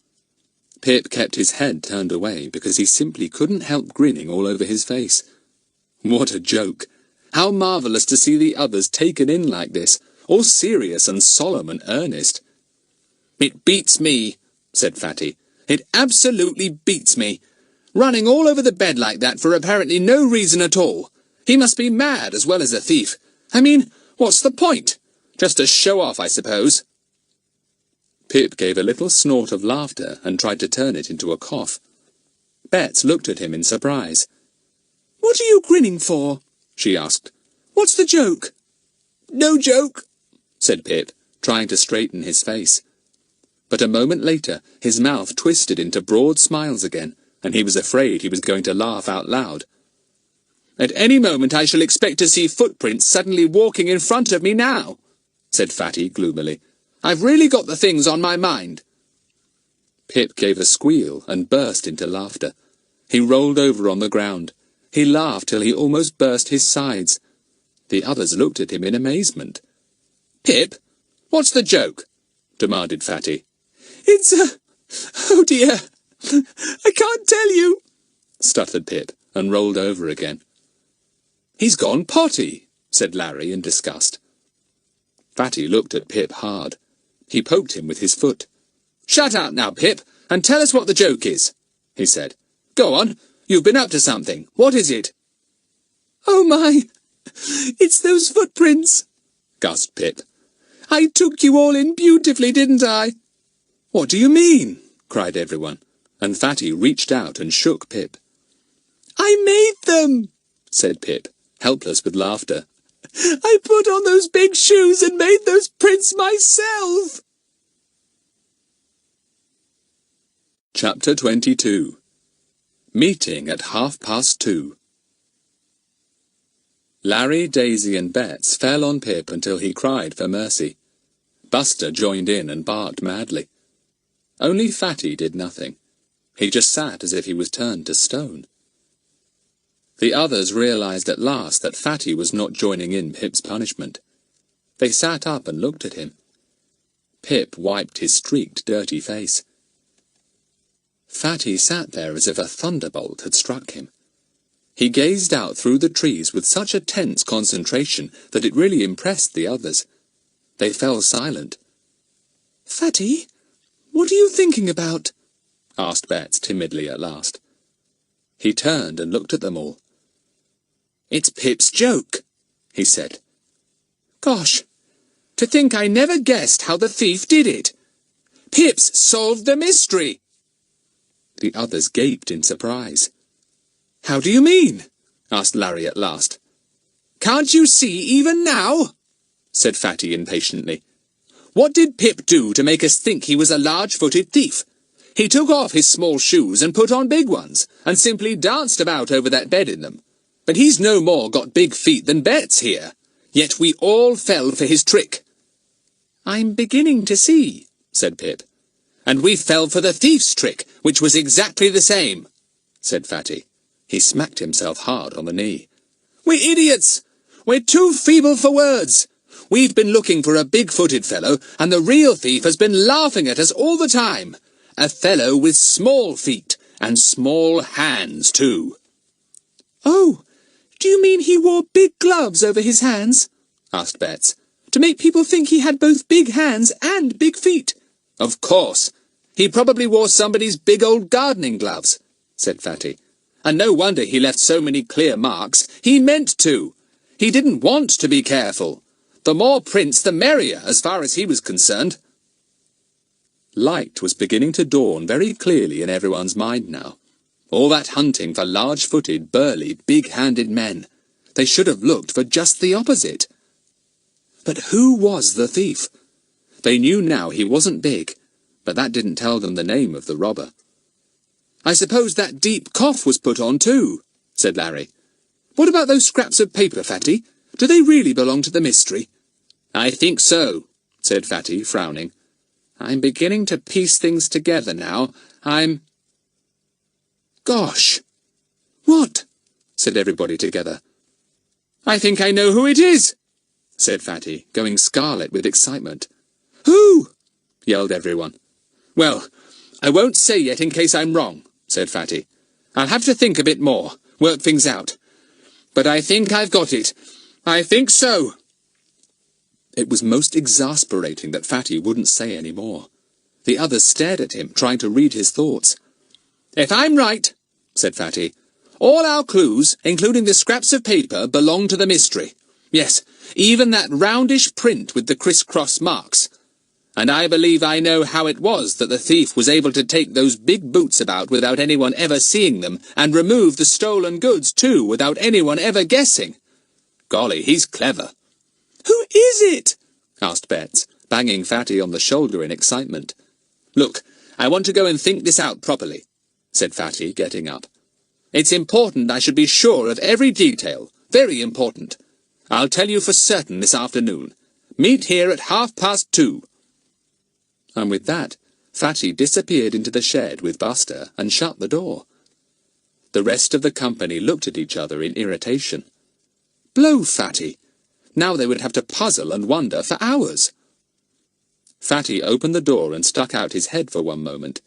Pip kept his head turned away because he simply couldn't help grinning all over his face. What a joke! How marvellous to see the others taken in like this, all serious and solemn and earnest.
"It beats me," said Fatty. "It absolutely beats me. Running all over the bed like that for apparently no reason at all. He must be mad as well as a thief. I mean, what's the point? Just to show off, I suppose."
Pip gave a little snort of laughter and tried to turn it into a cough. Bets looked at him in surprise.
"What are you grinning for?" she asked. "What's the joke?"
"No joke,"
said Pip, trying to straighten his face. But a moment later his mouth twisted into broad smiles again, and he was afraid he was going to laugh out loud.
"At any moment I shall expect to see footprints suddenly walking in front of me now," said Fatty gloomily. "I've really got the things on my mind."
Pip gave a squeal and burst into laughter. He rolled over on the ground. He laughed till he almost burst his sides. The others looked at him in amazement.
"Pip, what's the joke?" demanded Fatty.
"It's oh dear, I can't tell you,"
stuttered Pip, and rolled over again.
"He's gone potty," said Larry in disgust.
Fatty looked at Pip hard. He poked him with his foot.
"Shut up now, Pip, and tell us what the joke is," he said. "Go on, you've been up to something. What is it?"
"Oh my, it's those footprints,"
gasped Pip.
"I took you all in beautifully, didn't I?"
"What do you mean?" cried everyone, and Fatty reached out and shook Pip.
"I made them,"
said Pip, helpless with laughter.
"I put on those big shoes and made those prints myself."
Chapter 22. Meeting at 2:30. Larry, Daisy and Bets fell on Pip until he cried for mercy. Buster joined in and barked madly. Only Fatty did nothing. He just sat as if he was turned to stone. The others realized at last that Fatty was not joining in Pip's punishment. They sat up and looked at him. Pip wiped his streaked, dirty face. Fatty sat there as if a thunderbolt had struck him. He gazed out through the trees with such a tense concentration that it really impressed the others. They fell silent.
"Fatty, what are you thinking about?"
asked Betts timidly at last. He turned and looked at them all.
"It's Pip's joke," he said.
"Gosh,
"To think I never guessed how the thief did it. Pip's solved the mystery."
The others gaped in surprise.
"How do you mean?" asked Larry at last. "Can't you see even now?" said Fatty impatiently. "What did Pip do to make us think he was a large-footed thief? He took off his small shoes and put on big ones, and simply danced about over that bed in them. But he's no more got big feet than Betts here. Yet we all fell for his trick."
I'm beginning to see,"
said Pip. "And we fell for the thief's trick, which was exactly the same," said Fatty. He smacked himself hard on the knee. "We're idiots! We're too feeble for words! We've been looking for a big-footed fellow, and the real thief has been laughing at us all the time. A fellow with small feet, and small hands, too."
"Oh, do you mean he wore big gloves over his hands?"
asked Betts.
"To make people think he had both big hands and big feet?"
"Of course. He probably wore somebody's big old gardening gloves," said Fatty. "And no wonder he left so many clear marks. He meant to. He didn't want to be careful. The more prints, the merrier, as far as he was concerned."
Light was beginning to dawn very clearly in everyone's mind now. All that hunting for large-footed, burly, big-handed men. They should have looked for just the opposite. But who was the thief? They knew now he wasn't big, but that didn't tell them the name of the robber.
"I suppose that deep cough was put on too," said Larry. "What about those scraps of paper, Fatty? Do they really belong to the mystery?" "I think so," said Fatty, frowning. "I'm beginning to piece things together now.
"Gosh! What?"
said everybody together. "I think I know who it is," said Fatty, going scarlet with excitement.
"Who?"
yelled everyone. "Well, I won't say yet in case I'm wrong," said Fatty. "I'll have to think a bit more, work things out. But I think I've got it. I think so."
It was most exasperating that Fatty wouldn't say any more. The others stared at him, trying to read his thoughts.
"If I'm right," said Fatty, "all our clues, including the scraps of paper, belong to the mystery. Yes, even that roundish print with the criss-cross marks. And I believe I know how it was that the thief was able to take those big boots about without anyone ever seeing them, and remove the stolen goods, too, without anyone ever guessing. Golly, he's clever."
"Who is it?"
asked Betts, banging Fatty on the shoulder in excitement. "Look, I want to go and think this out properly," said Fatty, getting up. "It's important I should be sure of every detail. Very important. I'll tell you for certain this afternoon. Meet here at 2:30.
And with that, Fatty disappeared into the shed with Buster and shut the door. The rest of the company looked at each other in irritation.
Blow Fatty! Now they would have to puzzle and wonder for hours.
Fatty opened the door and stuck out his head for one moment.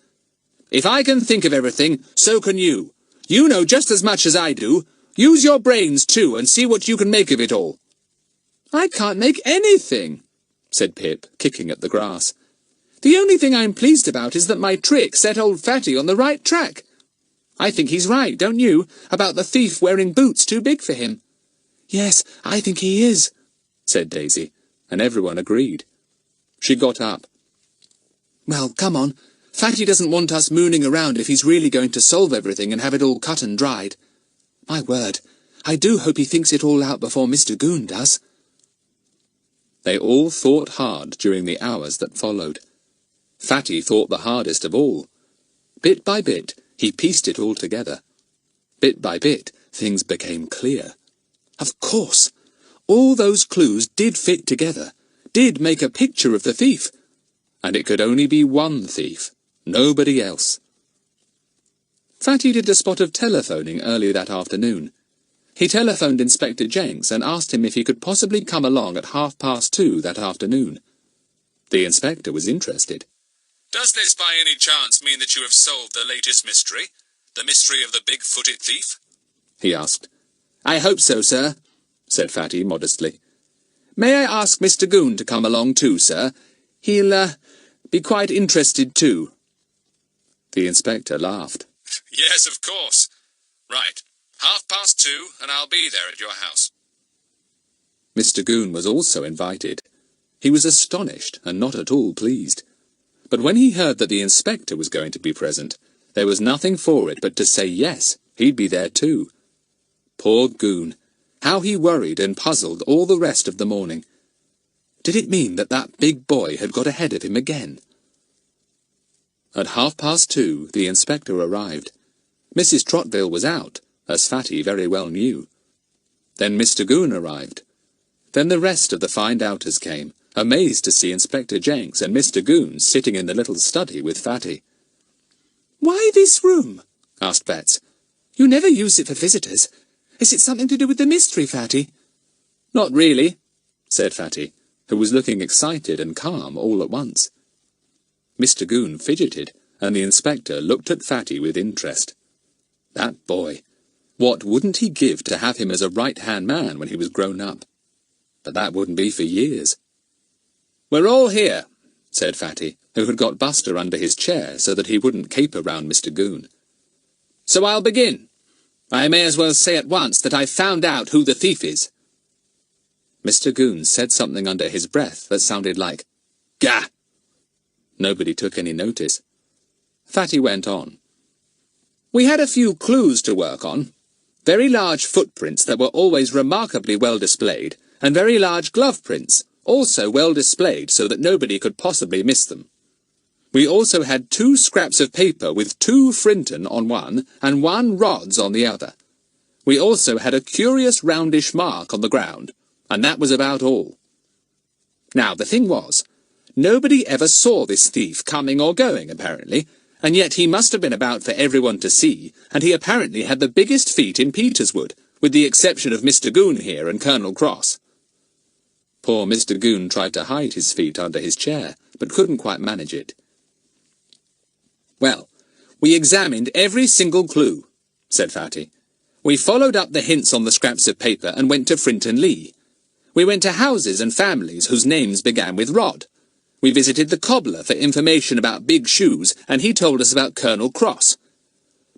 "If I can think of everything, so can you. You know just as much as I do. Use your brains, too, and see what you can make of it all."
"I can't make anything,"
said Pip, kicking at the grass.
"The only thing I'm pleased about is that my trick set old Fatty on the right track. I think he's right, don't you, about the thief wearing boots too big for him?"
"Yes, I think he is,"
said Daisy, and everyone agreed. She got up.
"Well, come on. Fatty doesn't want us mooning around if he's really going to solve everything and have it all cut and dried. My word, I do hope he thinks it all out before Mr. Goon does."
They all thought hard during the hours that followed. Fatty thought the hardest of all. Bit by bit, he pieced it all together. Bit by bit, things became clear.
Of course, all those clues did fit together.
did make a picture of the thief, and it could only be one thief, nobody else. Fatty did a spot of telephoning early that afternoon. He telephoned Inspector Jenks and asked him if he could possibly come along at 2:30 that afternoon. The inspector was interested.
Does this by any chance mean that you have solved the latest mystery? The mystery of the big-footed thief?
He asked.
I hope so, sir,
said Fatty modestly.
May I ask Mr. Goon to come along too, sir? He'll, be quite interested too.
The inspector laughed.
Yes, of course. Right. 2:30, and I'll be there at your house.
Mr. Goon was also invited. He was astonished and not at all pleased. But when he heard that the inspector was going to be present, there was nothing for it but to say yes, he'd be there too. Poor Goon! How he worried and puzzled all the rest of the morning. Did it mean that that big boy had got ahead of him again? At 2:30, the inspector arrived. Mrs. Trottville was out, as Fatty very well knew. Then Mr. Goon arrived. Then the rest of the find-outers came, amazed to see Inspector Jenks and Mr. Goon sitting in the little study with Fatty.
Why this room? asked Betts. You never use it for visitors. Is it something to do with the mystery, Fatty?
Not really, said Fatty, who was looking excited and calm all at once. Mr. Goon fidgeted, and the inspector looked at Fatty with interest. That boy! What wouldn't he give to have him as a right-hand man when he was grown up? But that wouldn't be for years. We're all here, said Fatty, who had got Buster under his chair so that he wouldn't caper round Mr. Goon.
So I'll begin. I may as well say at once that I've found out who the thief is.
Mr. Goon said something under his breath that sounded like, Gah! Nobody took any notice. Fatty went on.
We had a few clues to work on. Very large footprints that were always remarkably well displayed, and very large glove prints, also well displayed so that nobody could possibly miss them. We also had 2 scraps of paper with 2 Frinton on one and 1 rods on the other. We also had a curious roundish mark on the ground, and that was about all. Now, the thing was, nobody ever saw this thief coming or going, apparently, and yet he must have been about for everyone to see, and he apparently had the biggest feet in Peterswood, with the exception of Mr. Goon here and Colonel Cross.
Poor Mr. Goon tried to hide his feet under his chair, but couldn't quite manage it.
Well, we examined every single clue, said Fatty. We followed up the hints on the scraps of paper and went to Frinton Lee. We went to houses and families whose names began with Rod. We visited the cobbler for information about big shoes, and he told us about Colonel Cross.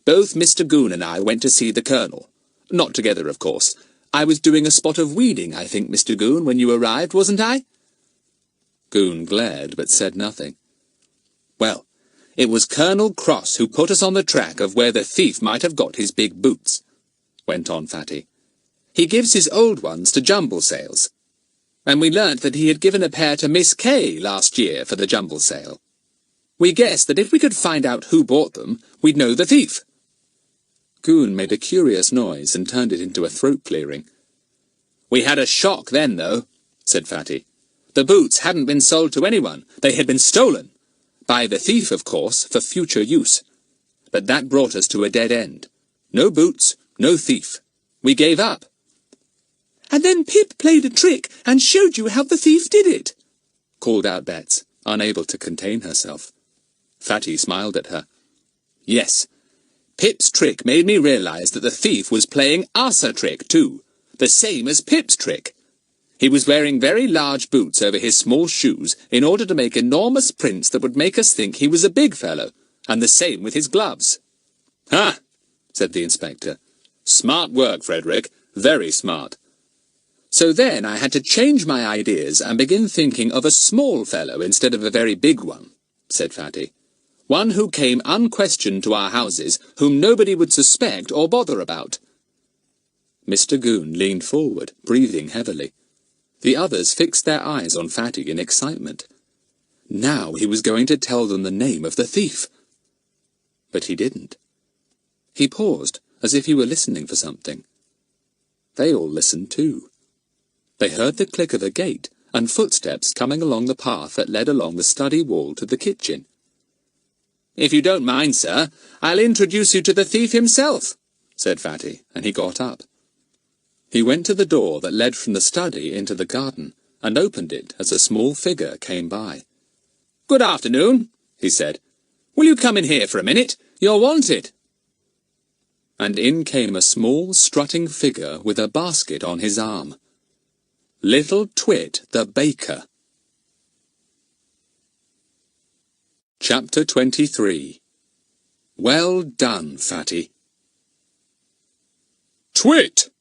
Both Mr. Goon and I went to see the Colonel. Not together, of course. I was doing a spot of weeding, I think, Mr. Goon, when you arrived, wasn't I?
Goon glared, but said nothing.
Well, it was Colonel Cross who put us on the track of where the thief might have got his big boots, went on Fatty. He gives his old ones to jumble sales. And we learnt that he had given a pair to Miss Kay last year for the jumble sale. We guessed that if we could find out who bought them, we'd know the thief.
Goon made a curious noise and turned it into a throat-clearing.
We had a shock then, though, said Fatty. The boots hadn't been sold to anyone. They had been stolen. By the thief, of course, for future use. But that brought us to a dead end. No boots, no thief. We gave up. And then Pip played a trick and showed you how the thief did it, called out Betts, unable to contain herself. Fatty smiled at her. Yes, Pip's trick made me realize that the thief was playing us a trick, too, the same as Pip's trick. He was wearing very large boots over his small shoes in order to make enormous prints that would make us think he was a big fellow, and the same with his gloves. Ha! said the inspector. Smart work, Frederick. Very smart. So then I had to change my ideas and begin thinking of a small fellow instead of a very big one, said Fatty. One who came unquestioned to our houses, whom nobody would suspect or bother about.
Mr. Goon leaned forward, breathing heavily. The others fixed their eyes on Fatty in excitement. Now he was going to tell them the name of the thief. But he didn't. He paused, as if he were listening for something. They all listened too. They heard the click of a gate, and footsteps coming along the path that led along the study wall to the kitchen.
"If you don't mind, sir, I'll introduce you to the thief himself,"
said Fatty, and he got up. He went to the door that led from the study into the garden, and opened it as a small figure came by.
"Good afternoon," he said. "Will you come in here for a minute? You're wanted."
And in came a small, strutting figure with a basket on his arm. Little Twit the baker. Chapter 23. Well done, Fatty. "Twit!"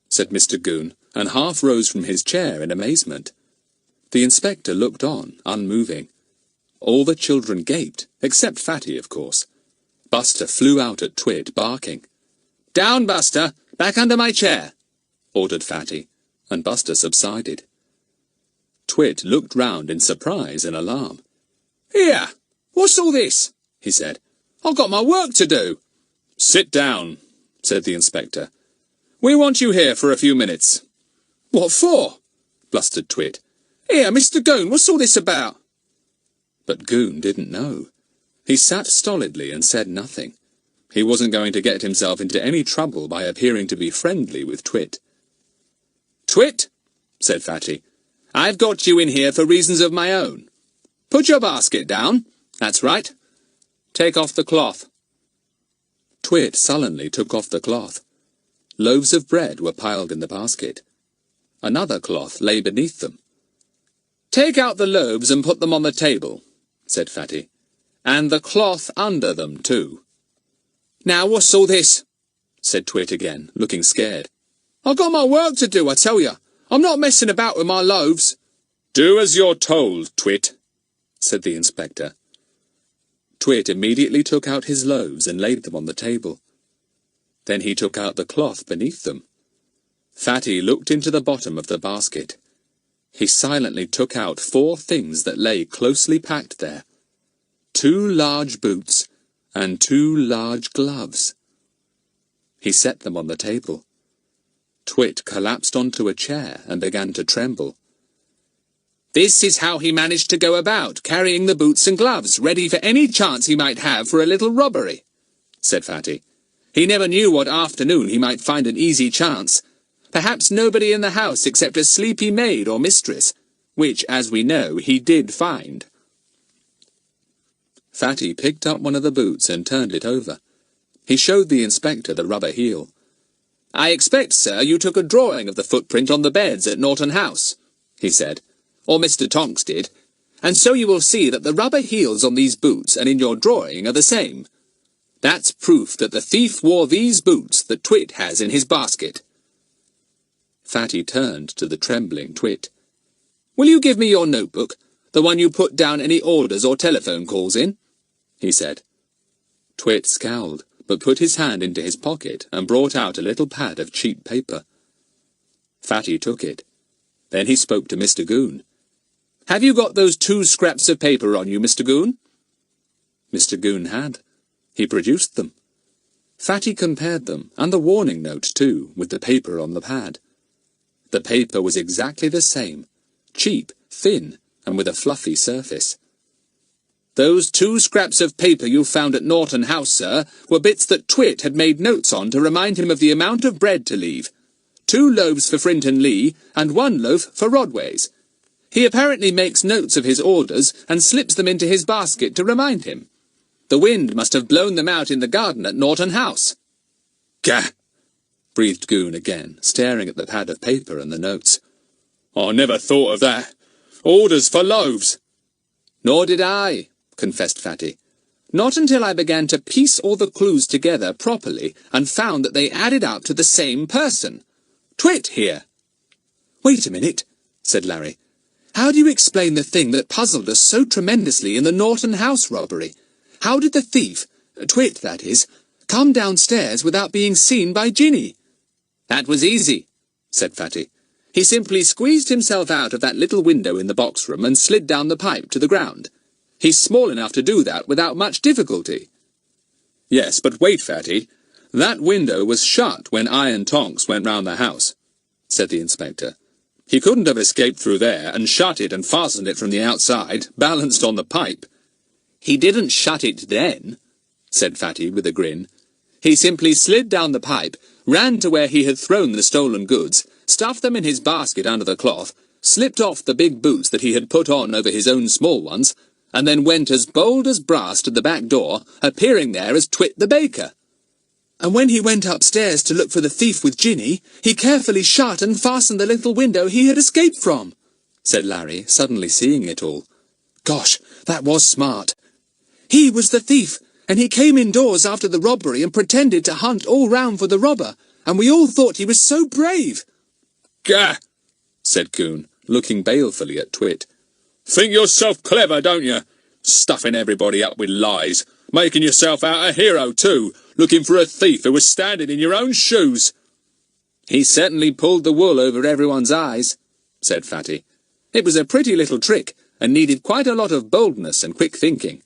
said Mr. Goon, and half rose from his chair in amazement. The inspector looked on, unmoving. All the children gaped, except Fatty, of course. Buster flew out at Twit, barking.
"Down, Buster! Back under my chair!"
ordered Fatty, and Buster subsided. Twit looked round in surprise and alarm.
"Here! What's all this?" he said. "I've got my work to do."
"Sit down," said the inspector. "We want you here for a few minutes."
"What for?"
blustered Twit.
"Here, Mr. Goon, what's all this about?"
But Goon didn't know. He sat stolidly and said nothing. He wasn't going to get himself into any trouble by appearing to be friendly with Twit.
"Twit," said Fatty, "I've got you in here for reasons of my own. Put your basket down. That's right. Take off the cloth."
Twit sullenly took off the cloth. Loaves of bread were piled in the basket. Another cloth lay beneath them.
"Take out the loaves and put them on the table," said Fatty. "And the cloth under them, too." "Now, what's all this?" said Twit again, looking scared. "I've got my work to do, I tell you. I'm not messing about with my loaves."
"Do as you're told, Twit," said the inspector. Twit immediately took out his loaves and laid them on the table. Then he took out the cloth beneath them. Fatty looked into the bottom of the basket. He silently took out 4 things that lay closely packed there. 2 large boots and 2 large gloves. He set them on the table. Twit collapsed onto a chair and began to tremble.
"This is how he managed to go about, carrying the boots and gloves, ready for any chance he might have for a little robbery," said Fatty. "He never knew what afternoon he might find an easy chance. Perhaps nobody in the house except a sleepy maid or mistress, which, as we know, he did find."
Fatty picked up one of the boots and turned it over. He showed the inspector the rubber heel.
"I expect, sir, you took a drawing of the footprint on the beds at Norton House," he said, "or Mr. Tonks did, and so you will see that the rubber heels on these boots and in your drawing are the same. That's proof that the thief wore these boots that Twit has in his basket."
Fatty turned to the trembling Twit.
"Will you give me your notebook, the one you put down any orders or telephone calls in?" he said.
Twit scowled, but put his hand into his pocket and brought out a little pad of cheap paper. Fatty took it. Then he spoke to Mr. Goon.
"Have you got those 2 scraps of paper on you, Mr. Goon?"
Mr. Goon had. He produced them. Fatty compared them, and the warning note too, with the paper on the pad. The paper was exactly the same, cheap, thin, and with a fluffy surface.
"Those 2 scraps of paper you found at Norton House, sir, were bits that Twit had made notes on to remind him of the amount of bread to leave. 2 loaves for Frinton Lee, and 1 loaf for Rodway's. He apparently makes notes of his orders, and slips them into his basket to remind him. The wind must have blown them out in the garden at Norton House."
"Gah!" breathed Goon again, staring at the pad of paper and the notes. "I never thought of that. Orders for loaves."
"Nor did I," confessed Fatty. "Not until I began to piece all the clues together properly and found that they added up to the same person. Twit here." "Wait a minute," said Larry. "How do you explain the thing that puzzled us so tremendously in the Norton House robbery? How did the thief, Twit that is, come downstairs without being seen by Ginny?" "That was easy," said Fatty. "He simply squeezed himself out of that little window in the box room and slid down the pipe to the ground. He's small enough to do that without much difficulty."
"Yes, but wait, Fatty. That window was shut when I and Tonks went round the house," said the inspector. He couldn't have escaped through there and shut it and fastened it from the outside, balanced on the pipe.
He didn't shut it then, said Fatty with a grin. He simply slid down the pipe, ran to where he had thrown the stolen goods, stuffed them in his basket under the cloth, slipped off the big boots that he had put on over his own small ones, and then went as bold as brass to the back door, appearing there as Twit the baker. And when he went upstairs to look for the thief with Ginny, he carefully shut and fastened the little window he had escaped from, said Larry, suddenly seeing it all. Gosh, that was smart. He was the thief, and he came indoors after the robbery and pretended to hunt all round for the robber, and we all thought he was so brave.
Gah! Said Coon, looking balefully at Twit. Think yourself clever, don't you? Stuffing everybody up with lies. Making yourself out a hero, too, looking for a thief who was standing in your own shoes.
He certainly pulled the wool over everyone's eyes, said Fatty. It was a pretty little trick, and needed quite a lot of boldness and quick thinking.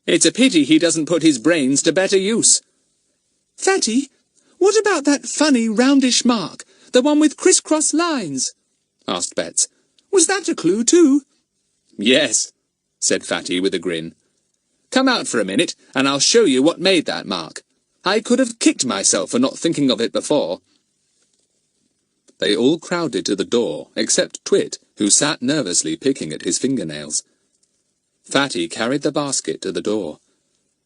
It's a pity he doesn't put his brains to better use. Fatty, what about that funny roundish mark, the one with criss-cross lines? Asked Betts. Was that a clue, too? Yes, said Fatty with a grin. Come out for a minute, and I'll show you what made that mark. I could have kicked myself for not thinking of it before. They all crowded to the door, except Twit, who sat nervously picking at his fingernails. Fatty carried the basket to the door.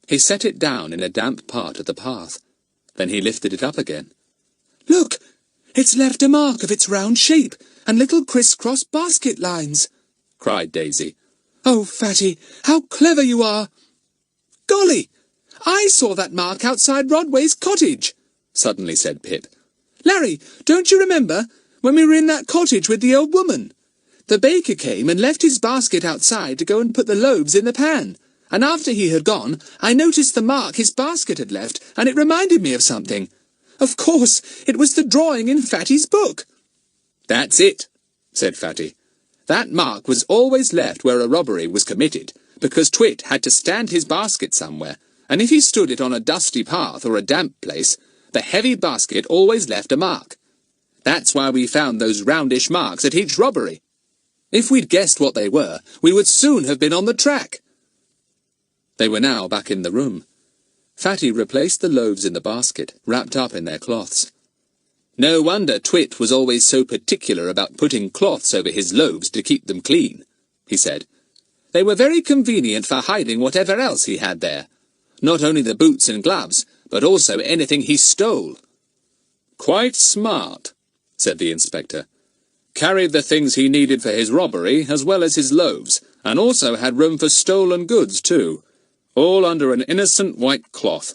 He set it down in a damp part of the path. Then he lifted it up again. Look! It's left a mark of its round shape, and little criss-cross basket lines, cried Daisy. Oh, Fatty, how clever you are! Golly! I saw that mark outside Rodway's cottage, suddenly said Pip. Larry, don't you remember, when we were in that cottage with the old woman? The baker came and left his basket outside to go and put the loaves in the pan, and after he had gone, I noticed the mark his basket had left, and it reminded me of something. Of course, it was the drawing in Fatty's book. That's it, said Fatty. That mark was always left where a robbery was committed, because Twit had to stand his basket somewhere, and if he stood it on a dusty path or a damp place, the heavy basket always left a mark. That's why we found those roundish marks at each robbery. If we'd guessed what they were, we would soon have been on the track. They were now back in the room. Fatty replaced the loaves in the basket, wrapped up in their cloths. No wonder Twit was always so particular about putting cloths over his loaves to keep them clean, he said. They were very convenient for hiding whatever else he had there. Not only the boots and gloves, but also anything he stole. Quite smart, said the inspector. Carried the things he needed for his robbery, as well as his loaves, and also had room for stolen goods, too. All under an innocent white cloth.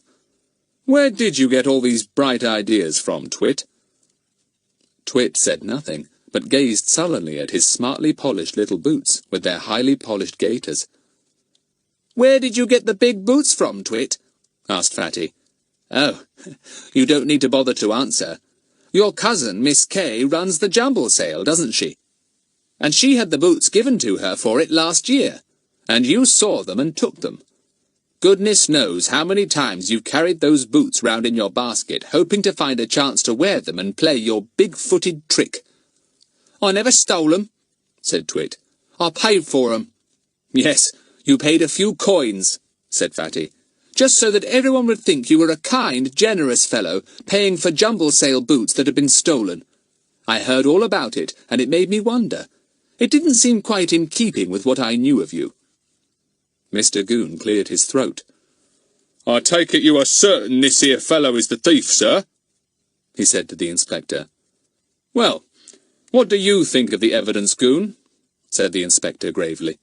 Where did you get all these bright ideas from, Twit? Twit said nothing, but gazed sullenly at his smartly polished little boots with their highly polished gaiters. Where did you get the big boots from, Twit? Asked Fatty. Oh, you don't need to bother to answer. Your cousin, Miss Kay, runs the jumble sale, doesn't she? And she had the boots given to her for it last year, and you saw them and took them. Goodness knows how many times you've carried those boots round in your basket, hoping to find a chance to wear them and play your big-footed trick. I never stole 'em, said Twit. I paid for 'em. Yes, you paid a few coins, said Fatty, just so that everyone would think you were a kind, generous fellow, paying for jumble sale boots that had been stolen. I heard all about it, and it made me wonder. It didn't seem quite in keeping with what I knew of you. Mr. Goon cleared his throat. I take it you are certain this here fellow is the thief, sir? He said to the inspector. Well, what do you think of the evidence, Goon? Said the inspector gravely.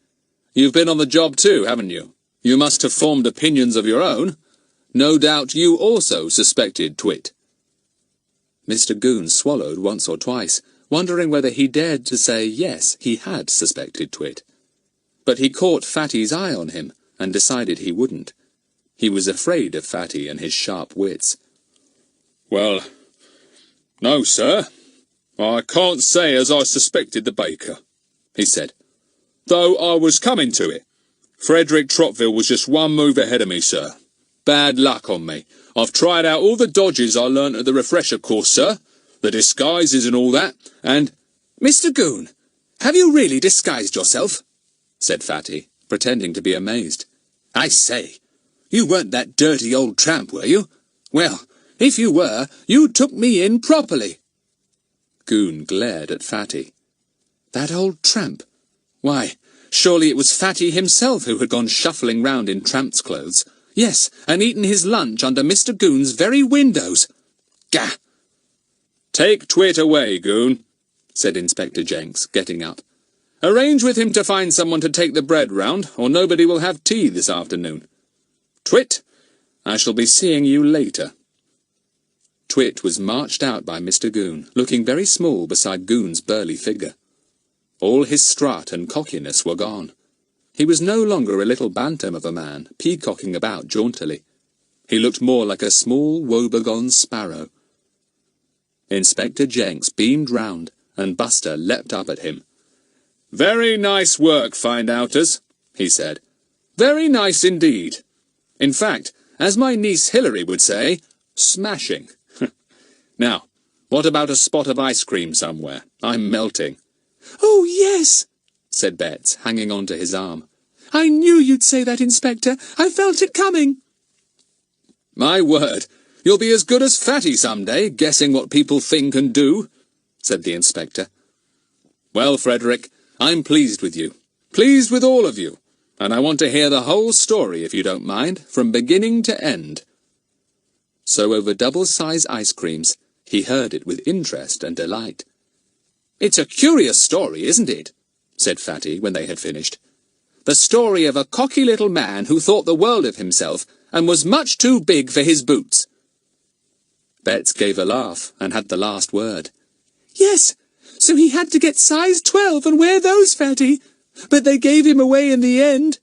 You've been on the job too, haven't you? You must have formed opinions of your own. No doubt you also suspected Twit. Mr. Goon swallowed once or twice, wondering whether he dared to say yes, he had suspected Twit. But he caught Fatty's eye on him, and decided he wouldn't. He was afraid of Fatty and his sharp wits. Well, no, sir. I can't say as I suspected the baker, he said, though I was coming to it. Frederick Trotville was just one move ahead of me, sir. Bad luck on me. I've tried out all the dodges I learnt at the refresher course, sir, the disguises and all that, and... Mr. Goon, have you really disguised yourself? Said Fatty, pretending to be amazed. I say, you weren't that dirty old tramp, were you? Well, if you were, you took me in properly. Goon glared at Fatty. That old tramp? Why, surely it was Fatty himself who had gone shuffling round in tramp's clothes. Yes, and eaten his lunch under Mr. Goon's very windows. Gah!
Take Twit away, Goon, said Inspector Jenks, getting up. Arrange with him to find someone to take the bread round, or nobody will have tea this afternoon. Twit, I shall be seeing you later.
Twit was marched out by Mr. Goon, looking very small beside Goon's burly figure. All his strut and cockiness were gone. He was no longer a little bantam of a man, peacocking about jauntily. He looked more like a small woebegone sparrow. Inspector Jenks beamed round, and Buster leapt up at him.
Very nice work, find-outers, he said. Very nice indeed. In fact, as my niece Hilary would say, smashing. Now, what about a spot of ice cream somewhere? I'm melting.
Oh, yes,
said Betts, hanging on to his arm.
I knew you'd say that, Inspector. I felt it coming.
My word, you'll be as good as Fatty some day, guessing what people think and do, said the inspector. Well, Frederick, I'm pleased with you. Pleased with all of you. And I want to hear the whole story, if you don't mind, from beginning to end.
So over double-size ice creams, he heard it with interest and delight.
It's a curious story, isn't it? Said Fatty when they had finished. The story of a cocky little man who thought the world of himself and was much too big for his boots.
Betts gave a laugh and had the last word.
Yes, so he had to get size 12 and wear those, Fatty. But they gave him away in the end.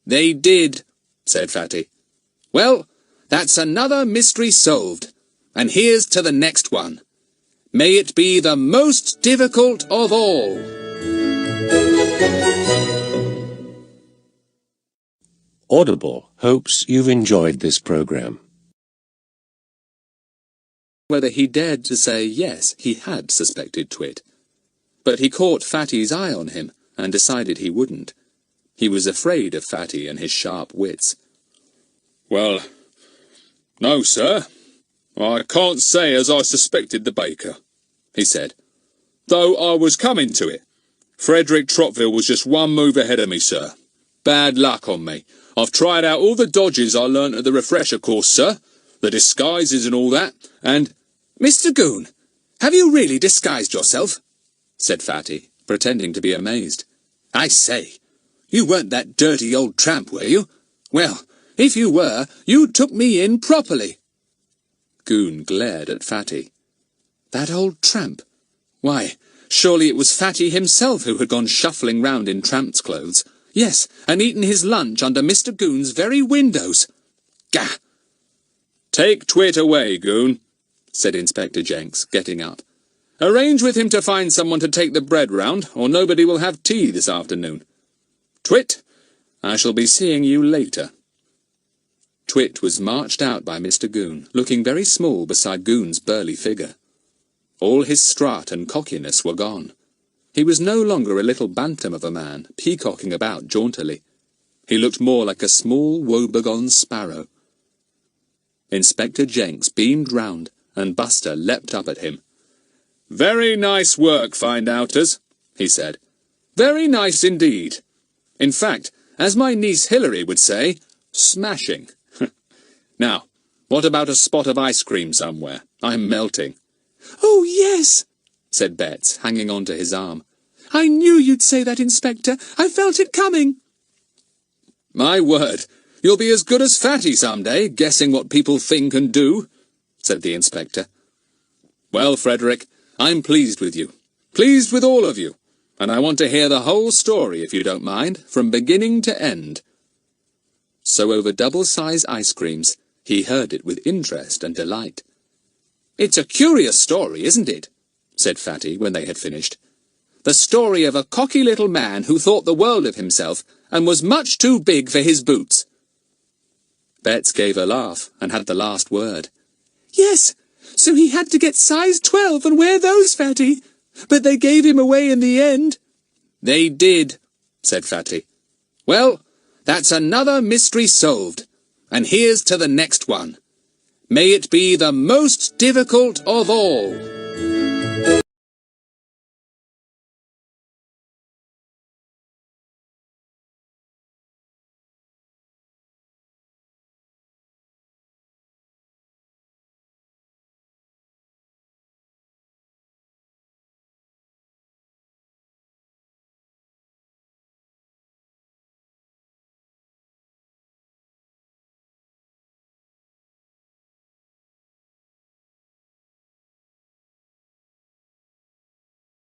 They did, said Fatty. Well, that's another mystery solved. And here's to the next one. May it be the most difficult of all.
Audible hopes you've enjoyed this program.
Whether he dared to say yes, he had suspected Twit. But he caught Fatty's eye on him and decided he wouldn't. He was afraid of Fatty and his sharp wits.
Well, no, sir. I can't say as I suspected the baker, he said. Though I was coming to it. Frederick Trotville was just one move ahead of me, sir. Bad luck on me. I've tried out all the dodges I learnt at the refresher course, sir. The disguises and all that, and...
Mr. Goon, have you really disguised yourself?
Said Fatty, pretending to be amazed.
I say, you weren't that dirty old tramp, were you? Well, if you were, you took me in properly.
Goon glared at Fatty. That old tramp? Why, surely it was Fatty himself who had gone shuffling round in tramp's clothes.
Yes, and eaten his lunch under Mr. Goon's very windows. Gah!
Take Twit away, Goon,
said Inspector Jenks, getting up.
Arrange with him to find someone to take the bread round, or nobody will have tea this afternoon. Twit, I shall be seeing you later.
Twit was marched out by Mr. Goon, looking very small beside Goon's burly figure. All his strut and cockiness were gone. He was no longer a little bantam of a man, peacocking about jauntily. He looked more like a small woebegone sparrow. Inspector Jenks beamed round, and Buster leapt up at him.
Very nice work, find-outers, he said. Very nice indeed. In fact, as my niece Hilary would say, smashing. Now, what about a spot of ice cream somewhere? I'm melting.
Oh, yes,
said Betts, hanging on to his arm.
I knew you'd say that, Inspector. I felt it coming.
My word, you'll be as good as Fatty some day, guessing what people think and do, said the inspector. Well, Frederick, I'm pleased with you. Pleased with all of you. And I want to hear the whole story, if you don't mind, from beginning to end.
So over double-size ice creams, he heard it with interest and delight.
It's a curious story, isn't it? Said Fatty when they had finished. The story of a cocky little man who thought the world of himself and was much too big for his boots.
Betts gave a laugh and had the last word.
Yes, so he had to get size 12 and wear those, Fatty. But they gave him away in the end.
They did, said Fatty. Well, that's another mystery solved. And here's to the next one. May it be the most difficult of all.